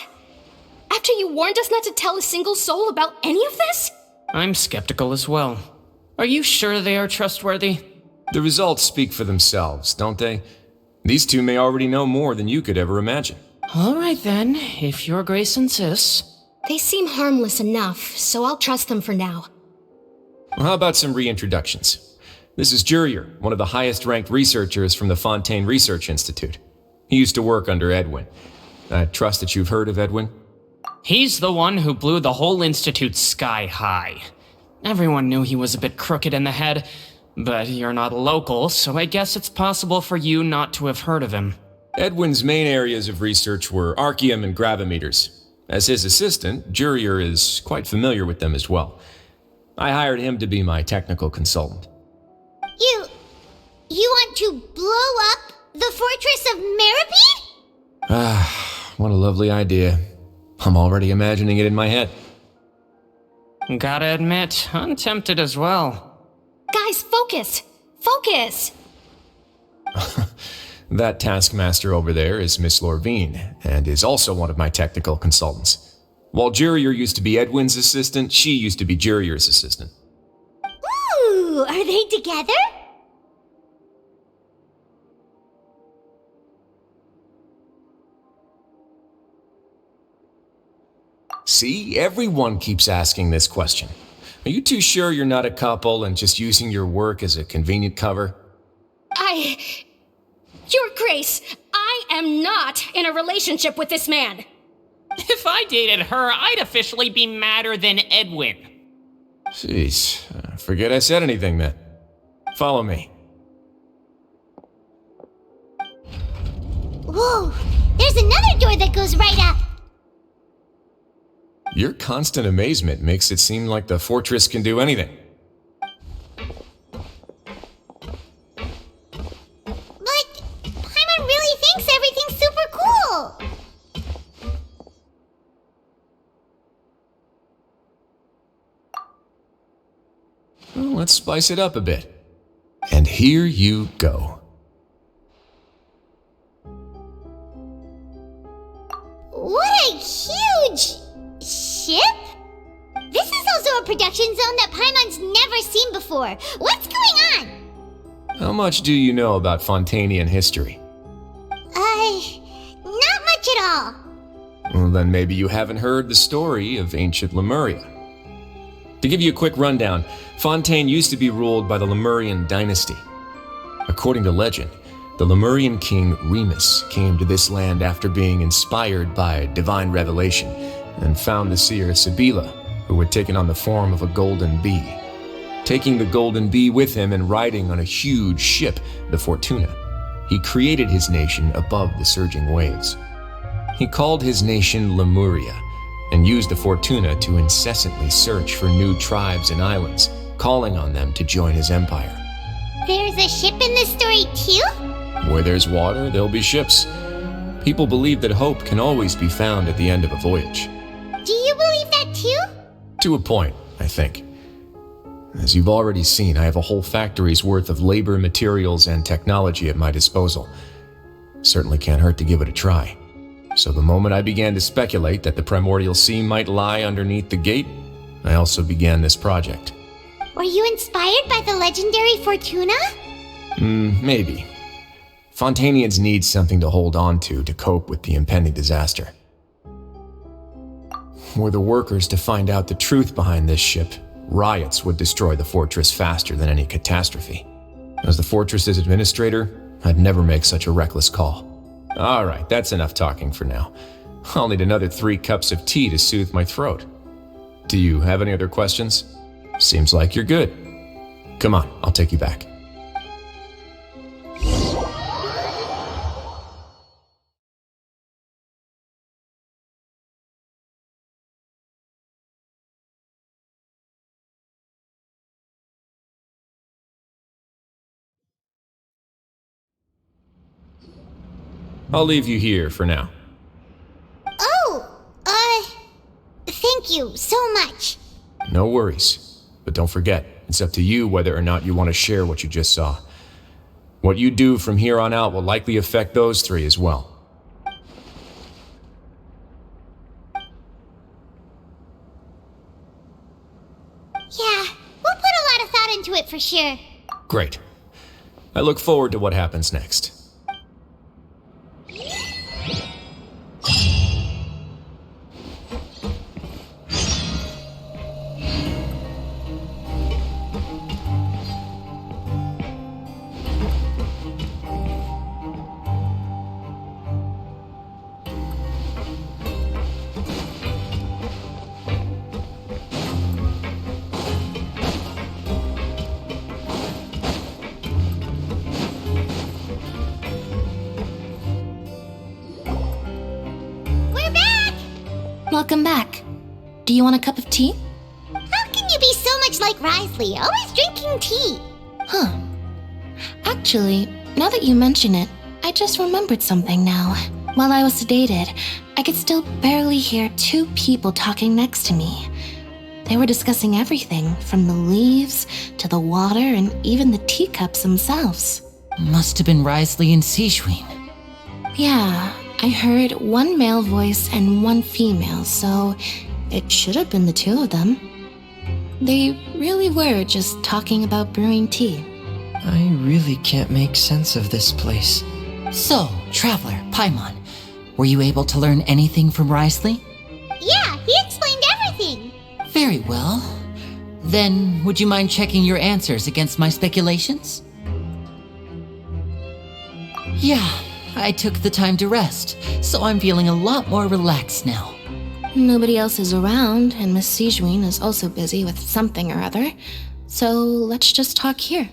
After you warned us not to tell a single soul about any of this? I'm skeptical as well. Are you sure they are trustworthy? The results speak for themselves, don't they? These two may already know more than you could ever imagine. All right then, if Your Grace insists. They seem harmless enough, so I'll trust them for now. Well, how about some reintroductions? This is Jurier, one of the highest-ranked researchers from the Fontaine Research Institute. He used to work under Edwin. I trust that you've heard of Edwin? He's the one who blew the whole institute sky high. Everyone knew he was a bit crooked in the head, but you're not local, so I guess it's possible for you not to have heard of him. Edwin's main areas of research were archium and gravimeters. As his assistant, Jurier is quite familiar with them as well. I hired him to be my technical consultant. You want to blow up the fortress of Meripede? Ah, what a lovely idea. I'm already imagining it in my head. Gotta admit, I'm tempted as well. Guys, focus! Focus! That taskmaster over there is Miss Lorvine, and is also one of my technical consultants. While Jurier used to be Edwin's assistant, she used to be Jurier's assistant. Ooh, are they together? See, everyone keeps asking this question. Are you too sure you're not a couple and just using your work as a convenient cover? Your Grace, I am not in a relationship with this man. If I dated her, I'd officially be madder than Edwin. Jeez, forget I said anything then. Follow me. Whoa, there's another door that goes right up. Your constant amazement makes it seem like the fortress can do anything. But Paimon really thinks everything's super cool. Well, let's spice it up a bit. And here you go. What a huge ship? This is also a production zone that Paimon's never seen before. What's going on? How much do you know about Fontanian history? Not much at all. Well, then maybe you haven't heard the story of ancient Lemuria. To give you a quick rundown, Fontaine used to be ruled by the Lemurian dynasty. According to legend, the Lemurian king Remus came to this land after being inspired by divine revelation and found the seer Sibila, who had taken on the form of a golden bee. Taking the golden bee with him and riding on a huge ship, the Fortuna, he created his nation above the surging waves. He called his nation Lemuria and used the Fortuna to incessantly search for new tribes and islands, calling on them to join his empire. There's a ship in this story too? Where there's water, there'll be ships. People believe that hope can always be found at the end of a voyage. Do you believe that too? To a point, I think. As you've already seen, I have a whole factory's worth of labor, materials, and technology at my disposal. Certainly can't hurt to give it a try. So the moment I began to speculate that the primordial sea might lie underneath the gate, I also began this project. Were you inspired by the legendary Fortuna? Maybe. Fontanians need something to hold on to cope with the impending disaster. Were the workers to find out the truth behind this ship, riots would destroy the fortress faster than any catastrophe. As the fortress's administrator, I'd never make such a reckless call. All right, that's enough talking for now. I'll need another 3 cups of tea to soothe my throat. Do you have any other questions? Seems like you're good. Come on, I'll take you back. I'll leave you here for now. Oh, thank you so much. No worries. But don't forget, it's up to you whether or not you want to share what you just saw. What you do from here on out will likely affect those 3 as well. Yeah, we'll put a lot of thought into it for sure. Great. I look forward to what happens next. Welcome back. Do you want a cup of tea? How can you be so much like Risley, always drinking tea? Huh. Actually, now that you mention it, I just remembered something now. While I was sedated, I could still barely hear 2 people talking next to me. They were discussing everything, from the leaves to the water and even the teacups themselves. Must have been Risley and Sijwin. Yeah, I heard 1 male voice and 1 female, so it should have been the 2 of them. They really were just talking about brewing tea. I really can't make sense of this place. So, Traveler, Paimon, were you able to learn anything from Risley? Yeah, he explained everything. Very well. Then, would you mind checking your answers against my speculations? Yeah, I took the time to rest, so I'm feeling a lot more relaxed now. Nobody else is around, and Miss Sijwin is also busy with something or other, So let's just talk here.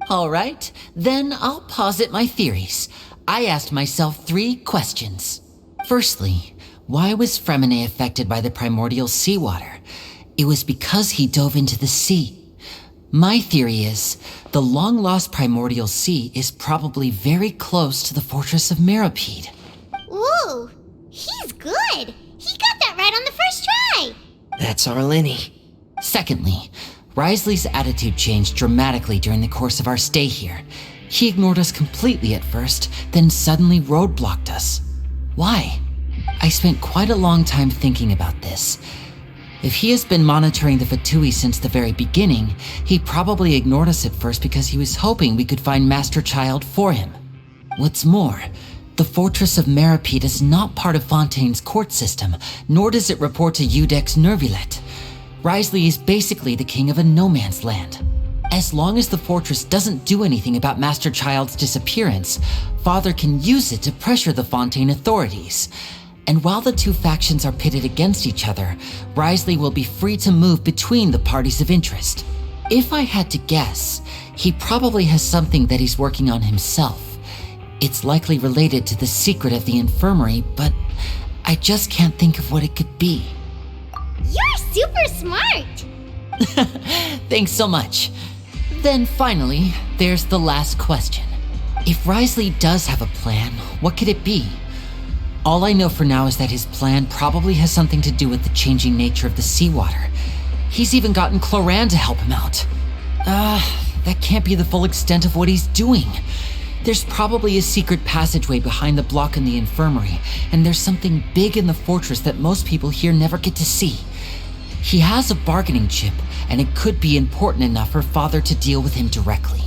All right, then I'll posit my theories. I asked myself 3 questions. Firstly, why was Fremine affected by the primordial seawater? It was because he dove into the sea. My theory is, the long-lost primordial sea is probably very close to the fortress of Meropide. Ooh, he's good. He got that right on the first try. That's our Lenny. Secondly, Risley's attitude changed dramatically during the course of our stay here. He ignored us completely at first, then suddenly roadblocked us. Why? I spent quite a long time thinking about this. If he has been monitoring the Fatui since the very beginning, he probably ignored us at first because he was hoping we could find Master Child for him. What's more, the Fortress of Meropide is not part of Fontaine's court system, nor does it report to Udex Nervulet. Risley is basically the king of a no-man's land. As long as the fortress doesn't do anything about Master Child's disappearance, Father can use it to pressure the Fontaine authorities. And while the 2 factions are pitted against each other, Risley will be free to move between the parties of interest. If I had to guess, he probably has something that he's working on himself. It's likely related to the secret of the infirmary, but I just can't think of what it could be. You're super smart. Thanks so much. Then finally, there's the last question. If Risley does have a plan, what could it be? All I know for now is that his plan probably has something to do with the changing nature of the seawater. He's even gotten Cloran to help him out. That can't be the full extent of what he's doing. There's probably a secret passageway behind the block in the infirmary, and there's something big in the fortress that most people here never get to see. He has a bargaining chip, and it could be important enough for Father to deal with him directly.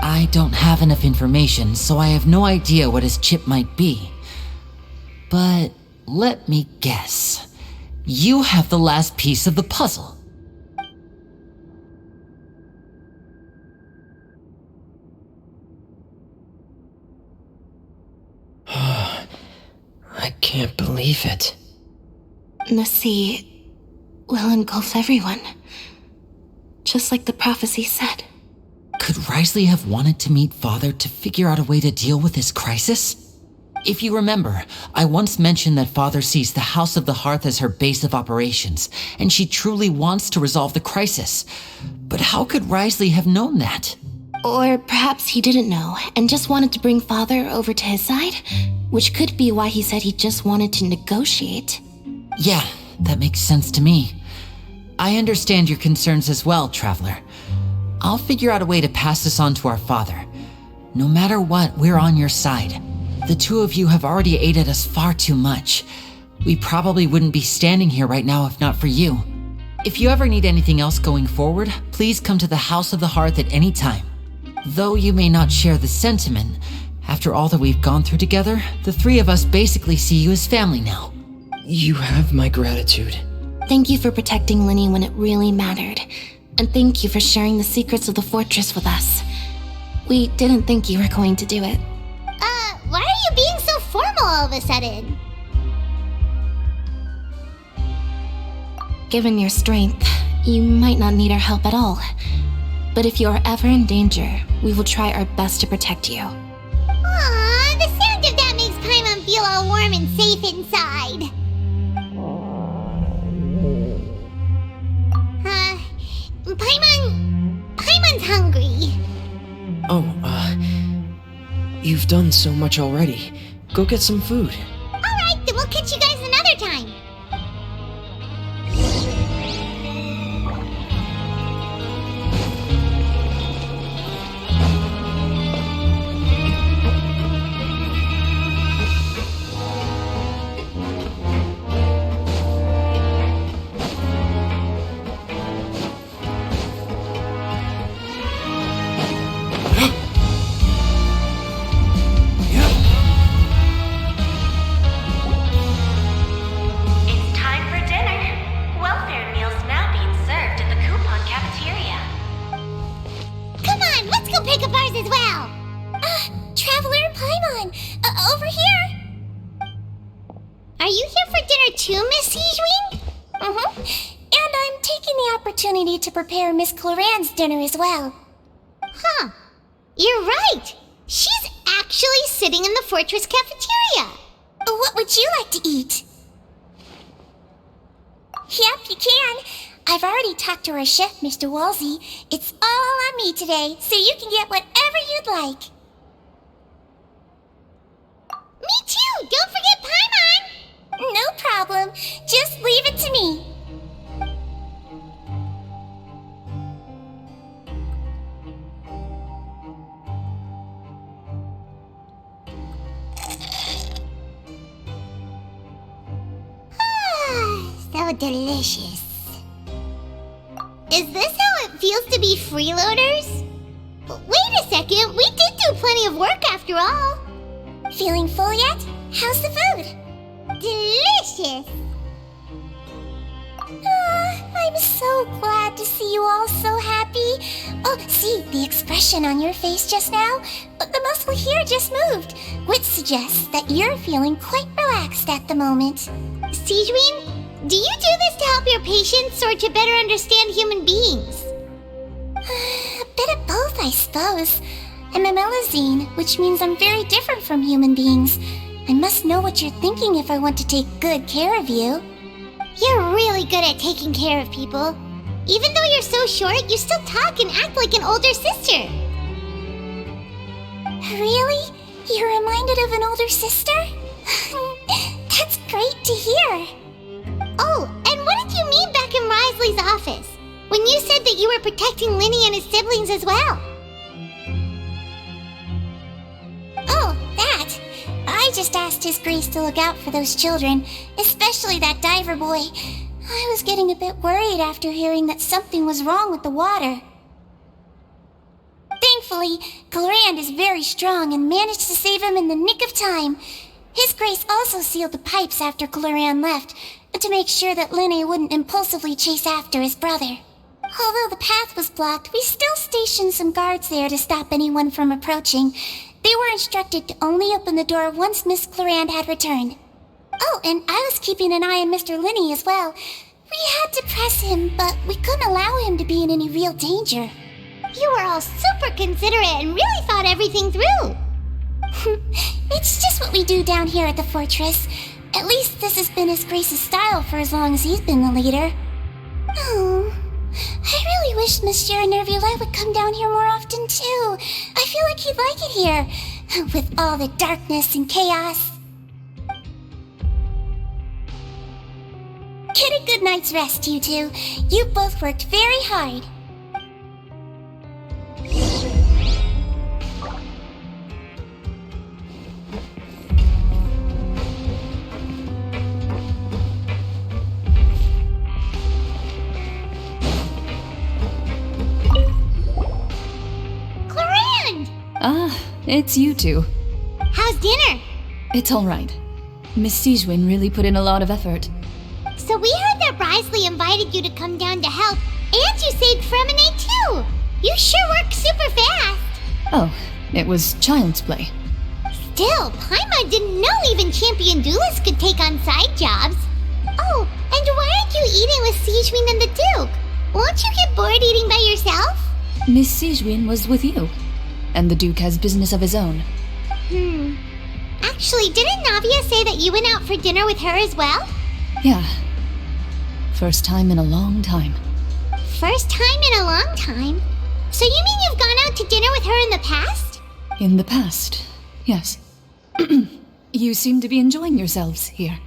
I don't have enough information, so I have no idea what his chip might be. But let me guess. You have the last piece of the puzzle. I can't believe it. The sea will engulf everyone. Just like the prophecy said. Could Risley have wanted to meet Father to figure out a way to deal with this crisis? If you remember, I once mentioned that Father sees the House of the Hearth as her base of operations, and she truly wants to resolve the crisis. But how could Risley have known that? Or perhaps he didn't know, and just wanted to bring Father over to his side? Which could be why he said he just wanted to negotiate. Yeah, that makes sense to me. I understand your concerns as well, Traveler. I'll figure out a way to pass this on to our father. No matter what, we're on your side. The 2 of you have already aided us far too much. We probably wouldn't be standing here right now if not for you. If you ever need anything else going forward, please come to the House of the Hearth at any time. Though you may not share the sentiment, after all that we've gone through together, the 3 of us basically see you as family now. You have my gratitude. Thank you for protecting Lenny when it really mattered. And thank you for sharing the secrets of the fortress with us. We didn't think you were going to do it. Why are you being so formal all of a sudden? Given your strength, you might not need our help at all. But if you are ever in danger, we will try our best to protect you. Aww, the sound of that makes Paimon feel all warm and safe inside. Paimon's hungry. You've done so much already. Go get some food. Alright, then we'll catch you guys another time. Are you here for dinner too, Miss Sijwing? And I'm taking the opportunity to prepare Miss Cloran's dinner as well. Huh. You're right. She's actually sitting in the fortress cafeteria. What would you like to eat? Yep, you can. I've already talked to our chef, Mr. Walsey. It's all on me today, so you can get whatever you'd like. Me too! Don't forget Paimon! No problem. Just leave it to me. So delicious. Is this how it feels to be freeloaders? Wait a second, we did do plenty of work after all. Feeling full yet? How's the food? Delicious! I'm so glad to see you all so happy. Oh, see the expression on your face just now? The muscle here just moved, which suggests that you're feeling quite relaxed at the moment. Sijwin, do you do this to help your patients or to better understand human beings? A bit of both, I suppose. I'm a Melusine, which means I'm very different from human beings. I must know what you're thinking if I want to take good care of you. You're really good at taking care of people. Even though you're so short, you still talk and act like an older sister. Really? You're reminded of an older sister? That's great to hear. Oh, and what did you mean back in Risley's office? When you said that you were protecting Linny and his siblings as well? Oh, that. I just asked His Grace to look out for those children, especially that diver boy. I was getting a bit worried after hearing that something was wrong with the water. Thankfully, Clorand is very strong and managed to save him in the nick of time. His Grace also sealed the pipes after Clorand left, to make sure that Linny wouldn't impulsively chase after his brother. Although the path was blocked, we still stationed some guards there to stop anyone from approaching. They were instructed to only open the door once Miss Clorand had returned. Oh, and I was keeping an eye on Mr. Linny as well. We had to press him, but we couldn't allow him to be in any real danger. You were all super considerate and really thought everything through. It's just what we do down here at the fortress. At least this has been His Grace's style for as long as he's been the leader. Oh, I really wish Monsieur Nervulette would come down here more often too. I feel like he'd like it here, with all the darkness and chaos. Get a good night's rest, you two. You both worked very hard. Ah, it's you two. How's dinner? It's all right. Miss Sijwin really put in a lot of effort. So we heard that Risley invited you to come down to help, and you saved Fremonade too. You sure work super fast. Oh, it was child's play. Still, Paimon didn't know even champion duelists could take on side jobs. Oh, and why aren't you eating with Sijwin and the Duke? Won't you get bored eating by yourself? Miss Sijwin was with you, and the Duke has business of his own. Actually, didn't Navia say that you went out for dinner with her as well? Yeah. First time in a long time. First time in a long time? So you mean you've gone out to dinner with her in the past? In the past, yes. You seem to be enjoying yourselves here.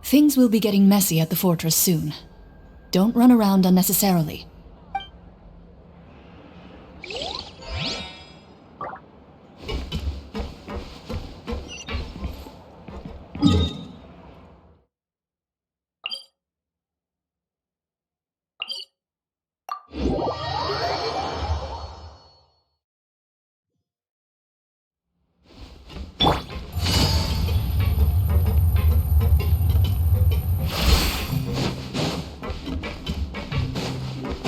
Things will be getting messy at the fortress soon. Don't run around unnecessarily.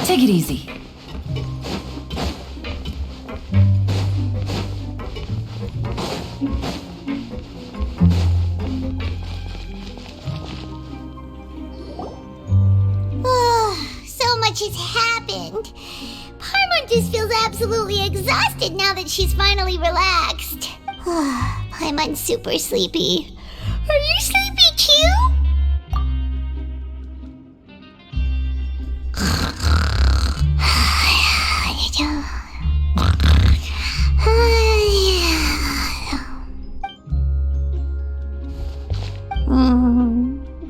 Take it easy. just feels absolutely exhausted now that she's finally relaxed. Paimon's super sleepy. Are you sleepy too?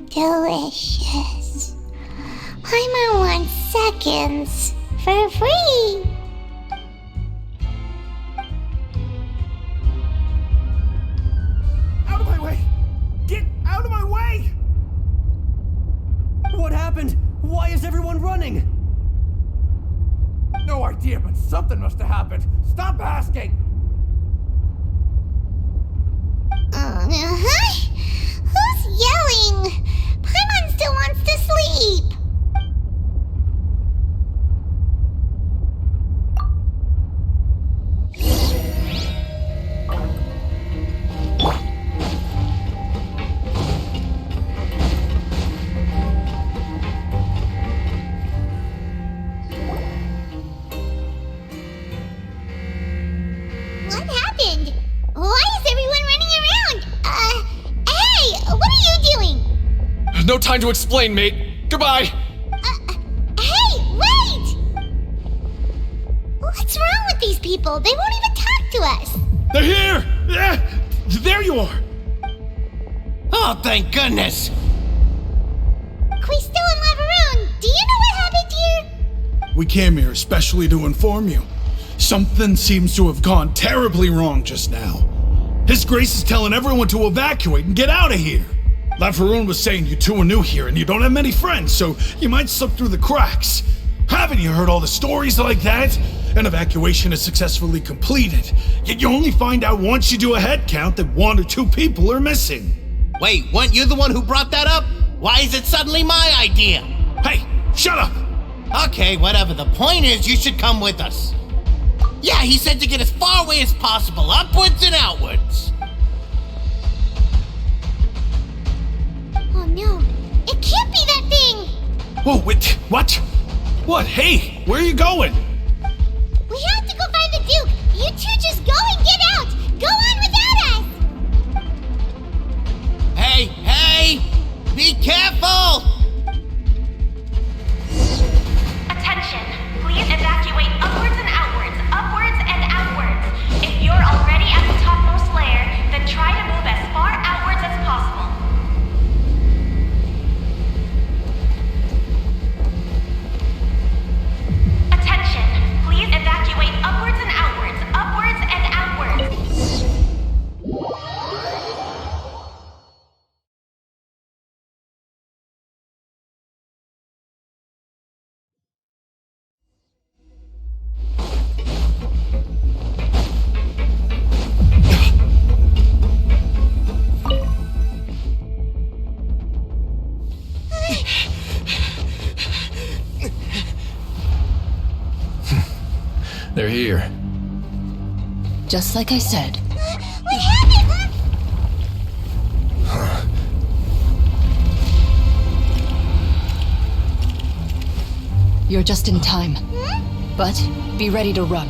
Delicious. Paimon wants seconds for free. Out of my way! Get out of my way! What happened? Why is everyone running? No idea, but something must have happened. Stop asking! Who's yelling? Paimon still wants to sleep. What happened? Why is everyone running around? Hey, what are you doing? No time to explain, mate. Goodbye! Hey, wait! What's wrong with these people? They won't even talk to us. They're here! There you are! Oh, thank goodness! Quisto and Lavaroon, do you know what happened here? We came here especially to inform you. Something seems to have gone terribly wrong just now. His Grace is telling everyone to evacuate and get out of here. Lavaroon was saying you two are new here and you don't have many friends, so you might slip through the cracks. Haven't you heard all the stories like that? An evacuation is successfully completed, yet you only find out once you do a head count that 1 or 2 people are missing. Wait, weren't you the one who brought that up? Why is it suddenly my idea? Hey, shut up! Okay, whatever. The point is, you should come with us. Yeah, he said to get as far away as possible, upwards and outwards. Oh no, it can't be that thing! Whoa, wait, what? What? Hey, where are you going? We have to go find the Duke! You two just go and get out! Go on without us! Hey! Be careful! Attention! Please evacuate upwards and outwards, upwards and outwards. If you're already at the topmost layer, then try to move as far outwards as possible. Attention! Please evacuate upwards and outwards, upwards and outwards. They're here. Just like I said. What happened? You're just in time. But be ready to run.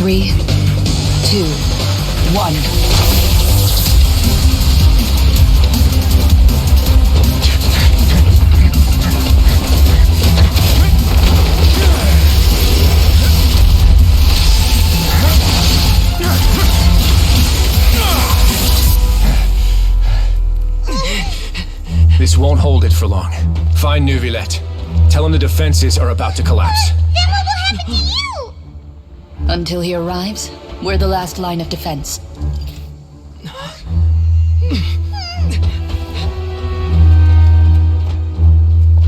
Three, 2, 1. This won't hold it for long. Find Neuvillette. Tell him the defenses are about to collapse. Then what will happen to you? Until he arrives, we're the last line of defense.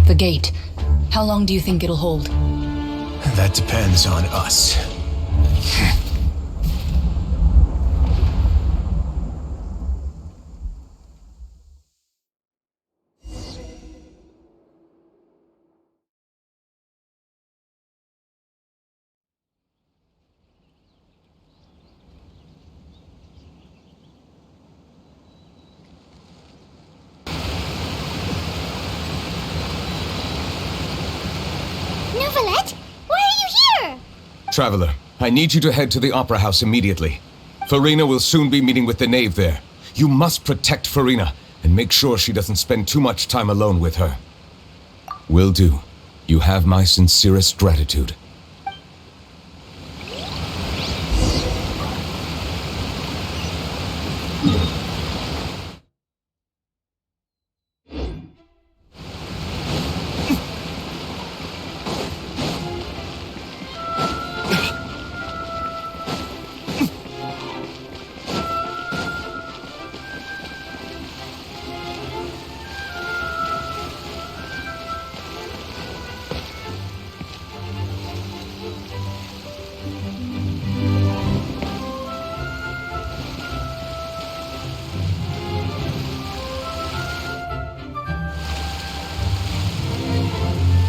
The gate. How long do you think it'll hold? That depends on us. Neuvillette, why are you here? Traveler, I need you to head to the Opera House immediately. Farina will soon be meeting with the knave there. You must protect Farina, and make sure she doesn't spend too much time alone with her. Will do. You have my sincerest gratitude.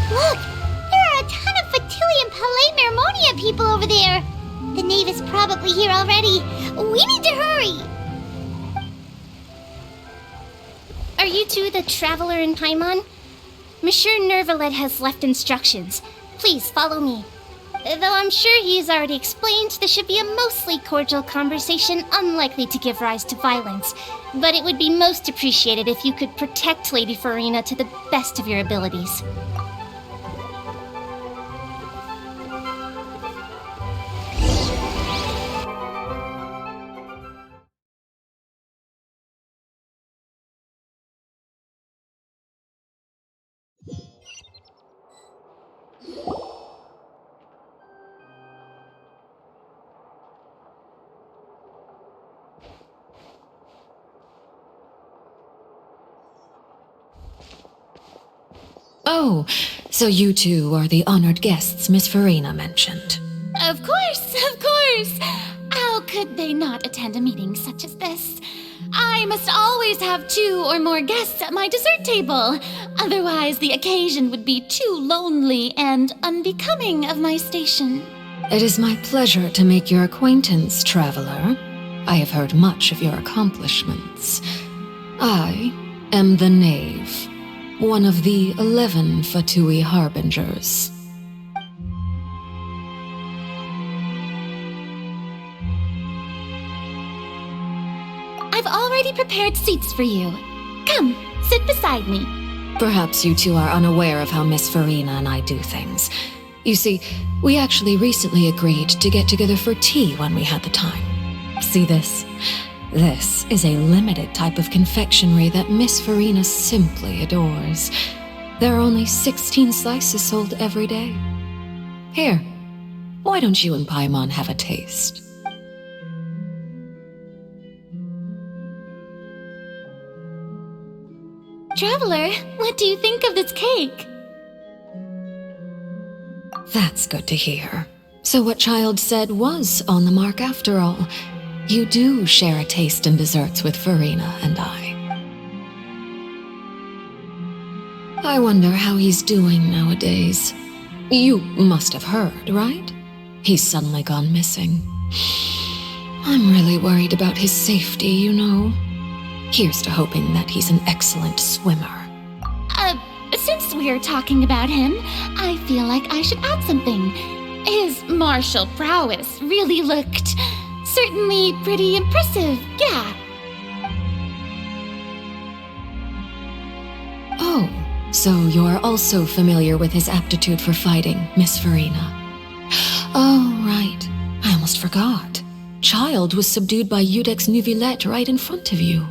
Look, there are a ton of Fatui Palais Mermonia people over there. The knave is probably here already. We need to hurry. Are you two the traveler in Paimon? Monsieur Neuvillette has left instructions. Please follow me. Though I'm sure he's already explained, this should be a mostly cordial conversation, unlikely to give rise to violence. But it would be most appreciated if you could protect Lady Farina to the best of your abilities. Oh, so you two are the honored guests Miss Farina mentioned. Of course, of course! How could they not attend a meeting such as this? I must always have 2 or more guests at my dessert table. Otherwise, the occasion would be too lonely and unbecoming of my station. It is my pleasure to make your acquaintance, traveler. I have heard much of your accomplishments. I am the knave, one of the 11 Fatui Harbingers. I've already prepared seats for you. Come, sit beside me. Perhaps you two are unaware of how Miss Farina and I do things. You see, we actually recently agreed to get together for tea when we had the time. See this? This is a limited type of confectionery that Miss Farina simply adores. There are only 16 slices sold every day. Here, why don't you and Paimon have a taste? Traveler, what do you think of this cake? That's good to hear. So what Child said was on the mark after all. You do share a taste in desserts with Farina and I. I wonder how he's doing nowadays. You must have heard, right? He's suddenly gone missing. I'm really worried about his safety, you know. Here's to hoping that he's an excellent swimmer. Since we're talking about him, I feel like I should add something. His martial prowess really looked certainly pretty impressive, yeah. Oh, so you're also familiar with his aptitude for fighting, Miss Farina. Oh, right. I almost forgot. Child was subdued by Eudex Neuvillette right in front of you.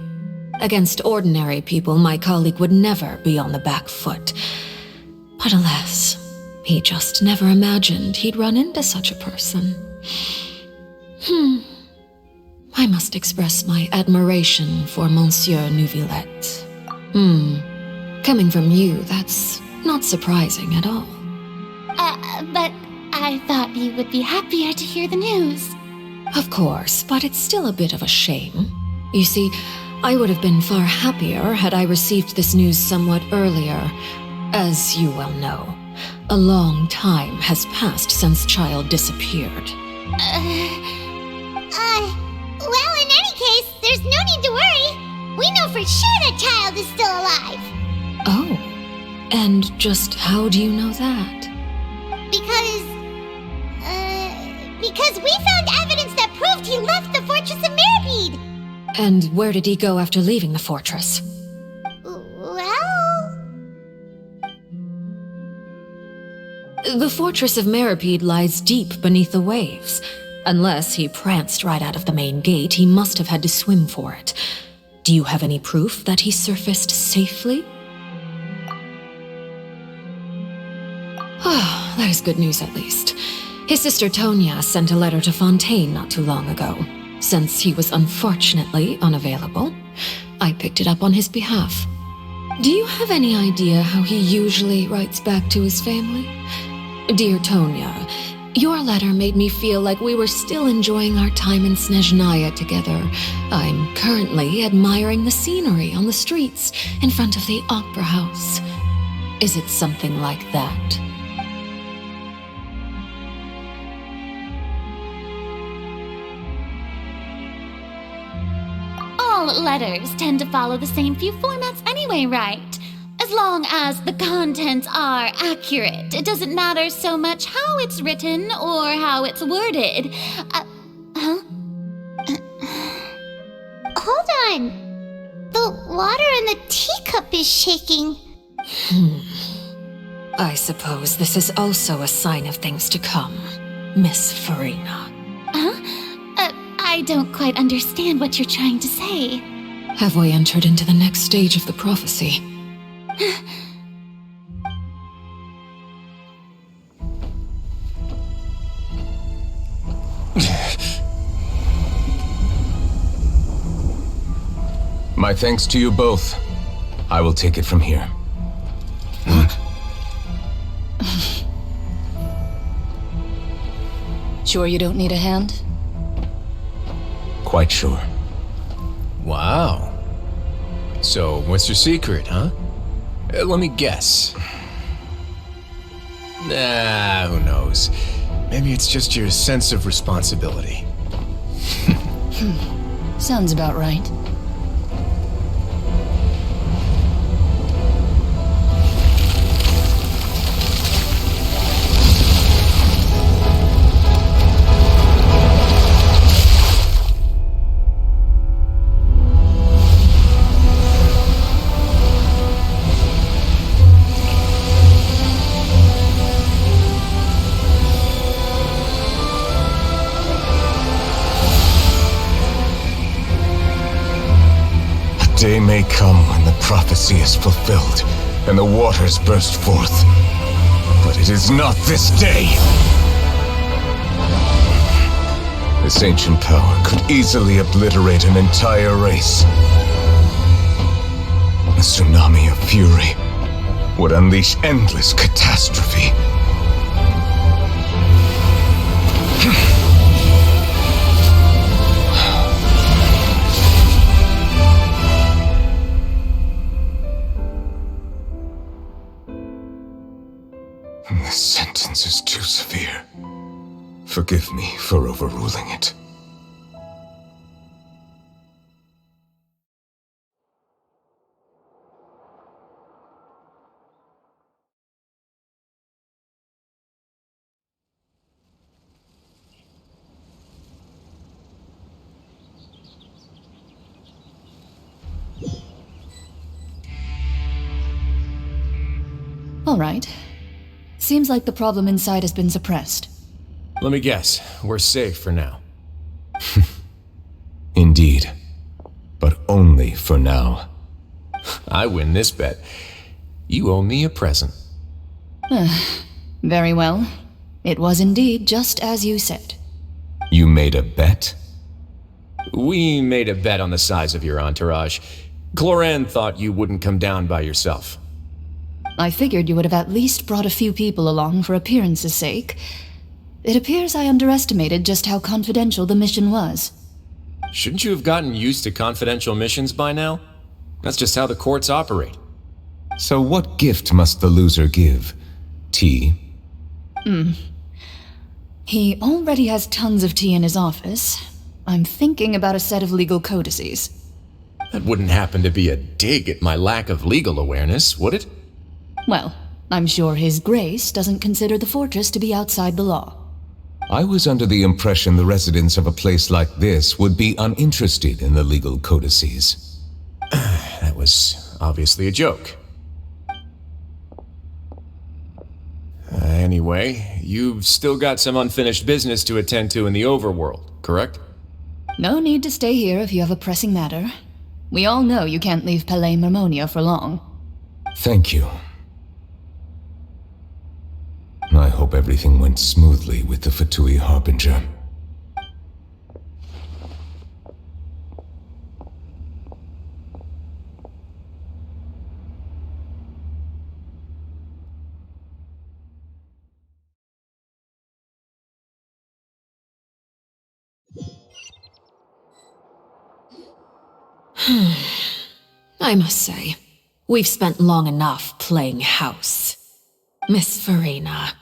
Against ordinary people, my colleague would never be on the back foot. But alas, he just never imagined he'd run into such a person. I must express my admiration for Monsieur Neuvillette. Coming from you, that's not surprising at all. But I thought you would be happier to hear the news. Of course, but it's still a bit of a shame. You see, I would have been far happier had I received this news somewhat earlier. As you well know, a long time has passed since Child disappeared. Well, in any case, there's no need to worry. We know for sure that Child is still alive. Oh, and just how do you know that? Because we found evidence that proved he left the Fortress of Mirapede. And where did he go after leaving the fortress? Well... The Fortress of Mirapede lies deep beneath the waves. Unless he pranced right out of the main gate, he must have had to swim for it. Do you have any proof that he surfaced safely? Ah, that is good news at least. His sister Tonya sent a letter to Fontaine not too long ago. Since he was unfortunately unavailable, I picked it up on his behalf. Do you have any idea how he usually writes back to his family? Dear Tonya, your letter made me feel like we were still enjoying our time in Snezhnaya together. I'm currently admiring the scenery on the streets in front of the opera house. Is it something like that? All letters tend to follow the same few formats anyway, right? As long as the contents are accurate, it doesn't matter so much how it's written or how it's worded. Hold on. The water in the teacup is shaking. I suppose this is also a sign of things to come, Miss Farina. I don't quite understand what you're trying to say. Have we entered into the next stage of the prophecy? My thanks to you both. I will take it from here. Sure you don't need a hand? Quite sure. Wow. So, what's your secret, huh? Let me guess. Nah, who knows? Maybe it's just your sense of responsibility. Sounds about right. Day may come when the prophecy is fulfilled and the waters burst forth. But it is not this day. This ancient power could easily obliterate an entire race. A tsunami of fury would unleash endless catastrophe. This sentence is too severe. Forgive me for overruling it. All right. Seems like the problem inside has been suppressed. Let me guess, we're safe for now. Indeed. But only for now. I win this bet. You owe me a present. Very well. It was indeed just as you said. You made a bet? We made a bet on the size of your entourage. Cloran thought you wouldn't come down by yourself. I figured you would have at least brought a few people along for appearance's sake. It appears I underestimated just how confidential the mission was. Shouldn't you have gotten used to confidential missions by now? That's just how the courts operate. So what gift must the loser give? Tea? He already has tons of tea in his office. I'm thinking about a set of legal codices. That wouldn't happen to be a dig at my lack of legal awareness, would it? Well, I'm sure His Grace doesn't consider the fortress to be outside the law. I was under the impression the residents of a place like this would be uninterested in the legal codices. That was obviously a joke. Anyway, you've still got some unfinished business to attend to in the overworld, correct? No need to stay here if you have a pressing matter. We all know you can't leave Palais Mermonia for long. Thank you. I hope everything went smoothly with the Fatui Harbinger. I must say, we've spent long enough playing house. Miss Farina,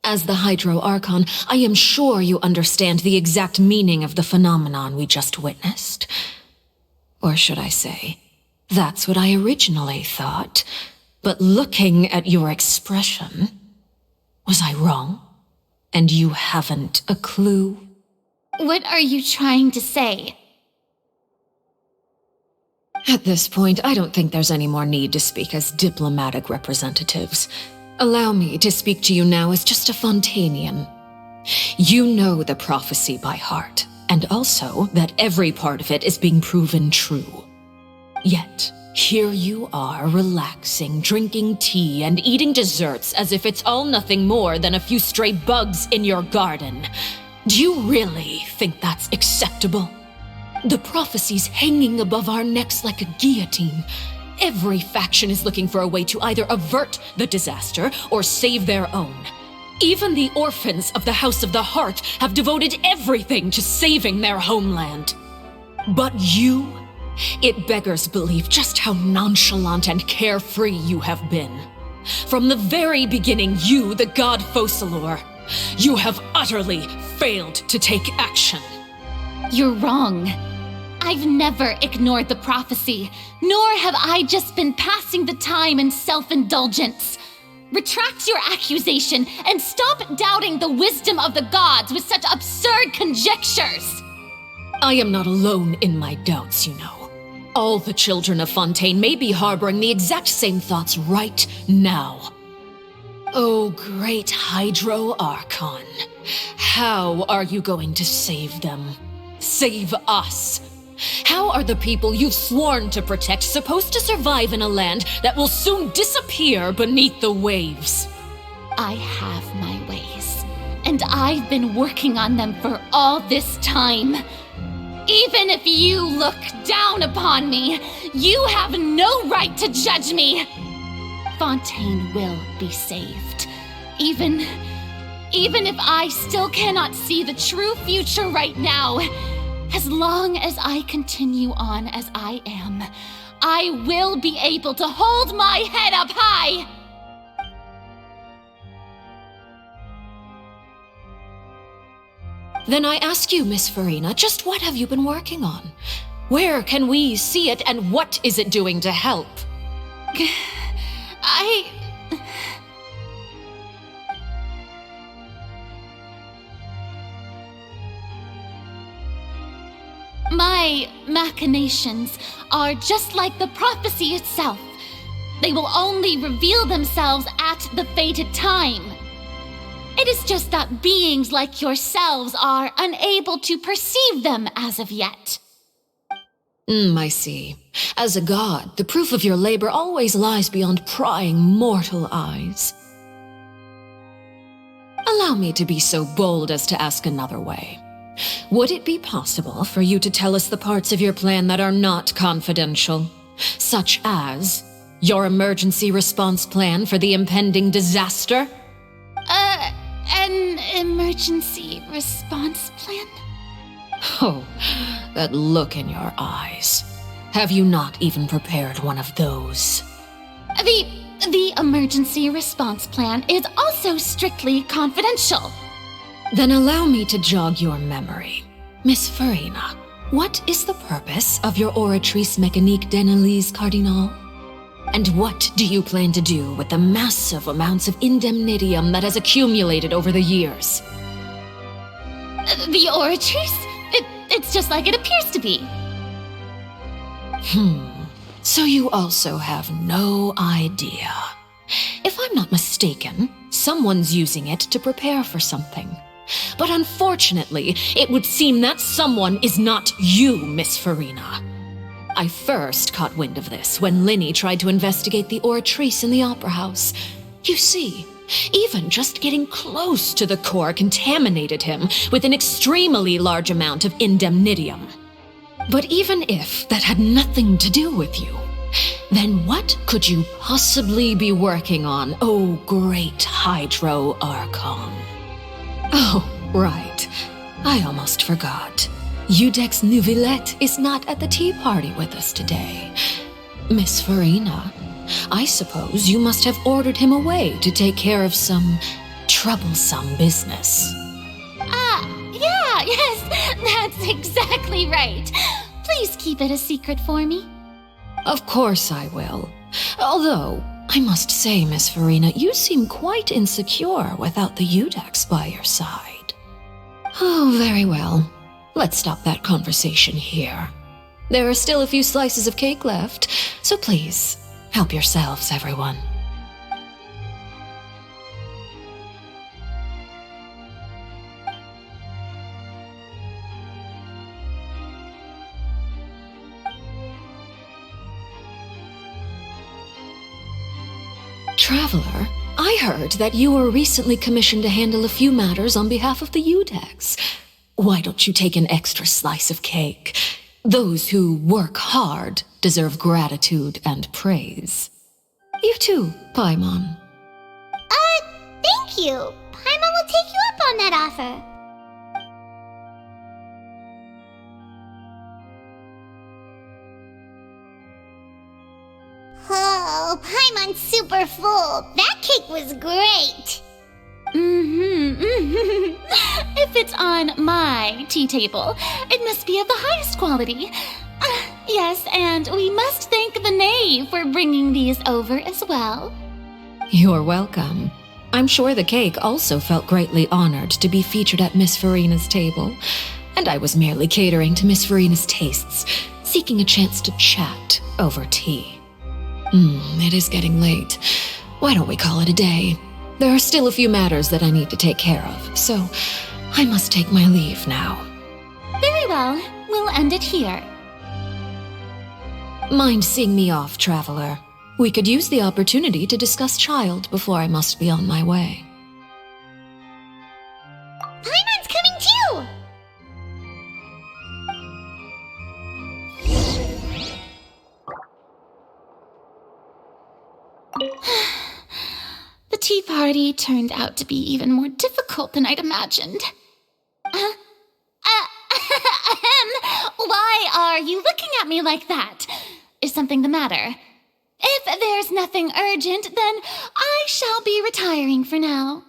as the Hydro Archon, I am sure you understand the exact meaning of the phenomenon we just witnessed. Or should I say, that's what I originally thought. But looking at your expression, was I wrong? And you haven't a clue? What are you trying to say? At this point, I don't think there's any more need to speak as diplomatic representatives. Allow me to speak to you now as just a Fontanian. You know the prophecy by heart, and also that every part of it is being proven true. Yet, here you are relaxing, drinking tea, and eating desserts as if it's all nothing more than a few stray bugs in your garden. Do you really think that's acceptable? The prophecy's hanging above our necks like a guillotine. Every faction is looking for a way to either avert the disaster or save their own. Even the orphans of the House of the Heart have devoted everything to saving their homeland. But you, it beggars belief just how nonchalant and carefree you have been. From the very beginning, you, the god Focalor, you have utterly failed to take action. You're wrong. I've never ignored the prophecy, nor have I just been passing the time in self-indulgence. Retract your accusation and stop doubting the wisdom of the gods with such absurd conjectures. I am not alone in my doubts, you know. All the children of Fontaine may be harboring the exact same thoughts right now. Oh, great Hydro Archon. How are you going to save them? Save us? How are the people you've sworn to protect supposed to survive in a land that will soon disappear beneath the waves? I have my ways, and I've been working on them for all this time. Even if you look down upon me, you have no right to judge me. Fontaine will be saved. Even if I still cannot see the true future right now, as long as I continue on as I am, I will be able to hold my head up high. Then I ask you, Miss Farina, just what have you been working on? Where can we see it, and what is it doing to help? My machinations are just like the prophecy itself. They will only reveal themselves at the fated time. It is just that beings like yourselves are unable to perceive them as of yet. I see. As a god, the proof of your labor always lies beyond prying mortal eyes. Allow me to be so bold as to ask another way. Would it be possible for you to tell us the parts of your plan that are not confidential, such as your emergency response plan for the impending disaster? An emergency response plan? Oh, that look in your eyes. Have you not even prepared one of those? The emergency response plan is also strictly confidential. Then allow me to jog your memory. Miss Farina, what is the purpose of your Oratrice Mécanique d'Analyse Cardinal? And what do you plan to do with the massive amounts of indemnitium that has accumulated over the years? The Oratrice? It's just like it appears to be. So you also have no idea. If I'm not mistaken, someone's using it to prepare for something. But unfortunately, it would seem that someone is not you, Miss Farina. I first caught wind of this when Linny tried to investigate the Oratrice in the Opera House. You see, even just getting close to the core contaminated him with an extremely large amount of indemnitium. But even if that had nothing to do with you, then what could you possibly be working on, oh great Hydro Archon? Oh, right. I almost forgot. Udex Neuvillette is not at the tea party with us today. Miss Farina, I suppose you must have ordered him away to take care of some troublesome business. Yes, that's exactly right. Please keep it a secret for me. Of course I will. Although, I must say, Miss Farina, you seem quite insecure without the Udex by your side. Oh, very well. Let's stop that conversation here. There are still a few slices of cake left, so please, help yourselves, everyone. Traveler, I heard that you were recently commissioned to handle a few matters on behalf of the Udex. Why don't you take an extra slice of cake? Those who work hard deserve gratitude and praise. You too, Paimon. Thank you. Paimon will take you up on that offer. Oh, Paimon's super full. That cake was great. If it's on my tea table, it must be of the highest quality. Yes, and we must thank the knave for bringing these over as well. You're welcome. I'm sure the cake also felt greatly honored to be featured at Miss Farina's table, and I was merely catering to Miss Farina's tastes, seeking a chance to chat over tea. It is getting late. Why don't we call it a day? There are still a few matters that I need to take care of, so I must take my leave now. Very well. We'll end it here. Mind seeing me off, traveler? We could use the opportunity to discuss Child before I must be on my way. Paimon's coming too! The tea party turned out to be even more difficult than I'd imagined. Why are you looking at me like that? Is something the matter? If there's nothing urgent, then I shall be retiring for now.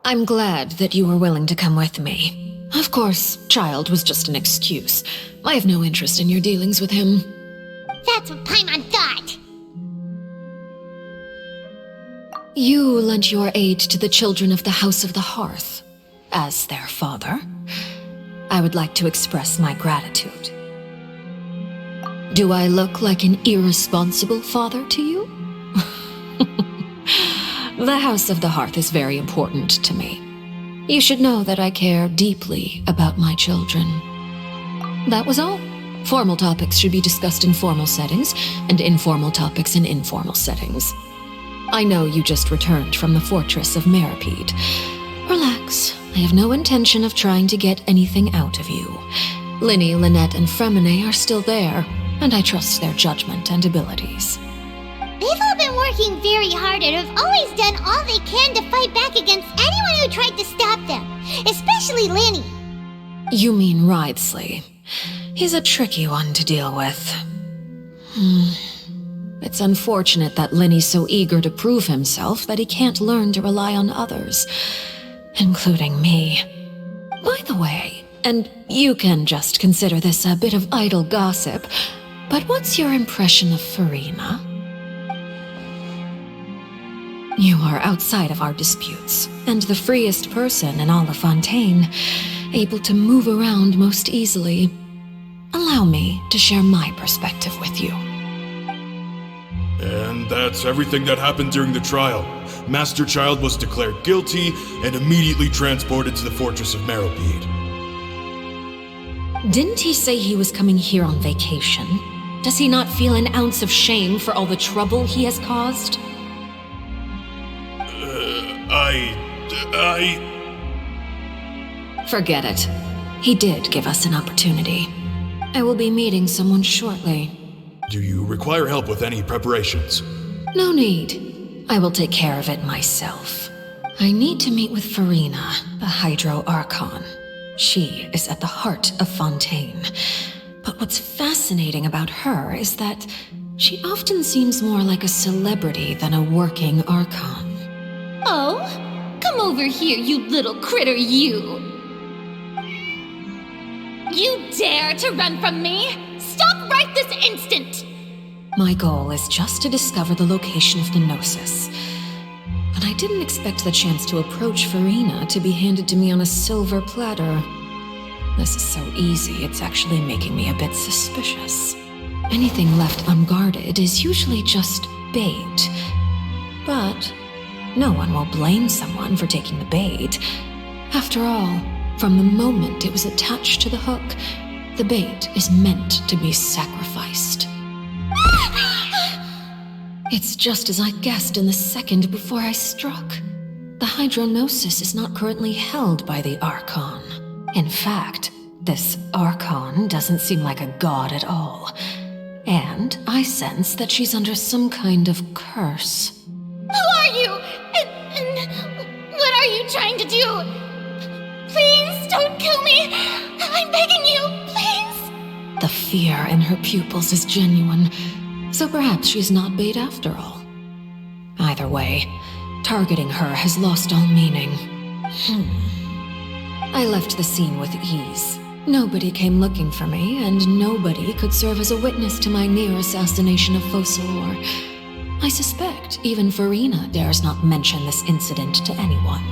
I'm glad that you were willing to come with me. Of course, Child was just an excuse. I have no interest in your dealings with him. That's what Paimon thought. You lent your aid to the children of the House of the Hearth. As their father, I would like to express my gratitude. Do I look like an irresponsible father to you? The House of the Hearth is very important to me. You should know that I care deeply about my children. That was all. Formal topics should be discussed in formal settings, and informal topics in informal settings. I know you just returned from the fortress of Meripede. Relax. I have no intention of trying to get anything out of you. Linny, Lynette, and Fremine are still there, and I trust their judgment and abilities. They've all been working very hard and have always done all they can to fight back against anyone who tried to stop them, especially Linny. You mean Wriothesley. He's a tricky one to deal with. It's unfortunate that Linny's so eager to prove himself that he can't learn to rely on others, including me. By the way, and you can just consider this a bit of idle gossip, but what's your impression of Farina? You are outside of our disputes, and the freest person in all of Fontaine, able to move around most easily. Allow me to share my perspective with you. And that's everything that happened during the trial. Master Child was declared guilty and immediately transported to the Fortress of Meripede. Didn't he say he was coming here on vacation? Does he not feel an ounce of shame for all the trouble he has caused? Forget it. He did give us an opportunity. I will be meeting someone shortly. Do you require help with any preparations? No need. I will take care of it myself. I need to meet with Farina, the Hydro Archon. She is at the heart of Fontaine. But what's fascinating about her is that she often seems more like a celebrity than a working Archon. Oh? Come over here, you little critter, you! You dare to run from me? Stop right this instant! My goal is just to discover the location of the Gnosis. But I didn't expect the chance to approach Farina to be handed to me on a silver platter. This is so easy, it's actually making me a bit suspicious. Anything left unguarded is usually just bait. But no one will blame someone for taking the bait. After all, from the moment it was attached to the hook, the bait is meant to be sacrificed. It's just as I guessed in the second before I struck. The Hydronosis is not currently held by the Archon. In fact, this Archon doesn't seem like a god at all. And I sense that she's under some kind of curse. Who are you? And what are you trying to do? Please don't kill me! I'm begging you, please! The fear in her pupils is genuine, so perhaps she's not bait after all. Either way, targeting her has lost all meaning. I left the scene with ease. Nobody came looking for me, and nobody could serve as a witness to my near assassination of Focalor. I suspect even Farina dares not mention this incident to anyone.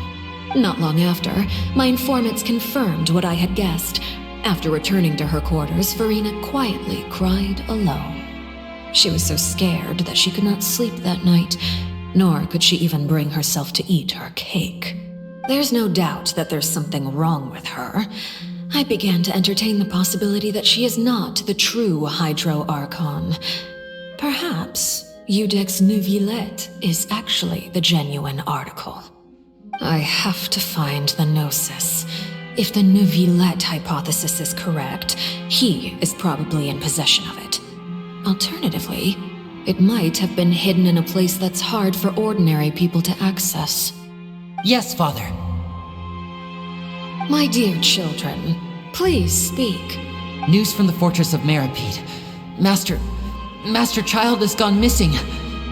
Not long after, my informants confirmed what I had guessed. After returning to her quarters, Farina quietly cried alone. She was so scared that she could not sleep that night, nor could she even bring herself to eat her cake. There's no doubt that there's something wrong with her. I began to entertain the possibility that she is not the true Hydro Archon. Perhaps Eudex Neuvillette is actually the genuine article. I have to find the Gnosis. If the Neuvillette hypothesis is correct, he is probably in possession of it. Alternatively, it might have been hidden in a place that's hard for ordinary people to access. Yes, Father. My dear children, please speak. News from the Fortress of Meripede. Master Child has gone missing.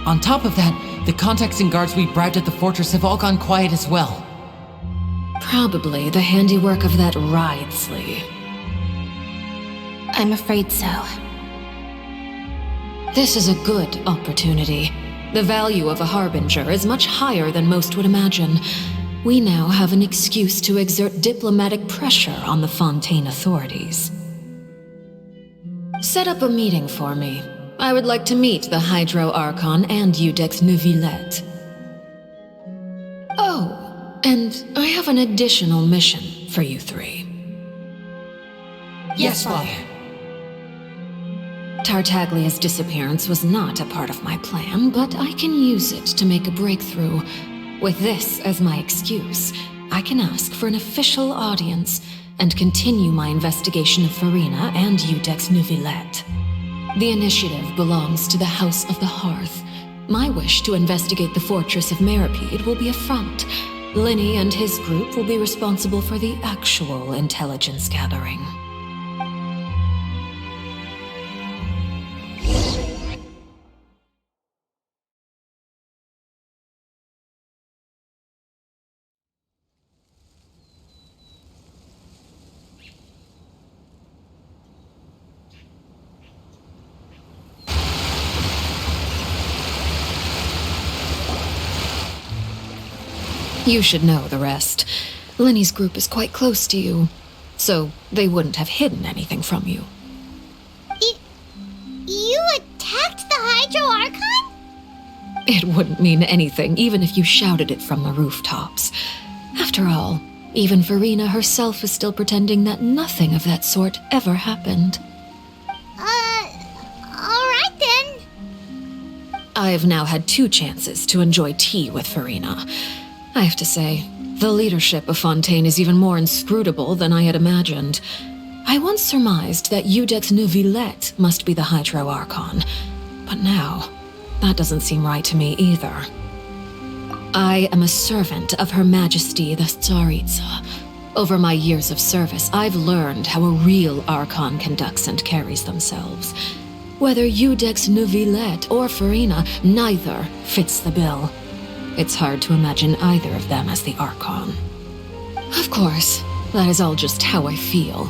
On top of that, the contacts and guards we bribed at the fortress have all gone quiet as well. Probably the handiwork of that Ridesley. I'm afraid so. This is a good opportunity. The value of a harbinger is much higher than most would imagine. We now have an excuse to exert diplomatic pressure on the Fontaine authorities. Set up a meeting for me. I would like to meet the Hydro Archon and Iudex Neuvillette. Oh, and I have an additional mission for you three. Yes, Father. Tartaglia's disappearance was not a part of my plan, but I can use it to make a breakthrough. With this as my excuse, I can ask for an official audience and continue my investigation of Farina and Iudex Neuvillette. The initiative belongs to the House of the Hearth. My wish to investigate the fortress of Meripede will be a front. Linny and his group will be responsible for the actual intelligence gathering. You should know the rest. Linny's group is quite close to you, so they wouldn't have hidden anything from you. You attacked the Hydro Archon? It wouldn't mean anything, even if you shouted it from the rooftops. After all, even Farina herself is still pretending that nothing of that sort ever happened. Alright then. I've now had 2 chances to enjoy tea with Farina. I have to say, the leadership of Fontaine is even more inscrutable than I had imagined. I once surmised that Iudex Neuvillette must be the Hydro Archon, but now, that doesn't seem right to me either. I am a servant of Her Majesty the Tsaritsa. Over my years of service, I've learned how a real Archon conducts and carries themselves. Whether Iudex Neuvillette or Farina, neither fits the bill. It's hard to imagine either of them as the Archon. Of course, that is all just how I feel.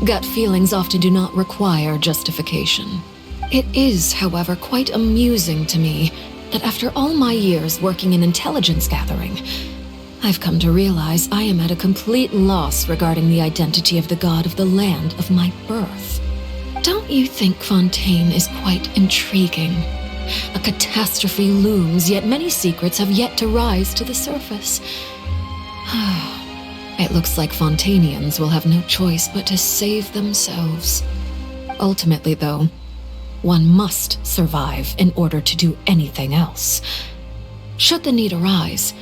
Gut feelings often do not require justification. It is, however, quite amusing to me that after all my years working in intelligence gathering, I've come to realize I am at a complete loss regarding the identity of the god of the land of my birth. Don't you think Fontaine is quite intriguing? A catastrophe looms, yet many secrets have yet to rise to the surface. It looks like Fontainians will have no choice but to save themselves. Ultimately, though, one must survive in order to do anything else. Should the need arise,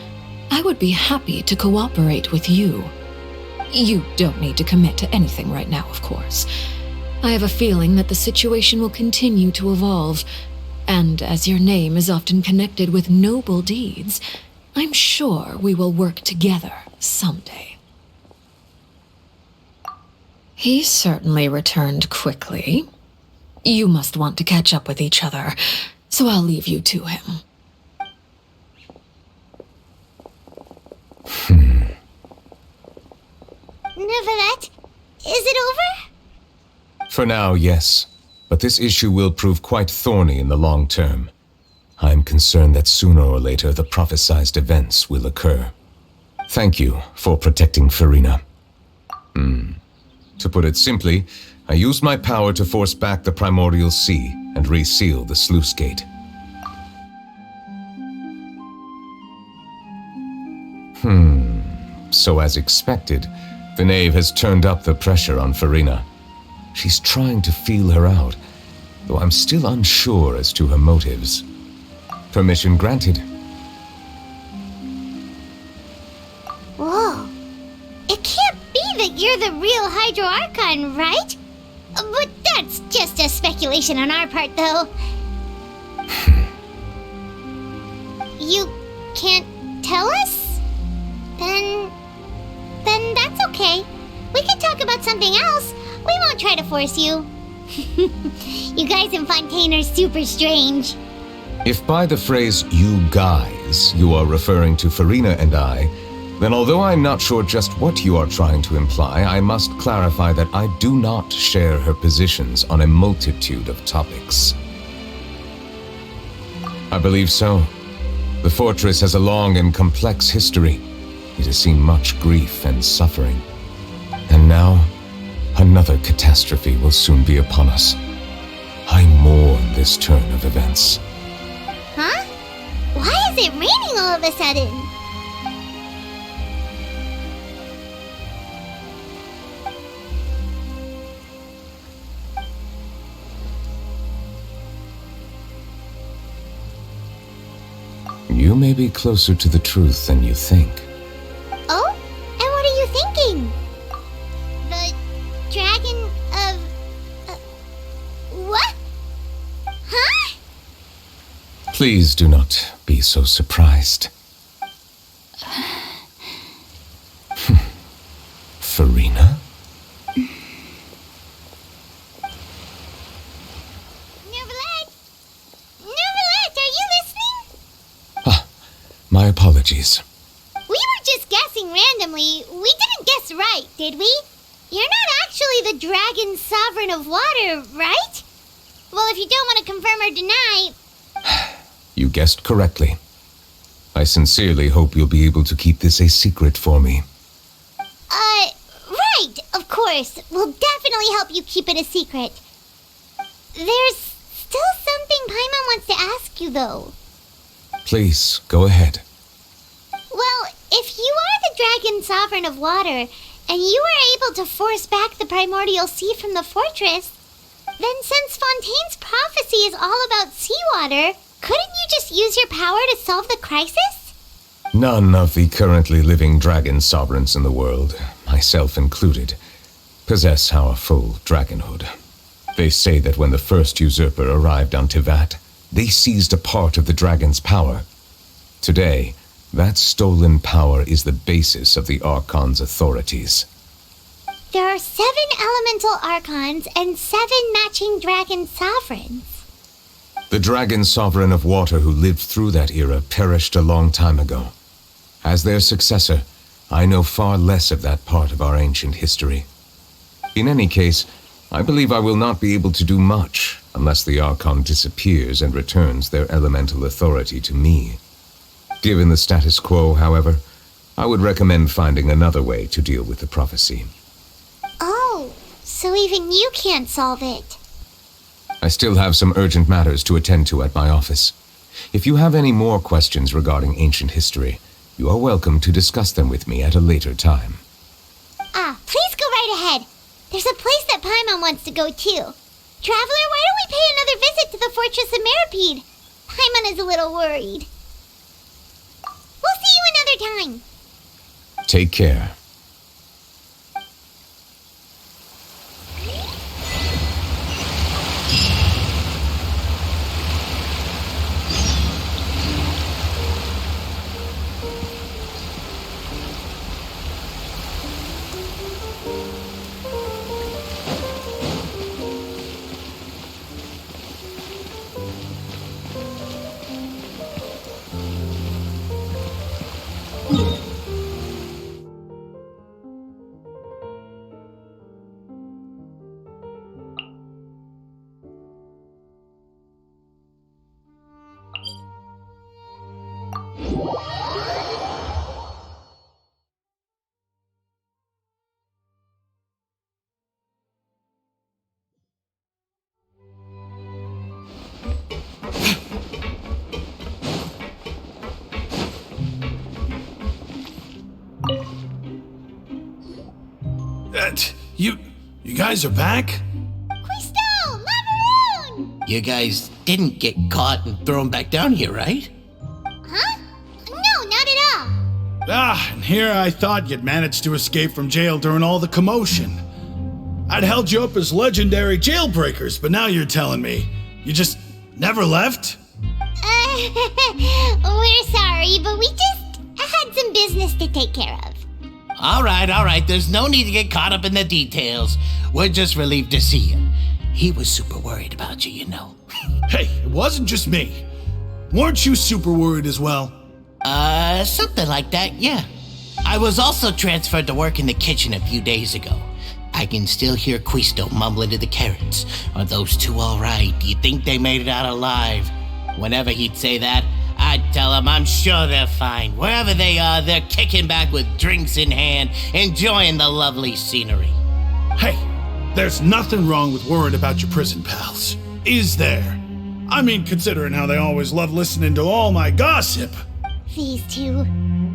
I would be happy to cooperate with you. You don't need to commit to anything right now, of course. I have a feeling that the situation will continue to evolve, and as your name is often connected with noble deeds, I'm sure we will work together someday. He certainly returned quickly. You must want to catch up with each other, so I'll leave you to him. Neuvillette, is it over? For now, yes. But this issue will prove quite thorny in the long term. I'm concerned that sooner or later the prophesized events will occur. Thank you for protecting Farina. To put it simply, I used my power to force back the primordial sea and reseal the sluice gate. So as expected, the knave has turned up the pressure on Farina. She's trying to feel her out, though I'm still unsure as to her motives. Permission granted. Whoa. It can't be that you're the real Hydro Archon, right? But that's just a speculation on our part, though. You can't tell us? Then that's okay. We can talk about something else. We won't try to force you. You guys in Fontaine are super strange. If by the phrase "you guys" you are referring to Farina and I, Then although I'm not sure just what you are trying to imply, I must clarify that I do not share her positions on a multitude of topics. I believe so. The fortress has a long and complex history. It has seen much grief and suffering. And now, another catastrophe will soon be upon us. I mourn this turn of events. Huh? Why is it raining all of a sudden? You may be closer to the truth than you think. Oh? And what are you thinking? The dragon of... what? Huh? Please do not be so surprised. Farina? My apologies. We were just guessing randomly. We didn't guess right, did we? You're not actually the dragon sovereign of water, right? Well, if you don't want to confirm or deny... You guessed correctly. I sincerely hope you'll be able to keep this a secret for me. Right, of course. We'll definitely help you keep it a secret. There's still something Paimon wants to ask you, though. Please, go ahead. Well, if you are the dragon sovereign of water, and you were able to force back the primordial sea from the fortress, then since Fontaine's prophecy is all about seawater, couldn't you just use your power to solve the crisis? None of the currently living dragon sovereigns in the world, myself included, possess our full dragonhood. They say that when the first usurper arrived on Tivat, they seized a part of the dragon's power. Today, that stolen power is the basis of the Archon's authorities. There are 7 elemental Archons and 7 matching dragon sovereigns. The dragon sovereign of water who lived through that era perished a long time ago. As their successor, I know far less of that part of our ancient history. In any case, I believe I will not be able to do much unless the Archon disappears and returns their elemental authority to me. Given the status quo, however, I would recommend finding another way to deal with the prophecy. Oh, so even you can't solve it. I still have some urgent matters to attend to at my office. If you have any more questions regarding ancient history, you are welcome to discuss them with me at a later time. Please go right ahead. There's a place that Paimon wants to go too. Traveler, why don't we pay another visit to the Fortress of Meripede? Paimon is a little worried. We'll see you another time. Take care. You guys are back? Quisto! Lavaroon! You guys didn't get caught and thrown back down here, right? Huh? No, not at all. And here I thought you'd managed to escape from jail during all the commotion. I'd held you up as legendary jailbreakers, but now you're telling me you just never left? We're sorry, but we just had some business to take care of. All right. There's no need to get caught up in the details. We're just relieved to see you. He was super worried about you, you know. Hey, it wasn't just me. Weren't you super worried as well? Something like that, yeah. I was also transferred to work in the kitchen a few days ago. I can still hear Quisto mumbling to the carrots. Are those two all right? Do you think they made it out alive? Whenever he'd say that, I'd tell him I'm sure they're fine. Wherever they are, they're kicking back with drinks in hand, enjoying the lovely scenery. Hey, there's nothing wrong with worrying about your prison pals, is there? I mean, considering how they always love listening to all my gossip. These two.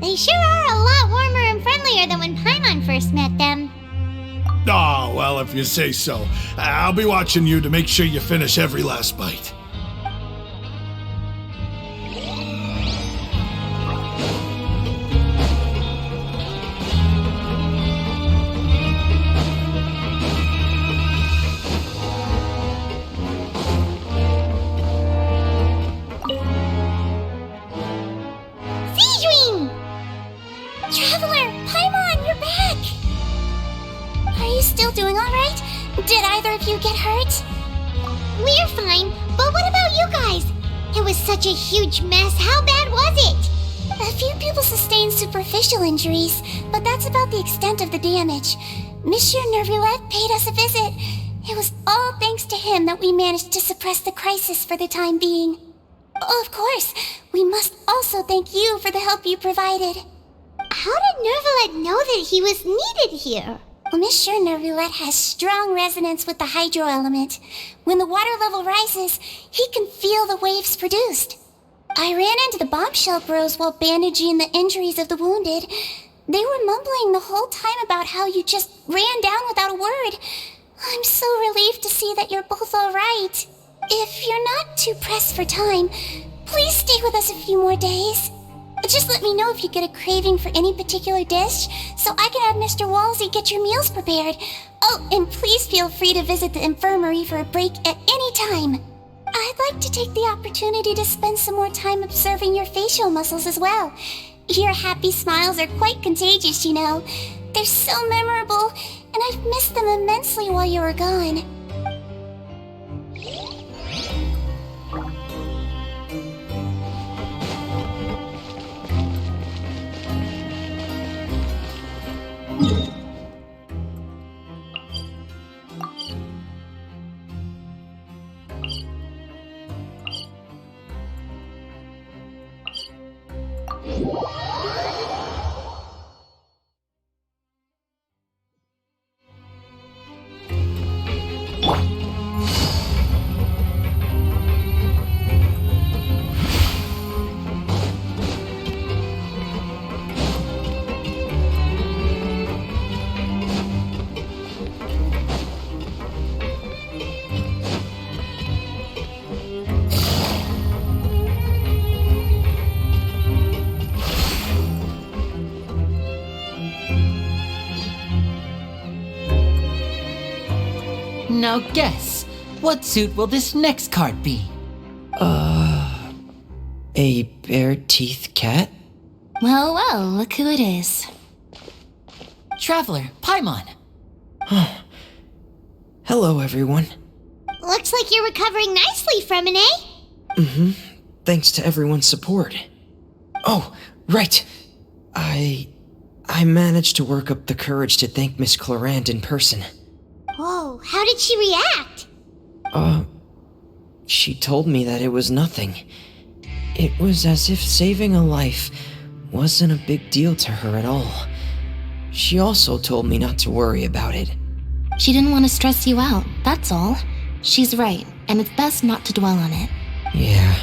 They sure are a lot warmer and friendlier than when Paimon first met them. Oh, well, if you say so. I'll be watching you to make sure you finish every last bite. Traveler, Paimon, you're back! Are you still doing alright? Did either of you get hurt? We're fine, but what about you guys? It was such a huge mess. How bad was it? A few people sustained superficial injuries, but that's about the extent of the damage. Monsieur Nervulet paid us a visit. It was all thanks to him that we managed to suppress the crisis for the time being. Of course, we must also thank you for the help you provided. How did Nervulet know that he was needed here? Well, Monsieur Nervulet has strong resonance with the hydro element. When the water level rises, he can feel the waves produced. I ran into the bombshell bros while bandaging the injuries of the wounded. They were mumbling the whole time about how you just ran down without a word. I'm so relieved to see that you're both all right. If you're not too pressed for time, please stay with us a few more days. Just let me know if you get a craving for any particular dish, so I can have Mr. Walsey get your meals prepared. Oh, and please feel free to visit the infirmary for a break at any time. I'd like to take the opportunity to spend some more time observing your facial muscles as well. Your happy smiles are quite contagious, you know. They're so memorable, and I've missed them immensely while you were gone. Now guess, what suit will this next card be? A bare-teeth cat? Well, well, look who it is. Traveler, Paimon. Hello, everyone. Looks like you're recovering nicely from it, eh? Mm-hmm. Thanks to everyone's support. Oh, right. I managed to work up the courage to thank Miss Clorand in person. Whoa, how did she react? She told me that it was nothing. It was as if saving a life wasn't a big deal to her at all. She also told me not to worry about it. She didn't want to stress you out, that's all. She's right, and it's best not to dwell on it. Yeah.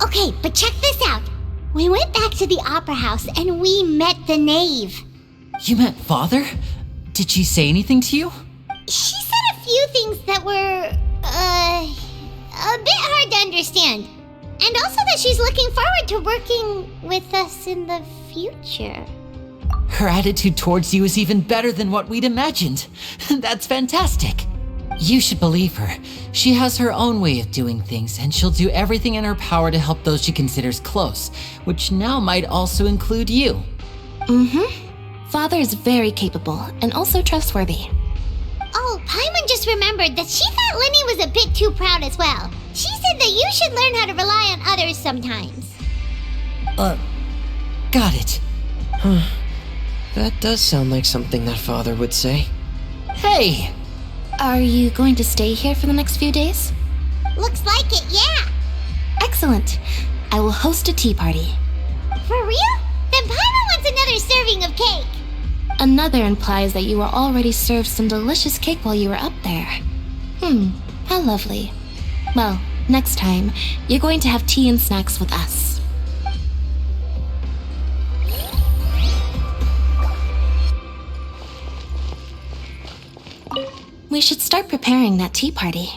Okay, but check this out. We went back to the opera house and we met the knave. You met Father? Did she say anything to you? She said a few things that were, a bit hard to understand. And also that she's looking forward to working with us in the future. Her attitude towards you is even better than what we'd imagined. That's fantastic. You should believe her. She has her own way of doing things, and she'll do everything in her power to help those she considers close, which now might also include you. Mm-hmm. Father is very capable, and also trustworthy. Oh, Paimon just remembered that she thought Linny was a bit too proud as well. She said that you should learn how to rely on others sometimes. Got it. That does sound like something that father would say. Hey! Are you going to stay here for the next few days? Looks like it, yeah. Excellent. I will host a tea party. For real? Then Paimon wants another serving of cake. Another implies that you were already served some delicious cake while you were up there. How lovely. Well, next time, you're going to have tea and snacks with us. We should start preparing that tea party.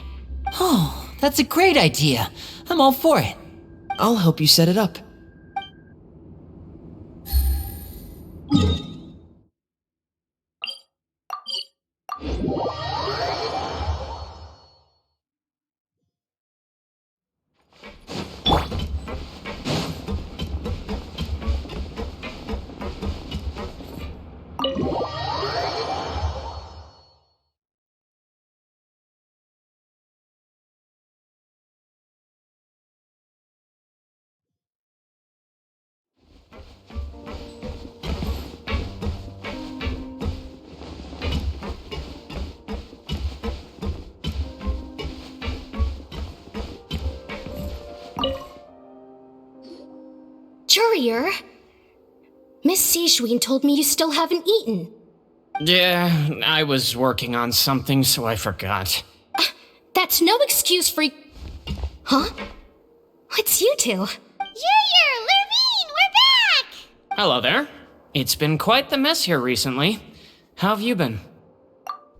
Oh, that's a great idea. I'm all for it. I'll help you set it up. Jurier, Miss Sijween told me you still haven't eaten. Yeah, I was working on something, so I forgot. That's no excuse for... Huh? It's you two. Junior, Lurvine, we're back! Hello there. It's been quite the mess here recently. How have you been?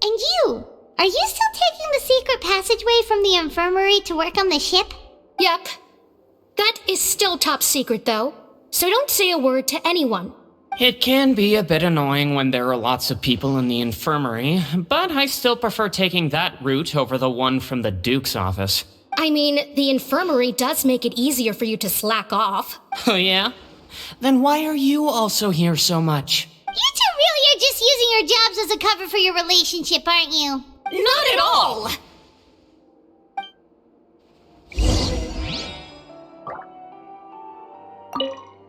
And you? Are you still taking the secret passageway from the infirmary to work on the ship? Yep. That is still top secret, though, so don't say a word to anyone. It can be a bit annoying when there are lots of people in the infirmary, but I still prefer taking that route over the one from the Duke's office. I mean, the infirmary does make it easier for you to slack off. Oh yeah? Then why are you also here so much? You two really are just using your jobs as a cover for your relationship, aren't you? Not at all!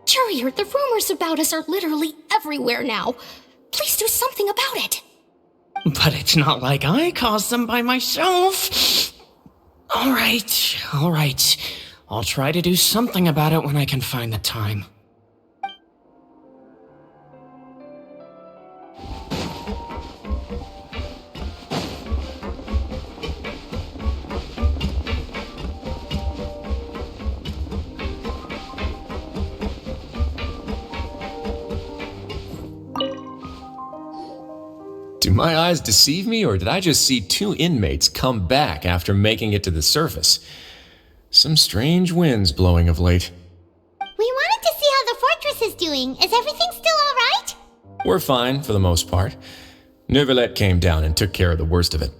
Jurier, the rumors about us are literally everywhere now. Please do something about it. But it's not like I caused them by myself. All right. I'll try to do something about it when I can find the time. Do my eyes deceive me, or did I just see two inmates come back after making it to the surface? Some strange winds blowing of late. We wanted to see how the fortress is doing. Is everything still alright? We're fine, for the most part. Neuvillette came down and took care of the worst of it.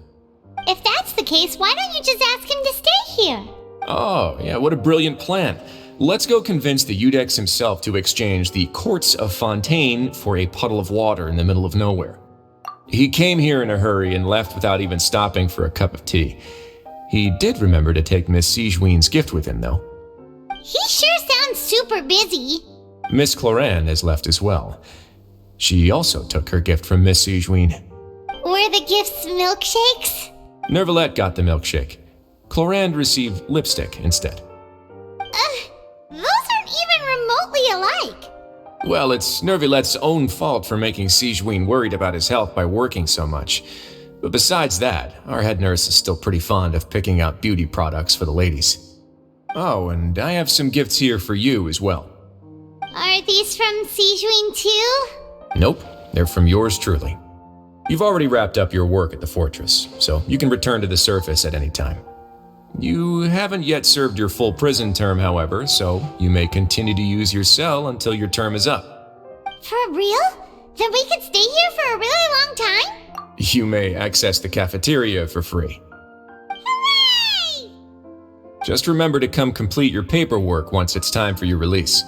If that's the case, why don't you just ask him to stay here? Oh, yeah, what a brilliant plan. Let's go convince the Eudex himself to exchange the Courts of Fontaine for a puddle of water in the middle of nowhere. He came here in a hurry and left without even stopping for a cup of tea. He did remember to take Miss Sijween's gift with him, though. He sure sounds super busy. Miss Cloran has left as well. She also took her gift from Miss Sijween. Were the gifts milkshakes? Neuvillette got the milkshake. Cloran received lipstick instead. Those aren't even remotely alike. Well, it's Neuvillette's own fault for making Sijween worried about his health by working so much. But besides that, our head nurse is still pretty fond of picking out beauty products for the ladies. Oh, and I have some gifts here for you as well. Are these from Sijween too? Nope, they're from yours truly. You've already wrapped up your work at the fortress, so you can return to the surface at any time. You haven't yet served your full prison term, however, so you may continue to use your cell until your term is up. For real? Then we could stay here for a really long time? You may access the cafeteria for free. Hooray! Just remember to come complete your paperwork once it's time for your release.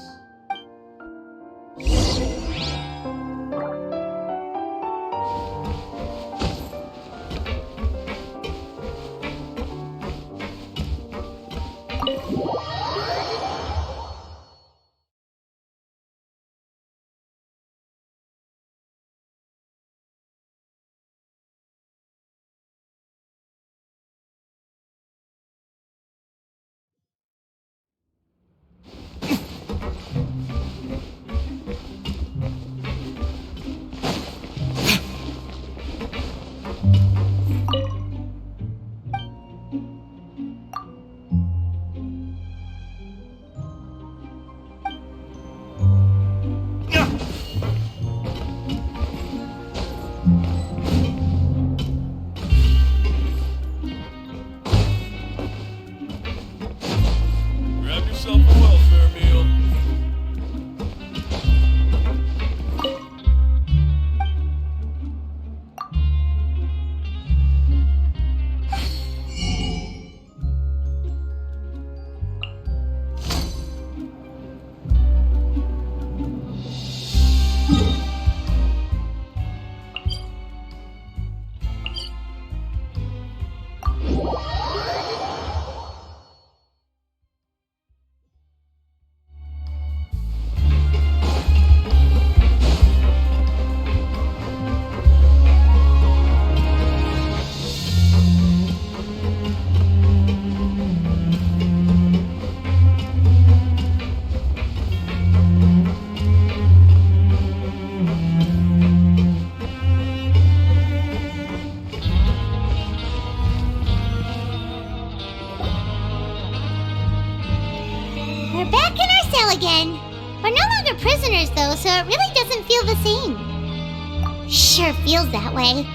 were prisoners, though, so it really doesn't feel the same. Sure feels that way.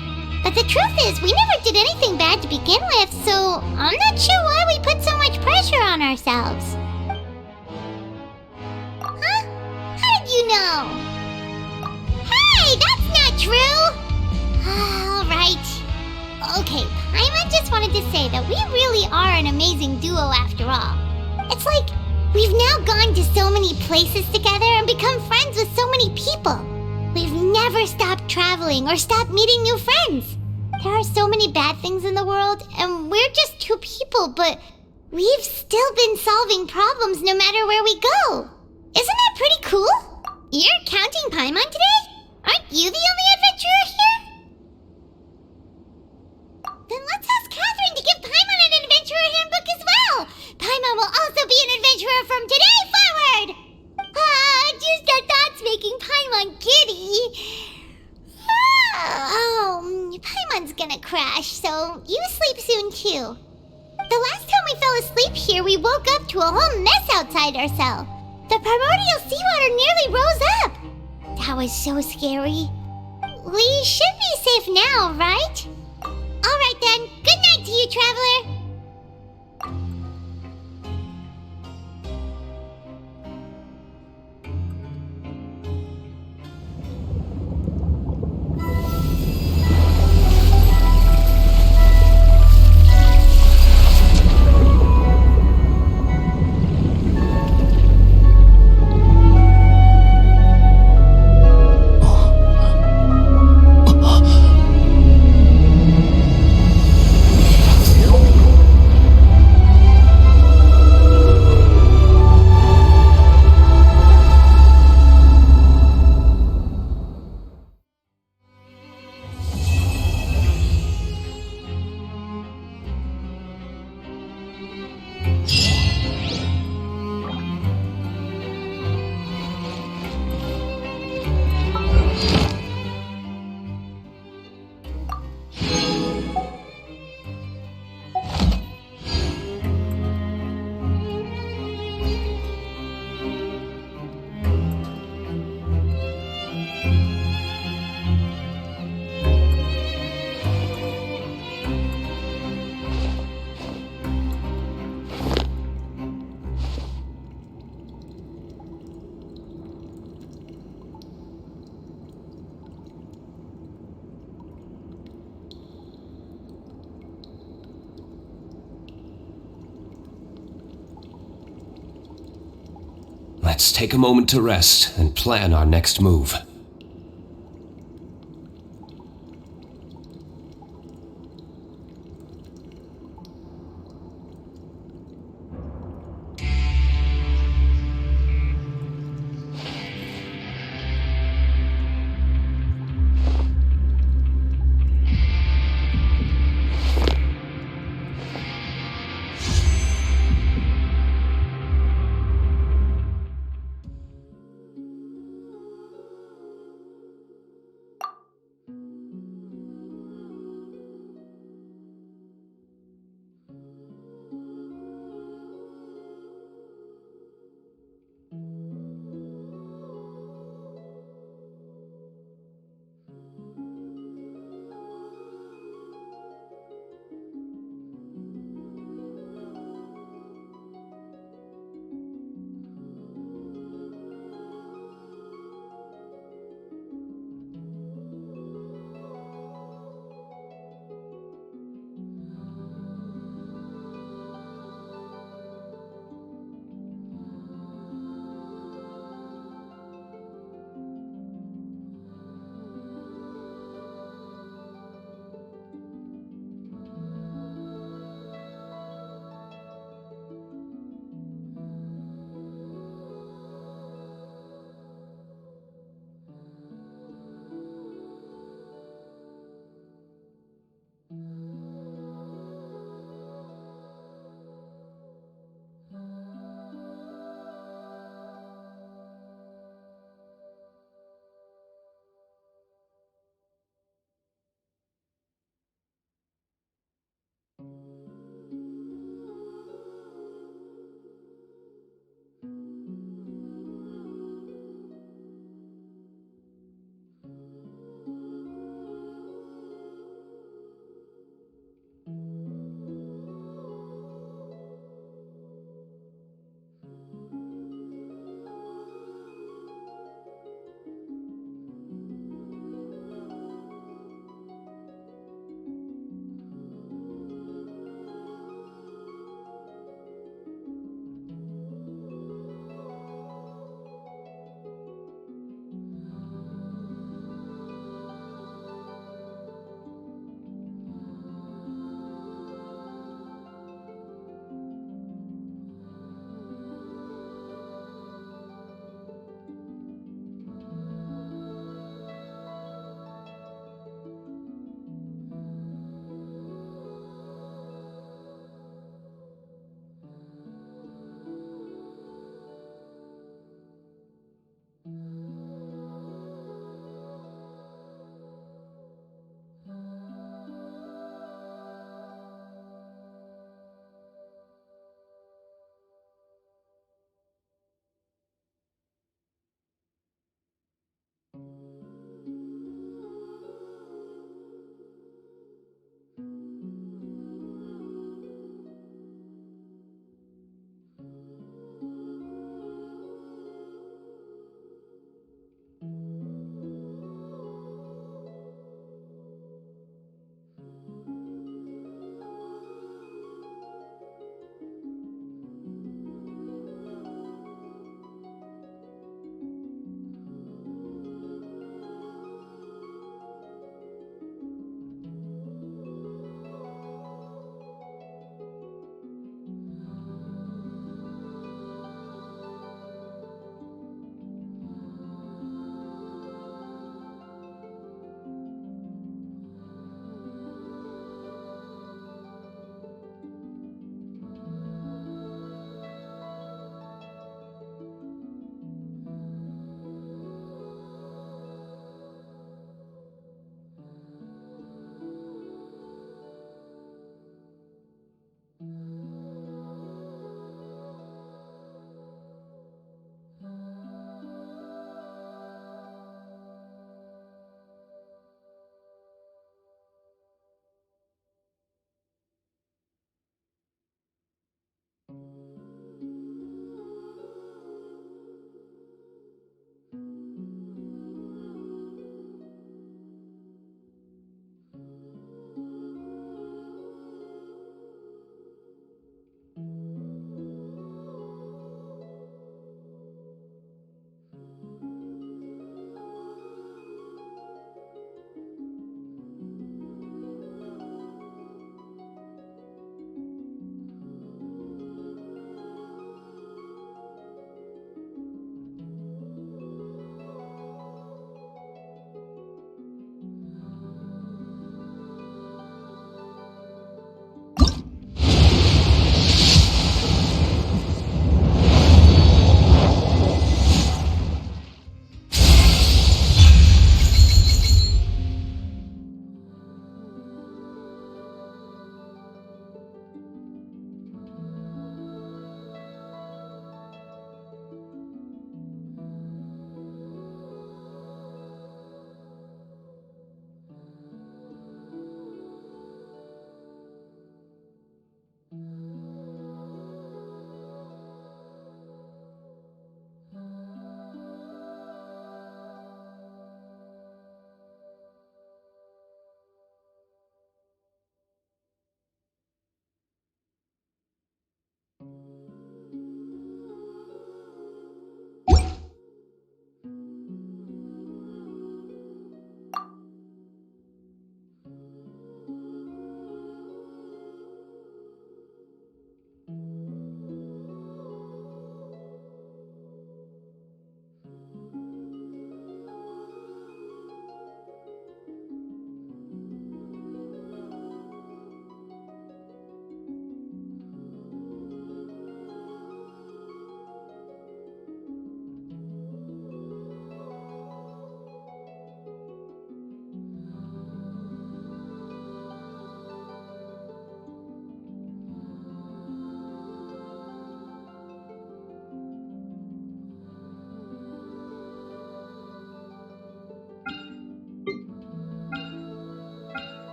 But the truth is, we never did anything bad to begin with, so I'm not sure why we put so much pressure on ourselves. Huh? How did you know? Hey, that's not true! Alright. Okay, Paimon just wanted to say that we really are an amazing duo after all. It's like we've now gone to so many places together and become friends with so many people. We've never stopped traveling or stopped meeting new friends. There are so many bad things in the world, and we're just two people, but we've still been solving problems no matter where we go. Isn't that pretty cool? You're counting Paimon today? Aren't you the only adventurer here? Then let's ask Catherine to give Paimon an adventurer handbook as well. Paimon will also be an adventurer from today forward. Just our thoughts making Paimon giddy. Paimon's gonna crash, so you sleep soon too. The last time we fell asleep here, we woke up to a whole mess outside our cell. The primordial seawater nearly rose up. That was so scary. We should be safe now, right? Alright then, good night to you, traveler. Let's take a moment to rest and plan our next move.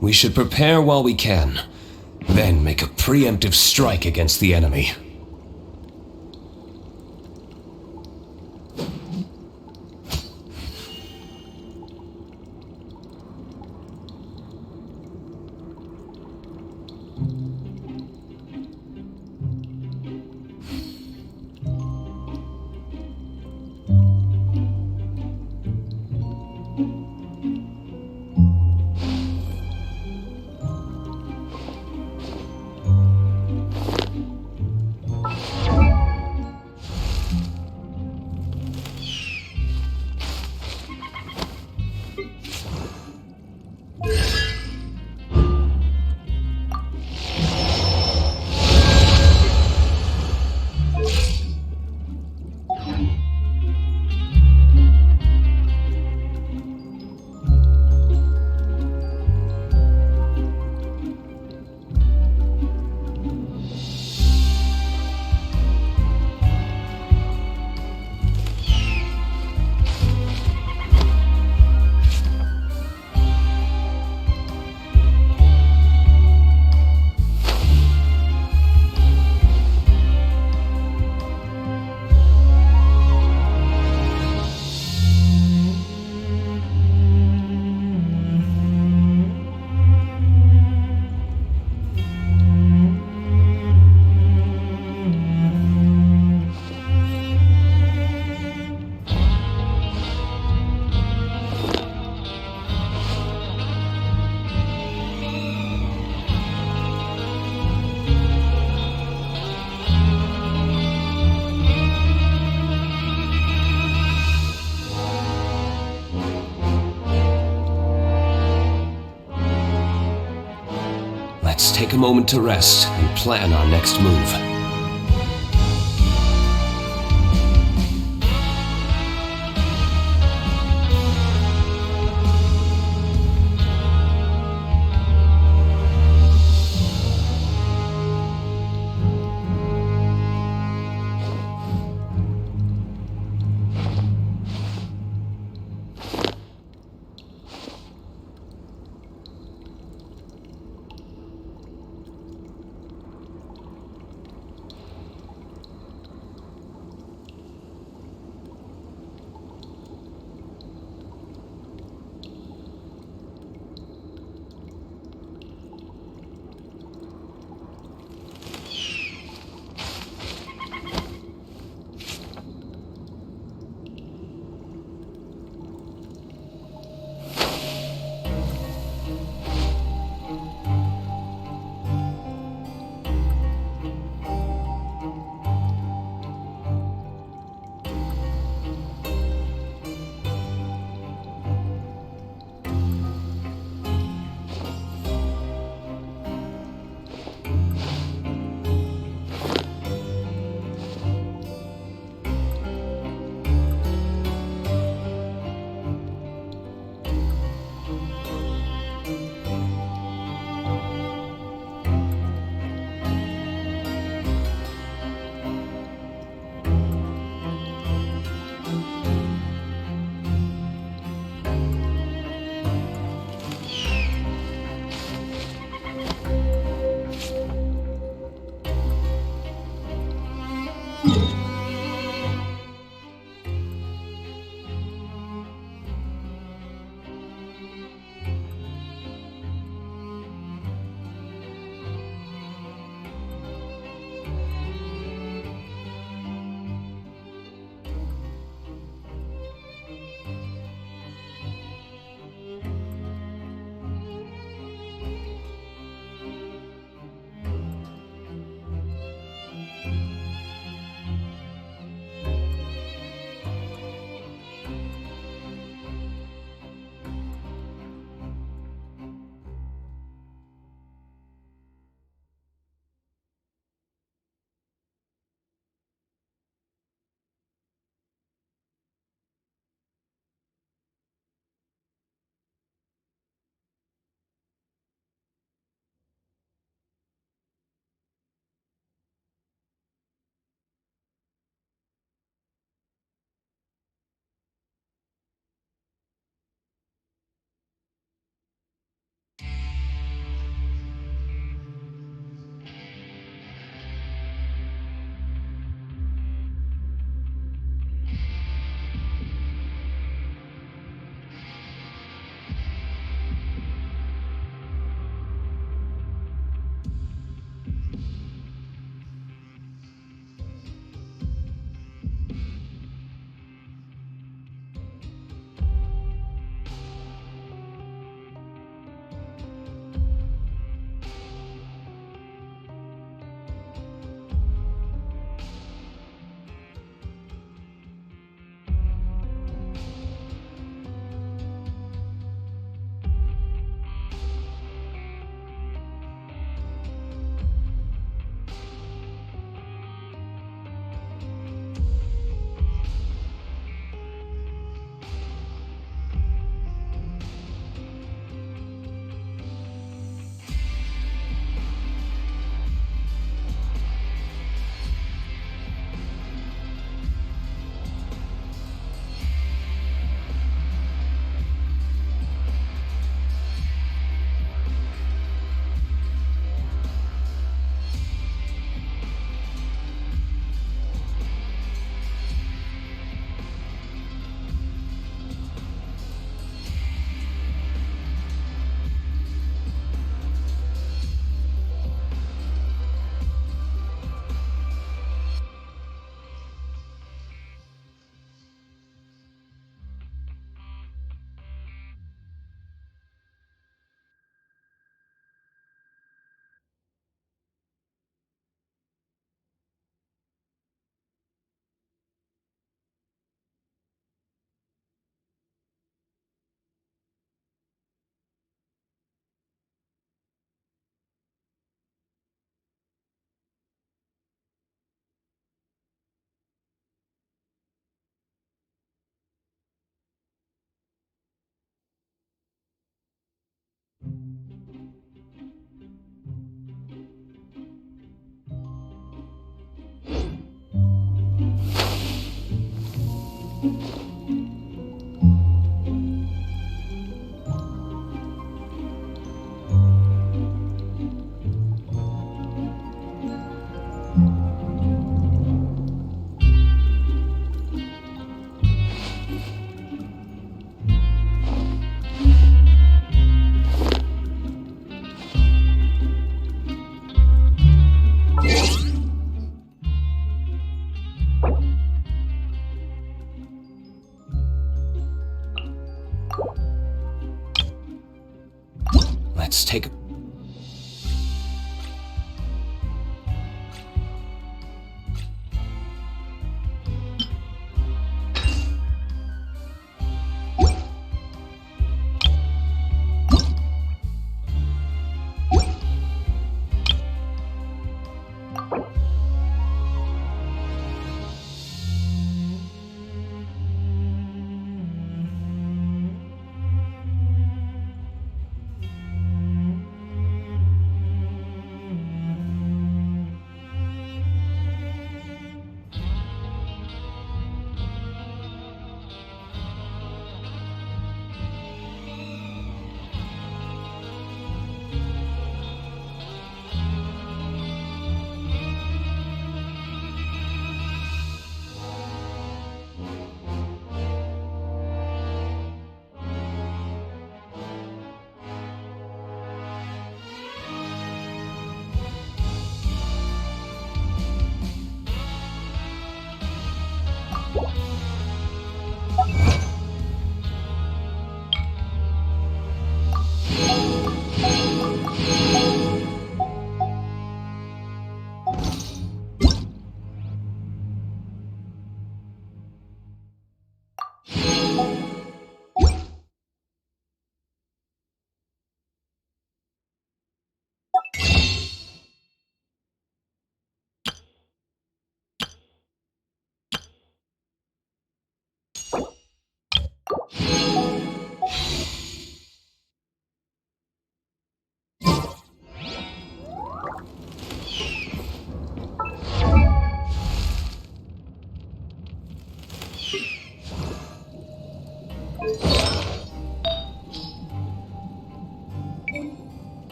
We should prepare while we can, then make a preemptive strike against the enemy. Let's take a moment to rest and plan our next move. Let's take a...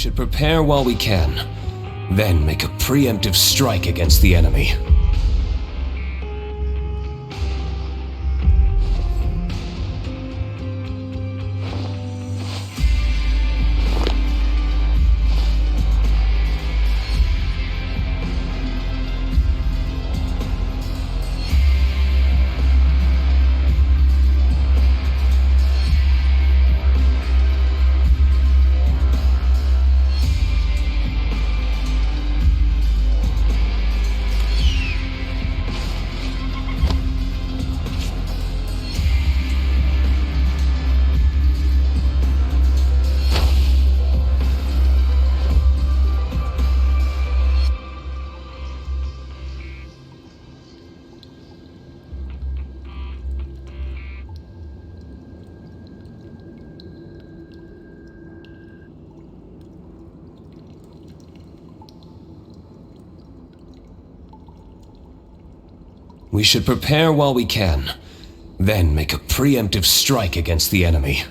should prepare while we can, then make a preemptive strike against the enemy. We should prepare while we can, then make a preemptive strike against the enemy.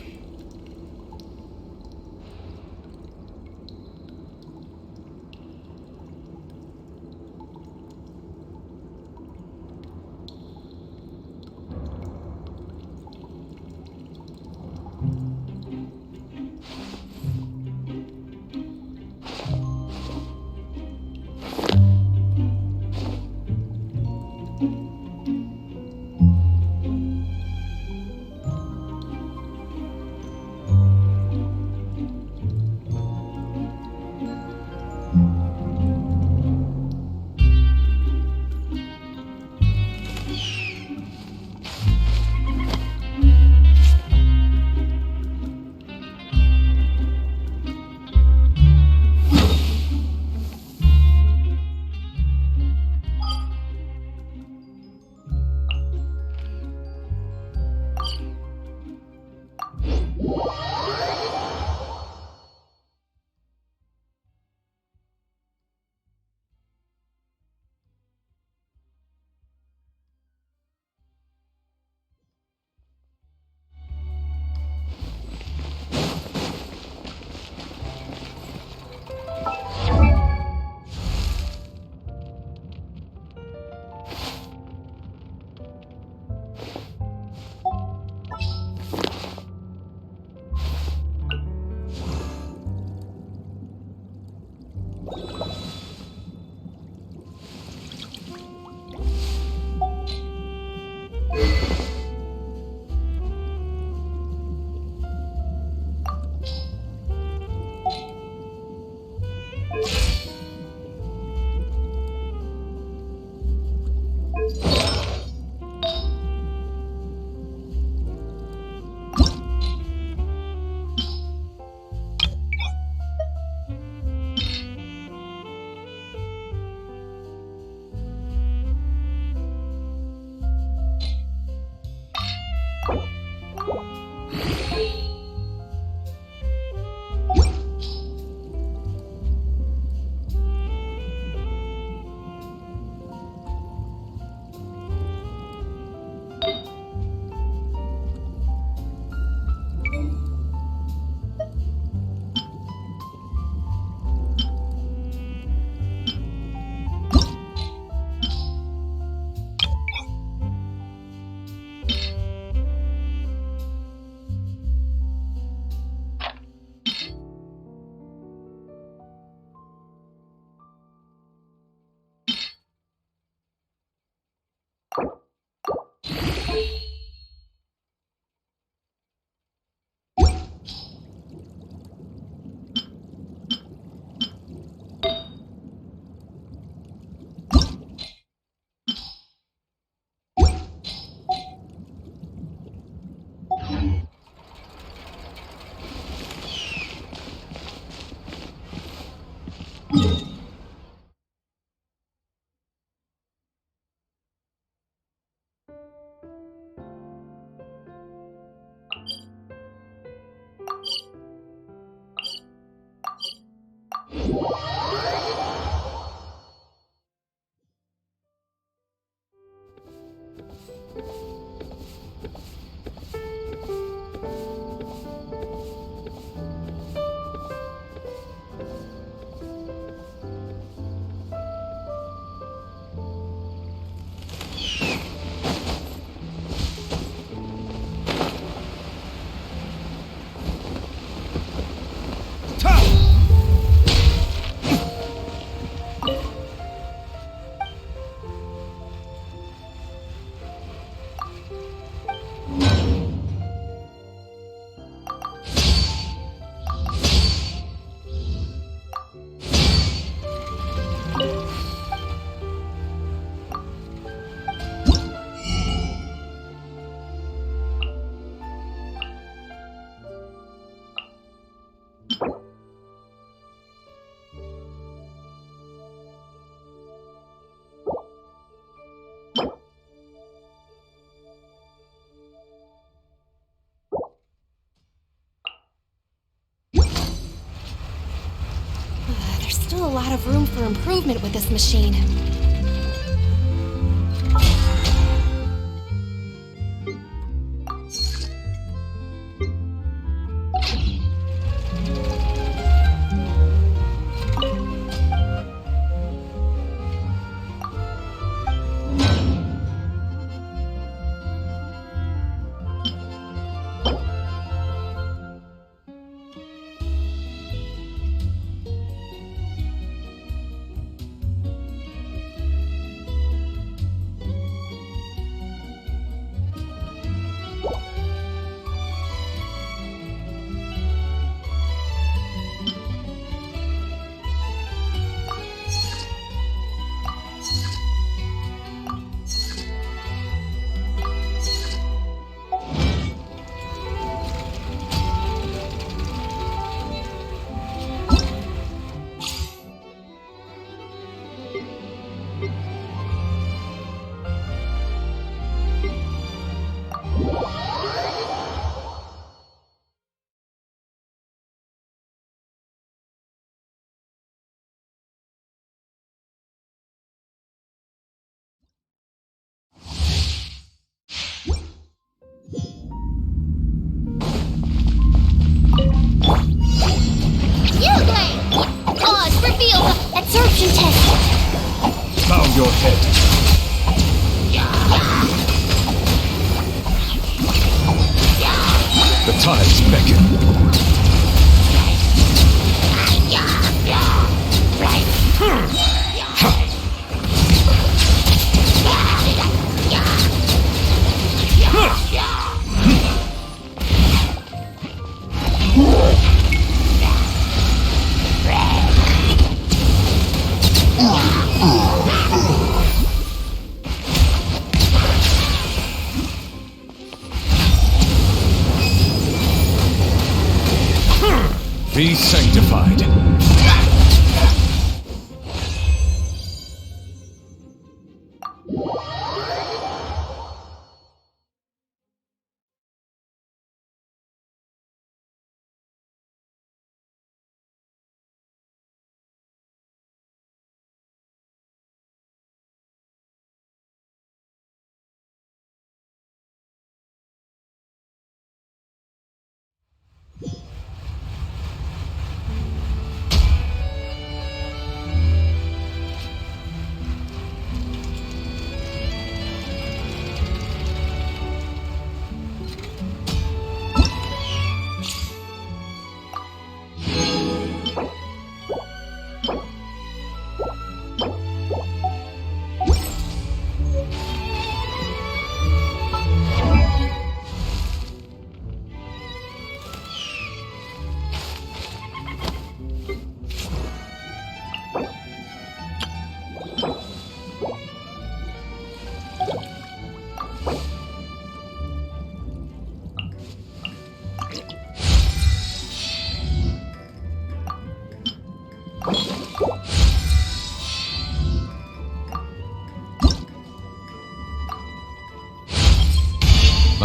still a lot of room for improvement with this machine. Absorption test. Bow your head. The tides beckon. Be sanctified.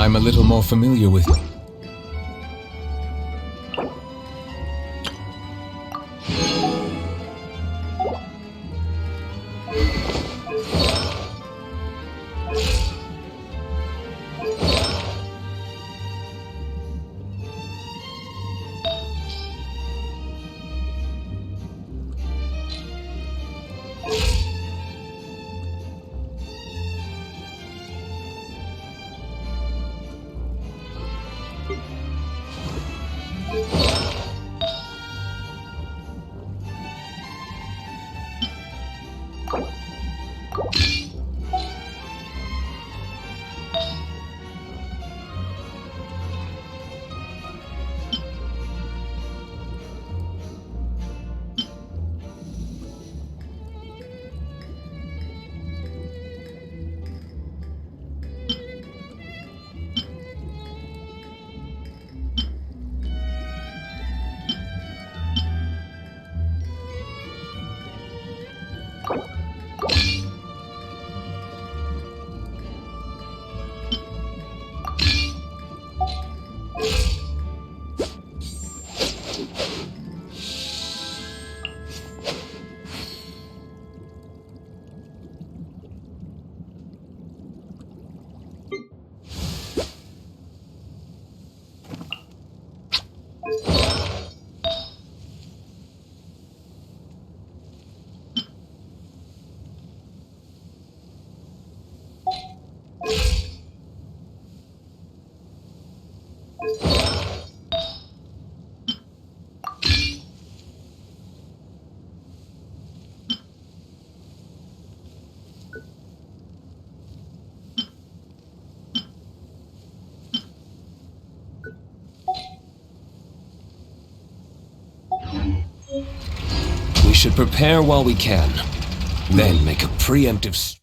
I'm a little more familiar with... should prepare while we can, then make a preemptive...